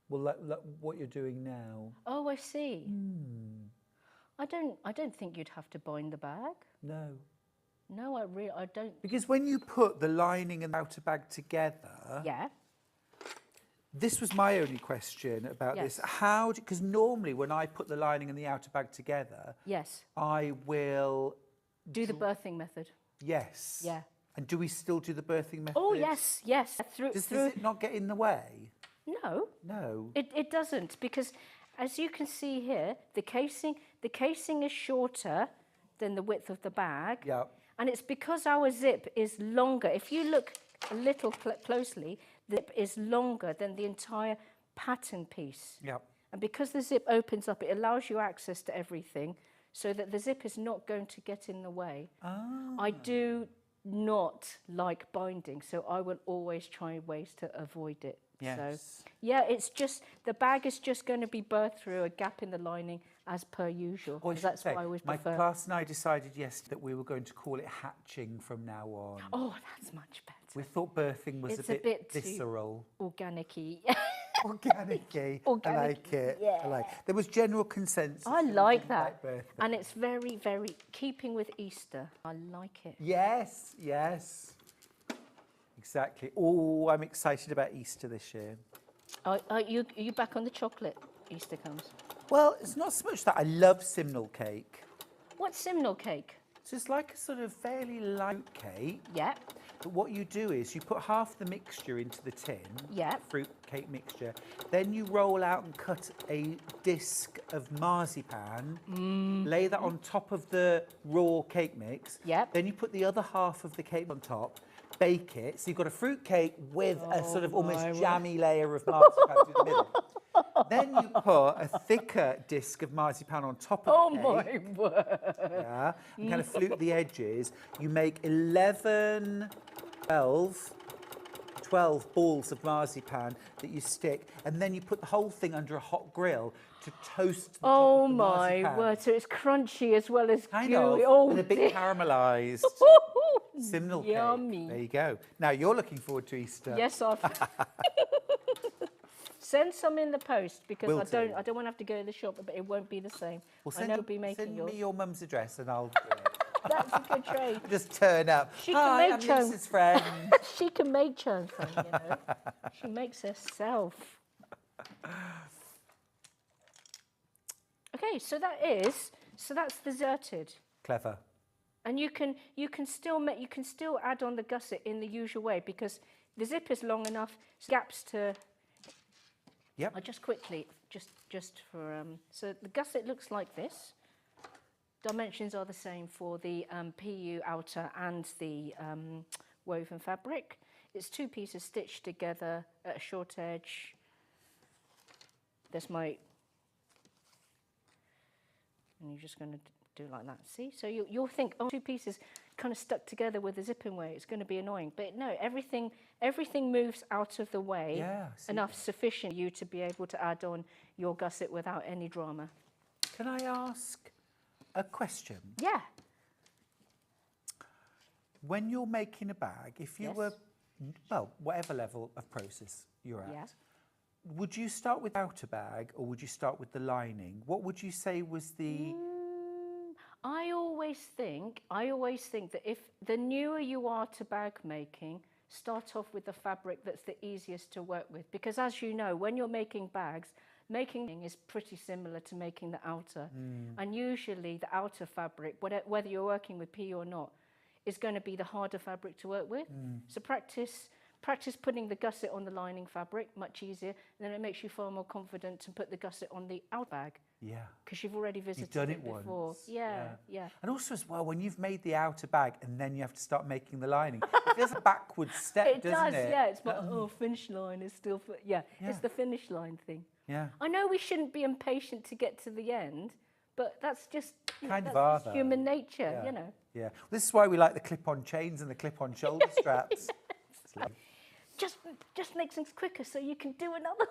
Well, like what you're doing now. Oh, I see. I don't think you'd have to bind the bag. No. No, I don't. Because when you put the lining and the outer bag together... Yeah. This was my only question about this. How, because normally when I put the lining and the outer bag together... Yes. I will... Do the birthing method. Yes. Yeah. And do we still do the birthing method? Oh, yes, yes. Does it not get in the way? No. No. It doesn't, because as you can see here, the casing is shorter than the width of the bag. Yeah. And it's because our zip is longer. If you look a little closely, the zip is longer than the entire pattern piece. Yeah. And because the zip opens up, it allows you access to everything so that the zip is not going to get in the way. I do not like binding, so I will always try ways to avoid it. Yes. So, yeah, it's just, the bag is just going to be birthed through a gap in the lining as per usual. Or I 'cause should that's say, what I always my prefer. class and I decided yesterday that we were going to call it hatching from now on. Oh, that's much better. We thought birthing was It's a bit too visceral. Organic-y. Organic-y. I like it. yeah. I like. There was general consensus. I that we like didn't that. birthing. And it's very, very keeping with Easter. I like it. Yes, yes. Exactly. Oh, I'm excited about Easter this year. Are you back on the chocolate Easter comes? Well, it's not so much that. I love simnel cake. What's simnel cake? So it's like a sort of fairly light cake. Yeah. But what you do is you put half the mixture into the tin, Yeah. fruit cake mixture. Then you roll out and cut a disc of marzipan, lay that on top of the raw cake mix. Yep. Then you put the other half of the cake on top, bake it. So you've got a fruit cake with a sort of almost jammy layer of marzipan through the middle. Then you put a thicker disc of marzipan on top of the cake. My word. Yeah, and kind of flute the edges. You make 12 balls of marzipan that you stick, and then you put the whole thing under a hot grill to toast the top Oh of the my marzipan. word, so it's crunchy as well as Kind gooey. of, Oh, and a bit dear. caramelised. Simnel cake. Yummy. There you go. Now you're looking forward to Easter. Yes, I've... Send some in the post because Will I do. don't want to have to go to the shop, but it won't be the same. Well, I know you'll be making send yours. me your mum's address and I'll do it. That's a good trade. Just turn up. She Hi, can make I'm churn. Lisa's friend. She can make churn from, you know. She makes herself. Okay, so that's deserted. Clever. And you can still add on the gusset in the usual way because the zip is long enough, gaps to. Yep. I'll just quickly, just for so the gusset looks like this. Dimensions are the same for the PU outer and the woven fabric. It's 2 pieces stitched together at a short edge. There's my. And you're just going to do like that. See? So you'll think, oh, 2 pieces kind of stuck together with a zipping way. It's going to be annoying. But no, everything moves out of the way enough sufficient for you to be able to add on your gusset without any drama. Can I ask a question? Yeah. When you're making a bag, if you were, well, whatever level of process you're at, would you start with the outer bag or would you start with the lining? What would you say was the... I always think that if the newer you are to bag making, start off with the fabric that's the easiest to work with. Because as you know, when you're making bags, making is pretty similar to making the outer. And usually the outer fabric, whether you're working with PU or not, is going to be the harder fabric to work with. So practice Practice putting the gusset on the lining fabric, much easier. Then it makes you far more confident to put the gusset on the out bag. Yeah. Because you've already visited You've done it before. once. Yeah. And also as well, when you've made the outer bag and then you have to start making the lining, it feels a backward step, doesn't it? Yeah. It's like, finish line is still... It's the finish line thing. Yeah. I know we shouldn't be impatient to get to the end, but that's just Kind of that's are, human though. nature, you know. Yeah. This is why we like the clip-on chains and the clip-on shoulder straps. Just makes things quicker so you can do another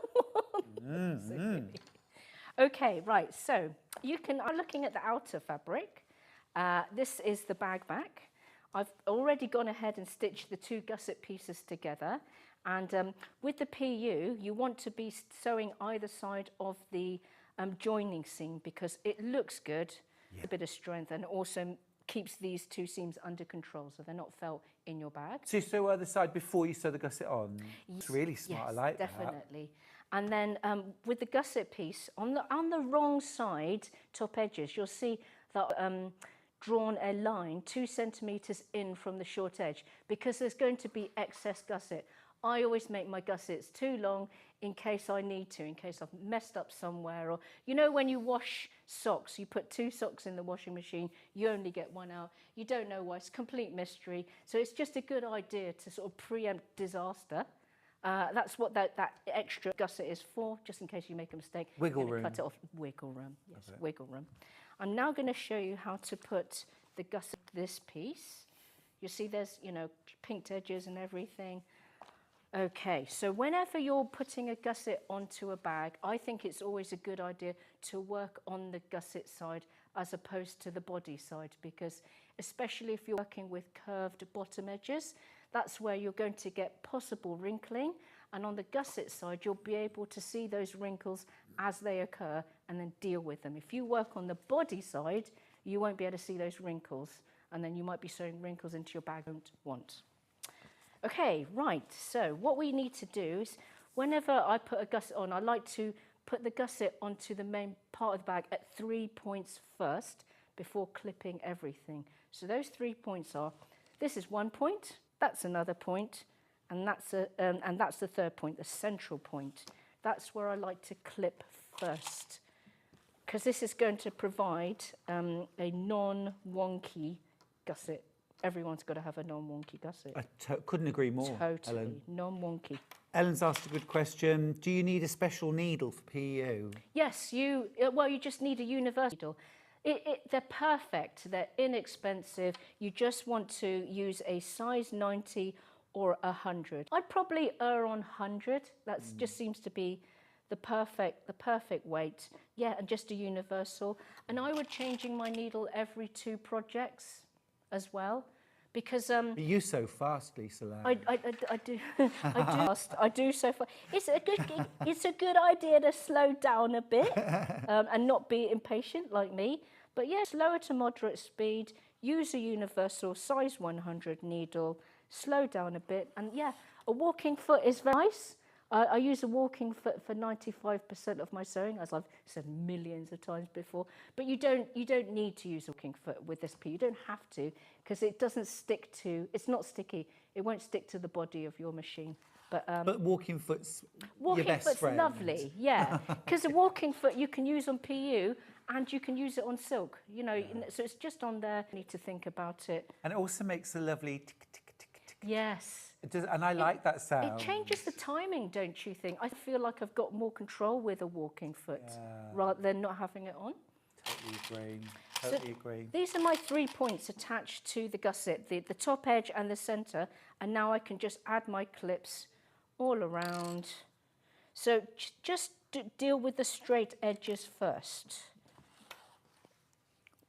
one. Okay, right, so I'm looking at the outer fabric. This is the bag back. I've already gone ahead and stitched the 2 gusset pieces together. And with the PU, you want to be sewing either side of the joining seam because it looks good, a bit of strength, and also keeps these 2 seams under control so they're not felt in your bag. So you sew other side before you sew the gusset on? It's really smart, yes, I like definitely. And then with the gusset piece, on the wrong side, top edges, you'll see that drawn a line 2 centimetres in from the short edge because there's going to be excess gusset. I always make my gussets too long in case I need to, in case I've messed up somewhere. Or, you know, when you wash socks, you put 2 socks in the washing machine, you only get 1 out. You don't know why, it's a complete mystery. So it's just a good idea to sort of preempt disaster. That's what that extra gusset is for, just in case you make a mistake. Wiggle room. Cut it off. Wiggle room, yes, wiggle room. I'm now going to show you how to put the gusset this piece. You see there's, you know, pinked edges and everything. Okay, so whenever you're putting a gusset onto a bag, I think it's always a good idea to work on the gusset side as opposed to the body side because especially if you're working with curved bottom edges, that's where you're going to get possible wrinkling, and on the gusset side you'll be able to see those wrinkles as they occur and then deal with them. If you work on the body side, you won't be able to see those wrinkles and then you might be sewing wrinkles into your bag you don't want. Okay, right, so what we need to do is whenever I put a gusset on, I like to put the gusset onto the main part of the bag at 3 points first before clipping everything. So those 3 points are, this is 1 point, that's another point, and that's the third point, the central point. That's where I like to clip first, because this is going to provide a non-wonky gusset. Everyone's got to have a non-wonky gusset. I couldn't agree more, Totally, Ellen. non-wonky. Ellen's asked a good question. Do you need a special needle for PU? Yes, you just need a universal needle. They're perfect, they're inexpensive. You just want to use a size 90 or 100. I'd probably err on 100. That just seems to be the perfect weight. Yeah, and just a universal. And I would changing my needle every 2 projects as well, because You sew fast, Lisa Lamb. I do I do so far. It's a good idea to slow down a bit and not be impatient like me. But yes, lower to moderate speed. Use a universal size 100 needle. Slow down a bit, and yeah, a walking foot is very nice. I use a walking foot for 95% of my sewing, as I've said millions of times before. But you don't need to use a walking foot with this P. You don't have to, because it doesn't stick to. It's not sticky. It won't stick to the body of your machine. But walking foot's walking your best foot's friend. lovely, yeah. Because a walking foot you can use on PU and you can use it on silk. You know, so it's just on there. You need to think about it. And it also makes a lovely tick, tick, tick, tick. Yes. It does, and I like that sound. It changes the timing, don't you think? I feel like I've got more control with a walking foot rather than not having it on. Totally agree. Totally agree. These are my 3 points attached to the gusset, the top edge and the centre, and now I can just add my clips all around. So just deal with the straight edges first.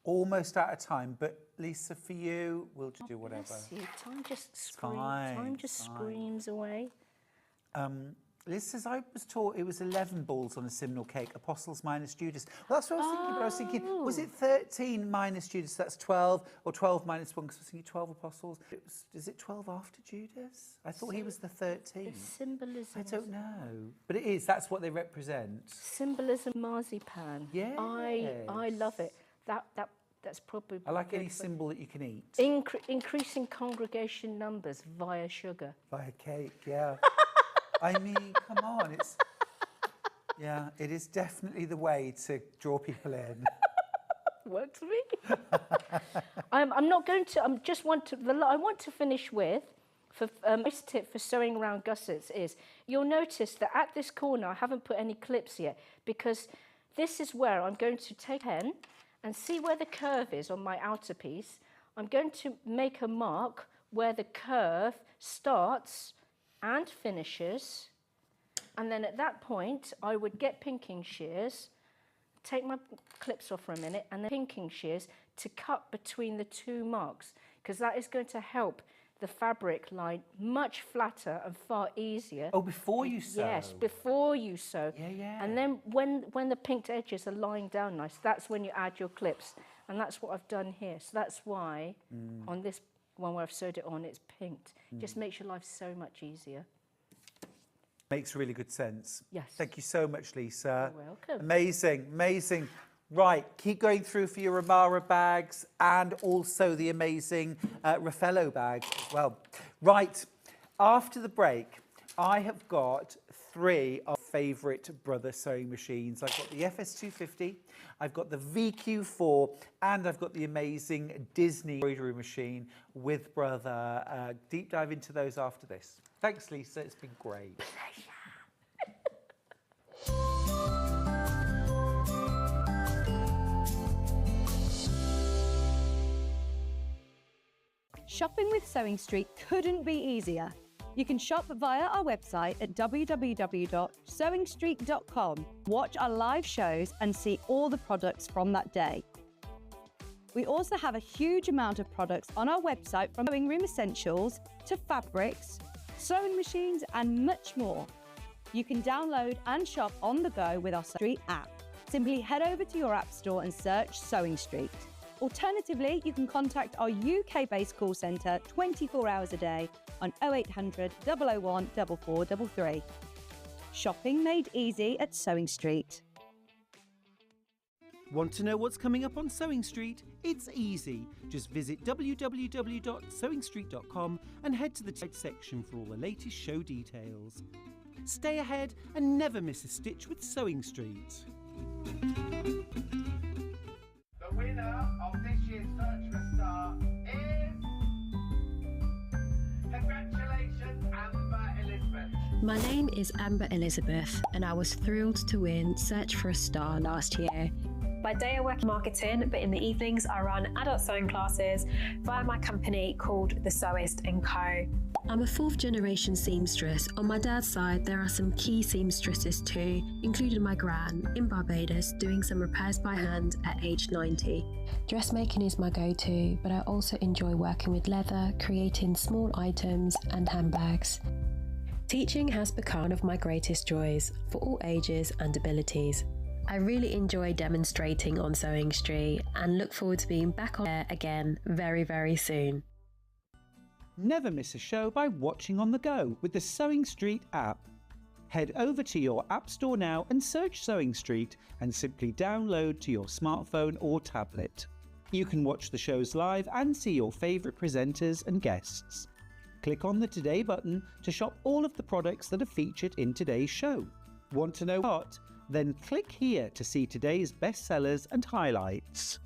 Almost out of time, but Lisa, for you, we'll just do whatever. Bless you. Time just Fine. screams away. Liz says, I was taught it was 11 balls on a simnel cake, apostles minus Judas. Well, that's what I was thinking, but I was thinking, was it 13 minus Judas, that's 12, or 12 minus 1, because I was thinking 12 apostles. Is it 12 after Judas? I thought he was the 13. The symbolism. I don't know. But it is, that's what they represent. Symbolism marzipan. Yeah. I love it. That That's probably I like good any for symbol that you can eat. increasing congregation numbers via sugar. Via cake, yeah. I mean, come on, yeah, it is definitely the way to draw people in. Works for me. I'm not going to. I want to finish with. This tip for sewing around gussets is you'll notice that at this corner I haven't put any clips yet because this is where I'm going to take a pen and see where the curve is on my outer piece. I'm going to make a mark where the curve starts and finishes, and then at that point I would get pinking shears, take my clips off for a minute, and then pinking shears to cut between the two marks, because that is going to help the fabric line much flatter and far easier. Oh, before you sew? Yes, before you sew. Yeah, yeah. And then when the pinked edges are lying down nice, that's when you add your clips. And that's what I've done here. So that's why on this one where I've sewed it on, it's pinked. Just makes your life so much easier. Makes really good sense. Yes. Thank you so much, Lisa. You're welcome. Amazing, amazing. Right, keep going through for your Ramara bags and also the amazing Raffaello bags as well. Right, after the break, I have got 3 of my favourite brother sewing machines. I've got the FS250, I've got the VQ4, and I've got the amazing Disney embroidery machine with brother. Deep dive into those after this. Thanks, Lisa. It's been great. Shopping with Sewing Street couldn't be easier. You can shop via our website at www.sewingstreet.com, watch our live shows and see all the products from that day. We also have a huge amount of products on our website, from sewing room essentials to fabrics, sewing machines and much more. You can download and shop on the go with our Sewing Street app. Simply head over to your app store and search Sewing Street. Alternatively, you can contact our UK-based call centre 24 hours a day on 0800 001 4433. Shopping made easy at Sewing Street. Want to know what's coming up on Sewing Street? It's easy. Just visit www.sewingstreet.com and head to the trade section for all the latest show details. Stay ahead and never miss a stitch with Sewing Street. The winner of this year's Search for a Star is... Congratulations, Amber Elizabeth. My name is Amber Elizabeth, and I was thrilled to win Search for a Star last year. By day I work in marketing, but in the evenings I run adult sewing classes via my company called The Sewist & Co. I'm a 4th generation seamstress. On my dad's side, there are some key seamstresses too, including my gran in Barbados, doing some repairs by hand at age 90. Dressmaking is my go-to, but I also enjoy working with leather, creating small items and handbags. Teaching has become one of my greatest joys for all ages and abilities. I really enjoy demonstrating on Sewing Street and look forward to being back on air again very, very soon. Never miss a show by watching on the go with the Sewing Street app. Head over to your app store now and search Sewing Street and simply download to your smartphone or tablet. You can watch the shows live and see your favourite presenters and guests. Click on the Today button to shop all of the products that are featured in today's show. Want to know what? Then click here to see today's bestsellers and highlights.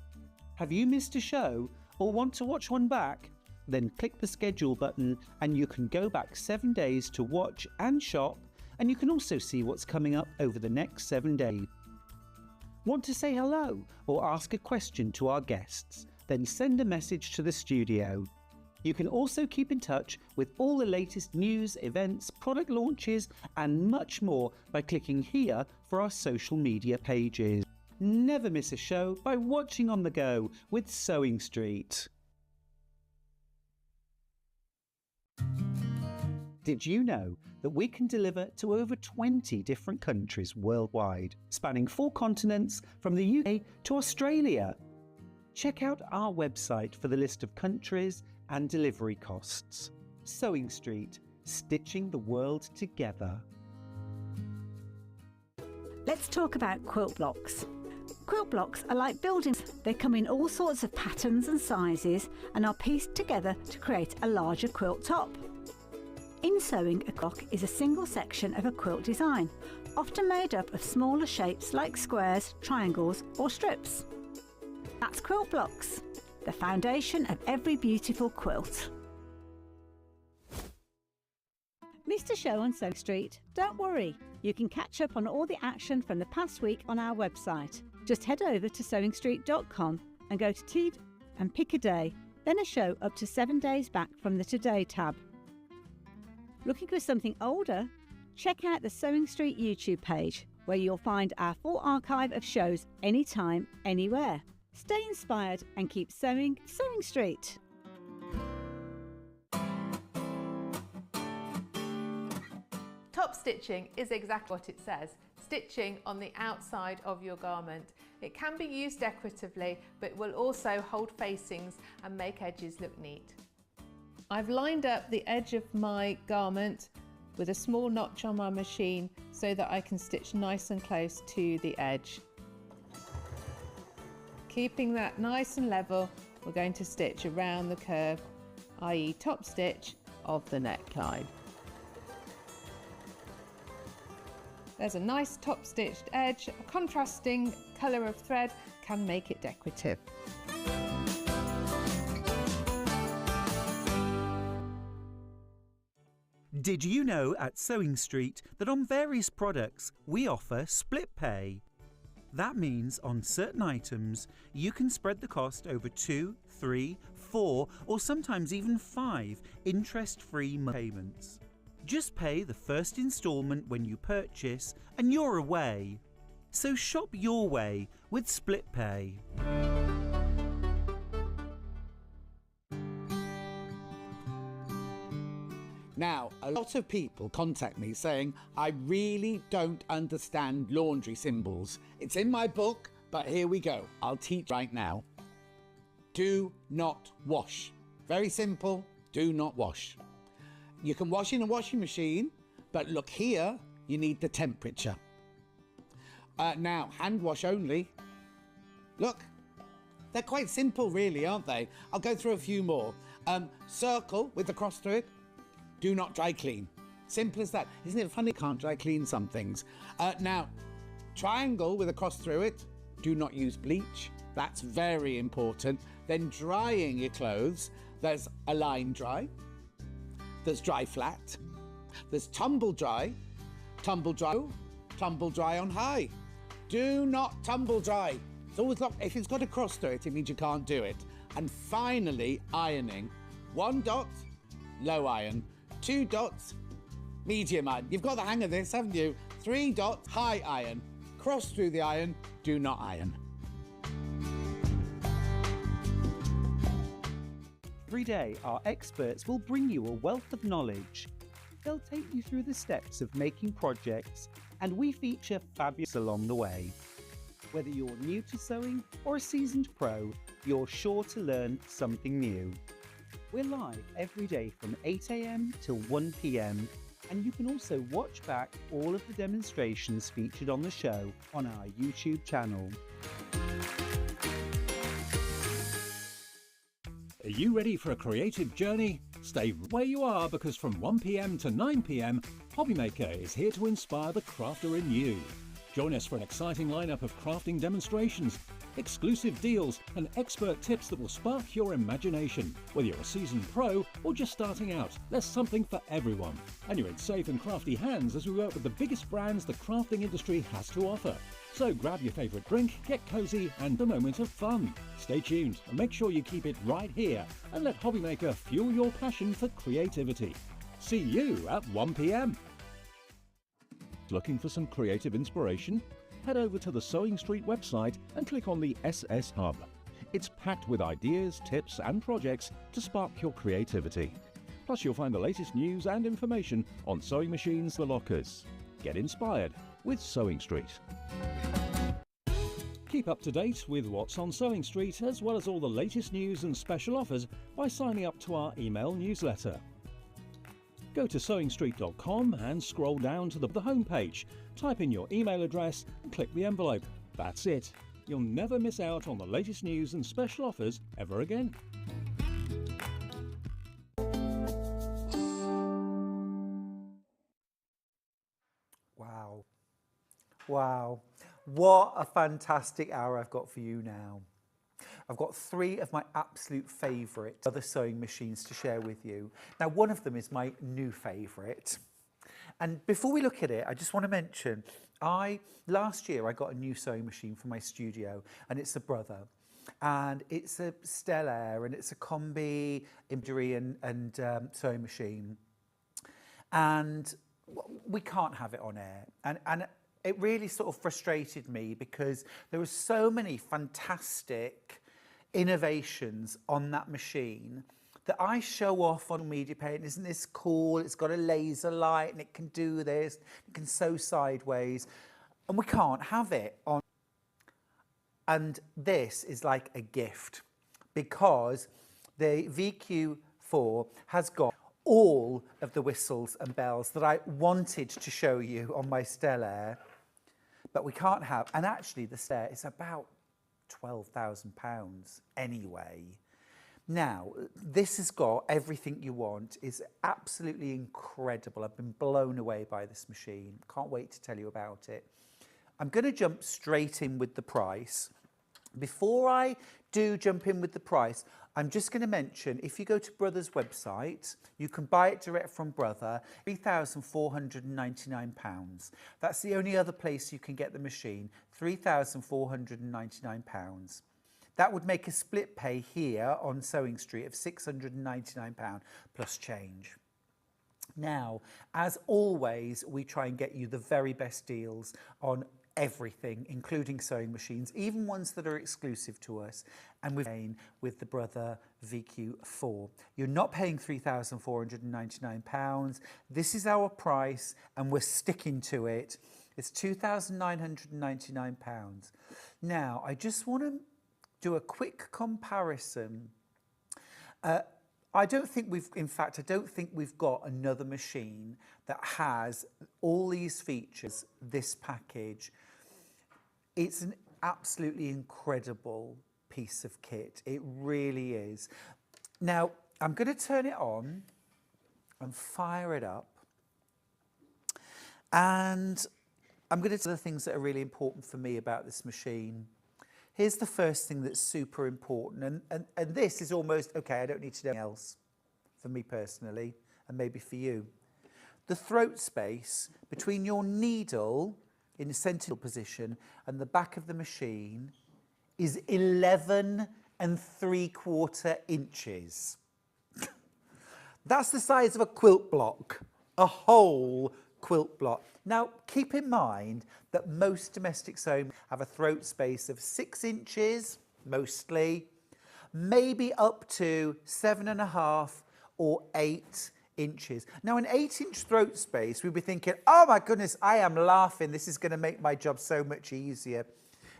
Have you missed a show or want to watch one back? Then click the schedule button and you can go back 7 days to watch and shop, and you can also see what's coming up over the next 7 days. Want to say hello or ask a question to our guests? Then send a message to the studio. You can also keep in touch with all the latest news, events, product launches and much more by clicking here for our social media pages. Never miss a show by watching on the go with Sewing Street. Did you know that we can deliver to over 20 different countries worldwide, spanning 4 continents from the UK to Australia? Check out our website for the list of countries and delivery costs. Sewing Street, stitching the world together. Let's talk about quilt blocks. Quilt blocks are like buildings. They come in all sorts of patterns and sizes and are pieced together to create a larger quilt top. In sewing, a block is a single section of a quilt design, often made up of smaller shapes like squares, triangles or strips. That's quilt blocks, the foundation of every beautiful quilt. Missed a show on Sewing Street? Don't worry, you can catch up on all the action from the past week on our website. Just head over to sewingstreet.com and go to TV and pick a day, then a show up to 7 days back from the Today tab. Looking for something older? Check out the Sewing Street YouTube page, where you'll find our full archive of shows anytime, anywhere. Stay inspired and keep sewing Sewing Street. Top stitching is exactly what it says, stitching on the outside of your garment. It can be used decoratively, but will also hold facings and make edges look neat. I've lined up the edge of my garment with a small notch on my machine so that I can stitch nice and close to the edge. Keeping that nice and level, we're going to stitch around the curve, i.e. top stitch of the neckline. There's a nice top stitched edge. A contrasting colour of thread can make it decorative. Did you know at Sewing Street that on various products we offer split pay? That means on certain items you can spread the cost over 2, 3, 4 or sometimes even 5 interest-free payments. Just pay the first instalment when you purchase and you're away. So shop your way with split pay. Now, a lot of people contact me saying, I really don't understand laundry symbols. It's in my book, but here we go. I'll teach right now. Do not wash. Very simple, do not wash. You can wash in a washing machine, but look here, you need the temperature. Now, hand wash only. Look, they're quite simple really, aren't they? I'll go through a few more. Circle with the cross through it. Do not dry clean. Simple as that. Isn't it funny? Can't dry clean some things. Now, triangle with a cross through it. Do not use bleach. That's very important. Then drying your clothes. There's a line dry. There's dry flat. There's tumble dry. Tumble dry. Tumble dry on high. Do not tumble dry. It's always locked. If it's got a cross through it, it means you can't do it. And finally, ironing. 1 dot, low iron. 2 dots, medium iron. You've got the hang of this, haven't you? 3 dots, high iron. Cross through the iron, do not iron. Every day, our experts will bring you a wealth of knowledge. They'll take you through the steps of making projects, and we feature fabulous along the way. Whether you're new to sewing or a seasoned pro, you're sure to learn something new. We're live every day from 8 AM till 1 PM, and you can also watch back all of the demonstrations featured on the show on our YouTube channel. Are you ready for a creative journey? Stay where you are, because from 1 PM to 9 PM, Hobbymaker is here to inspire the crafter in you. Join us for an exciting lineup of crafting demonstrations, exclusive deals and expert tips that will spark your imagination. Whether you're a seasoned pro or just starting out, there's something for everyone. And you're in safe and crafty hands as we work with the biggest brands the crafting industry has to offer. So grab your favourite drink, get cosy and a moment of fun. Stay tuned and make sure you keep it right here and let Hobbymaker fuel your passion for creativity. See you at 1 PM. Looking for some creative inspiration? Head over to the Sewing Street website and click on the SS Hub. It's packed with ideas, tips and projects to spark your creativity. Plus you'll find the latest news and information on sewing machines, the lockers. Get inspired with Sewing Street. Keep up to date with what's on Sewing Street, as well as all the latest news and special offers by signing up to our email newsletter. Go to sewingstreet.com and scroll down to the homepage. Type in your email address and click the envelope. That's it. You'll never miss out on the latest news and special offers ever again. Wow. Wow. What a fantastic hour I've got for you now. I've got 3 of my absolute favourite other sewing machines to share with you. Now, one of them is my new favourite. And before we look at it, I just want to mention, last year I got a new sewing machine for my studio, and it's a Brother. And it's a Stellaire, and it's a combi embroidery and sewing machine. And we can't have it on air. And it really sort of frustrated me because there were so many fantastic innovations on that machine that I show off on media page. Isn't this cool? It's got a laser light and it can do this. It can sew sideways. And we can't have it on. And this is like a gift because the VQ4 has got all of the whistles and bells that I wanted to show you on my Stellaire, but we can't have. And actually the Stellaire is about £12,000 anyway. Now, this has got everything you want. It's absolutely incredible. I've been blown away by this machine. Can't wait to tell you about it. I'm going to jump straight in with the price. Before I do jump in with the price, I'm just going to mention, if you go to Brother's website, you can buy it direct from Brother, £3,499. That's the only other place you can get the machine, £3,499. That would make a split pay here on Sewing Street of £699 plus change. Now, as always, we try and get you the very best deals on everything, including sewing machines, even ones that are exclusive to us, and we're paying with the Brother VQ4. You're not paying £3,499. This is our price, and we're sticking to it. It's £2,999. Now, I just want to do a quick comparison. I don't think we've got another machine that has all these features, this package. It's an absolutely incredible piece of kit. It really is. Now, I'm going to turn it on and fire it up. And I'm going to tell the things that are really important for me about this machine. Here's the first thing that's super important, and this is almost, okay, I don't need to know anything else for me personally, and maybe for you. The throat space between your needle in the central position and the back of the machine is 11 3/4 inches. That's the size of a quilt block, a whole quilt block. Now, keep in mind that most domestic sewing have a throat space of 6 inches, mostly, maybe up to 7.5 or 8 inches. Now, an 8-inch throat space, we'd be thinking, oh my goodness, I am laughing. This is going to make my job so much easier.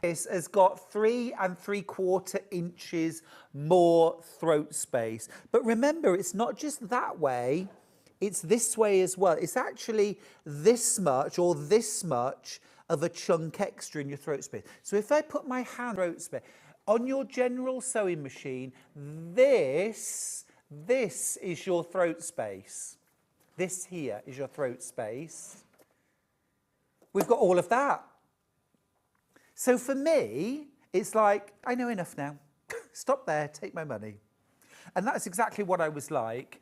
This has got 3 3/4 inches more throat space. But remember, it's not just that way. It's this way as well. It's actually this much or this much of a chunk extra in your throat space. So if I put my hand throat space on your general sewing machine, this is your throat space. This here is your throat space. We've got all of that. So for me, it's like, I know enough now. Stop there, take my money. And that's exactly what I was like.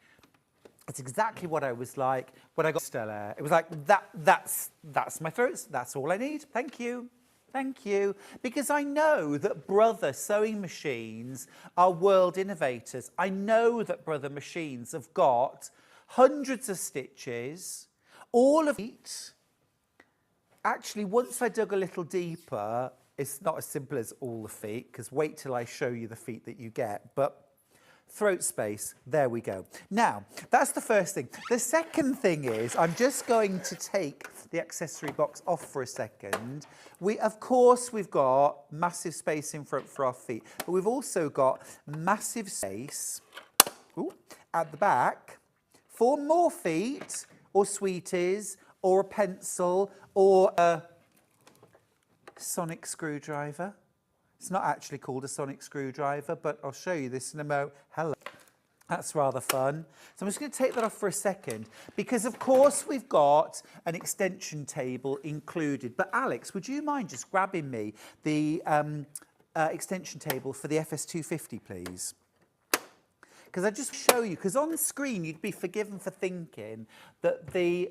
It's exactly what I was like when I got Stellaire. It was like, that's my throat, that's all I need. Thank you. Thank you. Because I know that Brother sewing machines are world innovators. I know that Brother machines have got hundreds of stitches, all of it. Actually, once I dug a little deeper, it's not as simple as all the feet, because wait till I show you the feet that you get. But throat space, there we go. Now, that's the first thing. The second thing is, I'm just going to take the accessory box off for a second. Of course, we've got massive space in front for our feet, but we've also got massive space at the back for more feet, or sweeties, or a pencil, or a sonic screwdriver. It's not actually called a sonic screwdriver, but I'll show you this in a moment. Hello. That's rather fun. So I'm just going to take that off for a second because, of course, we've got an extension table included. But Alex, would you mind just grabbing me the extension table for the FS250, please? Because I just show you, because on the screen you'd be forgiven for thinking that the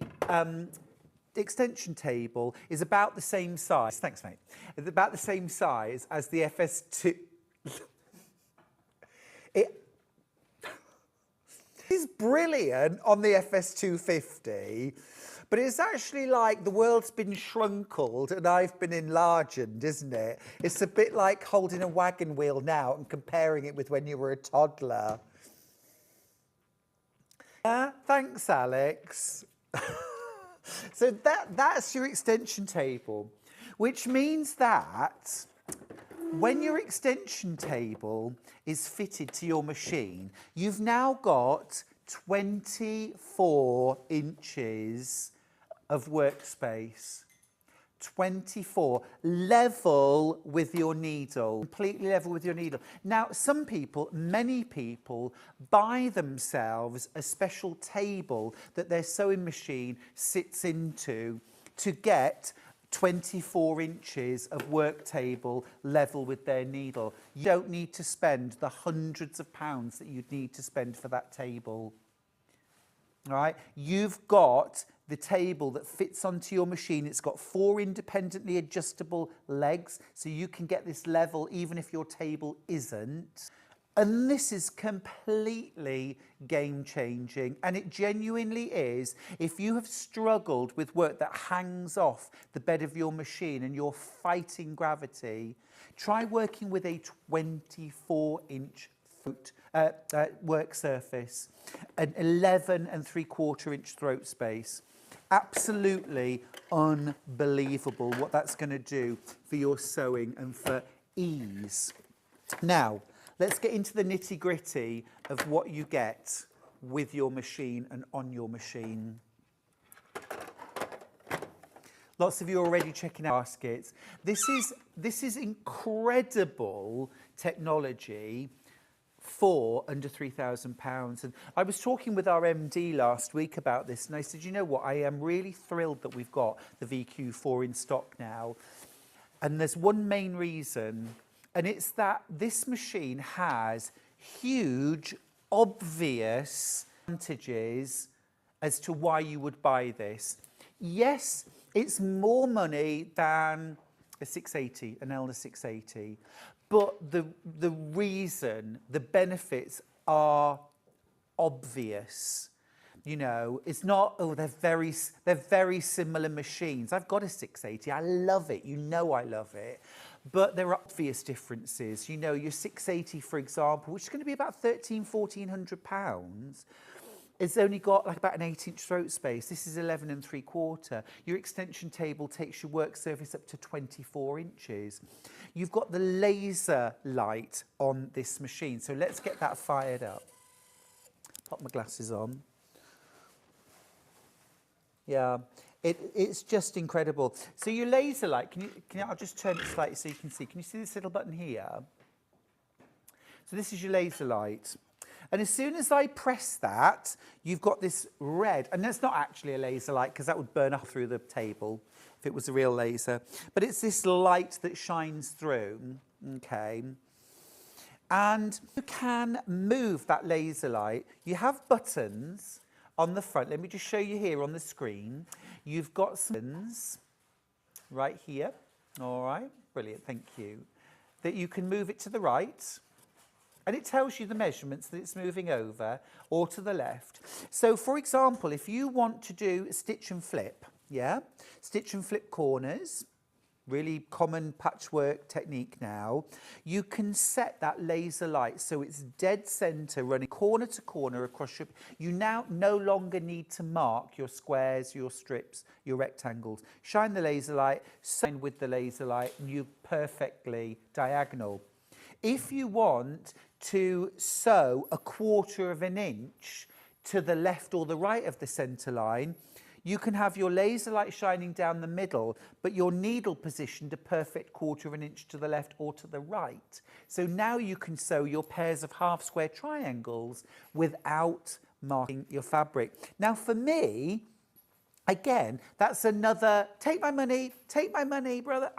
extension table is about the same size. Thanks, mate. It's about the same size as the FS2. It is brilliant on the FS250, but it's actually like the world's been shrunkled and I've been enlarged, isn't it? It's a bit like holding a wagon wheel now and comparing it with when you were a toddler. Thanks, Alex. So that's your extension table, which means that when your extension table is fitted to your machine, you've now got 24 inches of workspace. 24, level with your needle, completely level with your needle. Now, some people, many people, buy themselves a special table that their sewing machine sits into to get 24 inches of work table level with their needle. You don't need to spend the hundreds of pounds that you'd need to spend for that table. All right, you've got the table that fits onto your machine. It's got 4 independently adjustable legs, so you can get this level even if your table isn't. And this is completely game-changing, and it genuinely is. If you have struggled with work that hangs off the bed of your machine and you're fighting gravity, try working with a 24-inch work surface, an 11 3/4 inch throat space. Absolutely unbelievable what that's going to do for your sewing and for ease. Now, let's get into the nitty-gritty of what you get with your machine and on your machine. Lots of you are already checking out baskets. This is incredible technology for under £3,000. And I was talking with our MD last week about this, and I said, you know what, I am really thrilled that we've got the VQ4 in stock now. And there's one main reason, and it's that this machine has huge, obvious advantages as to why you would buy this. Yes, it's more money than a 680, an Elna 680. But the reason, the benefits are obvious. You know, it's not, oh, they're very similar machines. I've got a 680. I love it. You know I love it. But there are obvious differences. You know, your 680, for example, which is going to be about £1,400, it's only got like about an 8-inch throat space. This is 11 3/4. Your extension table takes your work surface up to 24 inches. You've got the laser light on this machine. So let's get that fired up. Pop my glasses on. Yeah, it's just incredible. So your laser light, I'll just turn it slightly so you can see. Can you see this little button here? So this is your laser light. And as soon as I press that, you've got this red, and that's not actually a laser light because that would burn up through the table if it was a real laser. But it's this light that shines through, okay? And you can move that laser light. You have buttons on the front. Let me just show you here on the screen. You've got some buttons right here. All right, brilliant, thank you. That you can move it to the right. And it tells you the measurements that it's moving over or to the left. So, for example, if you want to do stitch and flip, yeah? Stitch and flip corners, really common patchwork technique now. You can set that laser light so it's dead centre, running corner to corner across your... You now no longer need to mark your squares, your strips, your rectangles. Shine the laser light, shine with the laser light, and you're perfectly diagonal. If you want to sew 1/4 of an inch to the left or the right of the centre line, You can have your laser light shining down the middle, but your needle positioned a perfect 1/4 of an inch to the left or to the right. So now you can sew your pairs of half square triangles without marking your fabric. Now for me, again, that's another, take my money, brother.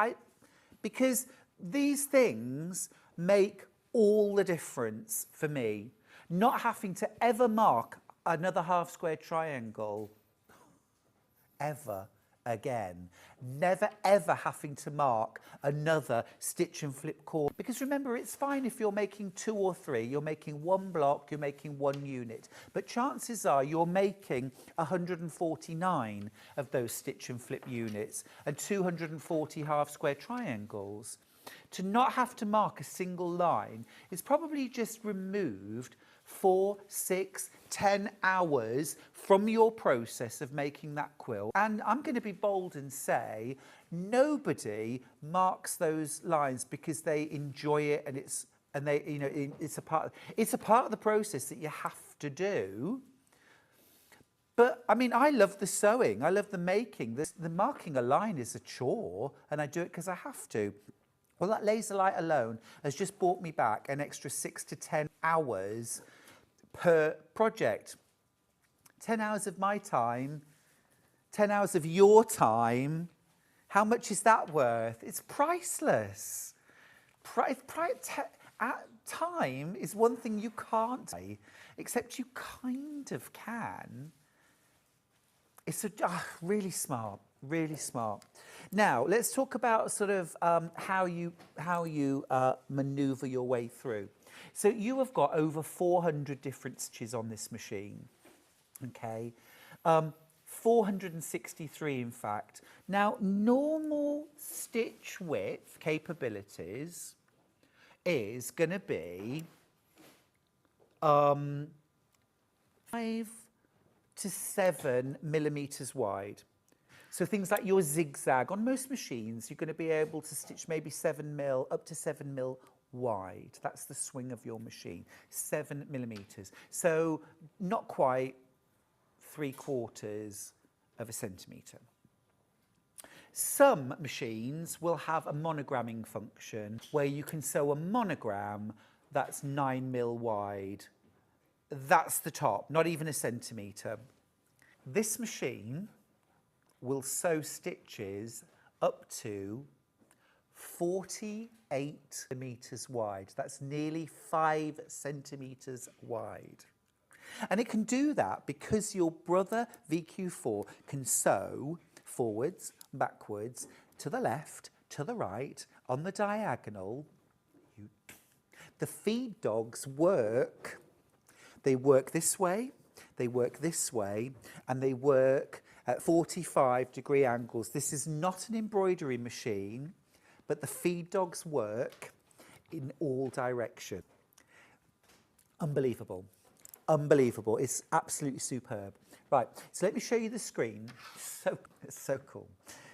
Because these things make all the difference for me. Not having to ever mark another half square triangle ever again. Never ever having to mark another stitch and flip corner. Because remember, it's fine if you're making 2 or 3, you're making 1 block, you're making 1 unit. But chances are you're making 149 of those stitch and flip units and 240 half square triangles. To not have to mark a single line is probably just removed 4, 6, 10 hours from your process of making that quilt. And I'm going to be bold and say nobody marks those lines because they enjoy it and it's a part of the process that you have to do. But I mean, I love the sewing, I love the making. The marking a line is a chore, and I do it because I have to. Well, that laser light alone has just brought me back an extra 6 to 10 hours per project. 10 hours of my time, 10 hours of your time. How much is that worth? It's priceless. Time is one thing you can't buy, except you kind of can. It's really smart, really smart. Now, let's talk about sort of how you maneuver your way through. So you have got over 400 different stitches on this machine, okay? 463 in fact. Now, normal stitch width capabilities is going to be 5 to 7 millimeters wide. So things like your zigzag, on most machines, you're going to be able to stitch maybe 7 mil, up to 7 mil wide. That's the swing of your machine, 7 millimeters. So not quite 3/4 of a centimetre. Some machines will have a monogramming function where you can sew a monogram that's 9 mil wide. That's the top, not even a centimetre. This machine will sew stitches up to 48 meters wide. That's nearly 5 centimeters wide. And it can do that because your brother VQ4 can sew forwards, backwards, to the left, to the right, on the diagonal. The feed dogs work. They work this way, they work this way, and they work at 45-degree angles. This is not an embroidery machine, but the feed dogs work in all directions. Unbelievable. Unbelievable. It's absolutely superb. Right, so let me show you the screen. It's so cool.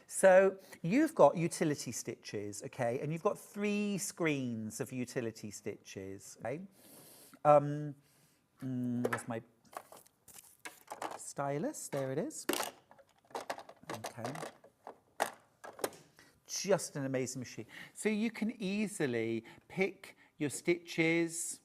So you've got utility stitches, okay, and you've got 3 screens of utility stitches, okay? Where's my stylus? There it is. Okay. Just an amazing machine. So you can easily pick your stitches,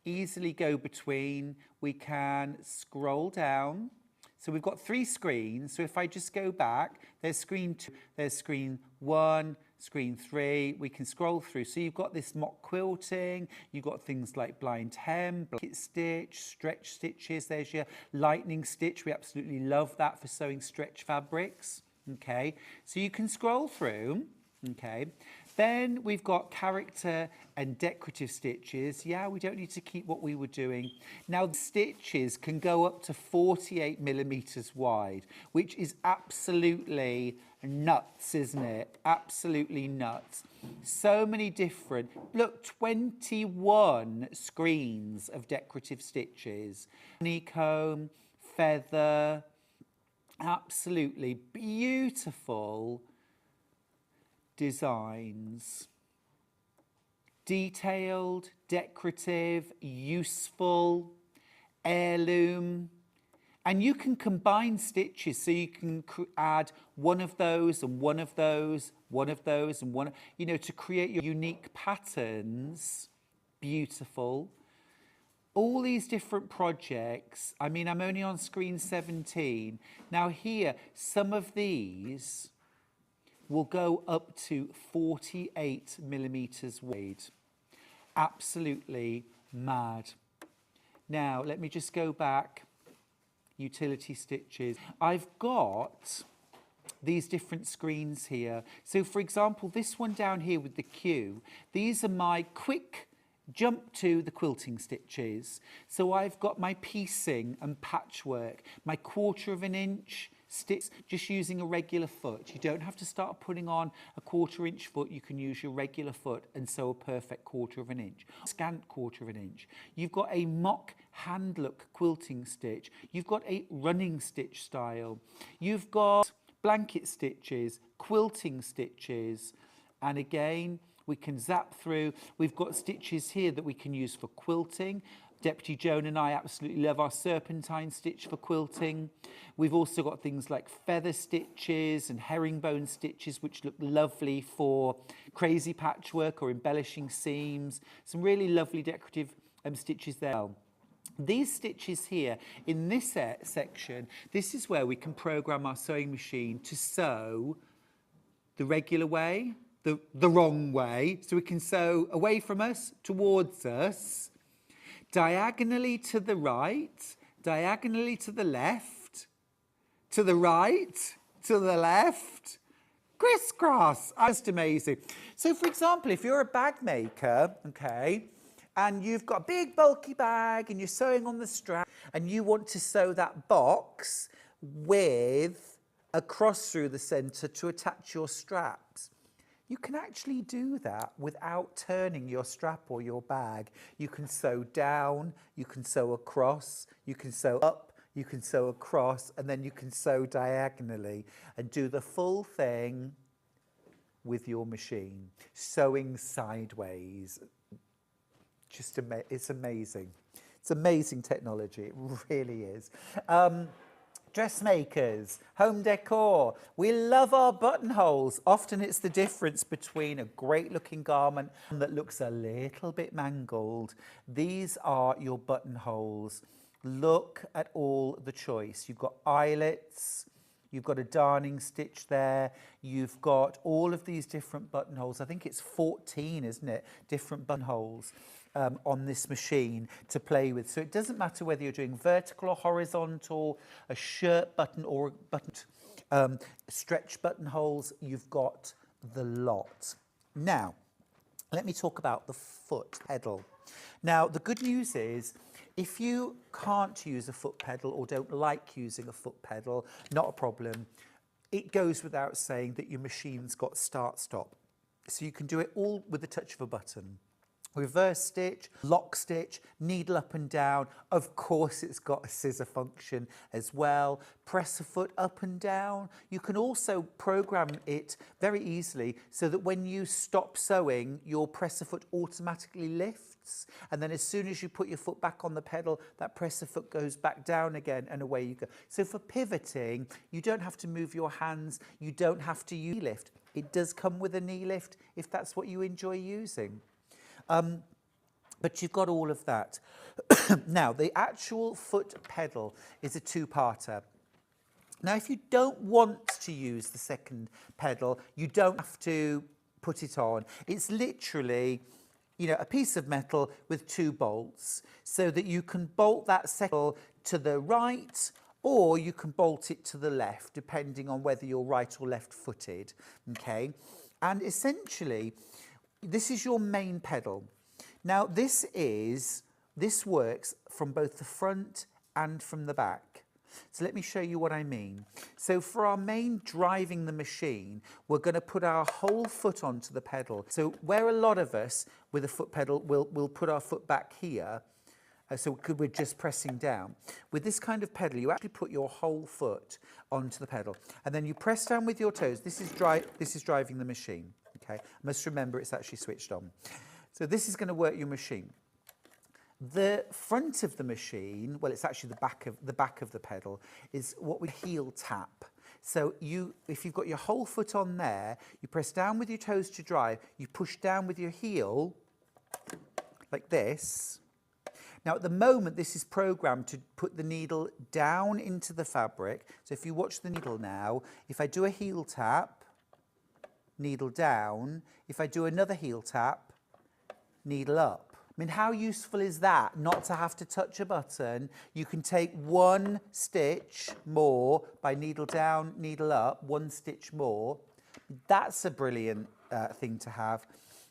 easily go between. We can scroll down. So we've got 3 screens. So if I just go back, there's screen 2, there's screen 1, screen 3. We can scroll through. So you've got this mock quilting. You've got things like blind hem, blanket stitch, stretch stitches. There's your lightning stitch. We absolutely love that for sewing stretch fabrics. Okay, so you can scroll through. Okay, then we've got character and decorative stitches. Yeah, we don't need to keep what we were doing. Now, the stitches can go up to 48 millimeters wide, which is absolutely nuts, isn't it? Absolutely nuts. So many different, look, 21 screens of decorative stitches. Honeycomb, feather, absolutely beautiful designs. Detailed, decorative, useful, heirloom. And you can combine stitches, so you can add one of those and one of those, one of those and one, you know, to create your unique patterns. Beautiful. All these different projects. I mean, I'm only on screen 17. Now here, some of these will go up to 48 millimeters wide. Absolutely mad. Now, let me just go back. Utility stitches. I've got these different screens here. So for example, this one down here with the Q, these are my quick jump to the quilting stitches. So I've got my piecing and patchwork, my 1/4 of an inch stitch, just using a regular foot. You don't have to start putting on a 1/4 inch foot. You can use your regular foot and sew a perfect 1/4 of an inch, scant 1/4 of an inch. You've got a mock hand look quilting stitch. You've got a running stitch style. You've got blanket stitches, quilting stitches, and again, we can zap through. We've got stitches here that we can use for quilting. Deputy Joan and I absolutely love our serpentine stitch for quilting. We've also got things like feather stitches and herringbone stitches, which look lovely for crazy patchwork or embellishing seams. Some really lovely decorative stitches there. These stitches here in this section, this is where we can program our sewing machine to sew the regular way, the wrong way. So we can sew away from us, towards us, diagonally to the right, diagonally to the left, to the right, to the left, crisscross. Just amazing. So for example, if you're a bag maker, okay, and you've got a big bulky bag and you're sewing on the strap and you want to sew that box with a cross through the centre to attach your straps, you can actually do that without turning your strap or your bag. You can sew down, you can sew across, you can sew up, you can sew across, and then you can sew diagonally and do the full thing with your machine. Sewing sideways. Just it's amazing. It's amazing technology. It really is. Dressmakers, home decor, we love our buttonholes. Often it's the difference between a great looking garment that looks a little bit mangled. These are your buttonholes. Look at all the choice. You've got eyelets, you've got a darning stitch there, you've got all of these different buttonholes. I think it's 14, isn't it? Different buttonholes. On this machine to play with. So it doesn't matter whether you're doing vertical or horizontal, a shirt button or button, stretch buttonholes, you've got the lot. Now, let me talk about the foot pedal. Now, the good news is, if you can't use a foot pedal or don't like using a foot pedal, not a problem. It goes without saying that your machine's got start-stop. So you can do it all with the touch of a button. Reverse stitch, lock stitch, needle up and down. Of course, it's got a scissor function as well. Press a foot up and down. You can also program it very easily so that when you stop sewing, your presser foot automatically lifts. And then as soon as you put your foot back on the pedal, that presser foot goes back down again and away you go. So for pivoting, you don't have to move your hands. You don't have to use knee lift. It does come with a knee lift if that's what you enjoy using. But you've got all of that. Now, the actual foot pedal is a two-parter. Now, if you don't want to use the second pedal, you don't have to put it on. It's literally, you know, a piece of metal with 2 bolts so that you can bolt that second to the right or you can bolt it to the left, depending on whether you're right or left-footed, okay? And essentially, this is your main pedal. Now, this works from both the front and from the back. So let me show you what I mean. So for our main driving the machine, we're going to put our whole foot onto the pedal. So where a lot of us with a foot pedal will put our foot back here, so we're just pressing down. With this kind of pedal, you actually put your whole foot onto the pedal, and then you press down with your toes. This is driving the machine. Okay, I must remember it's actually switched on. So this is going to work your machine. The front of the machine, well, it's actually the back of the pedal, is what we heel tap. So if you've got your whole foot on there, you press down with your toes to drive, you push down with your heel, like this. Now, at the moment, this is programmed to put the needle down into the fabric. So if you watch the needle now, if I do a heel tap, needle down. If I do another heel tap, needle up. I mean, how useful is that, not to have to touch a button? You can take one stitch more by needle down, needle up, one stitch more. That's a brilliant thing to have.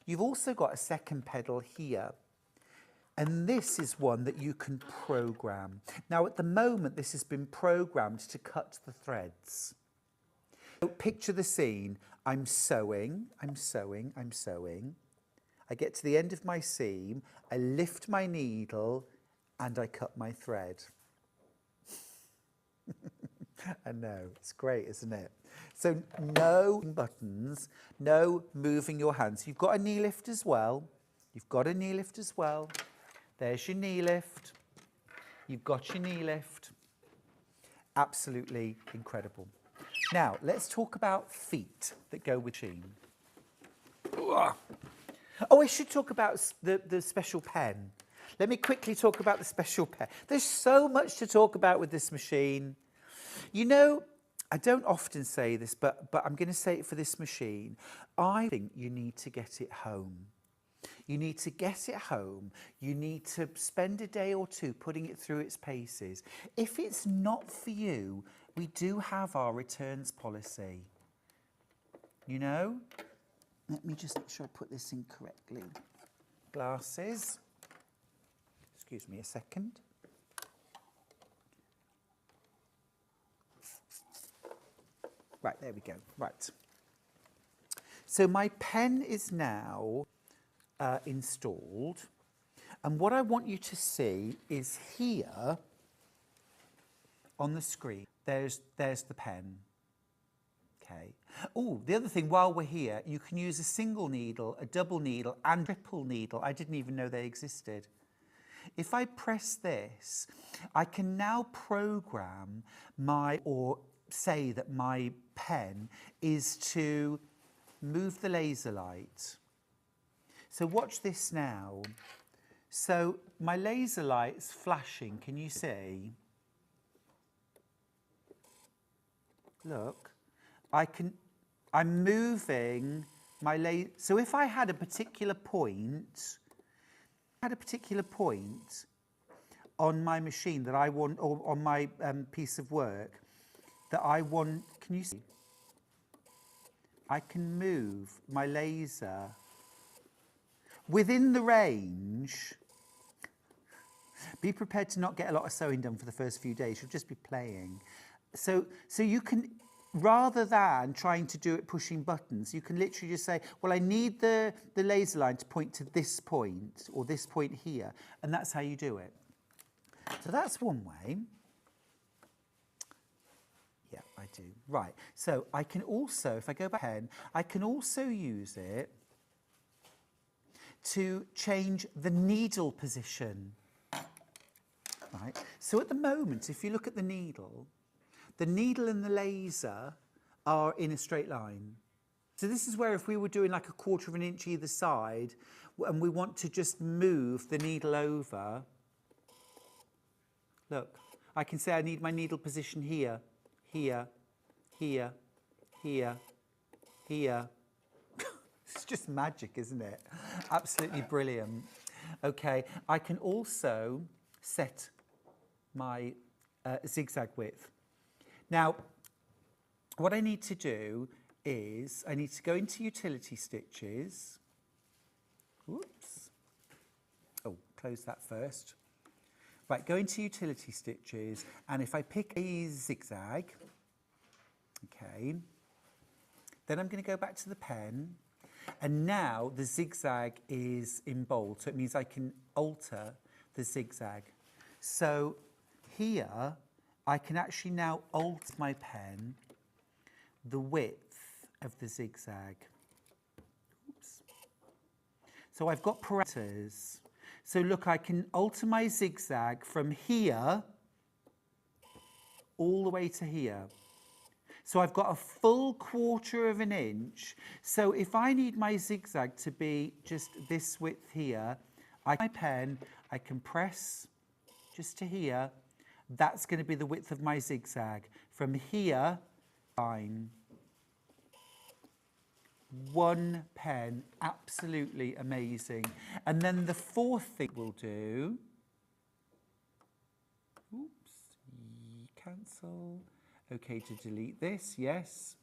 You've also got a second pedal here. And this is one that you can program. Now, at the moment, this has been programmed to cut the threads. So picture the scene. I'm sewing, I'm sewing, I'm sewing. I get to the end of my seam, I lift my needle, and I cut my thread. I know, it's great, isn't it? So no buttons, no moving your hands. You've got a knee lift as well. You've got a knee lift as well. There's your knee lift. You've got your knee lift. Absolutely incredible. Now, let's talk about feet that go with machine. Oh, I should talk about the special pen. Let me quickly talk about the special pen. There's so much to talk about with this machine. You know, I don't often say this, but I'm going to say it for this machine. I think you need to get it home. You need to get it home. You need to spend a day or two putting it through its paces. If it's not for you, we do have our returns policy. You know? Let me just make sure I put this in correctly. Glasses. Excuse me a second. Right, there we go. Right. So my pen is now installed. And what I want you to see is here on the screen, there's the pen. Okay. Oh, the other thing, while we're here, you can use a single needle, a double needle, and triple needle. I didn't even know they existed. If I press this, I can now program or say that my pen is to move the laser light. So watch this now. So my laser light's flashing, can you see? Look. I'm moving my laser. So if I had a particular point, on my machine that I want, or on my piece of work that I want, can you see? I can move my laser within the range. Be prepared to not get a lot of sewing done for the first few days. You'll just be playing. So you can, rather than trying to do it pushing buttons, you can literally just say, well, I need the laser line to point to this point or this point here. And that's how you do it. So that's one way. Yeah, I do. Right. So I can also, if I go back pen, I can also use it to change the needle position. Right. So at the moment, if you look at the needle and the laser are in a straight line. So this is where if we were doing like a 1/4 of an inch either side and we want to just move the needle over, look, I can say I need my needle position here, here, here, here, here. It's just magic, isn't it? Absolutely brilliant. Okay, I can also set my zigzag width. Now, what I need to do is I need to go into utility stitches. Whoops. Oh, close that first. Right, go into utility stitches, and if I pick a zigzag, okay, then I'm going to go back to the pen, and now the zigzag is in bold, so it means I can alter the zigzag. So here, I can actually now alter my pen the width of the zigzag. Oops. So I've got parameters. So look, I can alter my zigzag from here all the way to here. So I've got a full 1/4 of an inch. So if I need my zigzag to be just this width here, my pen, I can press just to here. That's going to be the width of my zigzag. From here, line. One pen, absolutely amazing. And then the fourth thing we'll do, oops, cancel. Okay, to delete this, yes.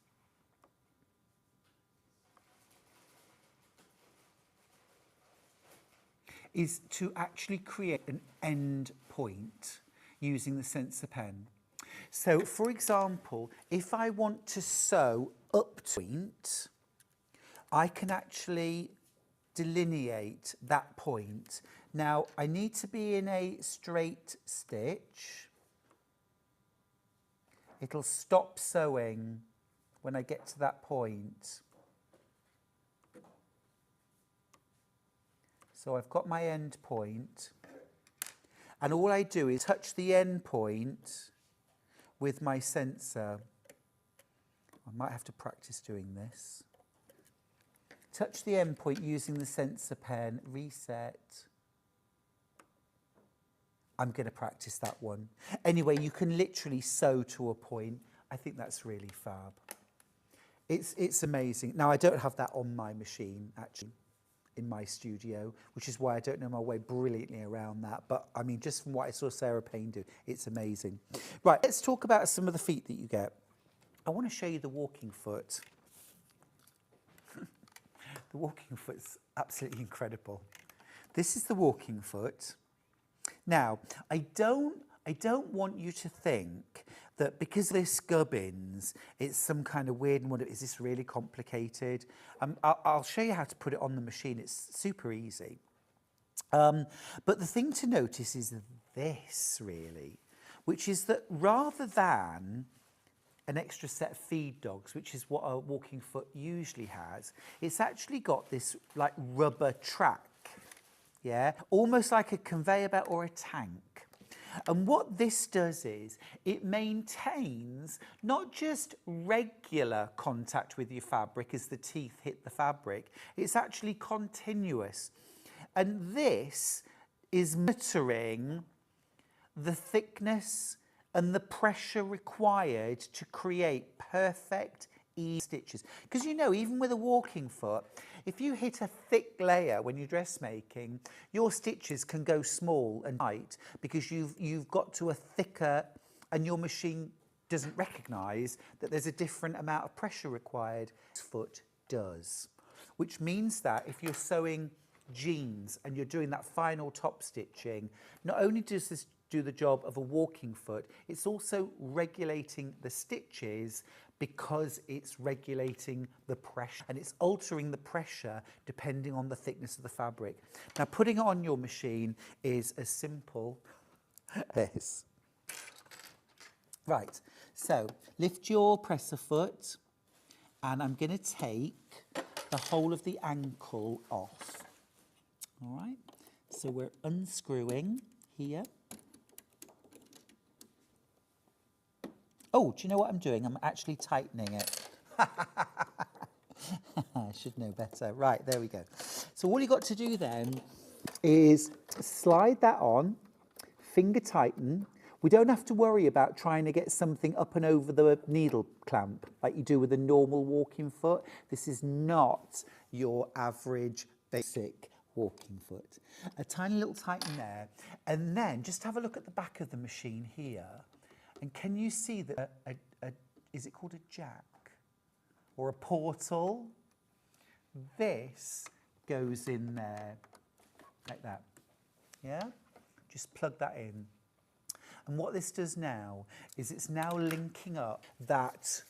Is to actually create an end point using the sensor pen. So, for example, if I want to sew up to point, I can actually delineate that point. Now, I need to be in a straight stitch. It'll stop sewing when I get to that point. So I've got my end point, and all I do is touch the end point with my sensor. I might have to practice doing this. Touch the end point using the sensor pen, reset. I'm going to practice that one. Anyway, you can literally sew to a point. I think that's really fab. It's amazing. Now, I don't have that on my machine, actually, in my studio, which is why I don't know my way brilliantly around that. But, I mean, just from what I saw Sarah Payne do, it's amazing. Right, let's talk about some of the feet that you get. I want to show you the walking foot. The walking foot's absolutely incredible. This is the walking foot. Now, I don't want you to think that because there's gubbins, it's some kind of weird and wonder, is this really complicated? I'll show you how to put it on the machine. It's super easy. But the thing to notice is this, really, which is that rather than an extra set of feed dogs, which is what a walking foot usually has, it's actually got this like rubber track, yeah, almost like a conveyor belt or a tank. And what this does is it maintains not just regular contact with your fabric as the teeth hit the fabric, it's actually continuous. And this is monitoring the thickness and the pressure required to create perfect easy stitches. Because you know, even with a walking foot, if you hit a thick layer when you're dressmaking, your stitches can go small and tight because you've got to a thicker, and your machine doesn't recognise that there's a different amount of pressure required. This foot does, which means that if you're sewing jeans and you're doing that final top stitching, not only does this do the job of a walking foot, it's also regulating the stitches because it's regulating the pressure, and it's altering the pressure depending on the thickness of the fabric. Now, putting it on your machine is as simple as this. Right, so lift your presser foot, and I'm going to take the whole of the ankle off. All right, so we're unscrewing here. Oh, do you know what I'm doing? I'm actually tightening it. I should know better. Right, there we go. So all you got to do then is slide that on, finger tighten. We don't have to worry about trying to get something up and over the needle clamp like you do with a normal walking foot. This is not your average basic walking foot. A tiny little tighten there. And then just have a look at the back of the machine here. And can you see that, is it called a jack or a portal? This goes in there like that, yeah? Just plug that in. And what this does now is it's now linking up that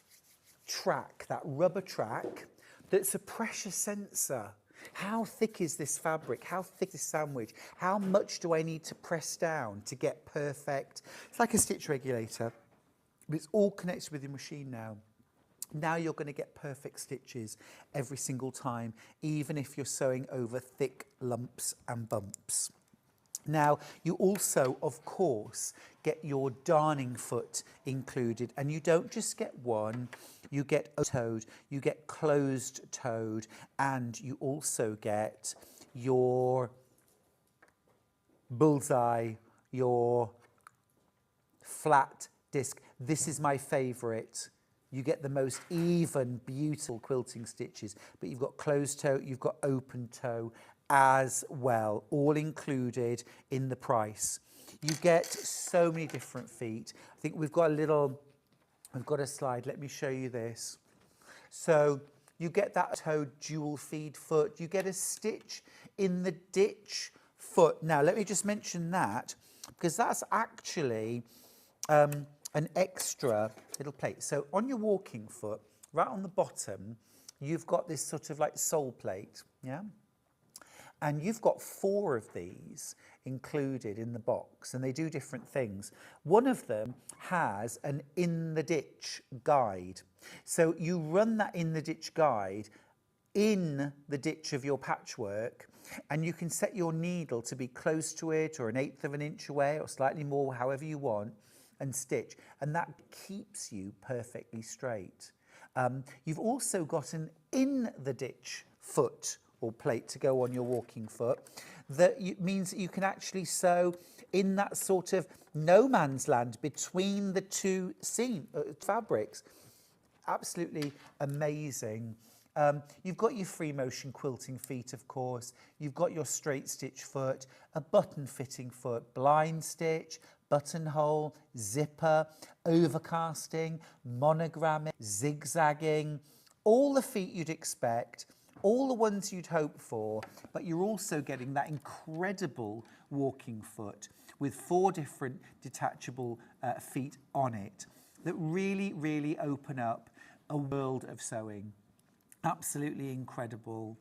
track, that rubber track, that's a pressure sensor. How thick is this fabric? How thick is this sandwich? How much do I need to press down to get perfect? It's like a stitch regulator, but it's all connected with your machine now. Now you're going to get perfect stitches every single time, even if you're sewing over thick lumps and bumps. Now, you also, of course, get your darning foot included, and you don't just get one, you get open-toed, you get closed-toed, and you also get your bullseye, your flat disc. This is my favourite. You get the most even, beautiful quilting stitches, but you've got closed toe, you've got open toe as well, all included in the price. You get so many different feet. I think we've got a slide. Let me show you this. So you get that toe dual feed foot. You get a stitch in the ditch foot. Now, let me just mention that because that's actually an extra little plate. So on your walking foot, right on the bottom, you've got this sort of like sole plate, yeah? And you've got 4 of these included in the box, and they do different things. One of them has an in the ditch guide. So you run that in the ditch guide in the ditch of your patchwork, and you can set your needle to be close to it or 1/8 of an inch away or slightly more, however you want, and stitch, and that keeps you perfectly straight. You've also got an in the ditch foot or plate to go on your walking foot that means that you can actually sew in that sort of no man's land between the two fabrics. Absolutely amazing. You've got your free motion quilting feet, of course. You've got your straight stitch foot, a button fitting foot, blind stitch, buttonhole, zipper, overcasting, monogramming, zigzagging, all the feet you'd expect, all the ones you'd hope for, but you're also getting that incredible walking foot with 4 different detachable feet on it that really, really open up a world of sewing. Absolutely incredible.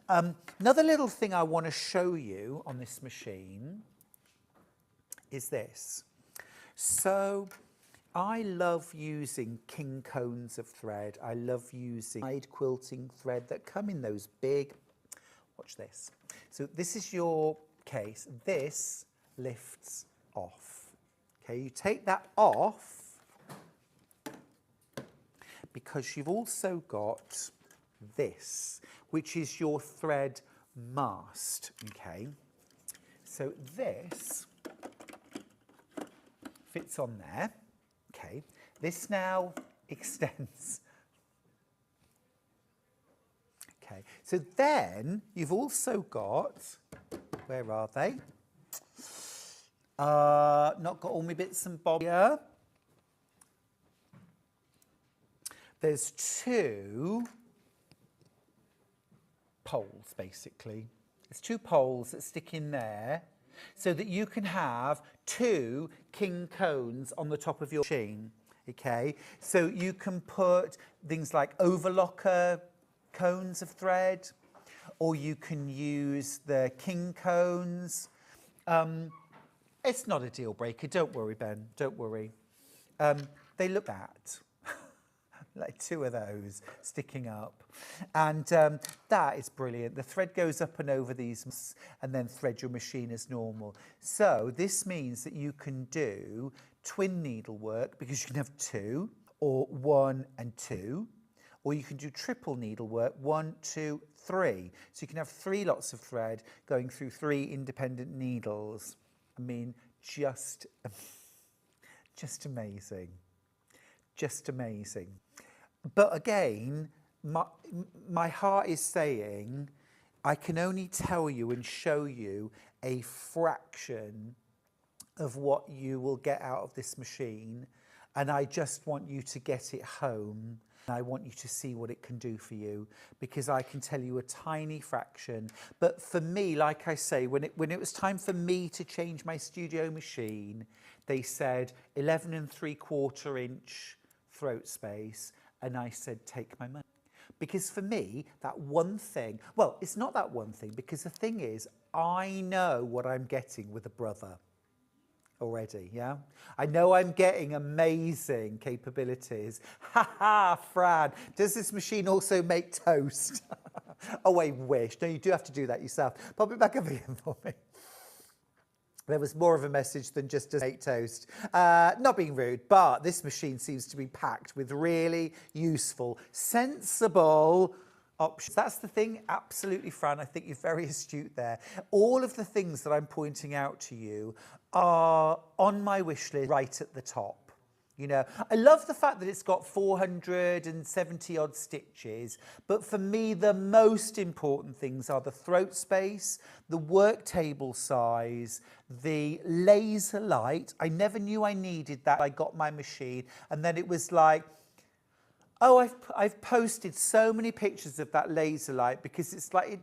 Another little thing I want to show you on this machine is this. So I love using king cones of thread. I love using side quilting thread that come in those big, watch this. So this is your case. This lifts off. Okay, you take that off because you've also got this, which is your thread mast. Okay, so this fits on there. Okay, this now extends. Okay, so then you've also got, where are they? Not got all my bits and bobs here. There's 2 poles, basically. There's 2 poles that stick in there so that you can have 2 king cones on the top of your machine, okay? So you can put things like overlocker cones of thread, or you can use the king cones. It's not a deal breaker, don't worry, Ben, don't worry. They look at like 2 of those sticking up. And that is brilliant. The thread goes up and over these and then thread your machine as normal. So this means that you can do twin needlework because you can have 2 or 1 and 2, or you can do triple needlework, 1, 2, 3. So you can have 3 lots of thread going through 3 independent needles. I mean, just amazing. Just amazing. But again, my heart is saying, I can only tell you and show you a fraction of what you will get out of this machine. And I just want you to get it home. I want you to see what it can do for you, because I can tell you a tiny fraction. But for me, like I say, when it was time for me to change my studio machine, they said 11 3/4 inch throat space. And I said, take my money. Because for me, that one thing, well, it's not that one thing, because the thing is, I know what I'm getting with a brother already, yeah? I know I'm getting amazing capabilities. Ha ha, Fran, does this machine also make toast? Oh, I wish. No, you do have to do that yourself. Pop it back up again for me. There was more of a message than just a make toast. Not being rude, but this machine seems to be packed with really useful, sensible options. That's the thing, absolutely, Fran. I think you're very astute there. All of the things that I'm pointing out to you are on my wish list right at the top. You know, I love the fact that it's got 470 odd stitches, but for me, the most important things are the throat space, the work table size, the laser light. I never knew I needed that. I got my machine, and then it was like, oh, I've posted so many pictures of that laser light because it's like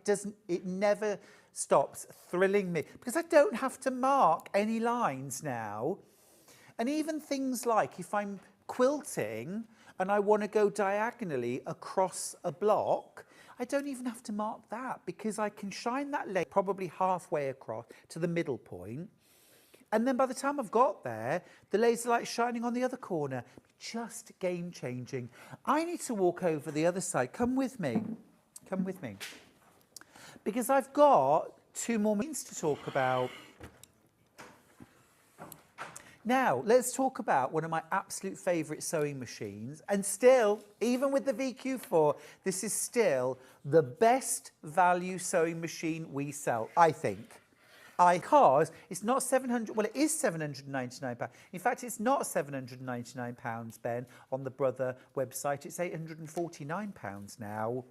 it never stops thrilling me because I don't have to mark any lines now. And even things like if I'm quilting and I want to go diagonally across a block, I don't even have to mark that because I can shine that light probably halfway across to the middle point. And then by the time I've got there, the laser light's shining on the other corner. Just game changing. I need to walk over the other side. Come with me. Come with me. Because I've got two more machines to talk about. Now, let's talk about one of my absolute favourite sewing machines. And still, even with the VQ4, this is still the best value sewing machine we sell, I think. Because it's not 700, well, it is £799. In fact, it's not £799, Ben, on the Brother website. It's £849 now.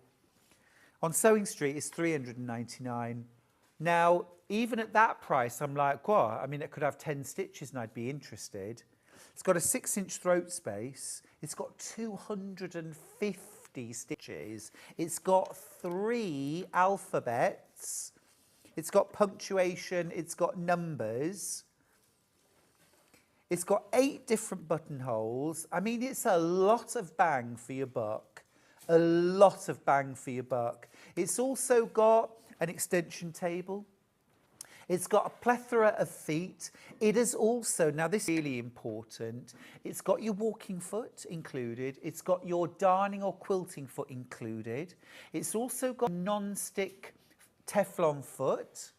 On Sewing Street, it's £399. Now, even at that price, I'm like, wow, I mean, it could have 10 stitches and I'd be interested. It's got a 6-inch throat space. It's got 250 stitches. It's got 3 alphabets. It's got punctuation. It's got numbers. It's got 8 different buttonholes. I mean, it's a lot of bang for your buck. A lot of bang for your buck. It's also got an extension table. It's got a plethora of feet. It is also, now this is really important, it's got your walking foot included. It's got your darning or quilting foot included. It's also got non-stick Teflon foot.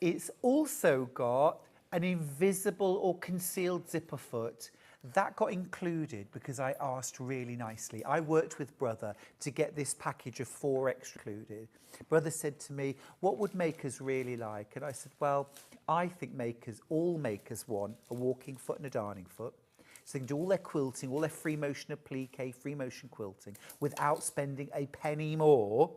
It's also got an invisible or concealed zipper foot. That got included because I asked really nicely. I worked with Brother to get this package of 4 extra included. Brother said to me, what would makers really like? And I said, well, I think all makers want a walking foot and a darning foot. So they can do all their quilting, all their free motion applique, free motion quilting without spending a penny more.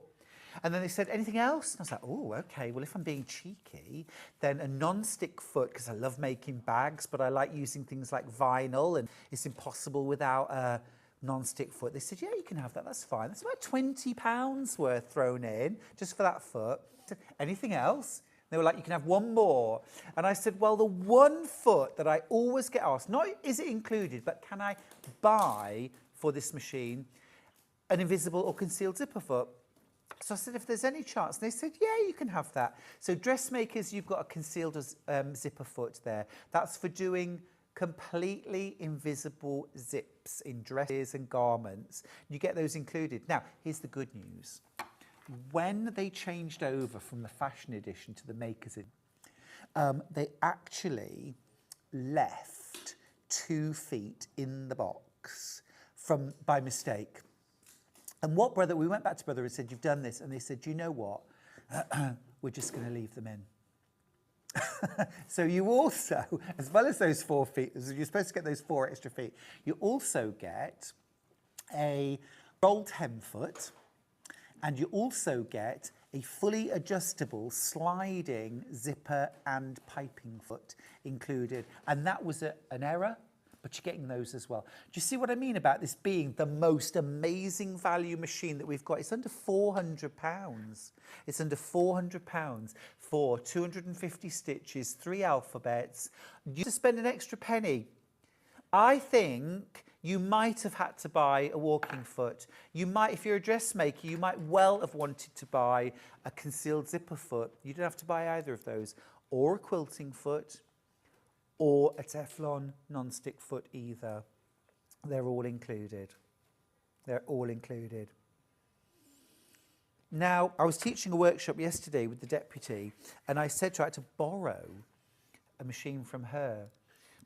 And then they said, anything else? And I was like, oh, okay, well, if I'm being cheeky, then a non-stick foot, because I love making bags, but I like using things like vinyl, and it's impossible without a non-stick foot. They said, yeah, you can have that, that's fine. That's about £20 worth thrown in, just for that foot. I said, anything else? They were like, you can have one more. And I said, well, the one foot that I always get asked, not is it included, but can I buy for this machine an invisible or concealed zipper foot? So I said, if there's any chance, and they said, yeah, you can have that. So dressmakers, you've got a concealed zipper foot there. That's for doing completely invisible zips in dresses and garments. You get those included. Now, here's the good news. When they changed over from the fashion edition to the makers edition, they actually left 2 feet in the box by mistake. And we went back to Brother and said, you've done this. And they said, do you know what? We're just going to leave them in. So you also, as well as those 4 feet, you're supposed to get those 4 extra feet, you also get a rolled hem foot, and you also get a fully adjustable sliding zipper and piping foot included. And that was an error, but you're getting those as well. Do you see what I mean about this being the most amazing value machine that we've got? It's under £400. It's under £400 for 250 stitches, 3 alphabets. You have to spend an extra penny. I think you might have had to buy a walking foot. You might, if you're a dressmaker, you might well have wanted to buy a concealed zipper foot. You don't have to buy either of those, or a quilting foot, or a Teflon non-stick foot either. They're all included. They're all included. Now, I was teaching a workshop yesterday with the deputy, and I said to her I had to borrow a machine from her,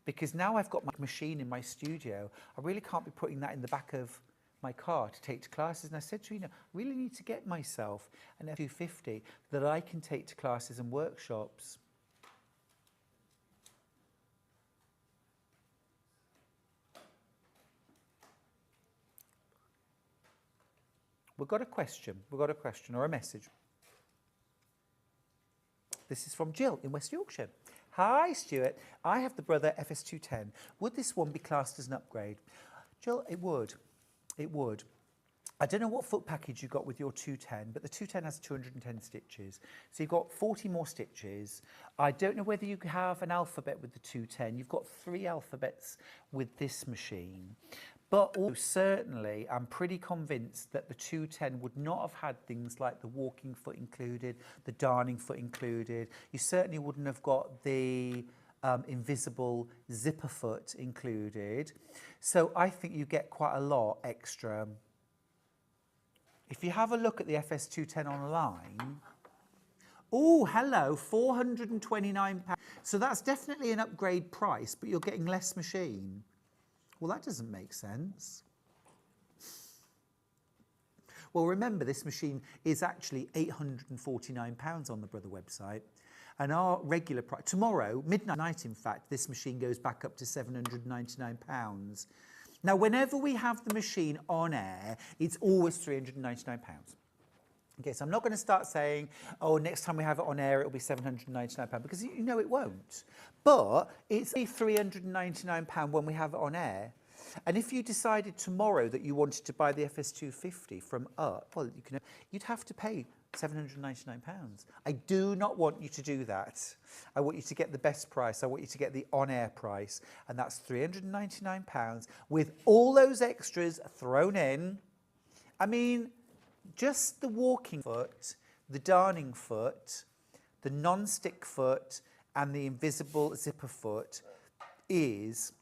because now I've got my machine in my studio, I really can't be putting that in the back of my car to take to classes. And I said to her, I really need to get myself an F250 that I can take to classes and workshops. We've got a question or a message. This is from Jill in West Yorkshire. Hi, Stuart. I have the Brother FS210. Would this one be classed as an upgrade? Jill, it would. It would. I don't know what foot package you got with your 210, but the 210 has 210 stitches. So you've got 40 more stitches. I don't know whether you have an alphabet with the 210. You've got 3 alphabets with this machine. But also, certainly, I'm pretty convinced that the 210 would not have had things like the walking foot included, the darning foot included. You certainly wouldn't have got the invisible zipper foot included. So I think you get quite a lot extra. If you have a look at the FS210 online, oh, hello, £429. So that's definitely an upgrade price, but you're getting less machine. Well, that doesn't make sense. Well, remember, this machine is actually £849 on the Brother website. And our regular price, tomorrow, midnight in fact, this machine goes back up to £799. Now, whenever we have the machine on air, it's always £399. Okay, so I'm not going to start saying, oh, next time we have it on air, it'll be £799, because you know it won't. But it's £399 when we have it on air. And if you decided tomorrow that you wanted to buy the FS250 from up, well, you'd have to pay £799. I do not want you to do that. I want you to get the best price. I want you to get the on-air price, and that's £399 with all those extras thrown in. I mean, just the walking foot, the darning foot, the non-stick foot, and the invisible zipper foot is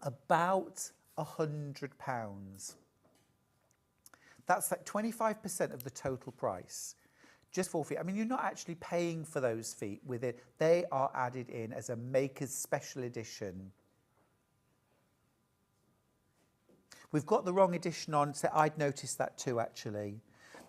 about £100. That's like 25% of the total price, just for feet. I mean, you're not actually paying for those feet with it. They are added in as a maker's special edition. We've got the wrong edition on, so I'd noticed that too, actually.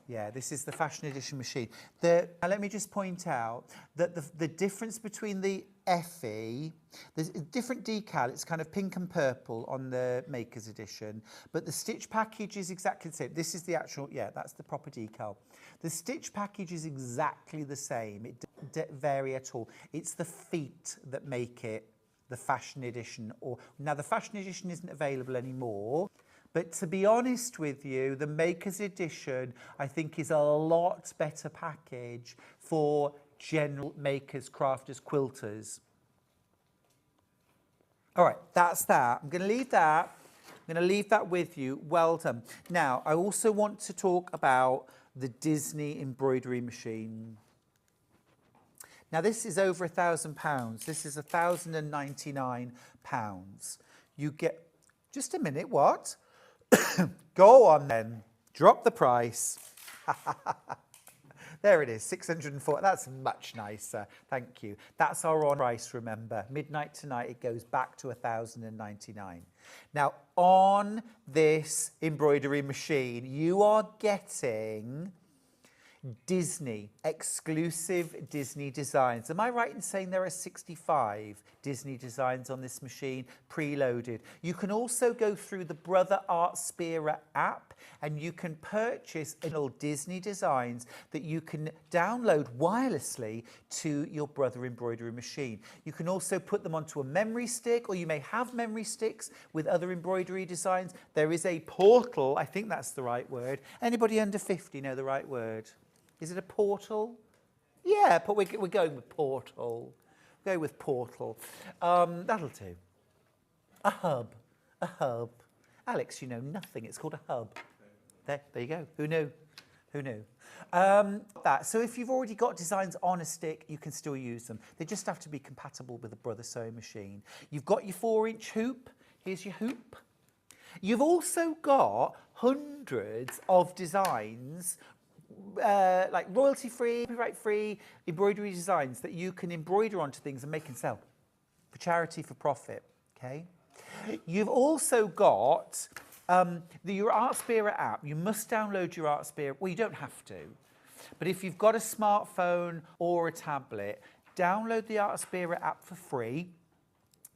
Yeah, this is the fashion edition machine. Now let me just point out that the difference between the FE, there's a different decal, it's kind of pink and purple on the Maker's edition, but the stitch package is exactly the same. This is the actual, yeah, that's the proper decal. The stitch package is exactly the same. It doesn't vary at all. It's the feet that make it the fashion edition. Now, the fashion edition isn't available anymore. But to be honest with you, the Maker's Edition, I think, is a lot better package for general makers, crafters, quilters. All right, that's that. I'm going to leave that. I'm going to leave that with you. Well done. Now, I also want to talk about the Disney embroidery machine. Now, this is over £1,000. This is £1,099. You get... Just a minute, what? Go on then, drop the price. There it is, 604. That's much nicer, thank you. That's our on price, remember. Midnight tonight, it goes back to £1,099. Now, on this embroidery machine, you are getting Disney, exclusive Disney designs. Am I right in saying there are 65 Disney designs on this machine, preloaded? You can also go through the Brother Art Spearer app and you can purchase little Disney designs that you can download wirelessly to your Brother embroidery machine. You can also put them onto a memory stick, or you may have memory sticks with other embroidery designs. There is a portal, I think that's the right word. Anybody under 50 know the right word? Is it a portal? Yeah, but we're going with portal. We'll go with portal. That'll do. A hub. A hub. Alex, you know nothing. It's called a hub. There you go. Who knew? Who knew? So if you've already got designs on a stick, you can still use them. They just have to be compatible with a Brother sewing machine. You've got your 4-inch hoop. Here's your hoop. You've also got hundreds of designs like royalty-free, copyright-free embroidery designs that you can embroider onto things and make and sell for charity, for profit, okay? You've also got your Artspira app. You must download your Artspira. Well, you don't have to. But if you've got a smartphone or a tablet, download the Artspira app for free.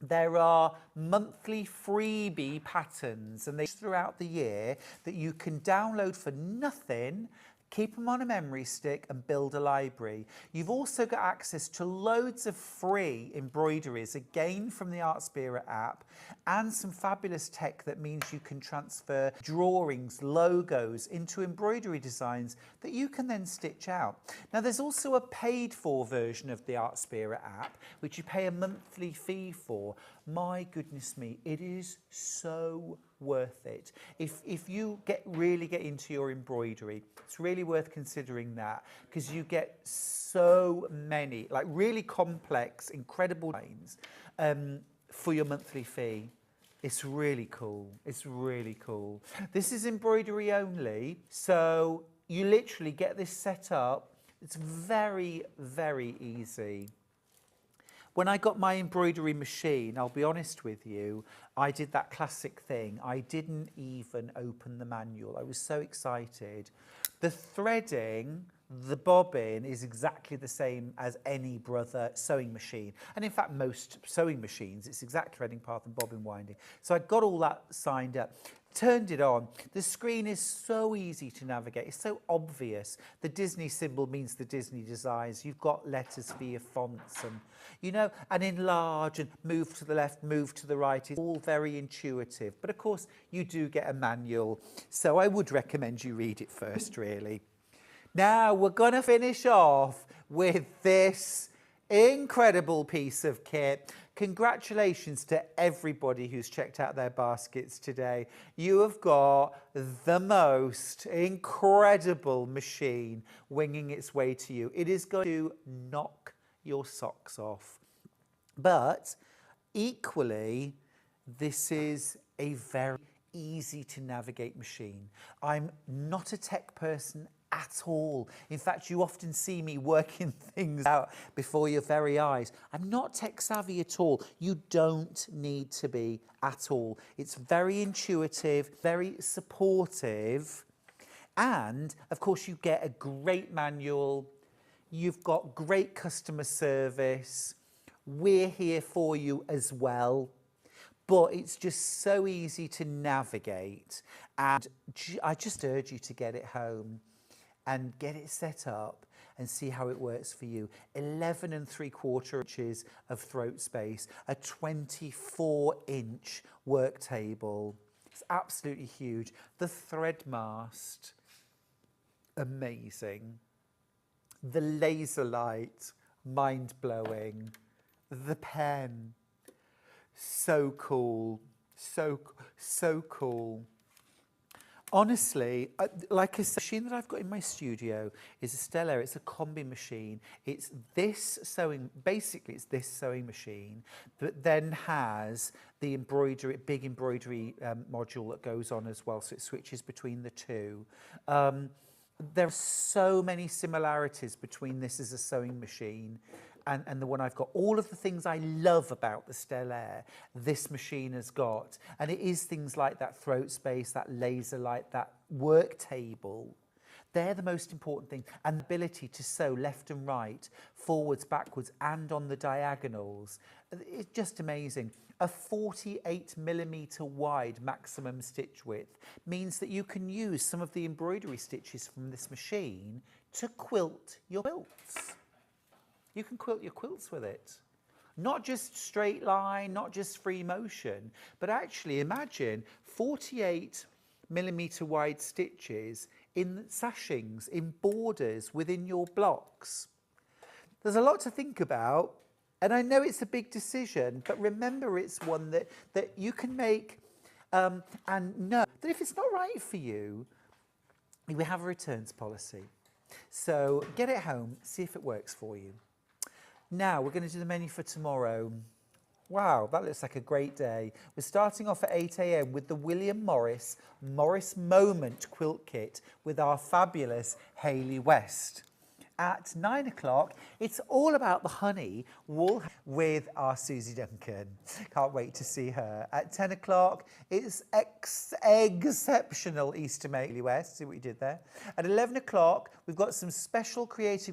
There are monthly freebie patterns and they throughout the year that you can download for nothing, keep them on a memory stick and build a library. You've also got access to loads of free embroideries, again from the Artspira app, and some fabulous tech that means you can transfer drawings, logos into embroidery designs that you can then stitch out. Now there's also a paid for version of the Artspira app, which you pay a monthly fee for. My goodness me, it is so worth it. If you really get into your embroidery, it's really worth considering that, because you get so many, like really complex, incredible lines for your monthly fee. It's really cool. It's really cool. This is embroidery only, so you literally get this set up. It's very, very easy. When I got my embroidery machine, I'll be honest with you, I did that classic thing. I didn't even open the manual. I was so excited. The threading, the bobbin is exactly the same as any Brother sewing machine. And in fact, most sewing machines, it's exact threading path and bobbin winding. So I got all that signed up. Turned it on. The screen is so easy to navigate. It's so obvious. The Disney symbol means the Disney designs. You've got letters for your fonts and, you know, and enlarge and move to the left, move to the right. It's all very intuitive. But of course, you do get a manual. So I would recommend you read it first, really. Now, we're going to finish off with this incredible piece of kit. Congratulations to everybody who's checked out their baskets today. You have got the most incredible machine winging its way to you. It is going to knock your socks off. But equally, this is a very easy to navigate machine. I'm not a tech person at all. In fact, you often see me working things out before your very eyes. I'm not tech savvy at all. You don't need to be at all. It's very intuitive, very supportive, and of course you get a great manual. You've got great customer service. We're here for you as well. But it's just so easy to navigate, and I just urge you to get it home and get it set up and see how it works for you. 11 3/4 inches of throat space, a 24-inch work table. It's absolutely huge. The thread mast, amazing. The laser light, mind-blowing. The pen, so cool, so cool. Honestly, like I said, the machine that I've got in my studio is a Stellaire. It's a combi machine. It's this sewing, basically it's this sewing machine, but then has the embroidery, big embroidery module that goes on as well, so it switches between the two. There are so many similarities between this as a sewing machine and the one I've got. All of the things I love about the Stellaire, this machine has got. And it is things like that throat space, that laser light, that work table. They're the most important things. And the ability to sew left and right, forwards, backwards, and on the diagonals. It's just amazing. A 48mm wide maximum stitch width means that you can use some of the embroidery stitches from this machine to quilt your quilts. You can quilt your quilts with it. Not just straight line, not just free motion, but actually imagine 48mm wide stitches in sashings, in borders within your blocks. There's a lot to think about, and I know it's a big decision, but remember it's one that you can make and know that if it's not right for you, we have a returns policy. So get it home, see if it works for you. Now, we're going to do the menu for tomorrow. Wow, that looks like a great day. We're starting off at 8 a.m. with the William Morris Moment quilt kit with our fabulous Hayley West. At 9 o'clock, it's all about the honey wool with our Susie Duncan. Can't wait to see her. At 10 o'clock, it's exceptional Easter Hayley West. See what you did there? At 11 o'clock, we've got some special creative